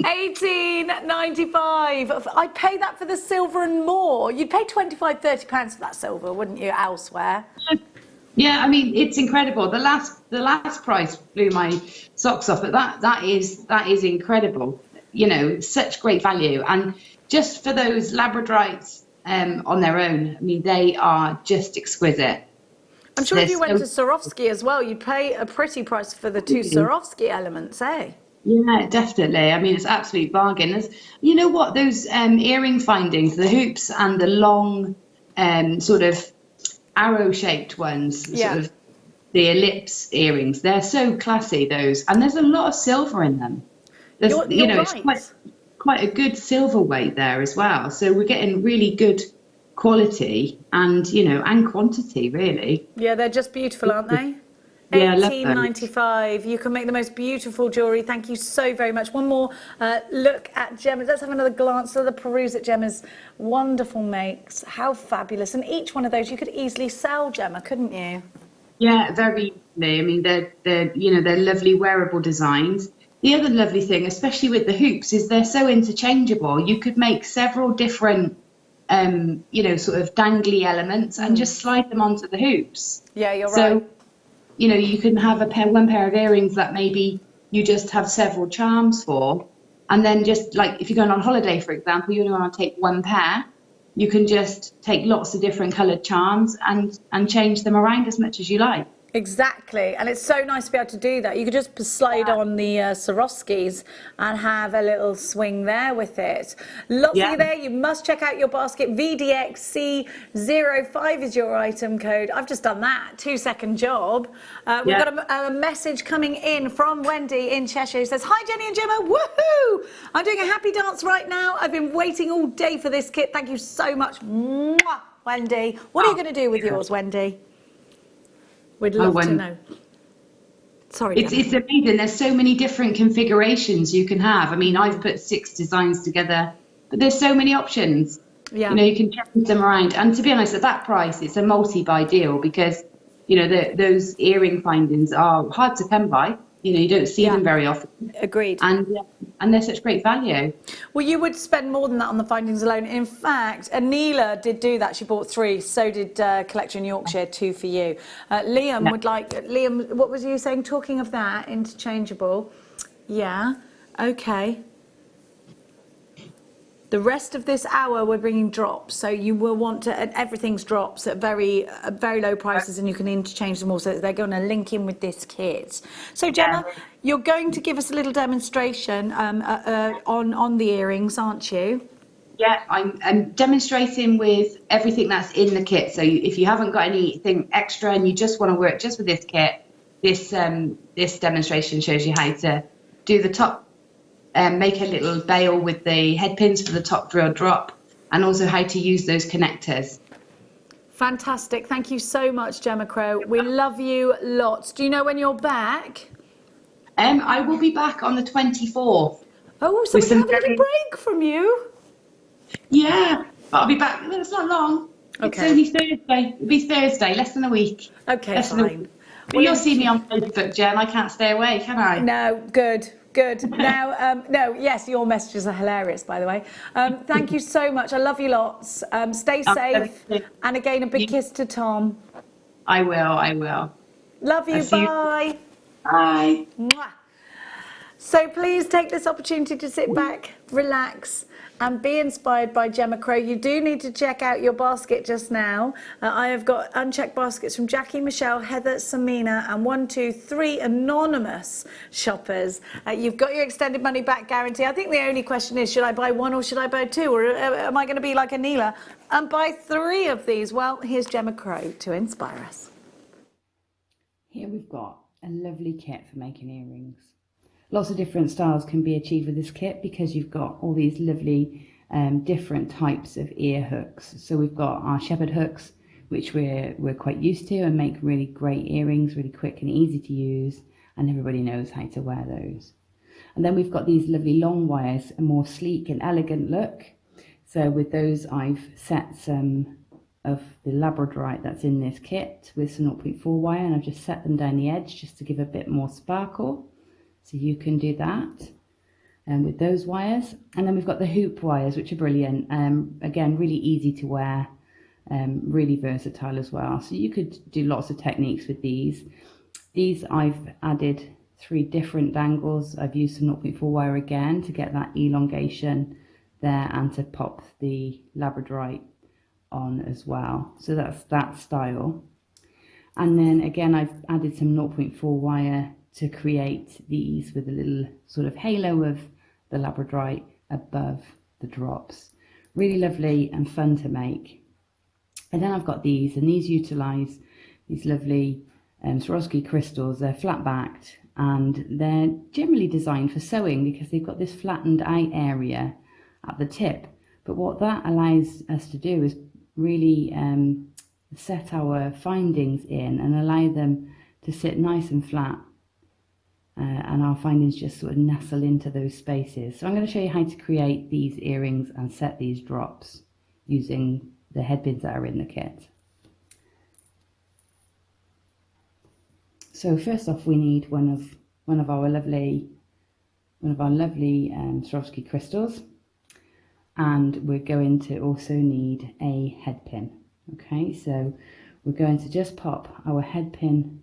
$18.95. I'd pay that for the silver and more. You'd pay £25-30 for that silver, wouldn't you, elsewhere? Yeah, I mean, it's incredible. The last price blew my socks off, but that is incredible. You know, such great value. And just for those labradorites on their own, I mean, they are just exquisite. I'm sure if you went to Swarovski as well, you'd pay a pretty price for the 2 Swarovski elements, eh? Yeah, definitely. I mean, it's absolute bargain. You know what? Those earring findings, the hoops and the long sort of arrow-shaped ones, sort of the ellipse earrings, they're so classy, those. And there's a lot of silver in them. You're right. It's quite a good silver weight there as well. So we're getting really good quality and, you know, and quantity, really. Yeah, they're just beautiful, aren't they? Yeah, $18.95. You can make the most beautiful jewellery. Thank you so very much. One more look at Gemma's. Let's have another glance, another peruse at Gemma's wonderful makes. How fabulous. And each one of those you could easily sell, Gemma, couldn't you? Yeah, very easily. I mean, they're lovely wearable designs. The other lovely thing, especially with the hoops, is they're so interchangeable. You could make several different, sort of dangly elements and just slide them onto the hoops. Yeah, you're right. You know, you can have one pair of earrings that maybe you just have several charms for, And then just like if you're going on holiday, for example, you only want to take one pair, you can just take lots of different coloured charms and change them around as much as you like. Exactly, and it's so nice to be able to do that. You could just slide on the Swarovskis and have a little swing there with it. Lots of you there. You must check out your basket. VDXC05 is your item code. I've just done that. 2-second job. We've got a message coming in from Wendy in Cheshire who says, "Hi Jenny and Gemma, woohoo! I'm doing a happy dance right now. I've been waiting all day for this kit. Thank you so much, mwah, Wendy. What are you going to do with yours, Wendy? We'd love to know." Sorry, it's amazing. There's so many different configurations you can have. I mean, I've put 6 designs together, but there's so many options. Yeah. You know, you can change them around. And to be honest, at that price, it's a multi-buy deal because, you know, those earring findings are hard to come by. You know, you don't see them very often. Agreed. And they're such great value. Well, you would spend more than that on the findings alone. In fact, Anila did do that. She bought 3. So did Collection Yorkshire, 2 for you. Liam would like... Liam, what was you saying? Talking of that, interchangeable. Yeah. Okay. The rest of this hour, we're bringing drops. So you will want to... Everything's drops at very low prices, and you can interchange them all. So they're going to link in with this kit. So, Gemma, you're going to give us a little demonstration on the earrings, aren't you? Yeah, I'm demonstrating with everything that's in the kit. So if you haven't got anything extra and you just want to work just with this kit, this demonstration shows you how to do the top, make a little bail with the head pins for the top drill drop, and also how to use those connectors. Fantastic. Thank you so much, Gemma Crow. We love you lots. Do you know when you're back? I will be back on the 24th. Oh, so we can have a little break from you. Yeah, but I'll be back. It's not long. Okay. It's only Thursday. It'll be Thursday, less than a week. Okay, fine. But you'll see me on Facebook, Jen. I can't stay away, can I? No, good. Now, no, yes, your messages are hilarious, by the way. Thank you so much. I love you lots. Stay safe. And again, a big kiss to Tom. I will. Love you. Bye. Bye. Mwah. So please take this opportunity to sit back, relax, and be inspired by Gemma Crow. You do need to check out your basket just now. I have got unchecked baskets from Jackie, Michelle, Heather, Samina, and 1, 2, 3 anonymous shoppers. You've got your extended money back guarantee. I think the only question is, should I buy 1 or should I buy 2? Or am I going to be like Anila and buy 3 of these? Well, here's Gemma Crow to inspire us. Here we've got a lovely kit for making earrings. Lots of different styles can be achieved with this kit because you've got all these lovely different types of ear hooks. So we've got our shepherd hooks, which we're quite used to and make really great earrings, really quick and easy to use, and everybody knows how to wear those. And then we've got these lovely long wires, a more sleek and elegant look. So with those, I've set some of the labradorite that's in this kit with some 0.4 wire, and I've just set them down the edge just to give a bit more sparkle. So you can do that with those wires. And then we've got the hoop wires, which are brilliant. Again, really easy to wear, really versatile as well. So you could do lots of techniques with these. These I've added 3 different dangles. I've used some 0.4 wire again to get that elongation there and to pop the labradorite on as well. So that's that style. And then again, I've added some 0.4 wire to create these with a little sort of halo of the labradorite above the drops. Really lovely and fun to make. And then I've got these, and these utilize these lovely Swarovski crystals. They're flat backed and they're generally designed for sewing because they've got this flattened out area at the tip. But what that allows us to do is really set our findings in and allow them to sit nice and flat. And our findings just sort of nestle into those spaces. So I'm going to show you how to create these earrings and set these drops using the head pins that are in the kit. So first off, we need one of our lovely Swarovski crystals, and we're going to also need a head pin. Okay, so we're going to just pop our head pin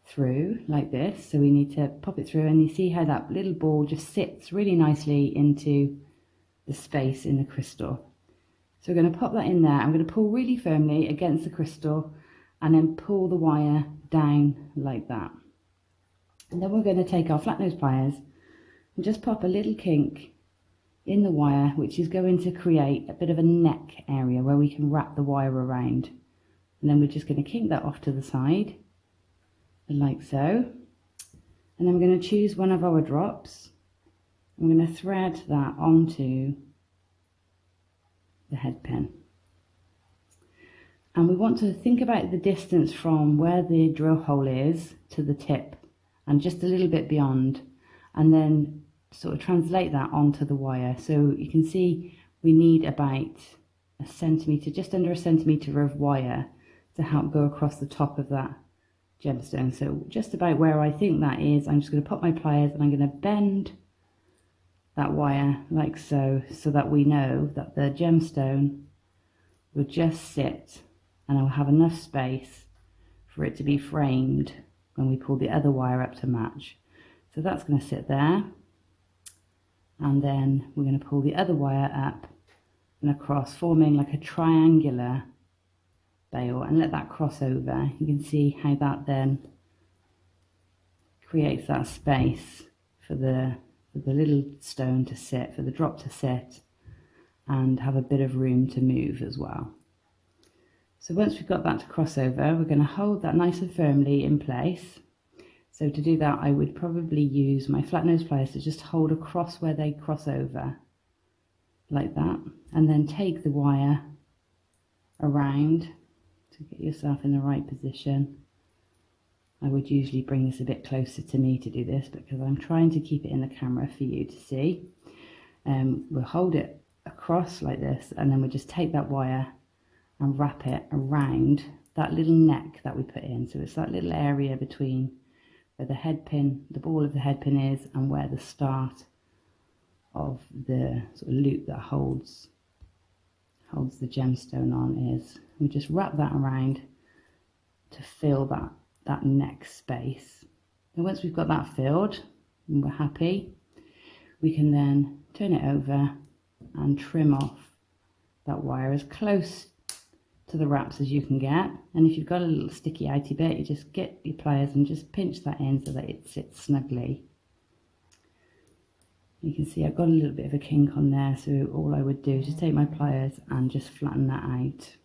through like this. So we need to pop it through, and you see how that little ball just sits really nicely into the space in the crystal. So we're going to pop that in there. I'm going to pull really firmly against the crystal and then pull the wire down like that. And then we're going to take our flat nose pliers and just pop a little kink in the wire, which is going to create a bit of a neck area where we can wrap the wire around. And then we're just going to kink that off to the side, like so. And then we're going to choose one of our drops. I'm going to thread that onto the head pin. And we want to think about the distance from where the drill hole is to the tip and just a little bit beyond, and then sort of translate that onto the wire. So you can see we need about a centimetre, just under a centimetre of wire to help go across the top of that gemstone. So just about where I think that is, I'm just going to pop my pliers and I'm going to bend that wire like so, so that we know that the gemstone will just sit and I'll have enough space for it to be framed when we pull the other wire up to match. So that's going to sit there, and then we're going to pull the other wire up and across, forming like a triangular bail, and let that cross over. You can see how that then creates that space for the little stone to sit, for the drop to sit, and have a bit of room to move as well. So once we've got that to cross over, we're going to hold that nice and firmly in place. So to do that, I would probably use my flat nose pliers to just hold across where they cross over, like that, and then take the wire around to get yourself in the right position. I would usually bring this a bit closer to me to do this because I'm trying to keep it in the camera for you to see. We'll hold it across like this, and then we'll just take that wire and wrap it around that little neck that we put in. So it's that little area between where the head pin, the ball of the head pin is, and where the start of the sort of loop that holds the gemstone on is. We just wrap that around to fill that neck space. And once we've got that filled and we're happy, we can then turn it over and trim off that wire as close to the wraps as you can get. And if you've got a little sticky outy bit, you just get your pliers and just pinch that in so that it sits snugly. You can see I've got a little bit of a kink on there, so all I would do is just take my pliers and just flatten that out.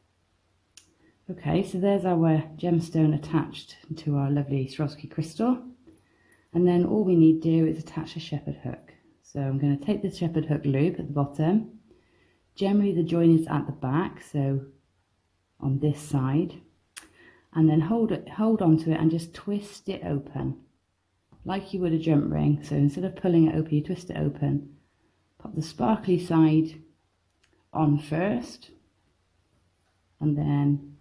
Okay, so there's our gemstone attached to our lovely Swarovski crystal, and then all we need to do is attach a shepherd hook. So I'm going to take the shepherd hook loop at the bottom. Generally the join is at the back, so on this side, and then hold onto it and just twist it open like you would a jump ring. So instead of pulling it open, you twist it open, pop the sparkly side on first, and then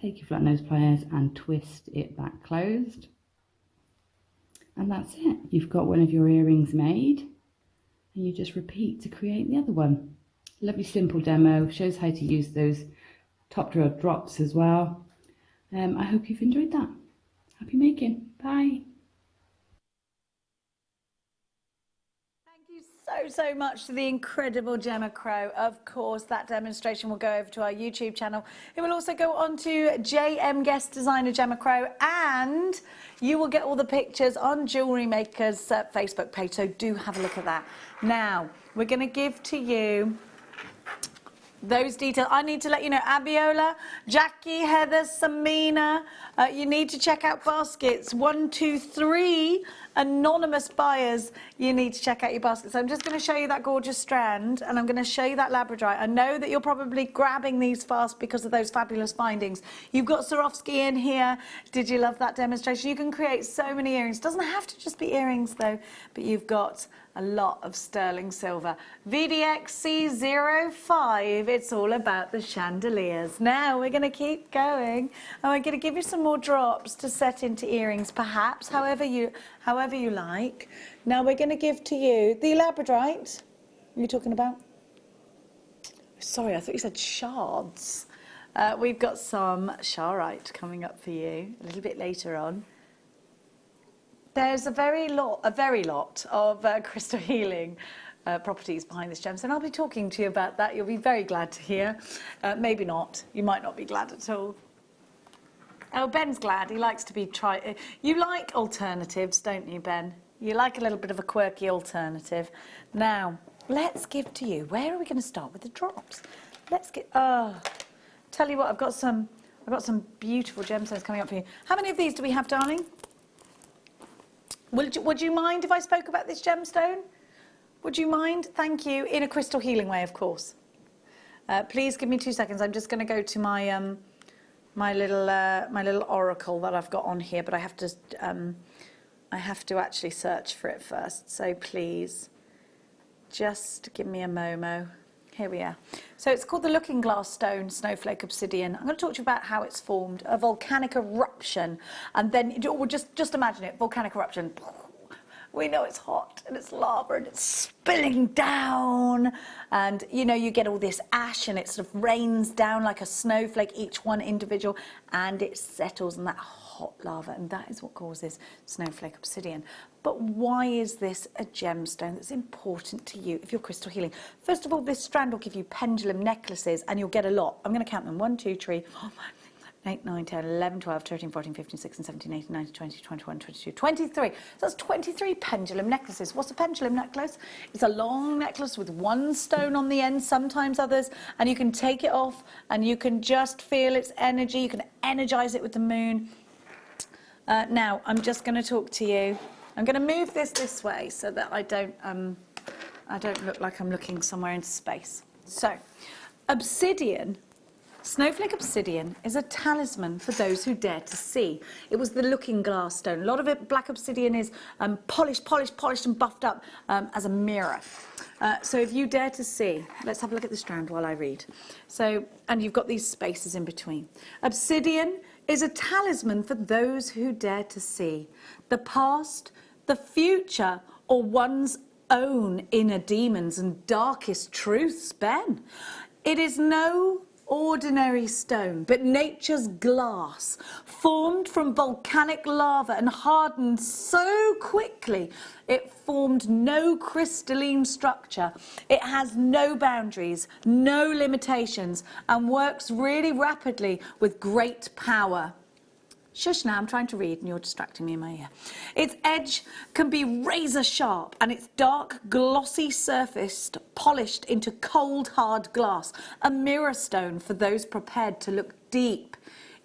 take your flat nose pliers and twist it back closed, and that's it. You've got one of your earrings made, and you just repeat to create the other one. Lovely simple demo, shows how to use those top drill drops as well. I hope you've enjoyed that. Happy making. Bye. So much to the incredible Gemma Crow. Of course, that demonstration will go over to our YouTube channel. It will also go on to JM guest designer Gemma Crow, and you will get all the pictures on Jewellery Maker's Facebook page, so do have a look at that. Now, we're going to give to you those details. I need to let you know, Abiola, Jackie, Heather, Samina, you need to check out baskets. 1, 2, 3 anonymous buyers, you need to check out your baskets. So I'm just going to show you that gorgeous strand, and I'm going to show you that labradorite. I know that you're probably grabbing these fast because of those fabulous findings. You've got Swarovski in here. Did you love that demonstration? You can create so many earrings. It doesn't have to just be earrings though, but you've got a lot of sterling silver. VDXC05, it's all about the chandeliers. Now we're going to keep going, and we're going to give you some more drops to set into earrings, perhaps, however you like. Now we're going to give to you the labradorite. What are you talking about? Sorry, I thought you said shards. We've got some charoite coming up for you a little bit later on. There's a very lot of crystal healing properties behind this gemstone. I'll be talking to you about that. You'll be very glad to hear. Maybe not. You might not be glad at all. Oh, Ben's glad. He likes to be You like alternatives, don't you, Ben? You like a little bit of a quirky alternative. Now, let's give to you. Where are we going to start with the drops? Let's get. Tell you what, I've got some beautiful gemstones coming up for you. How many of these do we have, darling? Would you mind if I spoke about this gemstone? Would you mind? Thank you. In a crystal healing way, of course. Please give me 2 seconds. I'm just going to go to my my little oracle that I've got on here, but I have to actually search for it first. So please, just give me a momo. Here we are. So it's called the Looking Glass Stone Snowflake Obsidian. I'm going to talk to you about how it's formed, a volcanic eruption, and then just imagine it, volcanic eruption. We know it's hot and it's lava and it's spilling down, and you know, you get all this ash and it sort of rains down like a snowflake, each one individual, and it settles in that hot lava, and that is what causes snowflake obsidian. But why is this a gemstone that's important to you if you're crystal healing? First of all, this strand will give you pendulum necklaces, and you'll get a lot. I'm going to count them. 1, 2, 3, 4, 5, 8, 9, 10, 11, 12, 13, 14, 15, 16, 17, 18, 19, 20, 21, 22, 23. So that's 23 pendulum necklaces. What's a pendulum necklace? It's a long necklace with one stone on the end, sometimes others, and you can take it off and you can just feel its energy. You can energize it with the moon. Now, I'm just going to talk to you. I'm going to move this way so that I don't look like I'm looking somewhere into space. So, obsidian. Snowflake obsidian is a talisman for those who dare to see. It was the looking glass stone. A lot of it, black obsidian, is polished and buffed up as a mirror. So if you dare to see, let's have a look at the strand while I read. So, and you've got these spaces in between. Obsidian is a talisman for those who dare to see the past, the future, or one's own inner demons and darkest truths, Ben. It is no ordinary stone, but nature's glass, formed from volcanic lava and hardened so quickly it formed no crystalline structure. It has no boundaries, no limitations, and works really rapidly with great power. Shush now, I'm trying to read and you're distracting me in my ear. Its edge can be razor sharp and its dark, glossy surface polished into cold, hard glass, a mirror stone for those prepared to look deep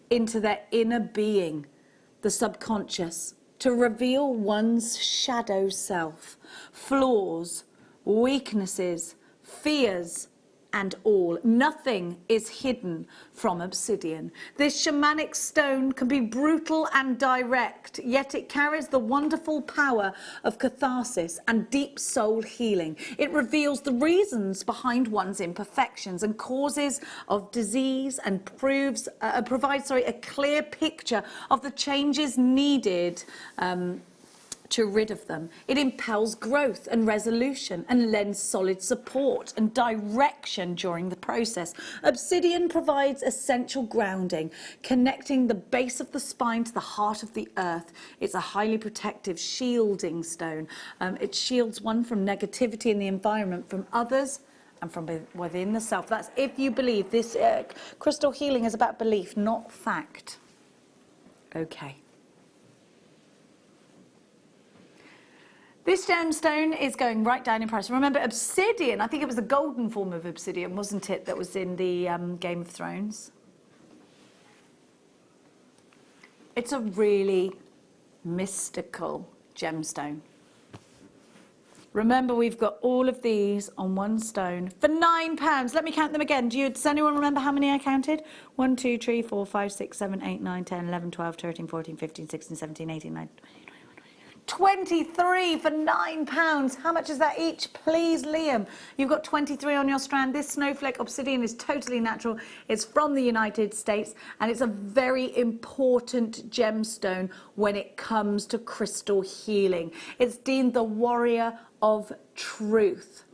into their inner being, the subconscious, to reveal one's shadow self, flaws, weaknesses, fears, and all. Nothing is hidden from obsidian. This shamanic stone can be brutal and direct, yet it carries the wonderful power of catharsis and deep soul healing. It reveals the reasons behind one's imperfections and causes of disease, and provides a clear picture of the changes needed to rid of them. It impels growth and resolution and lends solid support and direction during the process. Obsidian provides essential grounding, connecting the base of the spine to the heart of the earth. It's a highly protective, shielding stone. It shields one from negativity in the environment, from others, and from within the self. That's if you believe. This crystal healing is about belief, not fact. Okay. This gemstone is going right down in price. Remember, obsidian, I think it was the golden form of obsidian, wasn't it, that was in the Game of Thrones? It's a really mystical gemstone. Remember, we've got all of these on one stone for £9. Let me count them again. Does anyone remember how many I counted? 1, 2, 3, 4, 5, 6, 7, 8, 9, 10, 11, 12, 13, 14, 15, 16, 17, 18, 19, 23 for £9. How much is that each? Please, Liam. You've got 23 on your strand. This snowflake obsidian is totally natural. It's from the United States, and it's a very important gemstone when it comes to crystal healing. It's deemed the warrior of truth,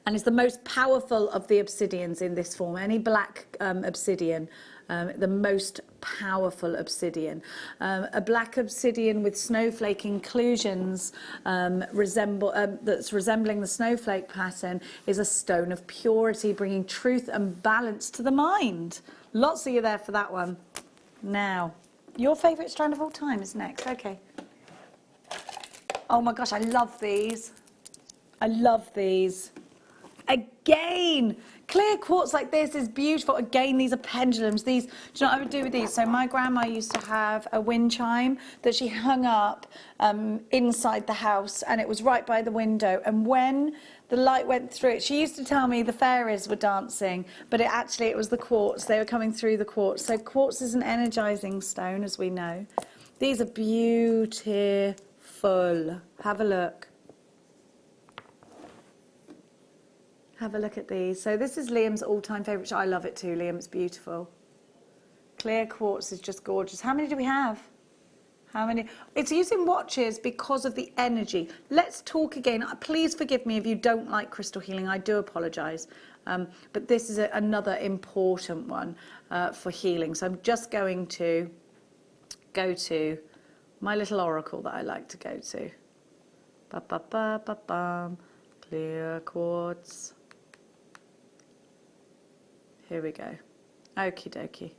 and it's the most powerful of the obsidians in this form. Any black obsidian, the most powerful obsidian. A black obsidian with snowflake inclusions that's resembling the snowflake pattern is a stone of purity, bringing truth and balance to the mind. Lots of you there for that one. Now, your favourite strand of all time is next. Okay. Oh my gosh, I love these. I love these. Again, clear quartz like this is beautiful. Again, these are pendulums. These, do you know what I would do with these? So my grandma used to have a wind chime that she hung up inside the house, and it was right by the window. And when the light went through it, she used to tell me the fairies were dancing, but it was the quartz. They were coming through the quartz. So quartz is an energizing stone, as we know. These are beautiful. Have a look. Have a look at these. So this is Liam's all-time favourite. I love it too, Liam. It's beautiful. Clear quartz is just gorgeous. How many do we have? How many? It's used in watches because of the energy. Let's talk again. Please forgive me if you don't like crystal healing. I do apologise. But this is another important one for healing. So I'm just going to go to my little oracle that I like to go to. Ba-ba-ba-ba-bum. Clear quartz. Here we go. Okie dokie.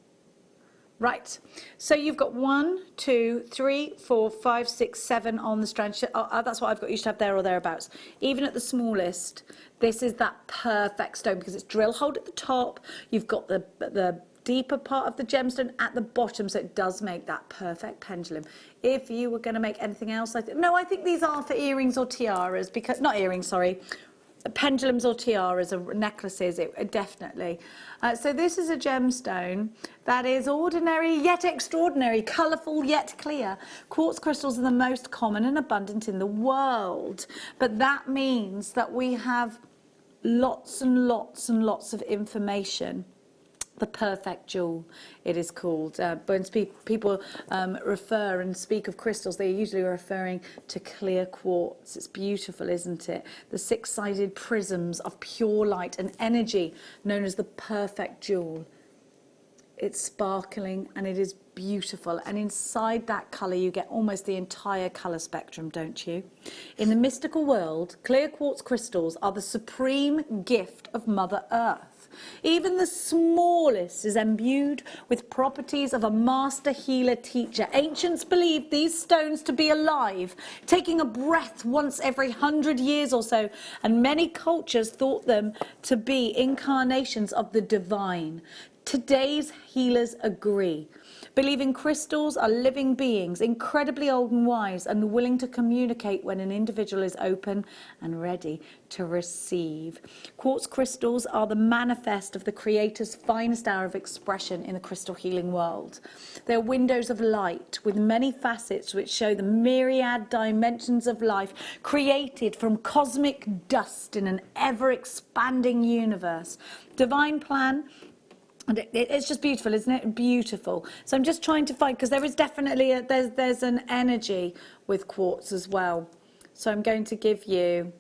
Right, so you've got 1, 2, 3, 4, 5, 6, 7 on the strand. That's what I've got. You should have there or thereabouts. Even at the smallest, this is that perfect stone because it's drill hole at the top. You've got the deeper part of the gemstone at the bottom, so it does make that perfect pendulum. If you were going to make anything else, I think these are for earrings or tiaras, because not earrings, sorry, pendulums or tiaras or necklaces, definitely. So this is a gemstone that is ordinary yet extraordinary, colourful yet clear. Quartz crystals are the most common and abundant in the world, but that means that we have lots and lots and lots of information. The perfect jewel, it is called. When people refer and speak of crystals, they're usually referring to clear quartz. It's beautiful, isn't it? The six-sided prisms of pure light and energy, known as the perfect jewel. It's sparkling and it is beautiful, and inside that colour you get almost the entire colour spectrum, don't you? In the mystical world, clear quartz crystals are the supreme gift of Mother Earth. Even the smallest is imbued with properties of a master healer teacher. Ancients believed these stones to be alive, taking a breath once every 100 years or so, and many cultures thought them to be incarnations of the divine. Today's healers agree, believing crystals are living beings, incredibly old and wise, and willing to communicate when an individual is open and ready to receive. Quartz crystals are the manifest of the Creator's finest hour of expression in the crystal healing world. They're windows of light with many facets which show the myriad dimensions of life created from cosmic dust in an ever-expanding universe. Divine plan. And it's just beautiful, isn't it? Beautiful. So I'm just trying to find, because there is definitely there's an energy with quartz as well. So I'm going to give you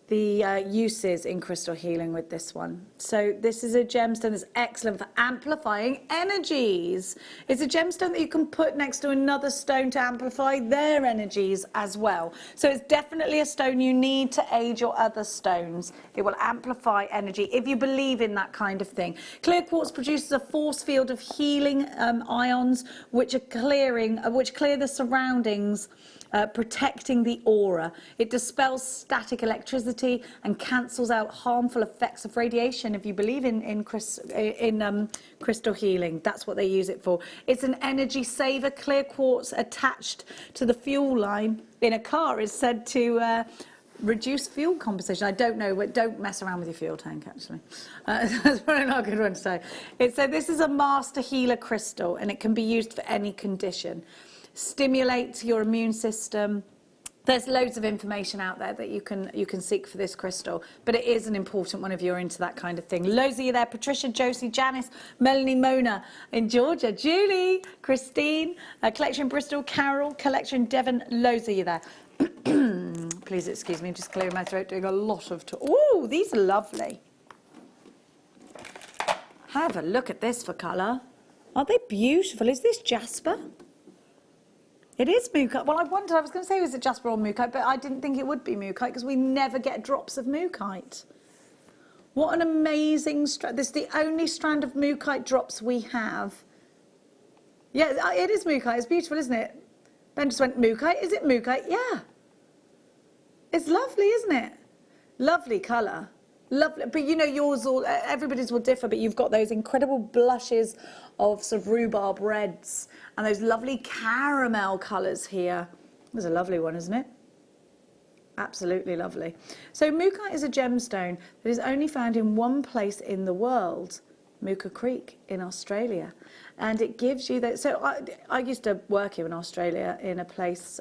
the uses in crystal healing with this one. So this is a gemstone that's excellent for amplifying energies. It's a gemstone that you can put next to another stone to amplify their energies as well. So it's definitely a stone you need to aid your other stones. It will amplify energy if you believe in that kind of thing. Clear quartz produces a force field of healing ions which clear the surroundings, protecting the aura. It dispels static electricity and cancels out harmful effects of radiation. If you believe in crystal healing, that's what they use it for. It's an energy saver. Clear quartz attached to the fuel line in a car is said to reduce fuel composition. I don't know, but don't mess around with your fuel tank, actually. That's probably not a good one to say. This is a master healer crystal, and it can be used for any condition. Stimulates your immune system. There's loads of information out there that you can seek for this crystal, but it is an important one if you're into that kind of thing. Loads of you there: Patricia, Josie, Janice, Melanie, Mona in Georgia, Julie, Christine, Collection Bristol, Carol, Collection Devon. Loads of you there. Please excuse me, just clearing my throat, doing a lot of talk. Ooh, these are lovely. Have a look at this for colour. Aren't they beautiful? Is this jasper? It is mookaite. Well, I wondered, I was going to say was it jasper or mookaite, but I didn't think it would be mookaite because we never get drops of mookaite. What an amazing strand. This is the only strand of mookaite drops we have. Yeah, it is mookaite. It's beautiful, isn't it? Ben just went, mookaite? Is it mookaite? Yeah. It's lovely, isn't it? Lovely colour. Lovely. But you know, yours all, everybody's will differ, but you've got those incredible blushes of sort of rhubarb reds and those lovely caramel colours here. There's a lovely one, isn't it? Absolutely lovely. So mookaite is a gemstone that is only found in one place in the world, Mooka Creek in Australia. And it gives you that. So I used to work here in Australia in a place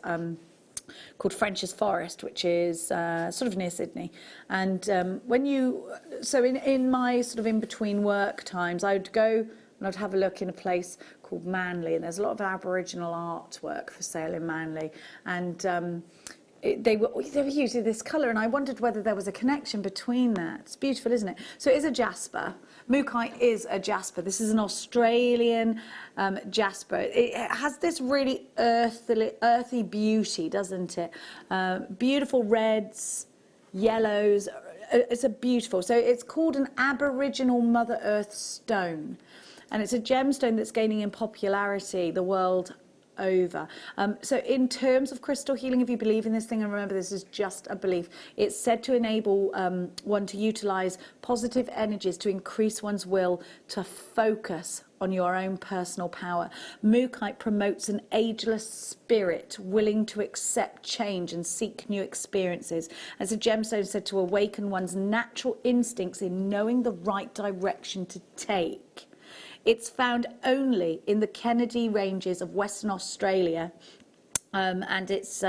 called French's Forest, which is sort of near Sydney. And so in my sort of in between work times, I would go and I'd have a look in a place called Manly, and there's a lot of Aboriginal artwork for sale in Manly. And they were using this colour, and I wondered whether there was a connection between that. It's beautiful, isn't it? So it is a jasper. Mookaite is a jasper. This is an Australian jasper. It has this really earthy beauty, doesn't it? Beautiful reds, yellows. It's a beautiful. So it's called an Aboriginal Mother Earth stone, and it's a gemstone that's gaining in popularity the world over. So in terms of crystal healing, if you believe in this thing, and remember this is just a belief, it's said to enable one to utilize positive energies to increase one's will to focus on your own personal power. Mookaite promotes an ageless spirit willing to accept change and seek new experiences. As a gemstone said to awaken one's natural instincts in knowing the right direction to take. It's found only in the Kennedy Ranges of Western Australia, and it's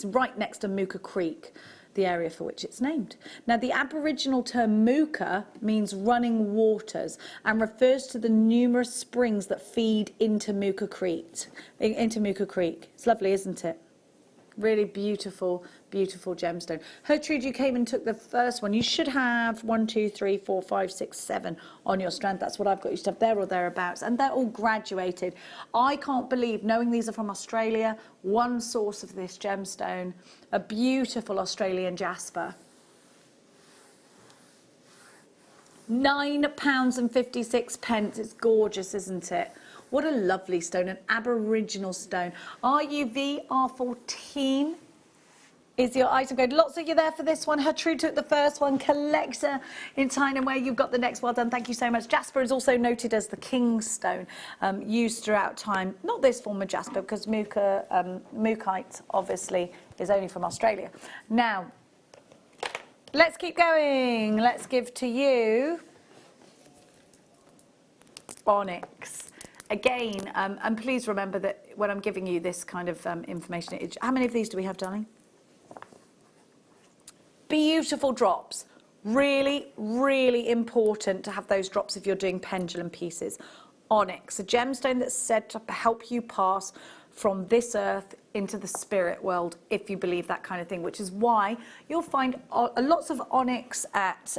right next to Mooka Creek, the area for which it's named. Now, the Aboriginal term Mooka means running waters and refers to the numerous springs that feed into Mooka Creek. It's lovely, isn't it? Really beautiful, beautiful gemstone. Gertrude, you came and took the first one. You should have 1, 2, 3, 4, 5, 6, 7 on your strand. That's what I've got. You should have there or thereabouts. And they're all graduated. I can't believe, knowing these are from Australia, one source of this gemstone, a beautiful Australian jasper. £9.56. It's gorgeous, isn't it? What a lovely stone, an Aboriginal stone. RUV R14 is your item code. Lots of you there for this one. Gertrude took the first one. Collector in Tyne, where you've got the next. Well done. Thank you so much. Jasper is also noted as the king's stone, used throughout time. Not this form of jasper, because mookaite obviously is only from Australia. Now, let's keep going. Let's give to you onyx. Again, and please remember that when I'm giving you this kind of information, how many of these do we have, darling? Beautiful drops. Really, really important to have those drops if you're doing pendulum pieces. Onyx, a gemstone that's said to help you pass from this earth into the spirit world, if you believe that kind of thing, which is why you'll find lots of onyx at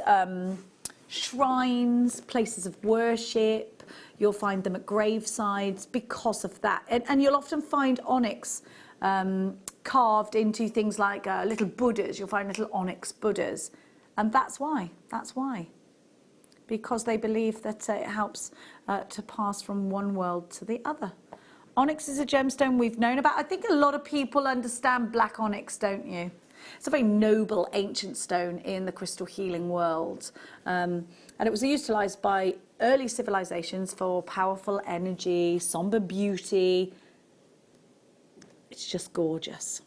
shrines, places of worship. You'll find them at gravesides because of that. And you'll often find onyx carved into things like little Buddhas. You'll find little onyx Buddhas. And that's why. That's why. Because they believe that it helps to pass from one world to the other. Onyx is a gemstone we've known about. I think a lot of people understand black onyx, don't you? It's a very noble ancient stone in the crystal healing world. And it was utilised by early civilizations for powerful energy, somber beauty. It's just gorgeous.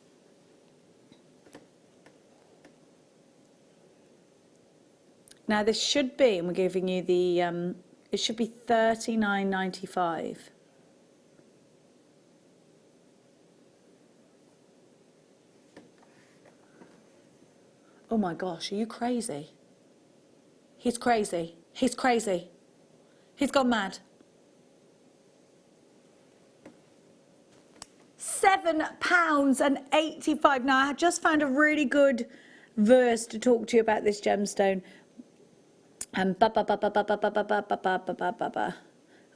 Now this should be, and we're giving you the, it should be $39.95. Oh my gosh, are you crazy? He's crazy. He's crazy. He's gone mad. £7.85. Now, I just found a really good verse to talk to you about this gemstone. And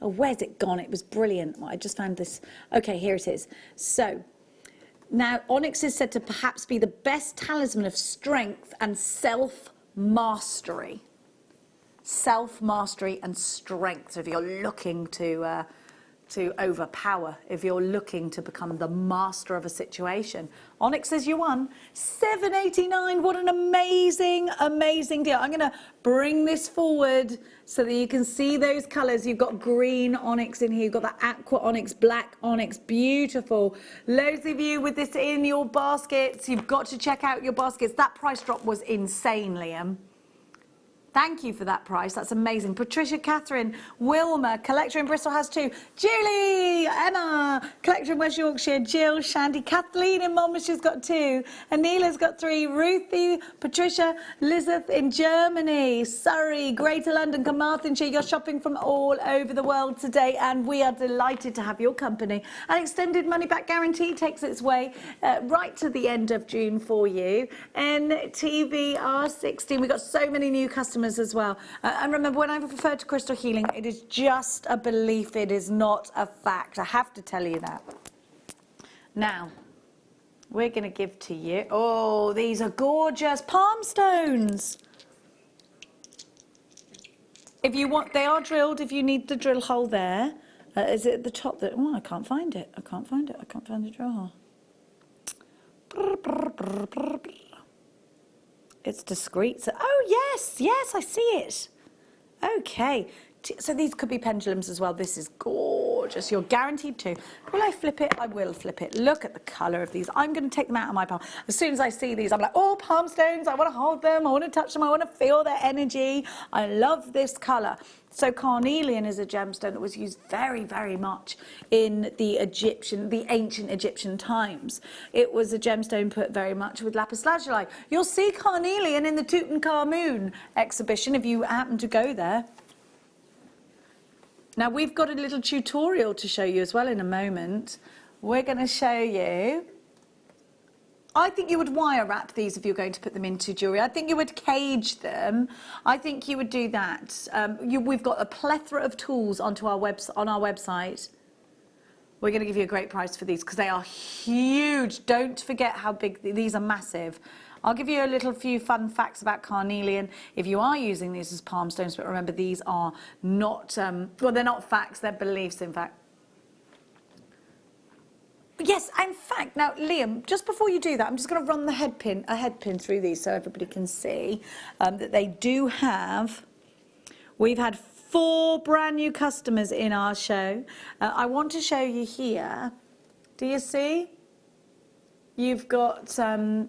oh, where's it gone? It was brilliant. I just found this. Okay, here it is. So now onyx is said to perhaps be the best talisman of strength and self-mastery. Self-mastery and strength. So if you're looking to overpower, if you're looking to become the master of a situation. Onyx says you won. $7.89. What an amazing, amazing deal. I'm going to bring this forward so that you can see those colours. You've got green onyx in here. You've got the aqua onyx, black onyx. Beautiful. Loads of you with this in your baskets. You've got to check out your baskets. That price drop was insane, Liam. Thank you for that price. That's amazing. Patricia, Catherine, Wilma, collector in Bristol has 2. Julie, Emma, collector in West Yorkshire, Jill, Shandy, Kathleen in Monmouth, she's got 2. Anila's got 3. Ruthie, Patricia, Elizabeth in Germany, Surrey, Greater London, Carmarthenshire. You're shopping from all over the world today, and we are delighted to have your company. An extended money back guarantee takes its way right to the end of June for you. NTVR16. We've got so many new customers as well. And remember, when I refer to crystal healing, it is just a belief. It is not a fact. I have to tell you that. Now, we're going to give to you... Oh, these are gorgeous palm stones. If you want, they are drilled if you need the drill hole there. Is it at the top? That, oh, I can't find it. I can't find it. I can't find the drill hole. It's discreet. So, oh, yes, yes, I see it. Okay. So these could be pendulums as well. This is gorgeous. You're guaranteed to. Will I flip it? I will flip it. Look at the colour of these. I'm going to take them out of my palm. As soon as I see these, I'm like, oh, palm stones. I want to hold them. I want to touch them. I want to feel their energy. I love this colour. So carnelian is a gemstone that was used very, very much in the ancient Egyptian times. It was a gemstone put very much with lapis lazuli. You'll see carnelian in the Tutankhamun exhibition if you happen to go there. Now, we've got a little tutorial to show you as well in a moment. We're going to show you... I think you would wire wrap these if you're going to put them into jewellery. I think you would cage them. I think you would do that. We've got a plethora of tools on our website. We're going to give you a great price for these because they are huge. Don't forget how big these are. Massive. I'll give you a little few fun facts about carnelian if you are using these as palm stones, but remember these are not, well, they're not facts, they're beliefs, in fact. Yes, in fact, now, Liam, just before you do that, I'm just going to run a head pin through these so everybody can see that they do have, we've had 4 brand new customers in our show. I want to show you here, do you see? You've got that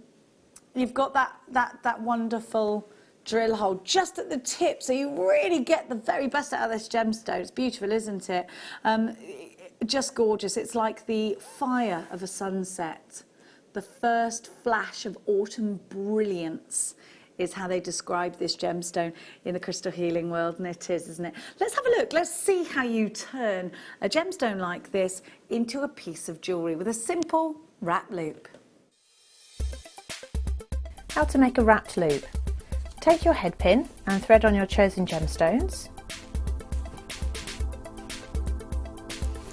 wonderful drill hole just at the tip, so you really get the very best out of this gemstone. It's beautiful, isn't it? Just gorgeous. It's like the fire of a sunset. The first flash of autumn brilliance is how they describe this gemstone in the crystal healing world, and it is, isn't it? Let's have a look. Let's see how you turn a gemstone like this into a piece of jewellery with a simple wrap loop. How to make a wrapped loop. Take your head pin and thread on your chosen gemstones.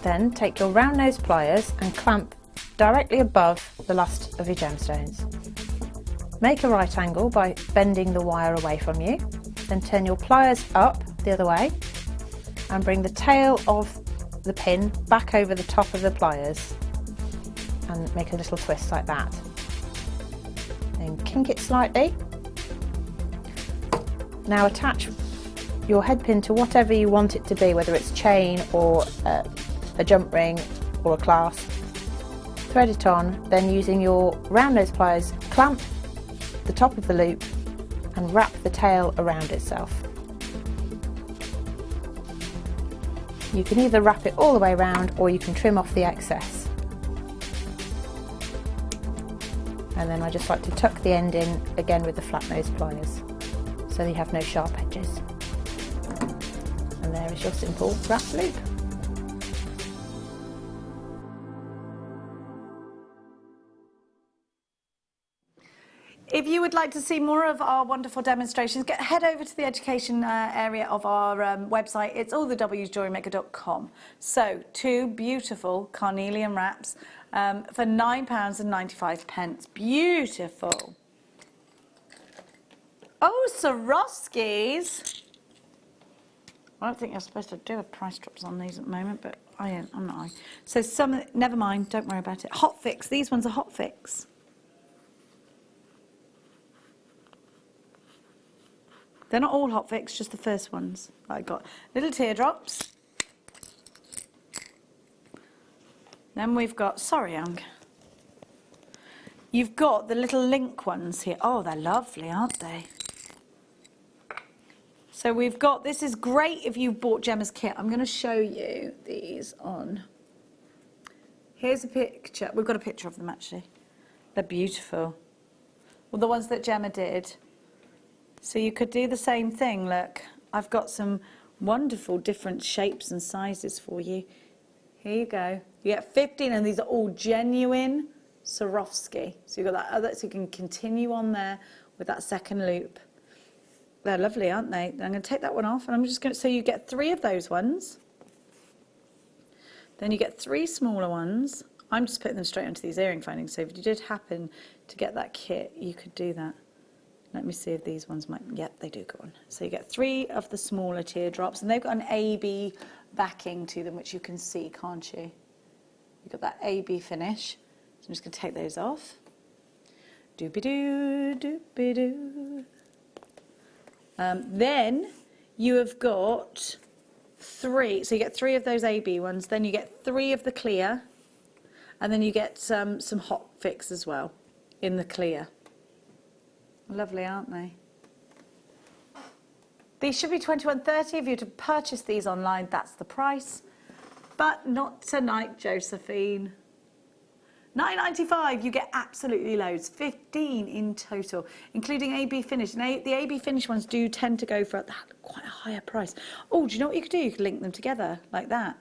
Then take your round nose pliers and clamp directly above the last of your gemstones. Make a right angle by bending the wire away from you. Then turn your pliers up the other way and bring the tail of the pin back over the top of the pliers and make a little twist like that. Then kink it slightly. Now attach your head pin to whatever you want it to be, whether it's chain or a jump ring or a clasp. Thread it on, then using your round nose pliers, clamp the top of the loop and wrap the tail around itself. You can either wrap it all the way around or you can trim off the excess. And then I just like to tuck the end in again with the flat nose pliers so you have no sharp edges. And there is your simple wrap loop. If you would like to see more of our wonderful demonstrations, head over to the education area of our website. It's all the W's, JewelleryMaker.com. So, 2 beautiful carnelian wraps for £9.95. Beautiful. Oh, Swarovskis. I don't think you're supposed to do a price drops on these at the moment, but I'm not. So never mind, don't worry about it. Hot fix, these ones are hot fix. They're not all hot fix, just the first ones I got. Little teardrops. Then we've got, sorry, Young. You've got the little link ones here. Oh, they're lovely, aren't they? So we've got, this is great if you've bought Gemma's kit. I'm going to show you these on. Here's a picture. We've got a picture of them, actually. They're beautiful. Well, the ones that Gemma did. So you could do the same thing, look. I've got some wonderful different shapes and sizes for you. Here you go. You get 15, and these are all genuine Swarovski. So you've got that other, so you can continue on there with that second loop. They're lovely, aren't they? I'm going to take that one off, and I'm just going to, so you get 3 of those ones. Then you get 3 smaller ones. I'm just putting them straight onto these earring findings, so if you did happen to get that kit, you could do that. Let me see if these ones might, yep, they do go on. So you get 3 of the smaller teardrops, and they've got an AB backing to them, which you can see, can't you? You've got that AB finish. So I'm just going to take those off. Doobie-doo, doobie-doo. Then you have got 3, so you get 3 of those AB ones, then you get 3 of the clear, and then you get some hot fix as well in the clear. Lovely, aren't they? These should be £21.30. If you were to purchase these online, that's the price. But not tonight, Josephine. £9.95, you get absolutely loads. 15 in total, including AB finish. And the AB finish ones do tend to go for quite a higher price. Oh, do you know what you could do? You could link them together like that.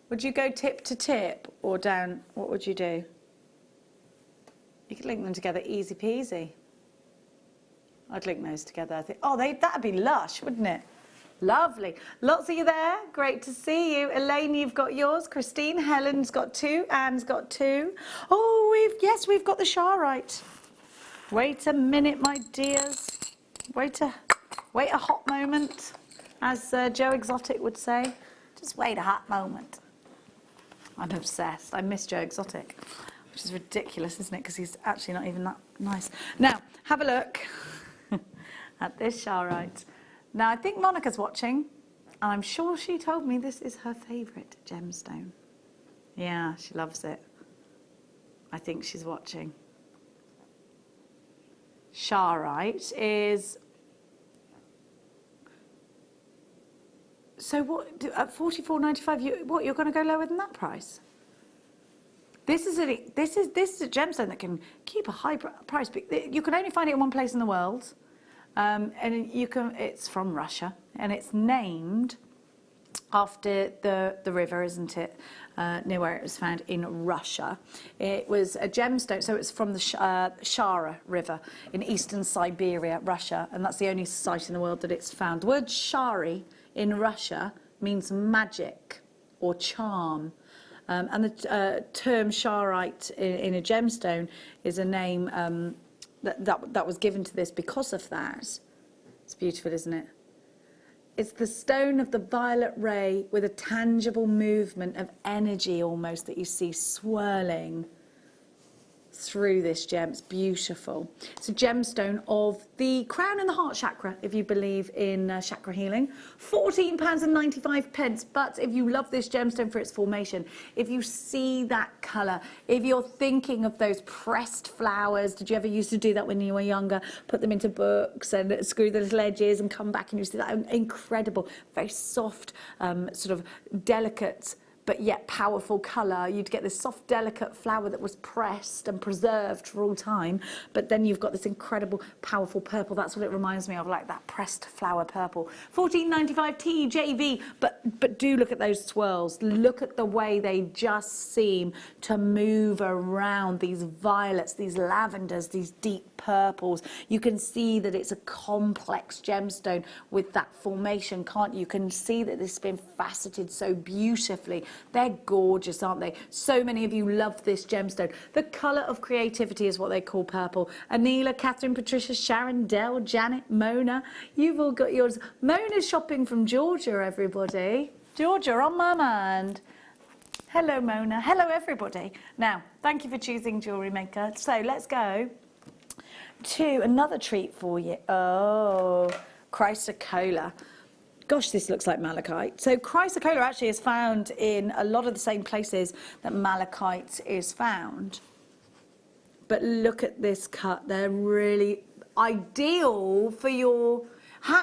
Would you go tip to tip or down? What would you do? You could link them together, easy peasy. I'd link those together, I think. Oh, that'd be lush, wouldn't it? Lovely. Lots of you there. Great to see you. Elaine, you've got yours. Christine, Helen's got 2. Anne's got 2. Oh, we've got the charoite. Wait a minute, my dears. Wait a hot moment, as Joe Exotic would say. Just wait a hot moment. I'm obsessed. I miss Joe Exotic. Which is ridiculous, isn't it? Because he's actually not even that nice. Now, have a look at this charoite. Now, I think Monica's watching, and I'm sure she told me this is her favourite gemstone. Yeah, she loves it. I think she's watching. Charoite is... So what, at £44.95, you're going to go lower than that price? This is a gemstone that can keep a high price. But you can only find it in one place in the world, and it's from Russia, and it's named after the river, isn't it? Near where it was found in Russia. It was a gemstone, so it's from the Shara River in eastern Siberia, Russia, and that's the only site in the world that it's found. The word shari in Russia means magic or charm. And the term charoite in a gemstone is a name that was given to this because of that. It's beautiful, isn't it? It's the stone of the violet ray with a tangible movement of energy almost that you see swirling through this gem. It's beautiful. It's a gemstone of the crown and the heart chakra, if you believe in chakra healing. £14.95. But if you love this gemstone for its formation, if you see that colour, if you're thinking of those pressed flowers, did you ever used to do that when you were younger? Put them into books and screw the little edges and come back and you see that incredible, very soft, sort of delicate but yet powerful colour. You'd get this soft, delicate flower that was pressed and preserved for all time, but then you've got this incredible, powerful purple. That's what it reminds me of, like that pressed flower purple. 14.95 TJV, but do look at those swirls. Look at the way they just seem to move around, these violets, these lavenders, these deep purples. You can see that it's a complex gemstone with that formation, can't you? You can see that this has been faceted so beautifully. They're gorgeous, aren't they? So many of you love this gemstone. The colour of creativity is what they call purple. Anila, Catherine, Patricia, Sharon, Dell, Janet, Mona. You've all got yours. Mona's shopping from Georgia, everybody. Georgia, on my mind. Hello, Mona. Hello, everybody. Now, thank you for choosing Jewellery Maker. So let's go to another treat for you. Oh, chrysocolla. Gosh, this looks like malachite. So chrysocolla actually is found in a lot of the same places that malachite is found. But look at this cut. They're really ideal for your...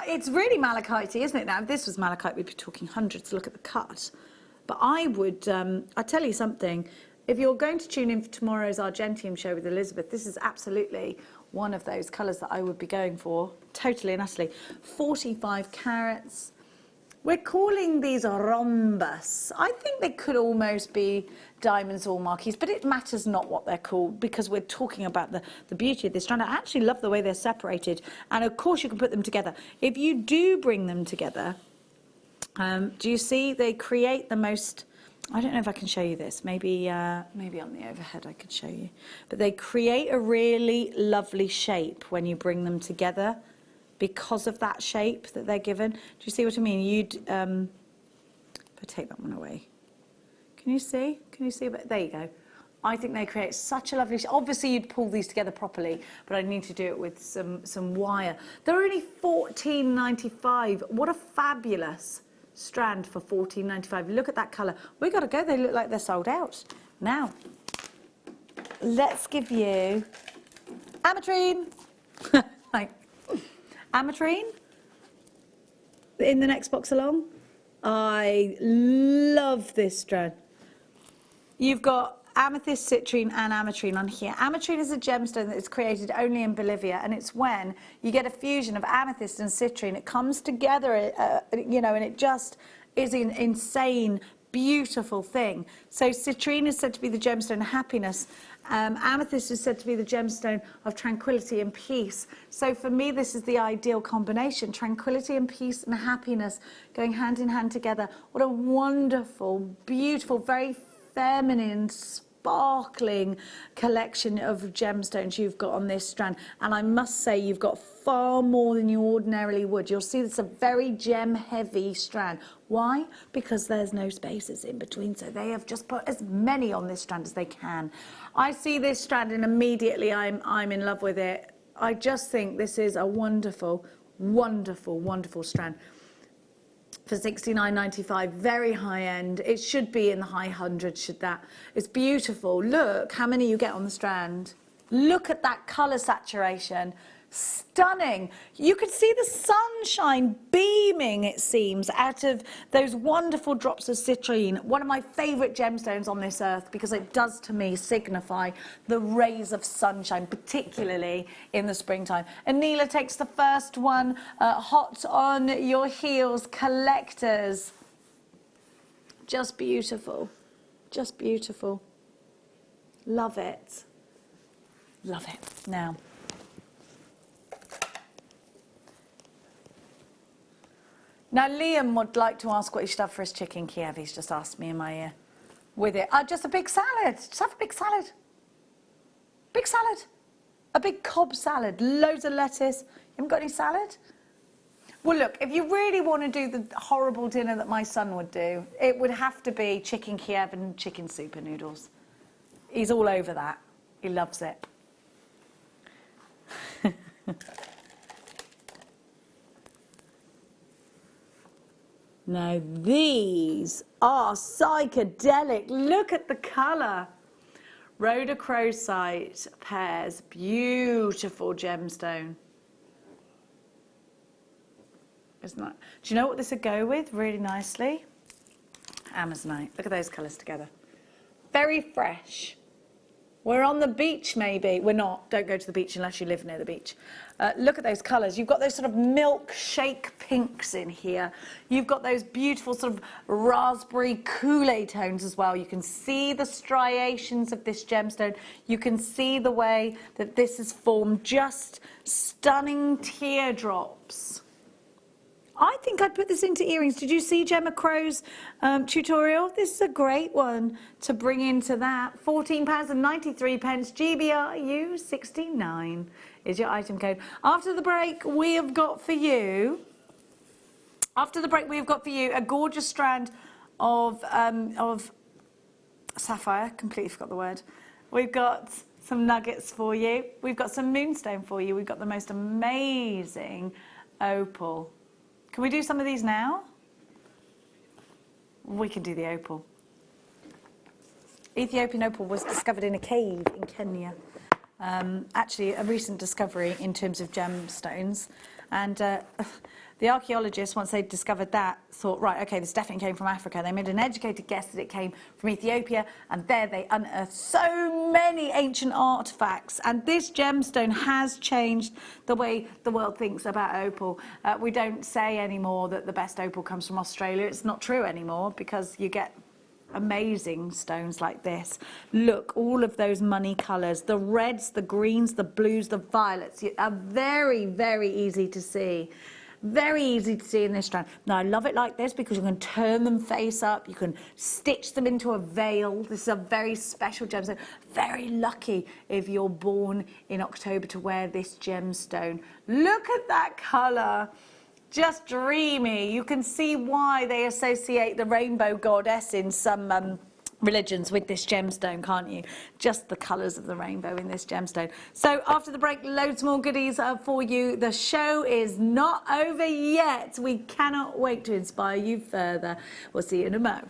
It's really malachite, isn't it? Now, if this was malachite, we'd be talking hundreds. Look at the cut. But I would... I'll tell you something. If you're going to tune in for tomorrow's Argentium show with Elizabeth, this is absolutely one of those colours that I would be going for. Totally and utterly. 45 carats. We're calling these rhombus. I think they could almost be diamonds or marquise, but it matters not what they're called because we're talking about the beauty of this strand. I actually love the way they're separated. And of course you can put them together. If you do bring them together, do you see they create the most... I don't know if I can show you this. Maybe on the overhead I could show you. But they create a really lovely shape when you bring them together because of that shape that they're given. Do you see what I mean? You'd, if I take that one away. Can you see? Can you see? But there you go. I think they create such a lovely shape. Obviously you'd pull these together properly, but I need to do it with some wire. They're only $14.95. What a fabulous strand for $14.95. Look at that colour. We got to go. They look like they're sold out. Now, let's give you ametrine. Like, ametrine in the next box along. I love this strand. You've got amethyst, citrine and ametrine on here. Ametrine is a gemstone that is created only in Bolivia, and it's when you get a fusion of amethyst and citrine. It comes together, you know, and it just is an insane, beautiful thing. So citrine is said to be the gemstone of happiness. Amethyst is said to be the gemstone of tranquility and peace. So for me, this is the ideal combination. Tranquility and peace and happiness going hand in hand together. What a wonderful, beautiful, very feminine, sparkling collection of gemstones you've got on this strand. And I must say you've got far more than you ordinarily would. You'll see it's a very gem heavy strand. Why? Because there's no spaces in between, so they have just put as many on this strand as they can. I see this strand and immediately I'm in love with it. I just think this is a wonderful, wonderful, wonderful strand. For $69.95, very high end. It should be in the high hundreds, should that. It's beautiful. Look how many you get on the strand. Look at that colour saturation. Stunning. You can see the sunshine beaming, it seems, out of those wonderful drops of citrine. One of my favourite gemstones on this earth because it does to me signify the rays of sunshine, particularly in the springtime. Anila takes the first one. Hot on your heels, collectors. Just beautiful. Just beautiful. Love it. Love it. Now, Liam would like to ask what he should have for his chicken Kiev. He's just asked me in my ear. With it. Just a big salad. Just have a big salad. Big salad. A big Cobb salad. Loads of lettuce. You haven't got any salad? Well, look, if you really want to do the horrible dinner that my son would do, it would have to be chicken Kiev and chicken super noodles. He's all over that. He loves it. Now these are psychedelic. Look at the colour. Rhodochrosite pears, beautiful gemstone. Isn't that? Do you know what this would go with really nicely? Amazonite. Look at those colours together. Very fresh. We're on the beach maybe. We're not. Don't go to the beach unless you live near the beach. Look at those colours. You've got those sort of milkshake pinks in here. You've got those beautiful sort of raspberry Kool-Aid tones as well. You can see the striations of this gemstone. You can see the way that this is formed. Just stunning teardrops. I think I'd put this into earrings. Did you see Gemma Crow's tutorial? This is a great one to bring into that. £14.93, GBRU 69 is your item code. After the break, we have got for you, a gorgeous strand of sapphire. Completely forgot the word. We've got some nuggets for you. We've got some moonstone for you. We've got the most amazing opal. Can we do some of these now? We can do the opal. Ethiopian opal was discovered in a cave in Kenya. Actually, a recent discovery in terms of gemstones. And the archaeologists, once they discovered that, thought, right, okay, this definitely came from Africa. They made an educated guess that it came from Ethiopia, and there they unearthed so many ancient artifacts. And this gemstone has changed the way the world thinks about opal. We don't say anymore that the best opal comes from Australia. It's not true anymore, because you get amazing stones like this. Look, all of those money colours, the reds, the greens, the blues, the violets, are very, very easy to see. Very easy to see in this strand. Now, I love it like this because you can turn them face up. You can stitch them into a veil. This is a very special gemstone. Very lucky if you're born in October to wear this gemstone. Look at that colour. Just dreamy. You can see why they associate the rainbow goddess in some religions with this gemstone, can't you? Just the colours of the rainbow in this gemstone. So after the break, loads more goodies for you. The show is not over yet. We cannot wait to inspire you further. We'll see you in a mo.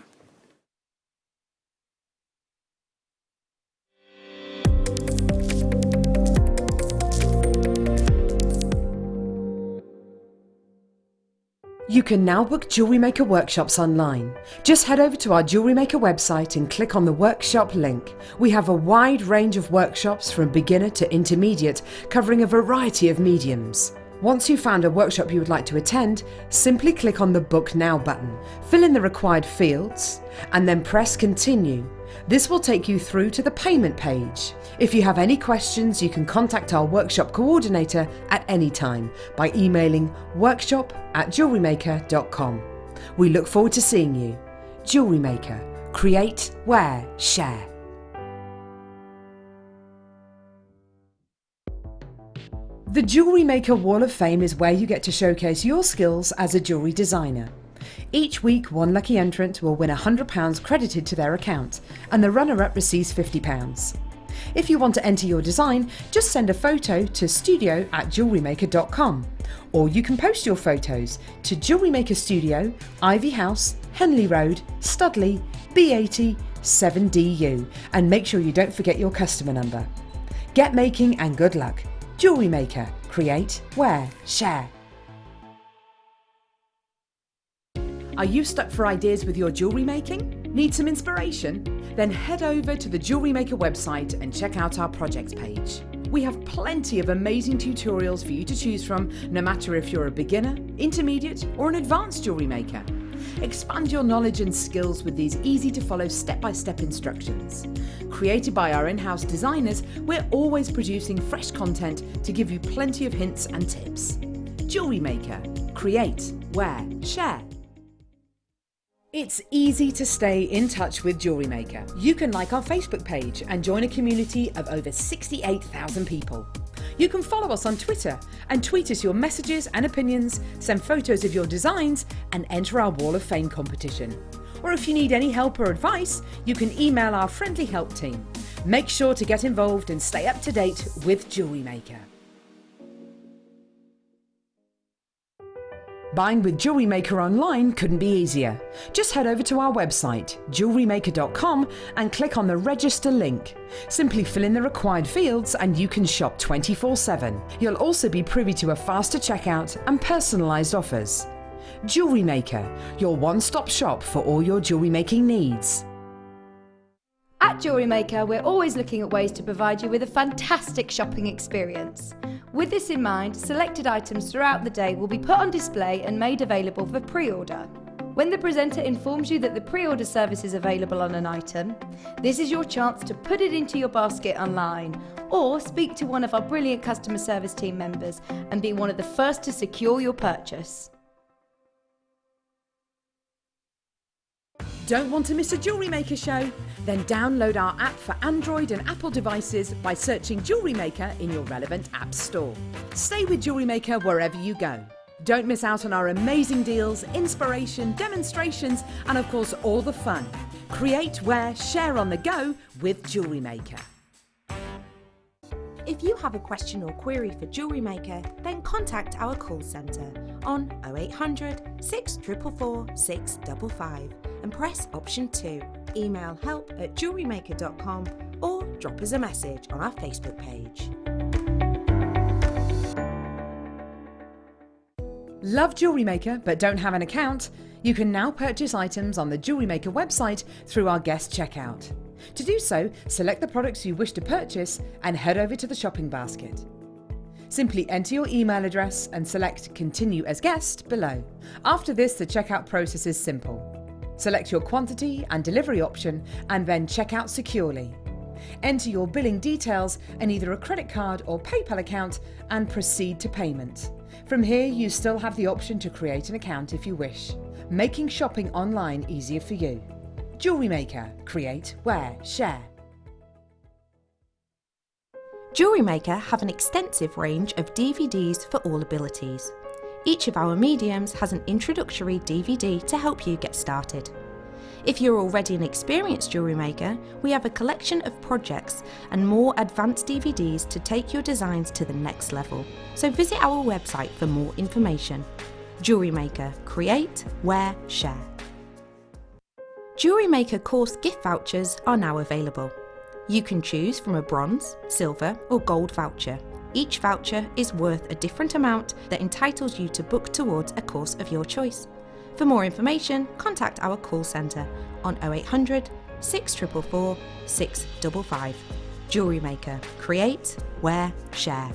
You can now book Jewellery Maker workshops online. Just head over to our Jewellery Maker website and click on the workshop link. We have a wide range of workshops from beginner to intermediate, covering a variety of mediums. Once you've found a workshop you would like to attend, simply click on the Book Now button, fill in the required fields, and then press Continue. This will take you through to the payment page. If you have any questions, you can contact our workshop coordinator at any time by emailing workshop@jewellerymaker.com. We look forward to seeing you. Jewellery Maker. Create, wear, share. The Jewellery Maker Wall of Fame is where you get to showcase your skills as a jewellery designer. Each week, one lucky entrant will win £100 credited to their account, and the runner-up receives £50. If you want to enter your design, just send a photo to studio@jewellerymaker.com, or you can post your photos to Jewellery Maker Studio, Ivy House, Henley Road, Studley, B80 7DU, and make sure you don't forget your customer number. Get making and good luck. Jewellery Maker. Create, wear, share. Are you stuck for ideas with your jewellery making? Need some inspiration? Then head over to the Jewellery Maker website and check out our projects page. We have plenty of amazing tutorials for you to choose from, no matter if you're a beginner, intermediate, or an advanced jewellery maker. Expand your knowledge and skills with these easy to follow step-by-step instructions. Created by our in-house designers, we're always producing fresh content to give you plenty of hints and tips. Jewellery Maker. Create, wear, share. It's easy to stay in touch with Jewellery Maker. You can like our Facebook page and join a community of over 68,000 people. You can follow us on Twitter and tweet us your messages and opinions, send photos of your designs, and enter our Wall of Fame competition. Or if you need any help or advice, you can email our friendly help team. Make sure to get involved and stay up to date with Jewellery Maker. Buying with Jewellery Maker online couldn't be easier. Just head over to our website, JewelleryMaker.com, and click on the register link. Simply fill in the required fields and you can shop 24/7. You'll also be privy to a faster checkout and personalised offers. Jewellery Maker, your one-stop shop for all your jewellery making needs. At Jewellery Maker, we're always looking at ways to provide you with a fantastic shopping experience. With this in mind, selected items throughout the day will be put on display and made available for pre-order. When the presenter informs you that the pre-order service is available on an item, this is your chance to put it into your basket online or speak to one of our brilliant customer service team members and be one of the first to secure your purchase. Don't want to miss a Jewellery Maker show? Then download our app for Android and Apple devices by searching Jewellery Maker in your relevant app store. Stay with Jewellery Maker wherever you go. Don't miss out on our amazing deals, inspiration, demonstrations, and of course all the fun. Create, wear, share on the go with Jewellery Maker. If you have a question or query for Jewellery Maker, then contact our call centre on 0800 644 655 and press option 2. Email help@jewellerymaker.com or drop us a message on our Facebook page. Love Jewellery Maker but don't have an account? You can now purchase items on the Jewellery Maker website through our guest checkout. To do so, select the products you wish to purchase and head over to the shopping basket. Simply enter your email address and select Continue as Guest below. After this, the checkout process is simple. Select your quantity and delivery option and then check out securely. Enter your billing details and either a credit card or PayPal account and proceed to payment. From here, you still have the option to create an account if you wish, making shopping online easier for you. Jewellery Maker. Create, wear, share. Jewellery Maker have an extensive range of DVDs for all abilities. Each of our mediums has an introductory DVD to help you get started. If you're already an experienced jewellery maker, we have a collection of projects and more advanced DVDs to take your designs to the next level. So visit our website for more information. Jewellery Maker. Create, wear, share. Jewellery Maker course gift vouchers are now available. You can choose from a bronze, silver or gold voucher. Each voucher is worth a different amount that entitles you to book towards a course of your choice. For more information, contact our call centre on 0800 644 655. Jewellery Maker. Create, wear, share.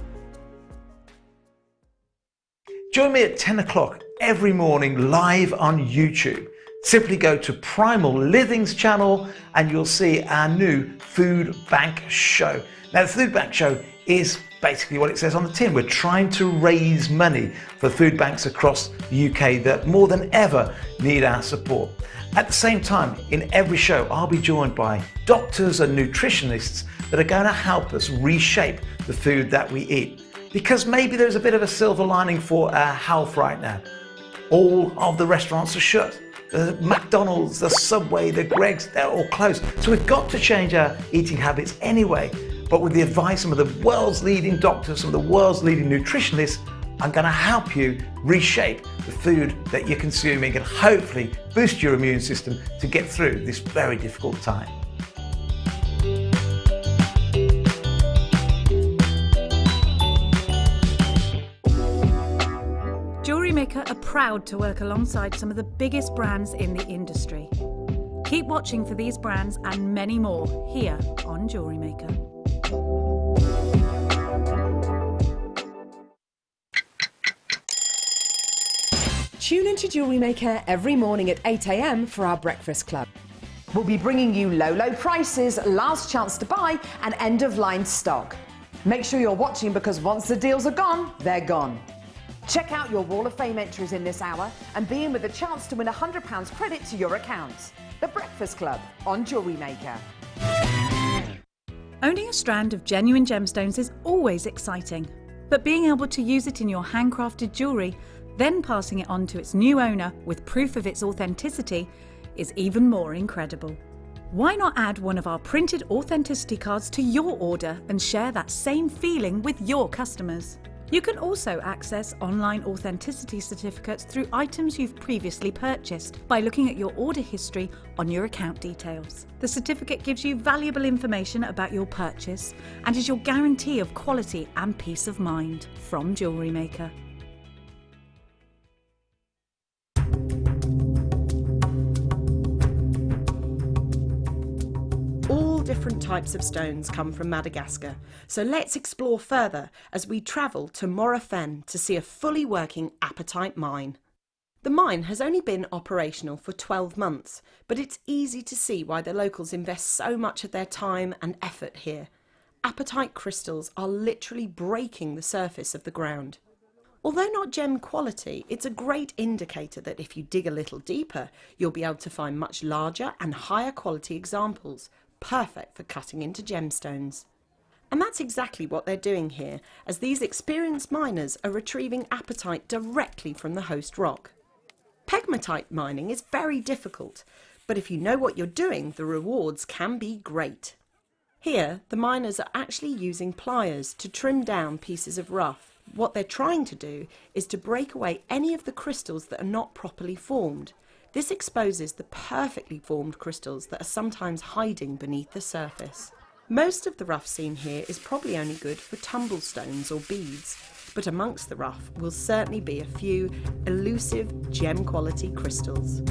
Join me at 10 o'clock every morning live on YouTube. Simply go to Primal Living's channel and you'll see our new food bank show. Now the food bank show is basically what it says on the tin. We're trying to raise money for food banks across the UK that more than ever need our support. At the same time, in every show, I'll be joined by doctors and nutritionists that are going to help us reshape the food that we eat. Because maybe there's a bit of a silver lining for our health right now. All of the restaurants are shut. The McDonald's, the Subway, the Greggs, they're all closed. So we've got to change our eating habits anyway. But with the advice of some of the world's leading doctors, some of the world's leading nutritionists, I'm going to help you reshape the food that you're consuming and hopefully boost your immune system to get through this very difficult time. Jewellery Maker are proud to work alongside some of the biggest brands in the industry. Keep watching for these brands and many more here on Jewellery Maker. Tune into Jewellery Maker every morning at 8 AM for our breakfast club. We'll be bringing you low prices, last chance to buy and end-of-line stock. Make sure you're watching because once the deals are gone, they're gone. Check out your Wall of Fame entries in this hour and be in with a chance to win £100 credit to your account. The Breakfast Club on Jewellery Maker. Owning a strand of genuine gemstones is always exciting, but being able to use it in your handcrafted jewellery, then passing it on to its new owner with proof of its authenticity, is even more incredible. Why not add one of our printed authenticity cards to your order and share that same feeling with your customers? You can also access online authenticity certificates through items you've previously purchased by looking at your order history on your account details. The certificate gives you valuable information about your purchase and is your guarantee of quality and peace of mind from Jewellery Maker. different types of stones come from Madagascar, so let's explore further as we travel to Morafen to see a fully working apatite mine. The mine has only been operational for 12 months, but it's easy to see why the locals invest so much of their time and effort here. Apatite crystals are literally breaking the surface of the ground. Although not gem quality, it's a great indicator that if you dig a little deeper, you'll be able to find much larger and higher quality examples, perfect for cutting into gemstones. And that's exactly what they're doing here, as these experienced miners are retrieving apatite directly from the host rock. Pegmatite mining is very difficult, but if you know what you're doing, the rewards can be great. Here, the miners are actually using pliers to trim down pieces of rough. What they're trying to do is to break away any of the crystals that are not properly formed. This exposes the perfectly formed crystals that are sometimes hiding beneath the surface. Most of the rough seen here is probably only good for tumble stones or beads, but amongst the rough will certainly be a few elusive gem quality crystals.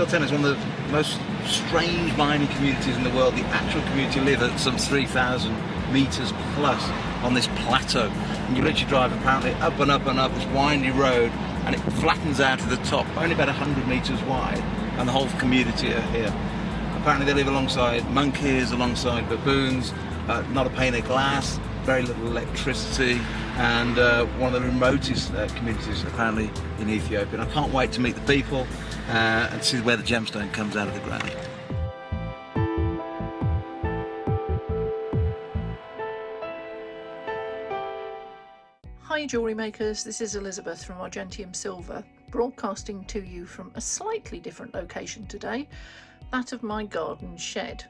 Ten is one of the most strange mining communities in the world. The actual community live at some 3,000 metres plus on this plateau. And you literally drive apparently up and up and up this windy road, and it flattens out to the top, only about 100 metres wide, and the whole community are here. Apparently they live alongside monkeys, alongside baboons, not a pane of glass, very little electricity, and one of the remotest communities apparently in Ethiopia. And I can't wait to meet the people and see where the gemstone comes out of the ground. Hi jewellery makers, this is Elizabeth from Argentium Silver, broadcasting to you from a slightly different location today, that of my garden shed.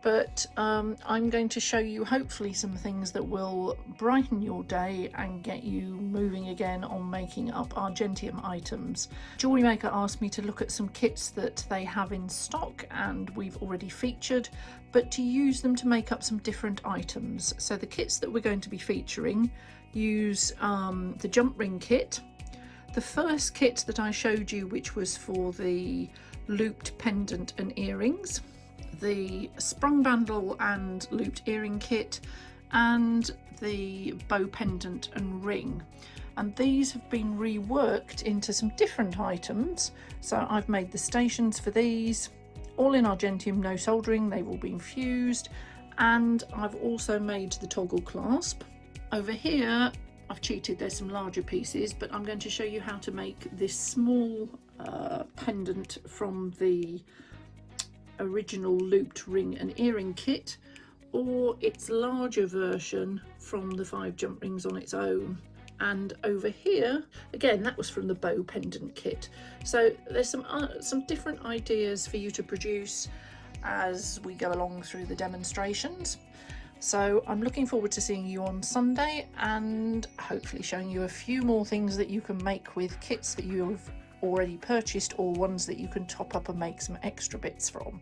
But I'm going to show you hopefully some things that will brighten your day and get you moving again on making up Argentium items. Jewellery Maker asked me to look at some kits that they have in stock and we've already featured, but to use them to make up some different items. So the kits that we're going to be featuring use the jump ring kit. The first kit that I showed you, which was for the looped pendant and earrings, the sprung bandle and looped earring kit, and the bow pendant and ring. And these have been reworked into some different items. So I've made the stations for these, all in Argentium, no soldering, they've all been fused. And I've also made the toggle clasp. Over here, I've cheated, there's some larger pieces, but I'm going to show you how to make this small pendant from the original looped ring and earring kit, or its larger version from the 5 jump rings on its own. And over here, again, that was from the bow pendant kit. So there's some different ideas for you to produce as we go along through the demonstrations. So I'm looking forward to seeing you on Sunday and hopefully showing you a few more things that you can make with kits that you've already purchased or ones that you can top up and make some extra bits from.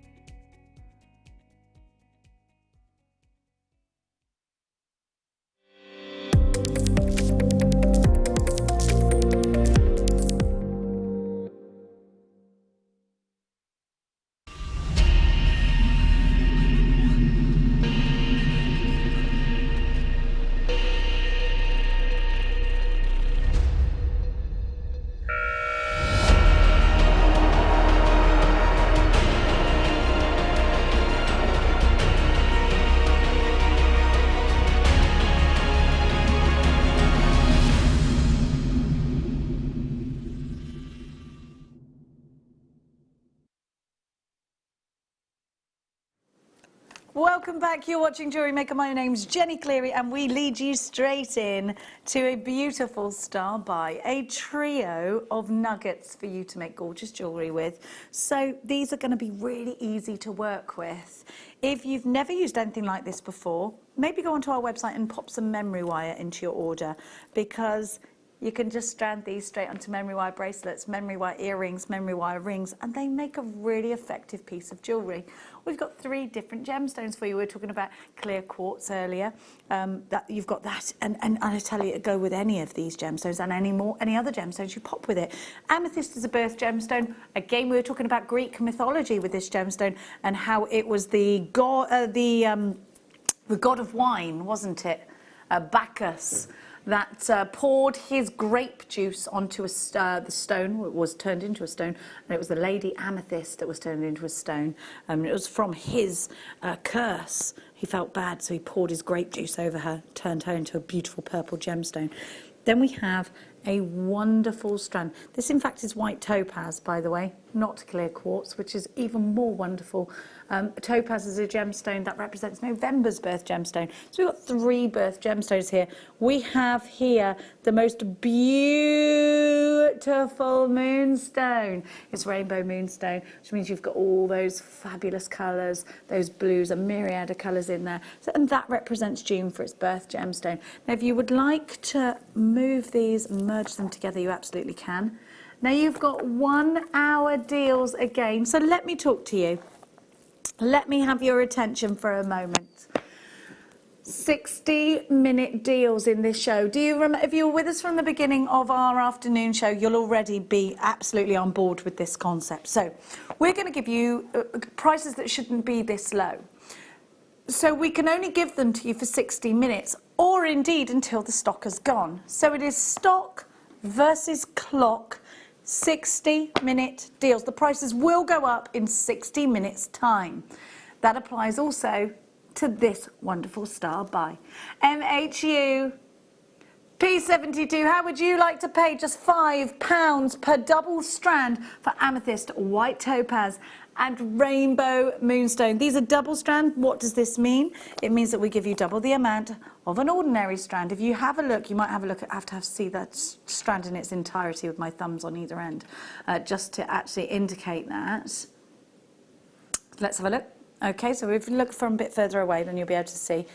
Welcome back, you're watching Jewellery Maker. My name's Jenny Cleary and we lead you straight in to a beautiful star by a trio of nuggets for you to make gorgeous jewellery with. So these are going to be really easy to work with. If you've never used anything like this before, maybe go onto our website and pop some memory wire into your order, because You can just strand these straight onto memory wire bracelets, memory wire earrings, memory wire rings, and they make a really effective piece of jewellery. We've got 3 different gemstones for you. We were talking about clear quartz earlier. That you've got that, and I tell you, go with any of these gemstones and any other gemstones you pop with it. Amethyst is a birth gemstone. Again, we were talking about Greek mythology with this gemstone and how it was the god of wine, wasn't it? Bacchus, that poured his grape juice onto the stone. It was turned into a stone, and it was the lady amethyst that was turned into a stone. It was from his curse. He felt bad, so he poured his grape juice over her, turned her into a beautiful purple gemstone. Then we have a wonderful strand. This, in fact, is white topaz, by the way, not clear quartz, which is even more wonderful. Topaz is a gemstone that represents November's birth gemstone. So we've got 3 birth gemstones here. We have here the most beautiful moonstone. It's rainbow moonstone, which means you've got all those fabulous colours, those blues, a myriad of colours in there. So, and that represents June for its birth gemstone. Now, if you would like to move these, merge them together, you absolutely can. Now, you've got 1 hour deals again. So let me talk to you. Let me have your attention for a moment. 60-minute deals in this show. Do you remember, if you were with us from the beginning of our afternoon show, you'll already be absolutely on board with this concept. So we're going to give you prices that shouldn't be this low. So we can only give them to you for 60 minutes, or indeed until the stock has gone. So it is stock versus clock, 60-minute deals. The prices will go up in 60 minutes time. That applies also to this wonderful star buy. MHU P72, how would you like to pay just £5 per double strand for amethyst, white topaz and rainbow moonstone? These are double strand. What does this mean? It means that we give you double the amount of an ordinary strand. If you have a look, you might have a look, have to see that strand in its entirety with my thumbs on either end, just to actually indicate that. Let's have a look. Okay, so if you look from a bit further away, then you'll be able to see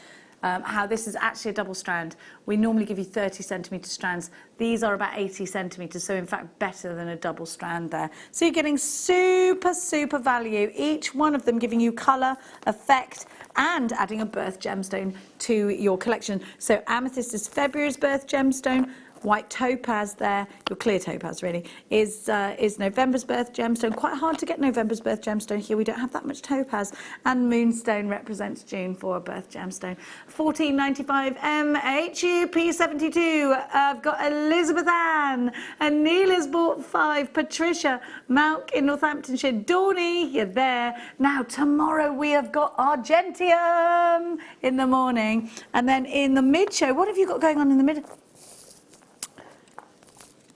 how this is actually a double strand. We normally give you 30 centimetre strands. These are about 80 centimetres, so in fact better than a double strand there. So you're getting super, super value, each one of them giving you colour, effect, and adding a birth gemstone to your collection. So amethyst is February's birth gemstone. White topaz there, your clear topaz really, is November's birth gemstone. Quite hard to get November's birth gemstone here. We don't have that much topaz. And moonstone represents June for a birth gemstone. $14.95 MHU P72. I've got Elizabeth Ann. And Neil has bought 5. Patricia, Malk in Northamptonshire. Dawny, you're there. Now tomorrow we have got Argentium in the morning. And then in the mid-show, what have you got going on in the mid?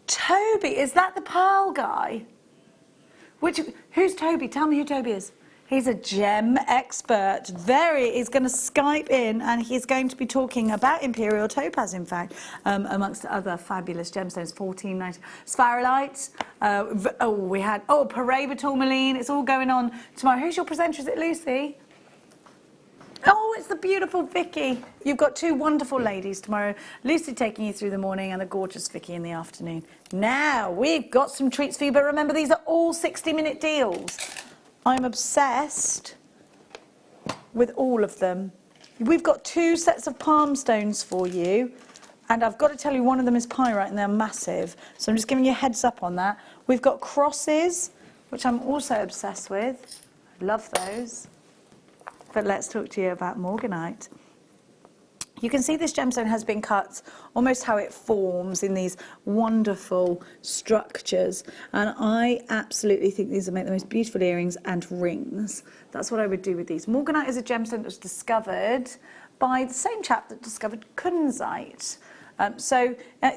Toby, is that the pearl guy? Who's Toby? Tell me who Toby is. He's a gem expert. He's going to Skype in and he's going to be talking about imperial topaz, in fact, amongst other fabulous gemstones. $14.90. Spharolytes. We had Paraiba tourmaline. It's all going on tomorrow. Who's your presenter? Is it Lucy? Oh, it's the beautiful Vicky. You've got 2 wonderful ladies tomorrow. Lucy taking you through the morning and the gorgeous Vicky in the afternoon. Now, we've got some treats for you, but remember, these are all 60-minute deals. I'm obsessed with all of them. We've got 2 sets of palm stones for you, and I've got to tell you, one of them is pyrite, and they're massive. So I'm just giving you a heads up on that. We've got crosses, which I'm also obsessed with. I love those. But let's talk to you about morganite. You can see this gemstone has been cut almost how it forms in these wonderful structures. And I absolutely think these will make the most beautiful earrings and rings. That's what I would do with these. Morganite is a gemstone that was discovered by the same chap that discovered kunzite.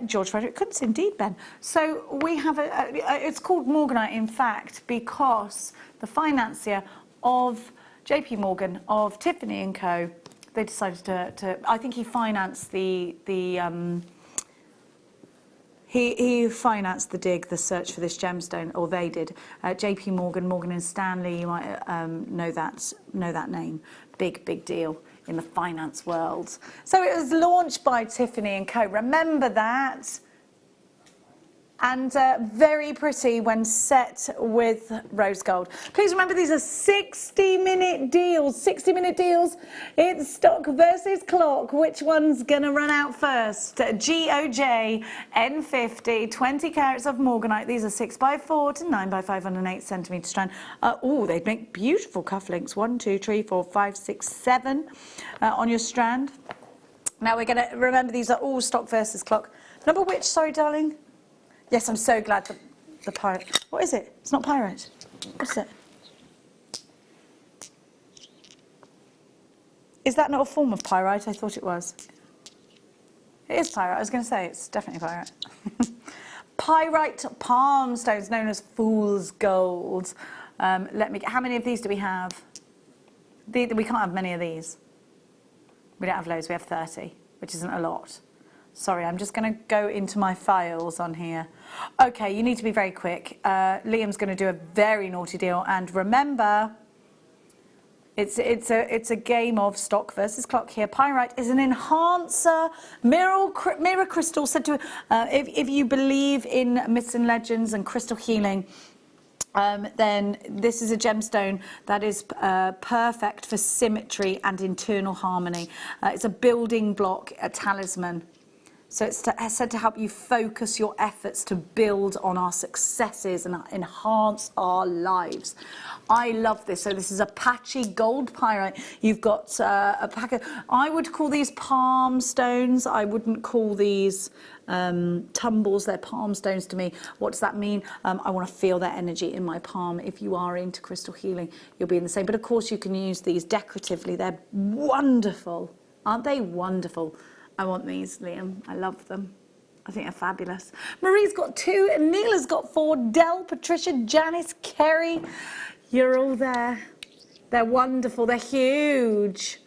George Frederick Kunz, indeed, Ben. So we have it's called morganite, in fact, because the financier of JP Morgan, of Tiffany & Co., they decided to I think he financed he financed the search for this gemstone, or they did. JP Morgan, Morgan & Stanley, you might know that name. Big deal in the finance world. So it was launched by Tiffany & Co. Remember that? and very pretty when set with rose gold. Please remember, these are 60-minute deals. 60-minute deals. It's stock versus clock. Which one's gonna run out first? GOJ N50 20 carats of morganite. These are 6x4 to 9x5 on an 8cm strand. Oh, they make beautiful cufflinks. 1, 2, 3, 4, 5, 6, 7 on your strand. Now we're gonna remember, these are all stock versus clock. Number which? Sorry, darling. Yes, I'm so glad that the pyrite. What is it? It's not pyrite. What's it? Is that not a form of pyrite? I thought it was. It is pyrite. I was going to say it's definitely pyrite. Pyrite palm stones, known as fool's gold. How many of these do we have? We can't have many of these. We don't have loads. We have 30, which isn't a lot. Sorry, I'm just going to go into my files on here. Okay, you need to be very quick. Liam's going to do a very naughty deal, and remember, it's a game of stock versus clock here. Pyrite is an enhancer mirror crystal, said to if you believe in myths and legends and crystal healing. Then this is a gemstone that is perfect for symmetry and internal harmony. It's a building block, a talisman. So it's said to help you focus your efforts to build on our successes and enhance our lives. I love this. So this is Apache gold pyrite. You've got a pack of, I would call these palm stones. I wouldn't call these tumbles. They're palm stones to me. What does that mean? I want to feel that energy in my palm. If you are into crystal healing, you'll be in the same. But of course you can use these decoratively. They're wonderful. Aren't they wonderful? I want these, Liam. I love them. I think they're fabulous. Marie's got 2, and Neela's got 4. Dell, Patricia, Janice, Kerry, you're all there. They're wonderful. They're huge.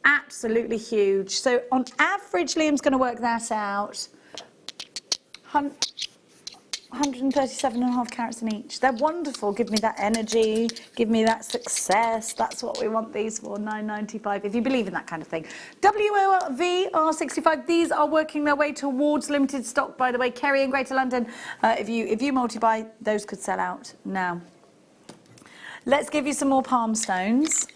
Absolutely huge. So on average, Liam's going to work that out. 137.5 carats in each. They're wonderful. Give me that energy. Give me that success. That's what we want these for. $9.95. If you believe in that kind of thing. WOVR65. These are working their way towards limited stock, by the way. Kerry in Greater London. If you multi-buy, those could sell out now. Let's give you some more palm stones.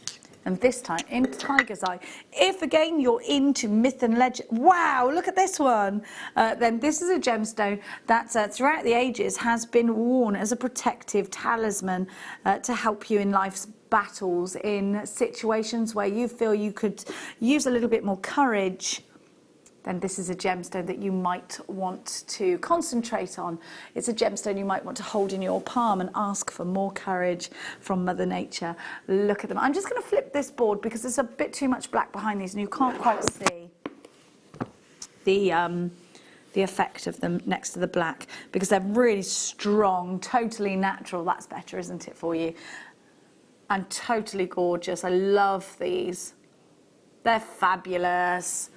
And this time in Tiger's Eye. If again you're into myth and legend, wow, look at this one. Then this is a gemstone that throughout the ages has been worn as a protective talisman to help you in life's battles, in situations where you feel you could use a little bit more courage. Then this is a gemstone that you might want to concentrate on. It's a gemstone you might want to hold in your palm and ask for more courage from Mother Nature. Look at them. I'm just going to flip this board because there's a bit too much black behind these and you can't quite see the effect of them next to the black because they're really strong, totally natural. That's better, isn't it, for you? And totally gorgeous. I love these. They're fabulous.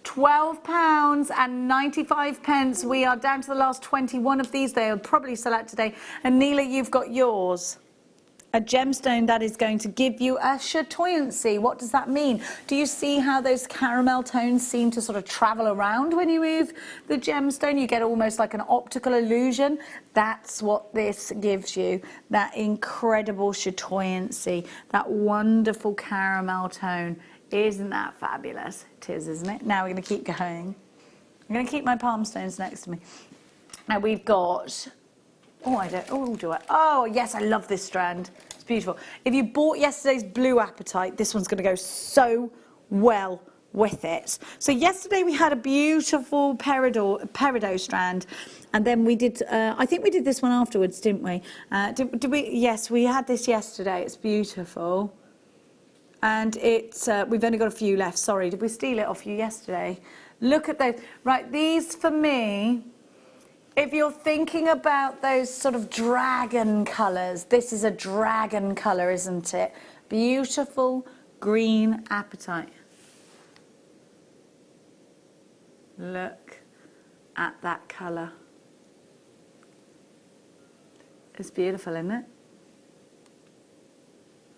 £12.95. We are down to the last 21 of these. They'll probably sell out today. And Neela, you've got yours. A gemstone that is going to give you a chatoyancy. What does that mean? Do you see how those caramel tones seem to sort of travel around when you move the gemstone? You get almost like an optical illusion. That's what this gives you. That incredible chatoyancy, that wonderful caramel tone. Isn't that fabulous? It is, isn't it? Now we're going to keep going. I'm going to keep my palm stones next to me. Now we've got, oh yes, I love this strand. It's beautiful. If you bought yesterday's blue apatite, this one's going to go so well with it. So yesterday we had a beautiful peridot strand, and then we did, I think we did this one afterwards, didn't we? Did we? Yes, we had this yesterday. It's beautiful. And it's, we've only got a few left. Sorry, did we steal it off you yesterday? Look at those. Right, these for me, if you're thinking about those sort of dragon colours, this is a dragon colour, isn't it? Beautiful green apatite. Look at that colour. It's beautiful, isn't it?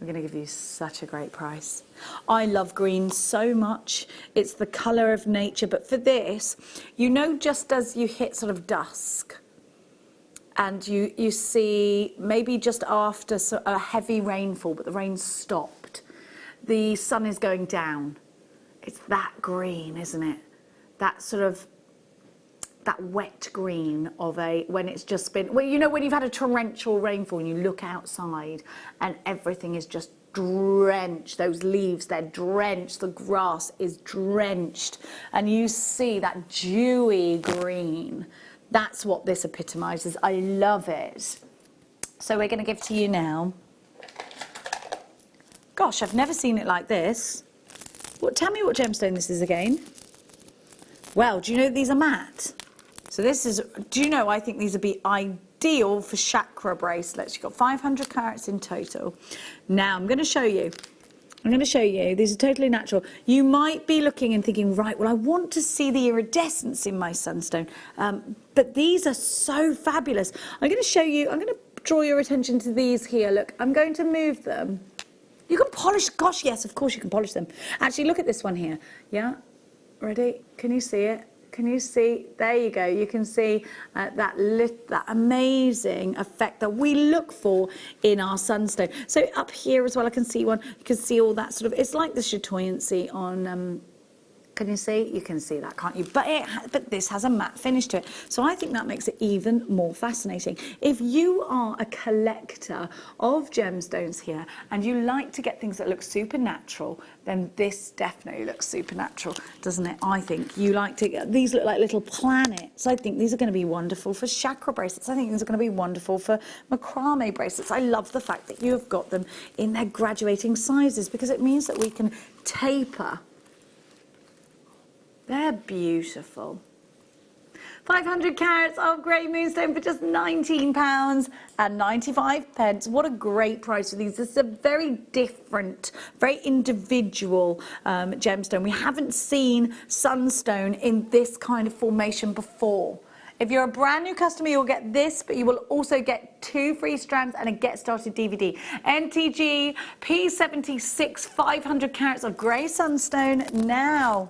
We're going to give you such a great price. I love green so much. It's the colour of nature. But for this, you know, just as you hit sort of dusk, and you see maybe just after a heavy rainfall, but the rain stopped, the sun is going down. It's that green, isn't it? That sort of, that wet green of when it's just been, well, you know, when you've had a torrential rainfall and you look outside and everything is just drenched, those leaves, they're drenched, the grass is drenched, and you see that dewy green. That's what this epitomizes. I love it. So we're going to give to you now. Gosh, I've never seen it like this. Tell me what gemstone this is again. Well, do you know these are matte? So this is, do you know, I think these would be ideal for chakra bracelets. You've got 500 carats in total. Now I'm going to show you. These are totally natural. You might be looking and thinking, right, well, I want to see the iridescence in my sunstone. But these are so fabulous. I'm going to show you, I'm going to draw your attention to these here. Look, I'm going to move them. You can polish, gosh, yes, of course you can polish them. Actually, look at this one here. Yeah, ready? Can you see it? Can you see? There you go. You can see that amazing effect that we look for in our sunstone. So up here as well, I can see one. You can see all that sort of, it's like the chatoyancy on, can you see? You can see that, can't you? But this has a matte finish to it. So I think that makes it even more fascinating. If you are a collector of gemstones here and you like to get things that look supernatural, then this definitely looks supernatural, doesn't it? I think you like to, these look like little planets. I think these are going to be wonderful for chakra bracelets. I think these are going to be wonderful for macrame bracelets. I love the fact that you have got them in their graduating sizes, because it means that we can taper. They're beautiful. 500 carats of grey moonstone for just £19.95. What a great price for these. This is a very different, very individual gemstone. We haven't seen sunstone in this kind of formation before. If you're a brand new customer, you'll get this, but you will also get 2 free strands and a Get Started DVD. NTG P76 500 carats of grey sunstone now.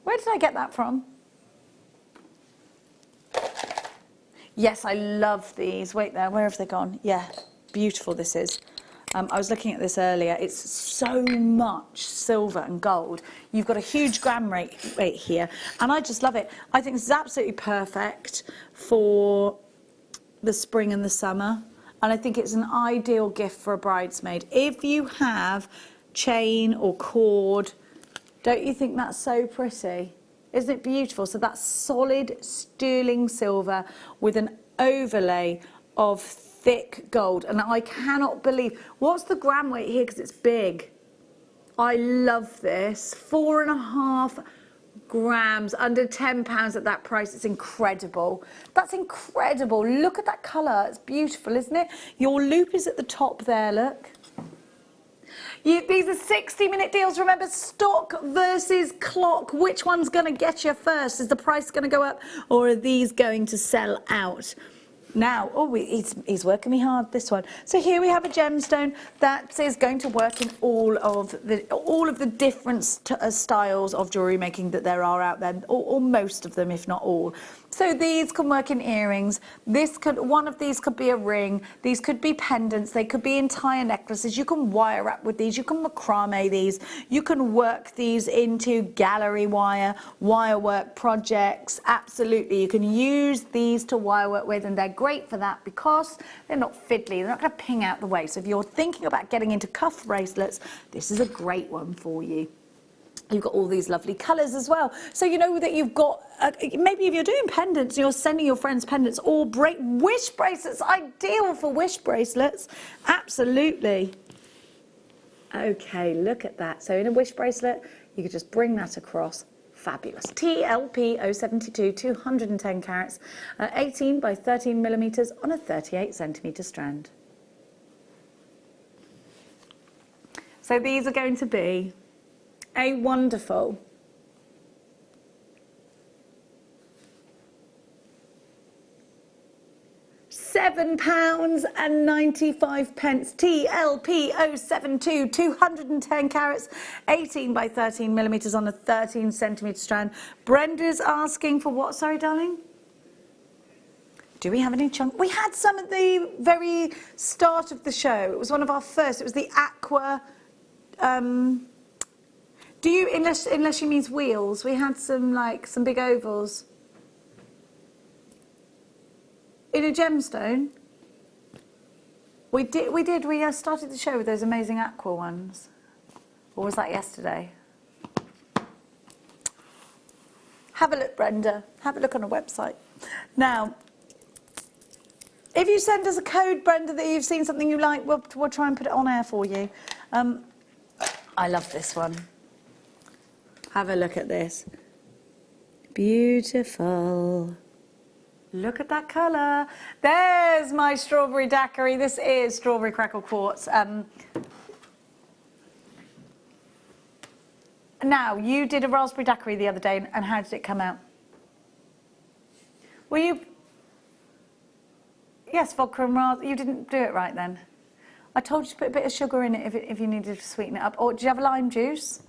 Where did I get that from? Yes, I love these. Wait there, where have they gone? Yeah, beautiful this is. I was looking at this earlier. It's so much silver and gold. You've got a huge gram rate here, and I just love it. I think this is absolutely perfect for the spring and the summer, and I think it's an ideal gift for a bridesmaid. If you have chain or cord, don't you think that's so pretty? Isn't it beautiful? So that's solid sterling silver with an overlay of thick gold. And I cannot believe, what's the gram weight here? Because it's big. I love this. 4.5 grams, under £10 at that price. It's incredible. That's incredible. Look at that colour. It's beautiful, isn't it? Your loop is at the top there, look. These are 60-minute deals. Remember, stock versus clock. Which one's going to get you first? Is the price going to go up, or are these going to sell out? Now, oh, he's working me hard, this one. So here we have a gemstone that is going to work in all of the different styles of jewellery making that there are out there, or most of them, if not all. So these can work in earrings. One of these could be a ring. These could be pendants. They could be entire necklaces. You can wire wrap with these. You can macrame these. You can work these into gallery wire work projects. Absolutely. You can use these to wire work with, and they're great for that because they're not fiddly. They're not going to ping out the way. So if you're thinking about getting into cuff bracelets, this is a great one for you. You've got all these lovely colours as well. So you know that you've got, maybe if you're doing pendants, you're sending your friends pendants, or wish bracelets, ideal for wish bracelets. Absolutely. Okay, look at that. So in a wish bracelet, you could just bring that across. Fabulous. TLP 072, 210 carats, 18 by 13 millimetres on a 38 centimetre strand. So these are going to be a wonderful £7.95. TLP 072, 210 carats, 18 by 13 millimetres on a 13 centimetre strand. Brenda's asking for what, sorry darling? Do we have any chunk? We had some at the very start of the show. It was one of our first. It was the Aqua. Do you, unless she means wheels, we had some big ovals. In a gemstone? We did. We started the show with those amazing Aqua ones. Or was that yesterday? Have a look, Brenda. Have a look on our website. Now, if you send us a code, Brenda, that you've seen something you like, we'll try and put it on air for you. I love this one. Have a look at this. Beautiful. Look at that colour. There's my strawberry daiquiri. This is strawberry crackle quartz. Now, you did a raspberry daiquiri the other day, and how did it come out? Were you... Yes, vodka and raspberry. You didn't do it right then. I told you to put a bit of sugar in it if you needed to sweeten it up. Or do you have lime juice?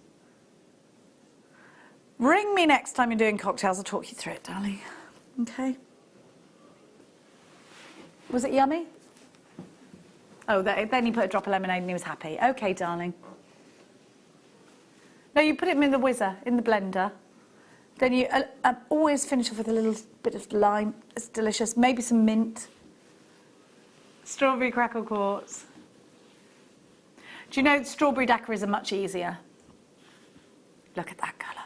Ring me next time you're doing cocktails. I'll talk you through it, darling. Okay. Was it yummy? Oh, then you put a drop of lemonade and he was happy. Okay, darling. No, you put it in the whizzer, in the blender. Then you always finish off with a little bit of lime. It's delicious. Maybe some mint. Strawberry crackle quartz. Do you know strawberry daiquiris are much easier? Look at that colour.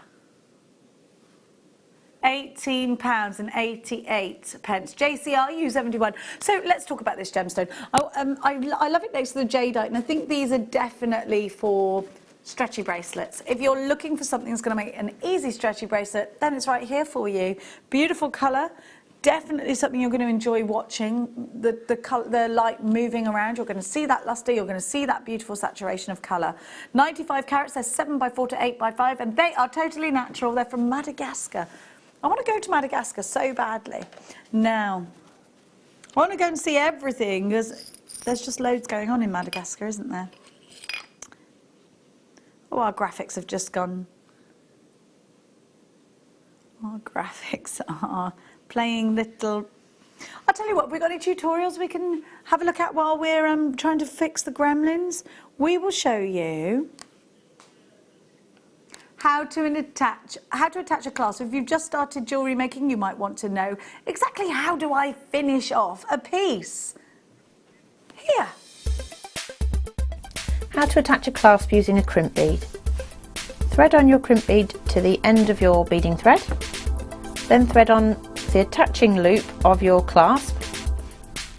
£18.88. JCRU 71. So let's talk about this gemstone. I love it next to the jadeite, and I think these are definitely for stretchy bracelets. If you're looking for something that's going to make an easy stretchy bracelet, then it's right here for you. Beautiful colour. Definitely something you're going to enjoy watching. The light moving around. You're going to see that lustre. You're going to see that beautiful saturation of colour. 95 carats. They're 7x4 to 8x5, and they are totally natural. They're from Madagascar. I want to go to Madagascar so badly. Now, I want to go and see everything, because there's just loads going on in Madagascar, isn't there? Oh, our graphics have just gone. Our graphics are playing little... I'll tell you what, have we got any tutorials we can have a look at while we're trying to fix the gremlins? We will show you how to attach a clasp. If you've just started jewellery making, you might want to know exactly how do I finish off a piece. Here. How to attach a clasp using a crimp bead. Thread on your crimp bead to the end of your beading thread, then thread on the attaching loop of your clasp,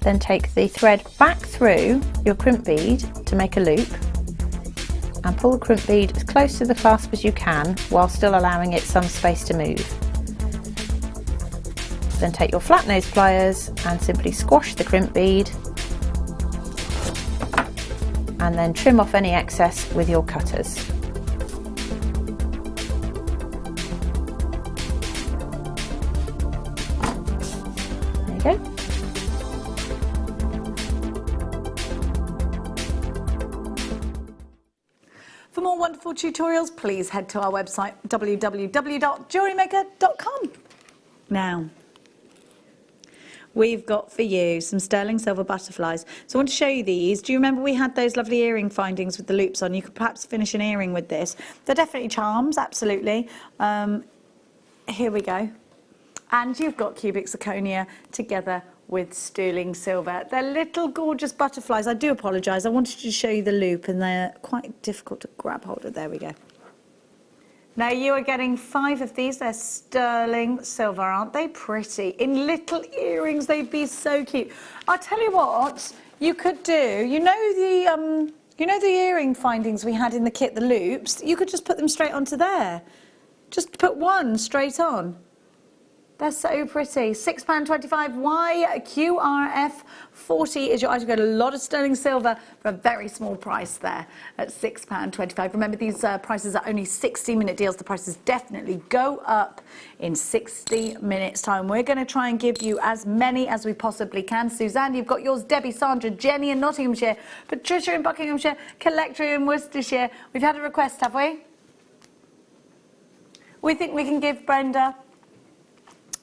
then take the thread back through your crimp bead to make a loop, and pull the crimp bead as close to the clasp as you can while still allowing it some space to move. Then take your flat nose pliers and simply squash the crimp bead, and then trim off any excess with your cutters. There you go. For more wonderful tutorials, please head to our website, www.jewellerymaker.com. Now, we've got for you some sterling silver butterflies. So I want to show you these. Do you remember we had those lovely earring findings with the loops on? You could perhaps finish an earring with this. They're definitely charms, absolutely. Here we go. And you've got cubic zirconia together with sterling silver. They're little gorgeous butterflies. I do apologise. I wanted to show you the loop, and they're quite difficult to grab hold of. There we go. Now you are getting 5 of these. They're sterling silver. Aren't they pretty? In little earrings, they'd be so cute. I'll tell you what you could do. You know the earring findings we had in the kit, the loops? You could just put them straight onto there. Just put one straight on. They're so pretty. £6.25. YQRF40 is your item. You've got a lot of sterling silver for a very small price there at £6.25. Remember, these prices are only 60-minute deals. The prices definitely go up in 60 minutes' time. We're going to try and give you as many as we possibly can. Suzanne, you've got yours. Debbie, Sandra, Jenny in Nottinghamshire, Patricia in Buckinghamshire, Collector in Worcestershire. We've had a request, have we? We think we can give Brenda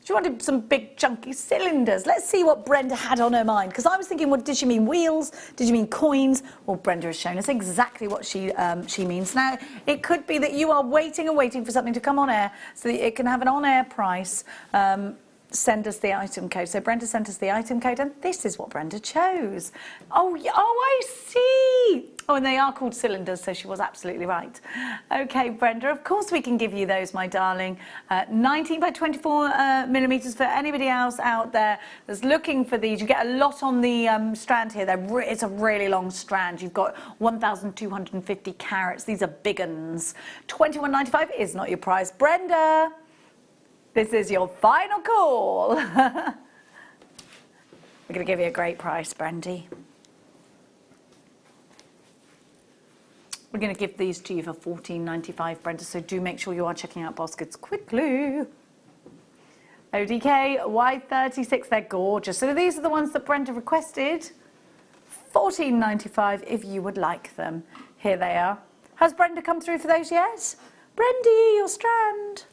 She wanted some big chunky cylinders. Let's see what Brenda had on her mind. Because I was thinking, what did she mean, wheels? Did she mean coins? Well, Brenda has shown us exactly what she means. Now, it could be that you are waiting and waiting for something to come on air so that it can have an on-air price. Send us the item code. So Brenda sent us the item code, and this is what Brenda chose. Oh, I see. Oh, and they are called cylinders, so she was absolutely right. Okay, Brenda, of course we can give you those, my darling. 19 by 24 millimeters for anybody else out there that's looking for these. You get a lot on the strand here. It's a really long strand. You've got 1,250 carats. These are big uns. $21.95 is not your price. Brenda, this is your final call. We're going to give you a great price, Brandy. We're going to give these to you for $14.95, Brenda, so do make sure you are checking out baskets quickly. ODK, Y36, they're gorgeous. So these are the ones that Brenda requested. $14.95 if you would like them. Here they are. Has Brenda come through for those yet? Brendy, your strand.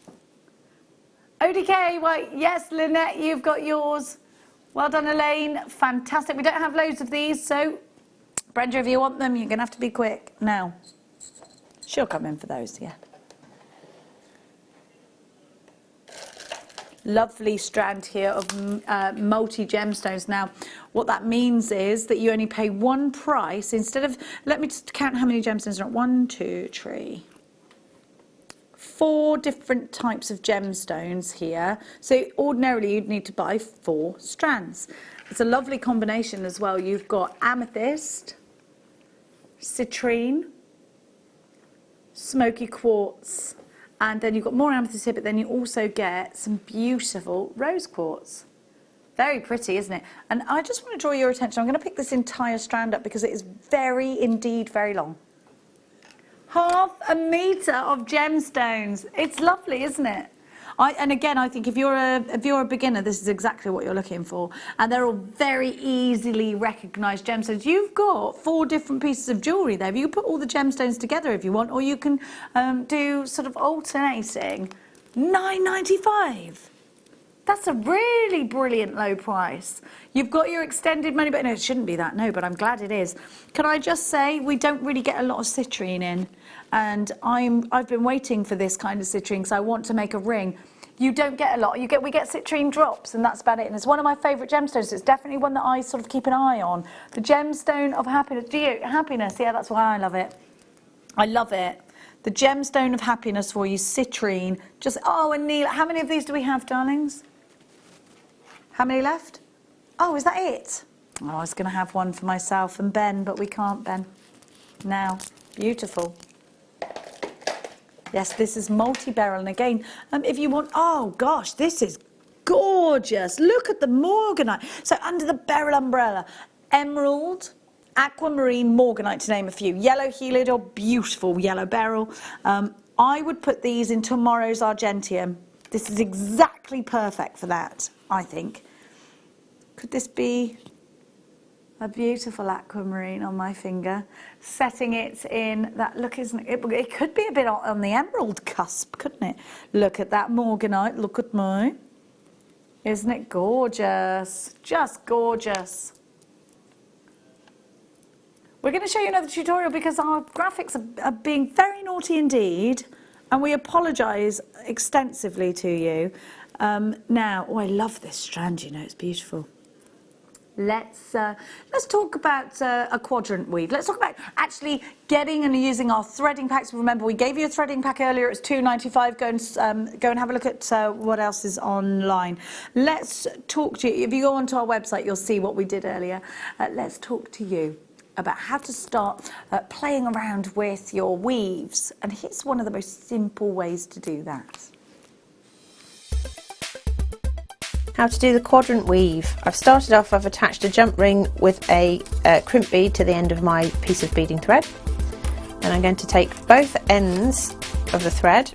ODK, why, yes, Lynette, you've got yours. Well done, Elaine. Fantastic. We don't have loads of these, so Brenda, if you want them, you're going to have to be quick. Now, she'll come in for those, yeah. Lovely strand here of multi-gemstones. Now, what that means is that you only pay one price instead of, let me just count how many gemstones are on. 1, 2, 3, 4 different types of gemstones here. So ordinarily you'd need to buy 4 strands. It's a lovely combination as well. You've got amethyst, citrine, smoky quartz, and then you've got more amethyst here, but then you also get some beautiful rose quartz. Very pretty, isn't it? And I just want to draw your attention. I'm going to pick this entire strand up because it is indeed very long. 1/2 meter of gemstones. It's lovely, isn't it? And again, I think if you're a beginner, this is exactly what you're looking for. And they're all very easily recognised gemstones. You've got 4 different pieces of jewellery there. You can put all the gemstones together if you want, or you can do sort of alternating. $9.95. That's a really brilliant low price. You've got your extended money, but no, it shouldn't be that, no, but I'm glad it is. Can I just say, we don't really get a lot of citrine in, and I've been waiting for this kind of citrine because I want to make a ring. You don't get a lot. We get citrine drops, and that's about it. And it's one of my favourite gemstones. It's definitely one that I sort of keep an eye on. The gemstone of happiness. Do you? Happiness, yeah, that's why I love it. I love it. The gemstone of happiness for you, citrine. Just, oh, and Neil, how many of these do we have, darlings? How many left? Oh, is that it? Oh, I was going to have one for myself and Ben, but we can't, Ben. Now, beautiful. Yes, this is multi-beryl, and again, if you want, oh gosh, this is gorgeous. Look at the morganite. So under the beryl umbrella, emerald, aquamarine, morganite, to name a few. Yellow helidor, beautiful yellow beryl. I would put these in tomorrow's argentium. This is exactly perfect for that, I think. Could this be a beautiful aquamarine on my finger? Setting it in that look, isn't it? It could be a bit on the emerald cusp, couldn't it? Look at that morganite, look at mine. Isn't it gorgeous? Just gorgeous. We're going to show you another tutorial because our graphics are being very naughty indeed, and we apologise extensively to you. Now, oh, I love this strand, you know, it's beautiful. Let's talk about a quadrant weave. Let's talk about actually getting and using our threading packs. Remember, we gave you a threading pack earlier. It's $2.95. Go and have a look at what else is online. Let's talk to you. If you go onto our website, you'll see what we did earlier. Let's talk to you about how to start playing around with your weaves. And here's one of the most simple ways to do that. How to do the quadrant weave. I've started off, I've attached a jump ring with a crimp bead to the end of my piece of beading thread. Then I'm going to take both ends of the thread,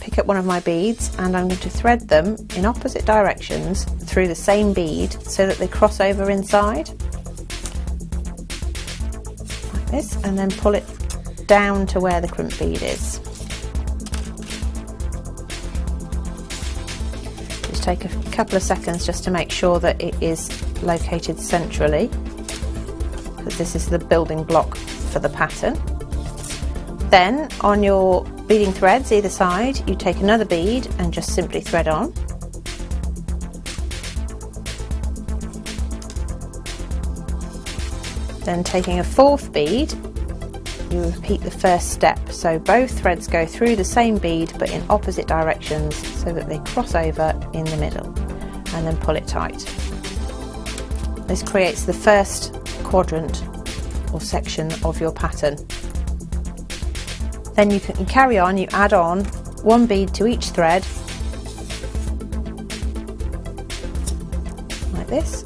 pick up one of my beads, and I'm going to thread them in opposite directions through the same bead so that they cross over inside. Like this, and then pull it down to where the crimp bead is. Just take a couple of seconds just to make sure that it is located centrally, because this is the building block for the pattern. Then on your beading threads either side, you take another bead and just simply thread on. Then taking a fourth bead, you repeat the first step. So both threads go through the same bead but in opposite directions so that they cross over in the middle, and then pull it tight. This creates the first quadrant or section of your pattern. Then you carry on, you add on one bead to each thread, like this.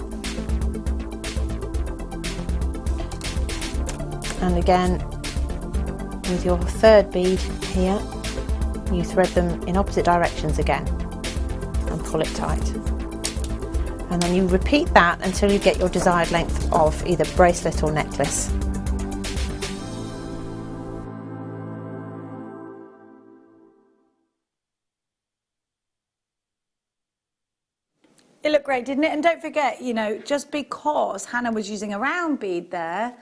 And again, with your third bead here, you thread them in opposite directions again and pull it tight. And then you repeat that until you get your desired length of either bracelet or necklace. It looked great, didn't it? And don't forget, you know, just because Hannah was using a round bead there,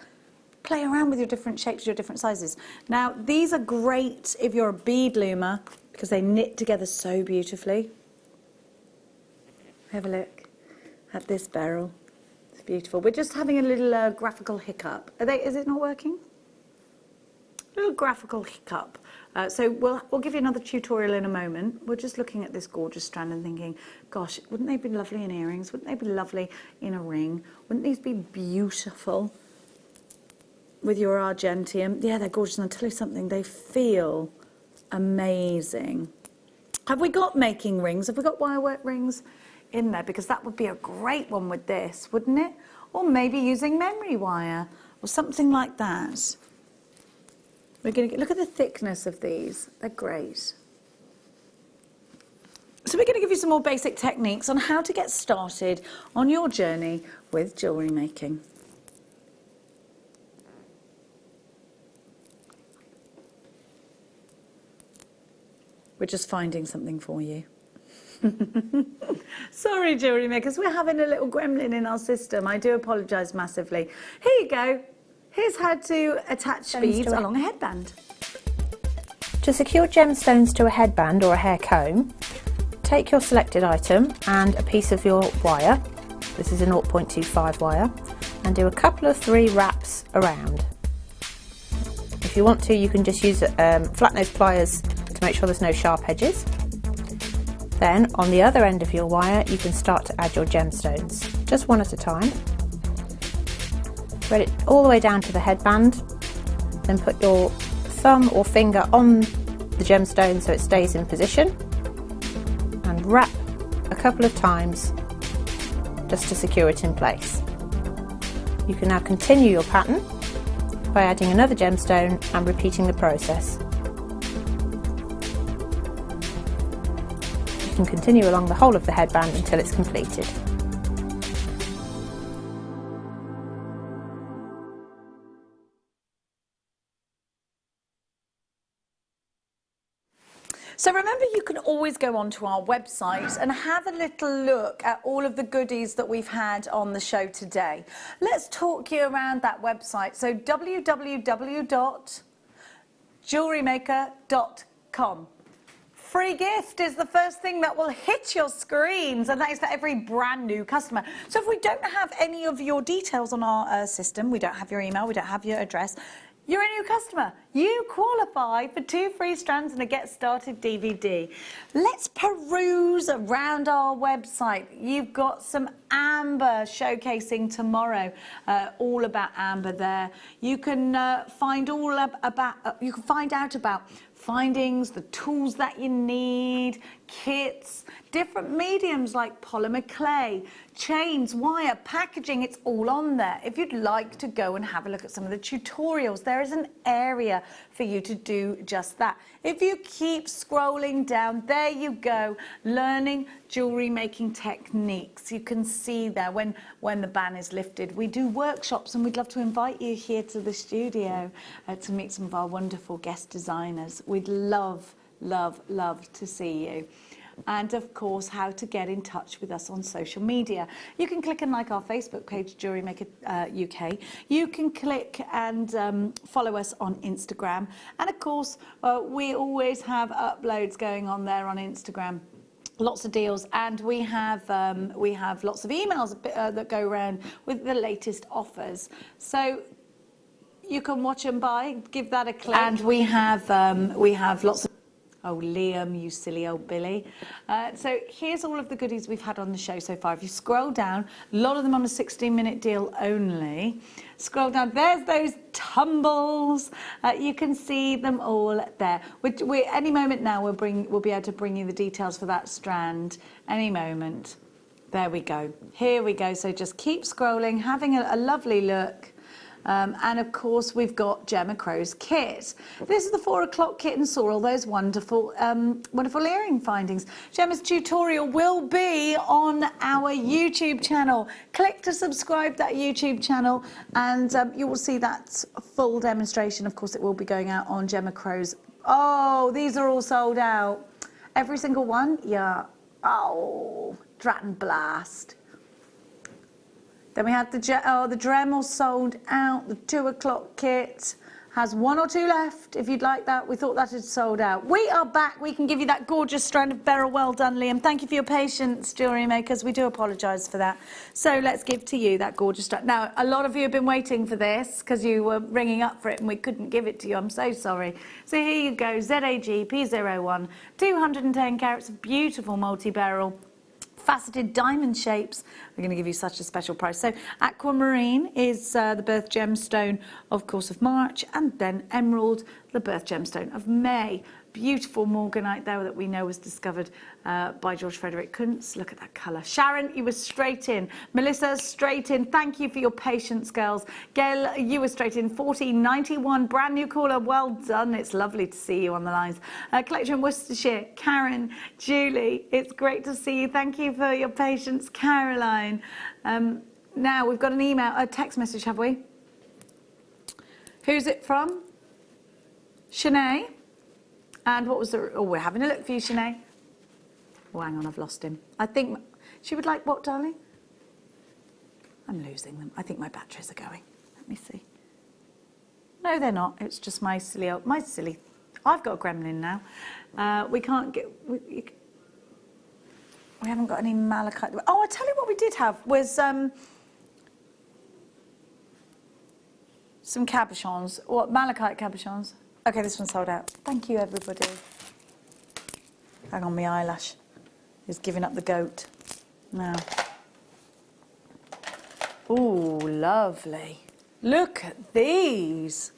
play around with your different shapes, your different sizes. Now, these are great if you're a bead loomer because they knit together so beautifully. Have a look at this barrel. It's beautiful. We're just having a little graphical hiccup. Is it not working? A little graphical hiccup. So we'll give you another tutorial in a moment. We're just looking at this gorgeous strand and thinking, gosh, wouldn't they be lovely in earrings? Wouldn't they be lovely in a ring? Wouldn't these be beautiful with your argentium? Yeah, they're gorgeous, and I'll tell you something, they feel amazing. Have we got making rings? Have we got wirework rings in there? Because that would be a great one with this, wouldn't it? Or maybe using memory wire or something like that. We're going to look at the thickness of these. They're great. So we're going to give you some more basic techniques on how to get started on your journey with jewellery making. We're just finding something for you. Sorry, jewellery makers, we're having a little gremlin in our system. I do apologise massively. Here you go. Here's how to attach beads along a headband. To secure gemstones to a headband or a hair comb, take your selected item and a piece of your wire, this is a 0.25 wire, and do a couple of 3 wraps around. If you want to, you can just use flat nose pliers to make sure there's no sharp edges. Then on the other end of your wire you can start to add your gemstones, just one at a time. Thread it all the way down to the headband, then put your thumb or finger on the gemstone so it stays in position, and wrap a couple of times just to secure it in place. You can now continue your pattern by adding another gemstone and repeating the process. You can continue along the whole of the headband until it's completed. So remember, you can always go onto our website and have a little look at all of the goodies that we've had on the show today. Let's talk you around that website. So www.JewelleryMaker.com. Free gift is the first thing that will hit your screens, and that is for every brand new customer. So if we don't have any of your details on our system, we don't have your email, we don't have your address, you're a new customer. You qualify for 2 free strands and a Get Started DVD. Let's peruse around our website. You've got some amber showcasing tomorrow, all about amber there. You can find out about findings, the tools that you need, kits, different mediums like polymer clay, chains, wire, packaging, it's all on there. If you'd like to go and have a look at some of the tutorials, there is an area for you to do just that. If you keep scrolling down, there you go, learning jewellery making techniques. You can see there when the ban is lifted. We do workshops, and we'd love to invite you here to the studio to meet some of our wonderful guest designers. We'd love, love, love to see you. and of course how to get in touch with us on social media. You can click and like our Facebook page, Jewellery Maker UK. You can click and follow us on Instagram, and of course we always have uploads going on there on Instagram. Lots of deals, and we have lots of emails that go around with the latest offers. So you can watch and buy. Give that a click. And we have lots of. Oh, Liam, you silly old Billy. So here's all of the goodies we've had on the show so far. If you scroll down, a lot of them on a 16-minute deal only. Scroll down, there's those tumbles. You can see them all there. Any moment now, we'll be able to bring you the details for that strand. Any moment. There we go. Here we go. So just keep scrolling, having a lovely look. And of course we've got Gemma Crow's kit. This is the 4 o'clock kit and saw all those wonderful wonderful earring findings. Gemma's tutorial will be on our YouTube channel. Click to subscribe that YouTube channel, and you will see that full demonstration. Of course it will be going out on Gemma Crow's. Oh, these are all sold out. Every single one? Yeah. Oh, drat and blast. Then we had the Dremel sold out. The 2 o'clock kit has 1 or 2 left. If you'd like that, we thought that had sold out. We are back. We can give you that gorgeous strand of beryl. Well done, Liam. Thank you for your patience, Jewellery Makers. We do apologise for that. So let's give to you that gorgeous strand. Now, a lot of you have been waiting for this because you were ringing up for it and we couldn't give it to you. I'm so sorry. So here you go. ZAG P01, 210 carats of beautiful multi-beryl. Faceted diamond shapes. We're going to give you such a special price. So aquamarine is the birth gemstone, of course, of March, and then emerald, the birth gemstone of May. Beautiful morganite there that we know was discovered by George Frederick Kuntz. Look at that colour. Sharon, you were straight in. Melissa, straight in. Thank you for your patience, girls. Gail, you were straight in. 1491, brand new caller. Well done. It's lovely to see you on the lines. Collector in Worcestershire, Karen, Julie, it's great to see you. Thank you for your patience, Caroline. Now we've got an email, a text message, have we? Who's it from? Shanae. And what was the... Oh, we're having a look for you, Shanae. Oh, hang on, I've lost him. I think... She would like what, darling? I'm losing them. I think my batteries are going. Let me see. No, they're not. It's just my silly... I've got a gremlin now. We can't get... We haven't got any malachite... Oh, I tell you what we did have was... some cabochons. What, malachite cabochons? Okay, this one's sold out. Thank you, everybody. Hang on, my eyelash is giving up the goat. Now. Ooh, lovely. Look at these.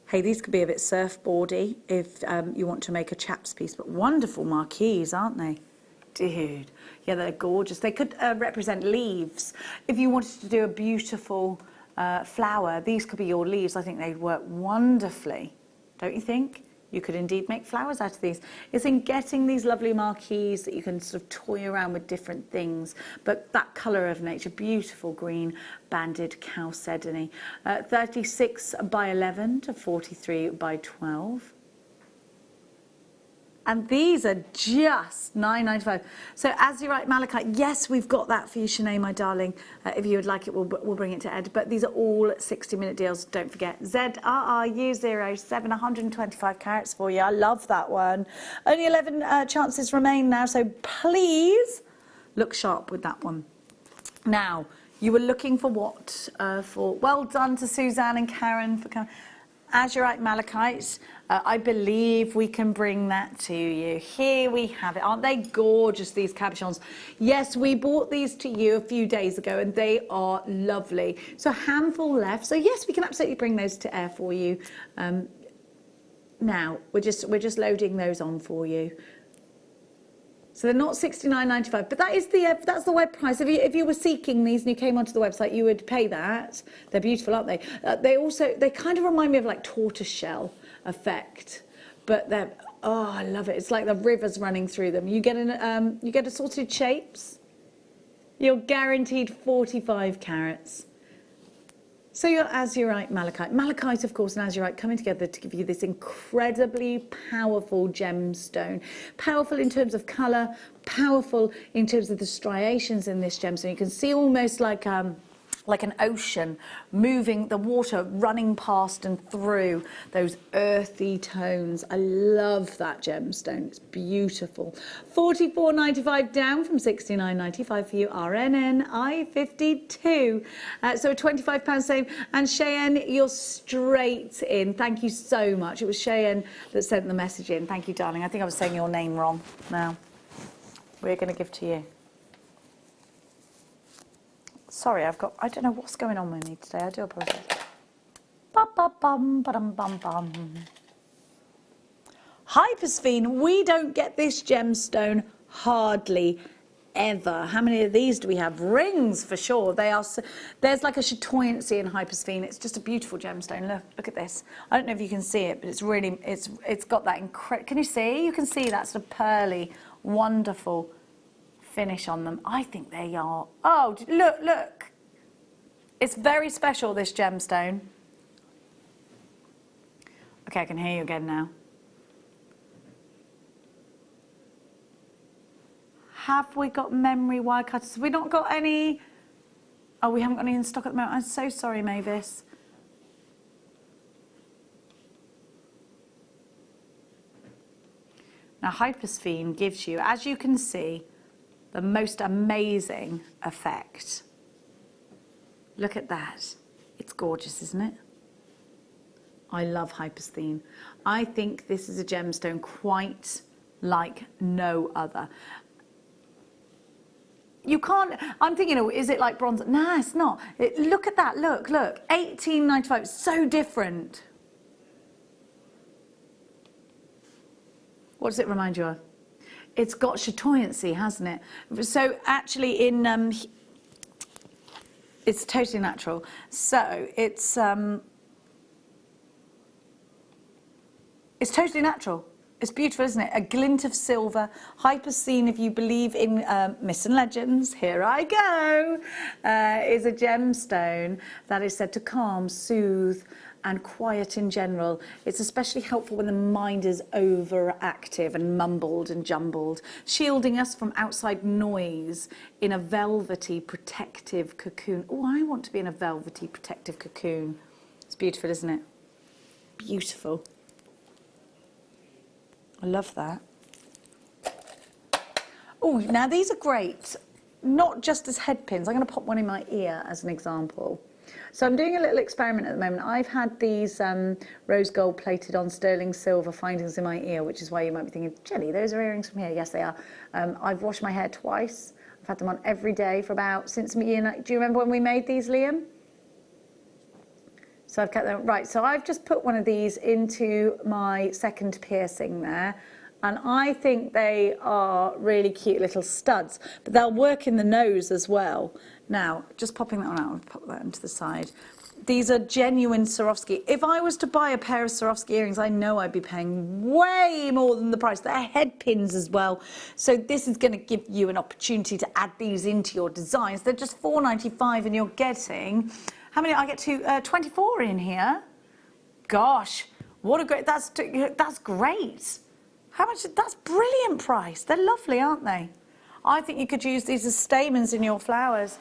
Hey, these could be a bit surfboardy if you want to make a chaps piece, but wonderful marquees, aren't they? Dude, yeah, they're gorgeous. They could represent leaves. If you wanted to do a beautiful... flower, these could be your leaves. I think they'd work wonderfully, don't you think? You could indeed make flowers out of these. It's in getting these lovely marquees that you can sort of toy around with different things, but that colour of nature, beautiful green banded chalcedony. 36 by 11 to 43 by 12. And these are just $9.95. So azurite malachite, yes, we've got that for you, Shanae, my darling. If you would like it, we'll bring it to Ed. But these are all 60-minute deals, don't forget. ZRRU07, 125 carats for you. I love that one. Only 11 chances remain now, so please look sharp with that one. Now, you were looking for what? Well done to Suzanne and Karen for coming. Azurite malachite, I believe we can bring that to you. Here we have it. Aren't they gorgeous, these cabochons? Yes, we bought these to you a few days ago and they are lovely. So a handful left. So yes, we can absolutely bring those to air for you. Now, we're just loading those on for you. So they're not $69.95, but that is that's the web price. If you were seeking these and you came onto the website, you would pay that. They're beautiful, aren't they? They kind of remind me of like tortoiseshell effect, but they're, oh, I love it. It's like the rivers running through them. You get assorted shapes. You're guaranteed 45 carats. So your azurite malachite. Malachite, of course, and azurite coming together to give you this incredibly powerful gemstone. Powerful in terms of colour, powerful in terms of the striations in this gemstone. You can see almost like an ocean moving, the water running past and through those earthy tones. I love that gemstone. It's beautiful. $44.95 down from $69.95 for you. RNNI 52. So a £25 save. And Cheyenne, you're straight in. Thank you so much. It was Cheyenne that sent the message in. Thank you, darling. I think I was saying your name wrong. Now, we're going to give to you. Sorry, I don't know what's going on with me today. I do apologise. Hypersphene, we don't get this gemstone hardly ever. How many of these do we have? Rings for sure. There's like a chatoyancy in hypersphene. It's just a beautiful gemstone. Look at this. I don't know if you can see it, but it's really, it's got that incredible, can you see? You can see that sort of pearly, wonderful finish on them. I think they are, oh, look. It's very special, this gemstone. Okay, I can hear you again now. Have we got memory wire cutters? Have we not got any? Oh, we haven't got any in stock at the moment. I'm so sorry, Mavis. Now, hypersphene gives you, as you can see, the most amazing effect. Look at that. It's gorgeous, isn't it? I love hypersphene. I think this is a gemstone quite like no other. You can't, I'm thinking, oh, is it like bronze? No, it's not. Look at that, look. $18.95, so different. What does it remind you of? It's got chatoyancy, hasn't it? So actually it's totally natural. So it's totally natural. It's beautiful, isn't it? A glint of silver, hypersphene, if you believe in myths and legends, here I go, is a gemstone that is said to calm, soothe, and quiet in general. It's especially helpful when the mind is overactive and mumbled and jumbled, shielding us from outside noise in a velvety protective cocoon. Oh, I want to be in a velvety protective cocoon. It's beautiful, isn't it? Beautiful. I love that. Oh, now these are great, not just as head pins. I'm going to pop one in my ear as an example. So I'm doing a little experiment at the moment. I've had these rose gold plated on sterling silver findings in my ear, which is why you might be thinking, Jenny, those are earrings from here. Yes, they are. I've washed my hair twice. I've had them on every day for about, since do you remember when we made these, Liam? So I've kept them, right, so I've just put one of these into my second piercing there, and I think they are really cute little studs, but they'll work in the nose as well. Now, just popping that one out, I'll pop that into the side. These are genuine Swarovski. If I was to buy a pair of Swarovski earrings, I know I'd be paying way more than the price. They're head pins as well. So this is going to give you an opportunity to add these into your designs. They're just $4.95 and you're getting, how many? I get 24 in here. Gosh, what a great, that's great. How much, that's brilliant price. They're lovely, aren't they? I think you could use these as stamens in your flowers.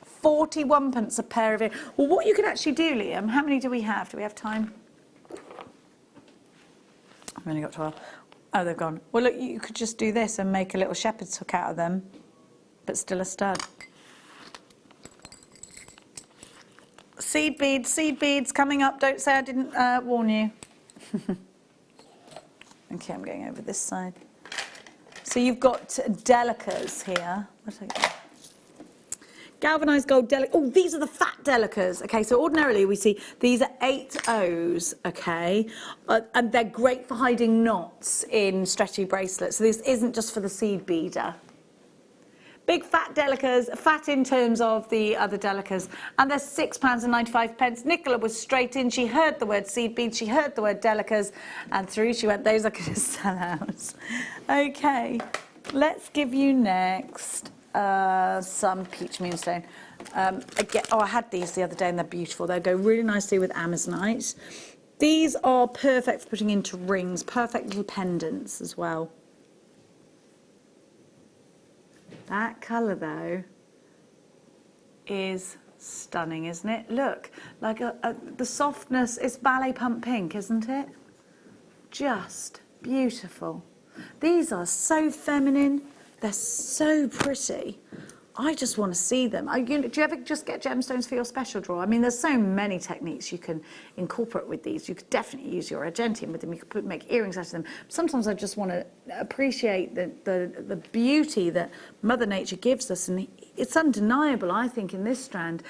41 pence a pair of it. Well, what you can actually do, Liam, how many do we have? Do we have time? I've only got 12. Oh, they've gone. Well, look, you could just do this and make a little shepherd's hook out of them, but still a stud. Seed beads coming up. Don't say I didn't warn you. Okay, I'm going over this side. So you've got delicas here. What did I get? Galvanized gold delicas. Oh, these are the fat delicas. Okay, so ordinarily we see these are 8Os, okay? And they're great for hiding knots in stretchy bracelets. So this isn't just for the seed beader. Big fat delicas, fat in terms of the other delicas. And they're £6.95. Nicola was straight in. She heard the word seed beads. She heard the word delicas. And through she went, those are going to sell out. Okay, let's give you next some peach moonstone. Again, I had these the other day and they're beautiful. They go really nicely with amazonite. These are perfect for putting into rings, perfect little pendants as well. That colour though is stunning, isn't it? Look, like the softness, it's ballet pump pink, isn't it? Just beautiful. These are so feminine, they're so pretty. I just want to see them. Do you ever just get gemstones for your special drawer? I mean, there's so many techniques you can incorporate with these. You could definitely use your argentium with them. You could make earrings out of them. Sometimes I just want to appreciate the beauty that Mother Nature gives us. And it's undeniable, I think, in this strand.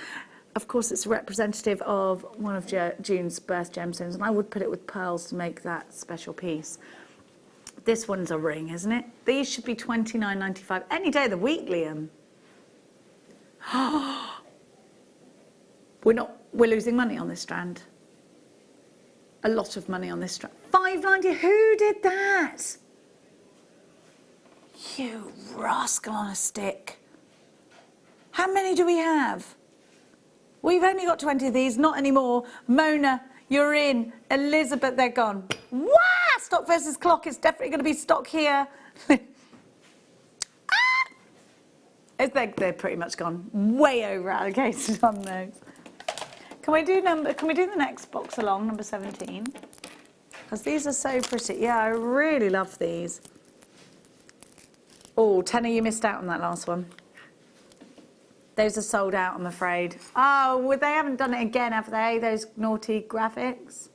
Of course, it's representative of one of June's birth gemstones. And I would put it with pearls to make that special piece. This one's a ring, isn't it? These should be $29.95 any day of the week, Liam. We're losing money on this strand. A lot of money on this strand. $5.90. Who did that? You rascal on a stick. How many do we have? We've only got 20 of these, not anymore. Mona, you're in. Elizabeth, they're gone. Wow! Stock versus clock. It's definitely going to be stock here. They're pretty much gone way over allocated on those. Can we do the next box along, number 17? Because these are so pretty. Yeah, I really love these. Oh, Tenner, you missed out on that last one. Those are sold out, I'm afraid. Oh, well, they haven't done it again, have they? Those naughty graphics.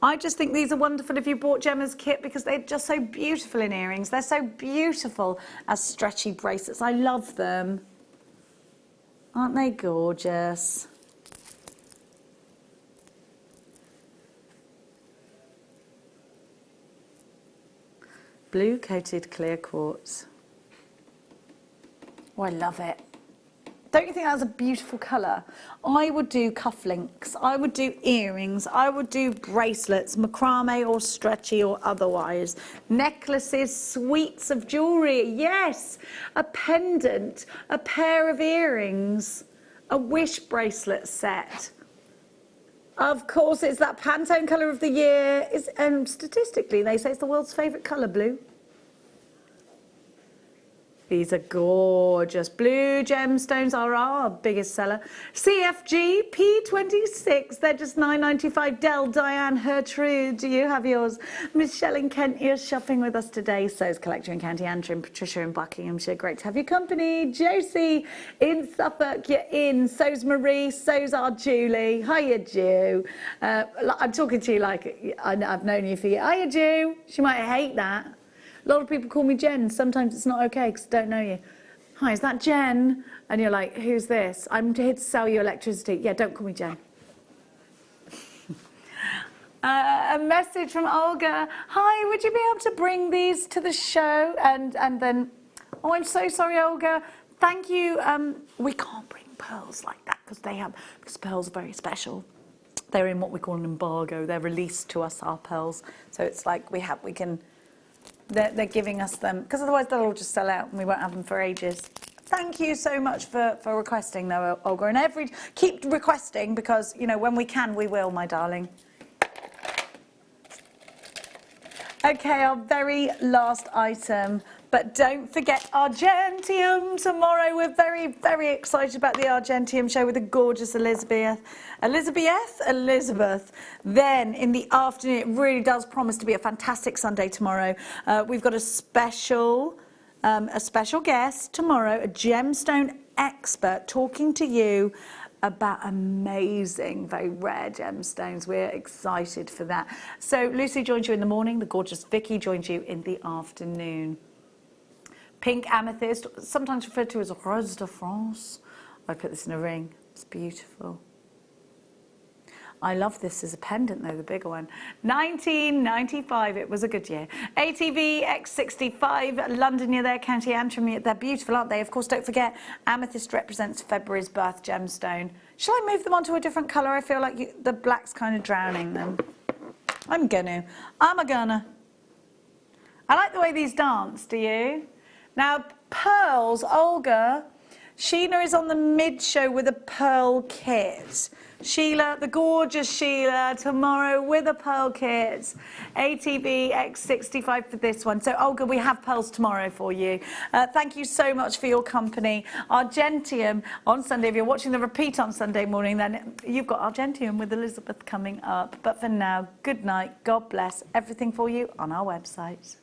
I just think these are wonderful if you bought Gemma's kit because they're just so beautiful in earrings. They're so beautiful as stretchy bracelets. I love them. Aren't they gorgeous? Blue coated clear quartz. Oh, I love it. Don't you think that's a beautiful colour? I would do cufflinks, I would do earrings, I would do bracelets, macrame or stretchy or otherwise. Necklaces, suites of jewellery, yes. A pendant, a pair of earrings, a wish bracelet set. Of course, it's that Pantone colour of the year. Statistically, they say it's the world's favourite colour, blue. These are gorgeous. Blue gemstones are our biggest seller. CFG P26, they're just $9.95. Del, Diane, Hertrude, do you have yours? Michelle in Kent, you're shopping with us today. So's Collector in County Antrim, Patricia in Buckinghamshire, great to have your company. Josie in Suffolk, you're in. So's Marie, so's our Julie. Hiya, Jew. I'm talking to you like I've known you for years. Hiya, Jew. She might hate that. A lot of people call me Jen. Sometimes it's not okay because I don't know you. Hi, is that Jen? And you're like, who's this? I'm here to sell you electricity. Yeah, don't call me Jen. A message from Olga. Hi, would you be able to bring these to the show? And then, oh, I'm so sorry, Olga. Thank you. We can't bring pearls like that because pearls are very special. They're in what we call an embargo. They're released to us, our pearls. So it's like they're giving us them because otherwise they'll all just sell out and we won't have them for ages. Thank you so much for requesting though, Olga, and keep requesting because when we can we will, my darling. Okay, our very last item, but don't forget Argentium tomorrow. We're very, very excited about the Argentium show with the gorgeous Elizabeth. Then in the afternoon, it really does promise to be a fantastic Sunday tomorrow. We've got a special guest tomorrow, a gemstone expert talking to you about amazing, very rare gemstones. We're excited for that. So Lucy joins you in the morning. The gorgeous Vicky joins you in the afternoon. Pink amethyst, sometimes referred to as Rose de France. I put this in a ring. It's beautiful. I love this as a pendant though, the bigger one. $19.95, it was a good year. ATV X65, London, you're there, County Antrim, they're beautiful, aren't they? Of course, don't forget, amethyst represents February's birth gemstone. Shall I move them onto a different colour? I feel like the black's kind of drowning them. I'm gonna. I like the way these dance, do you? Now, pearls, Olga, Sheena is on the mid-show with a pearl kit. Sheila, the gorgeous Sheila, tomorrow with a pearl kit. ATV X65 for this one. So, Olga, we have pearls tomorrow for you. Thank you so much for your company. Argentium on Sunday. If you're watching the repeat on Sunday morning, then you've got Argentium with Elizabeth coming up. But for now, good night, God bless. Everything for you on our website.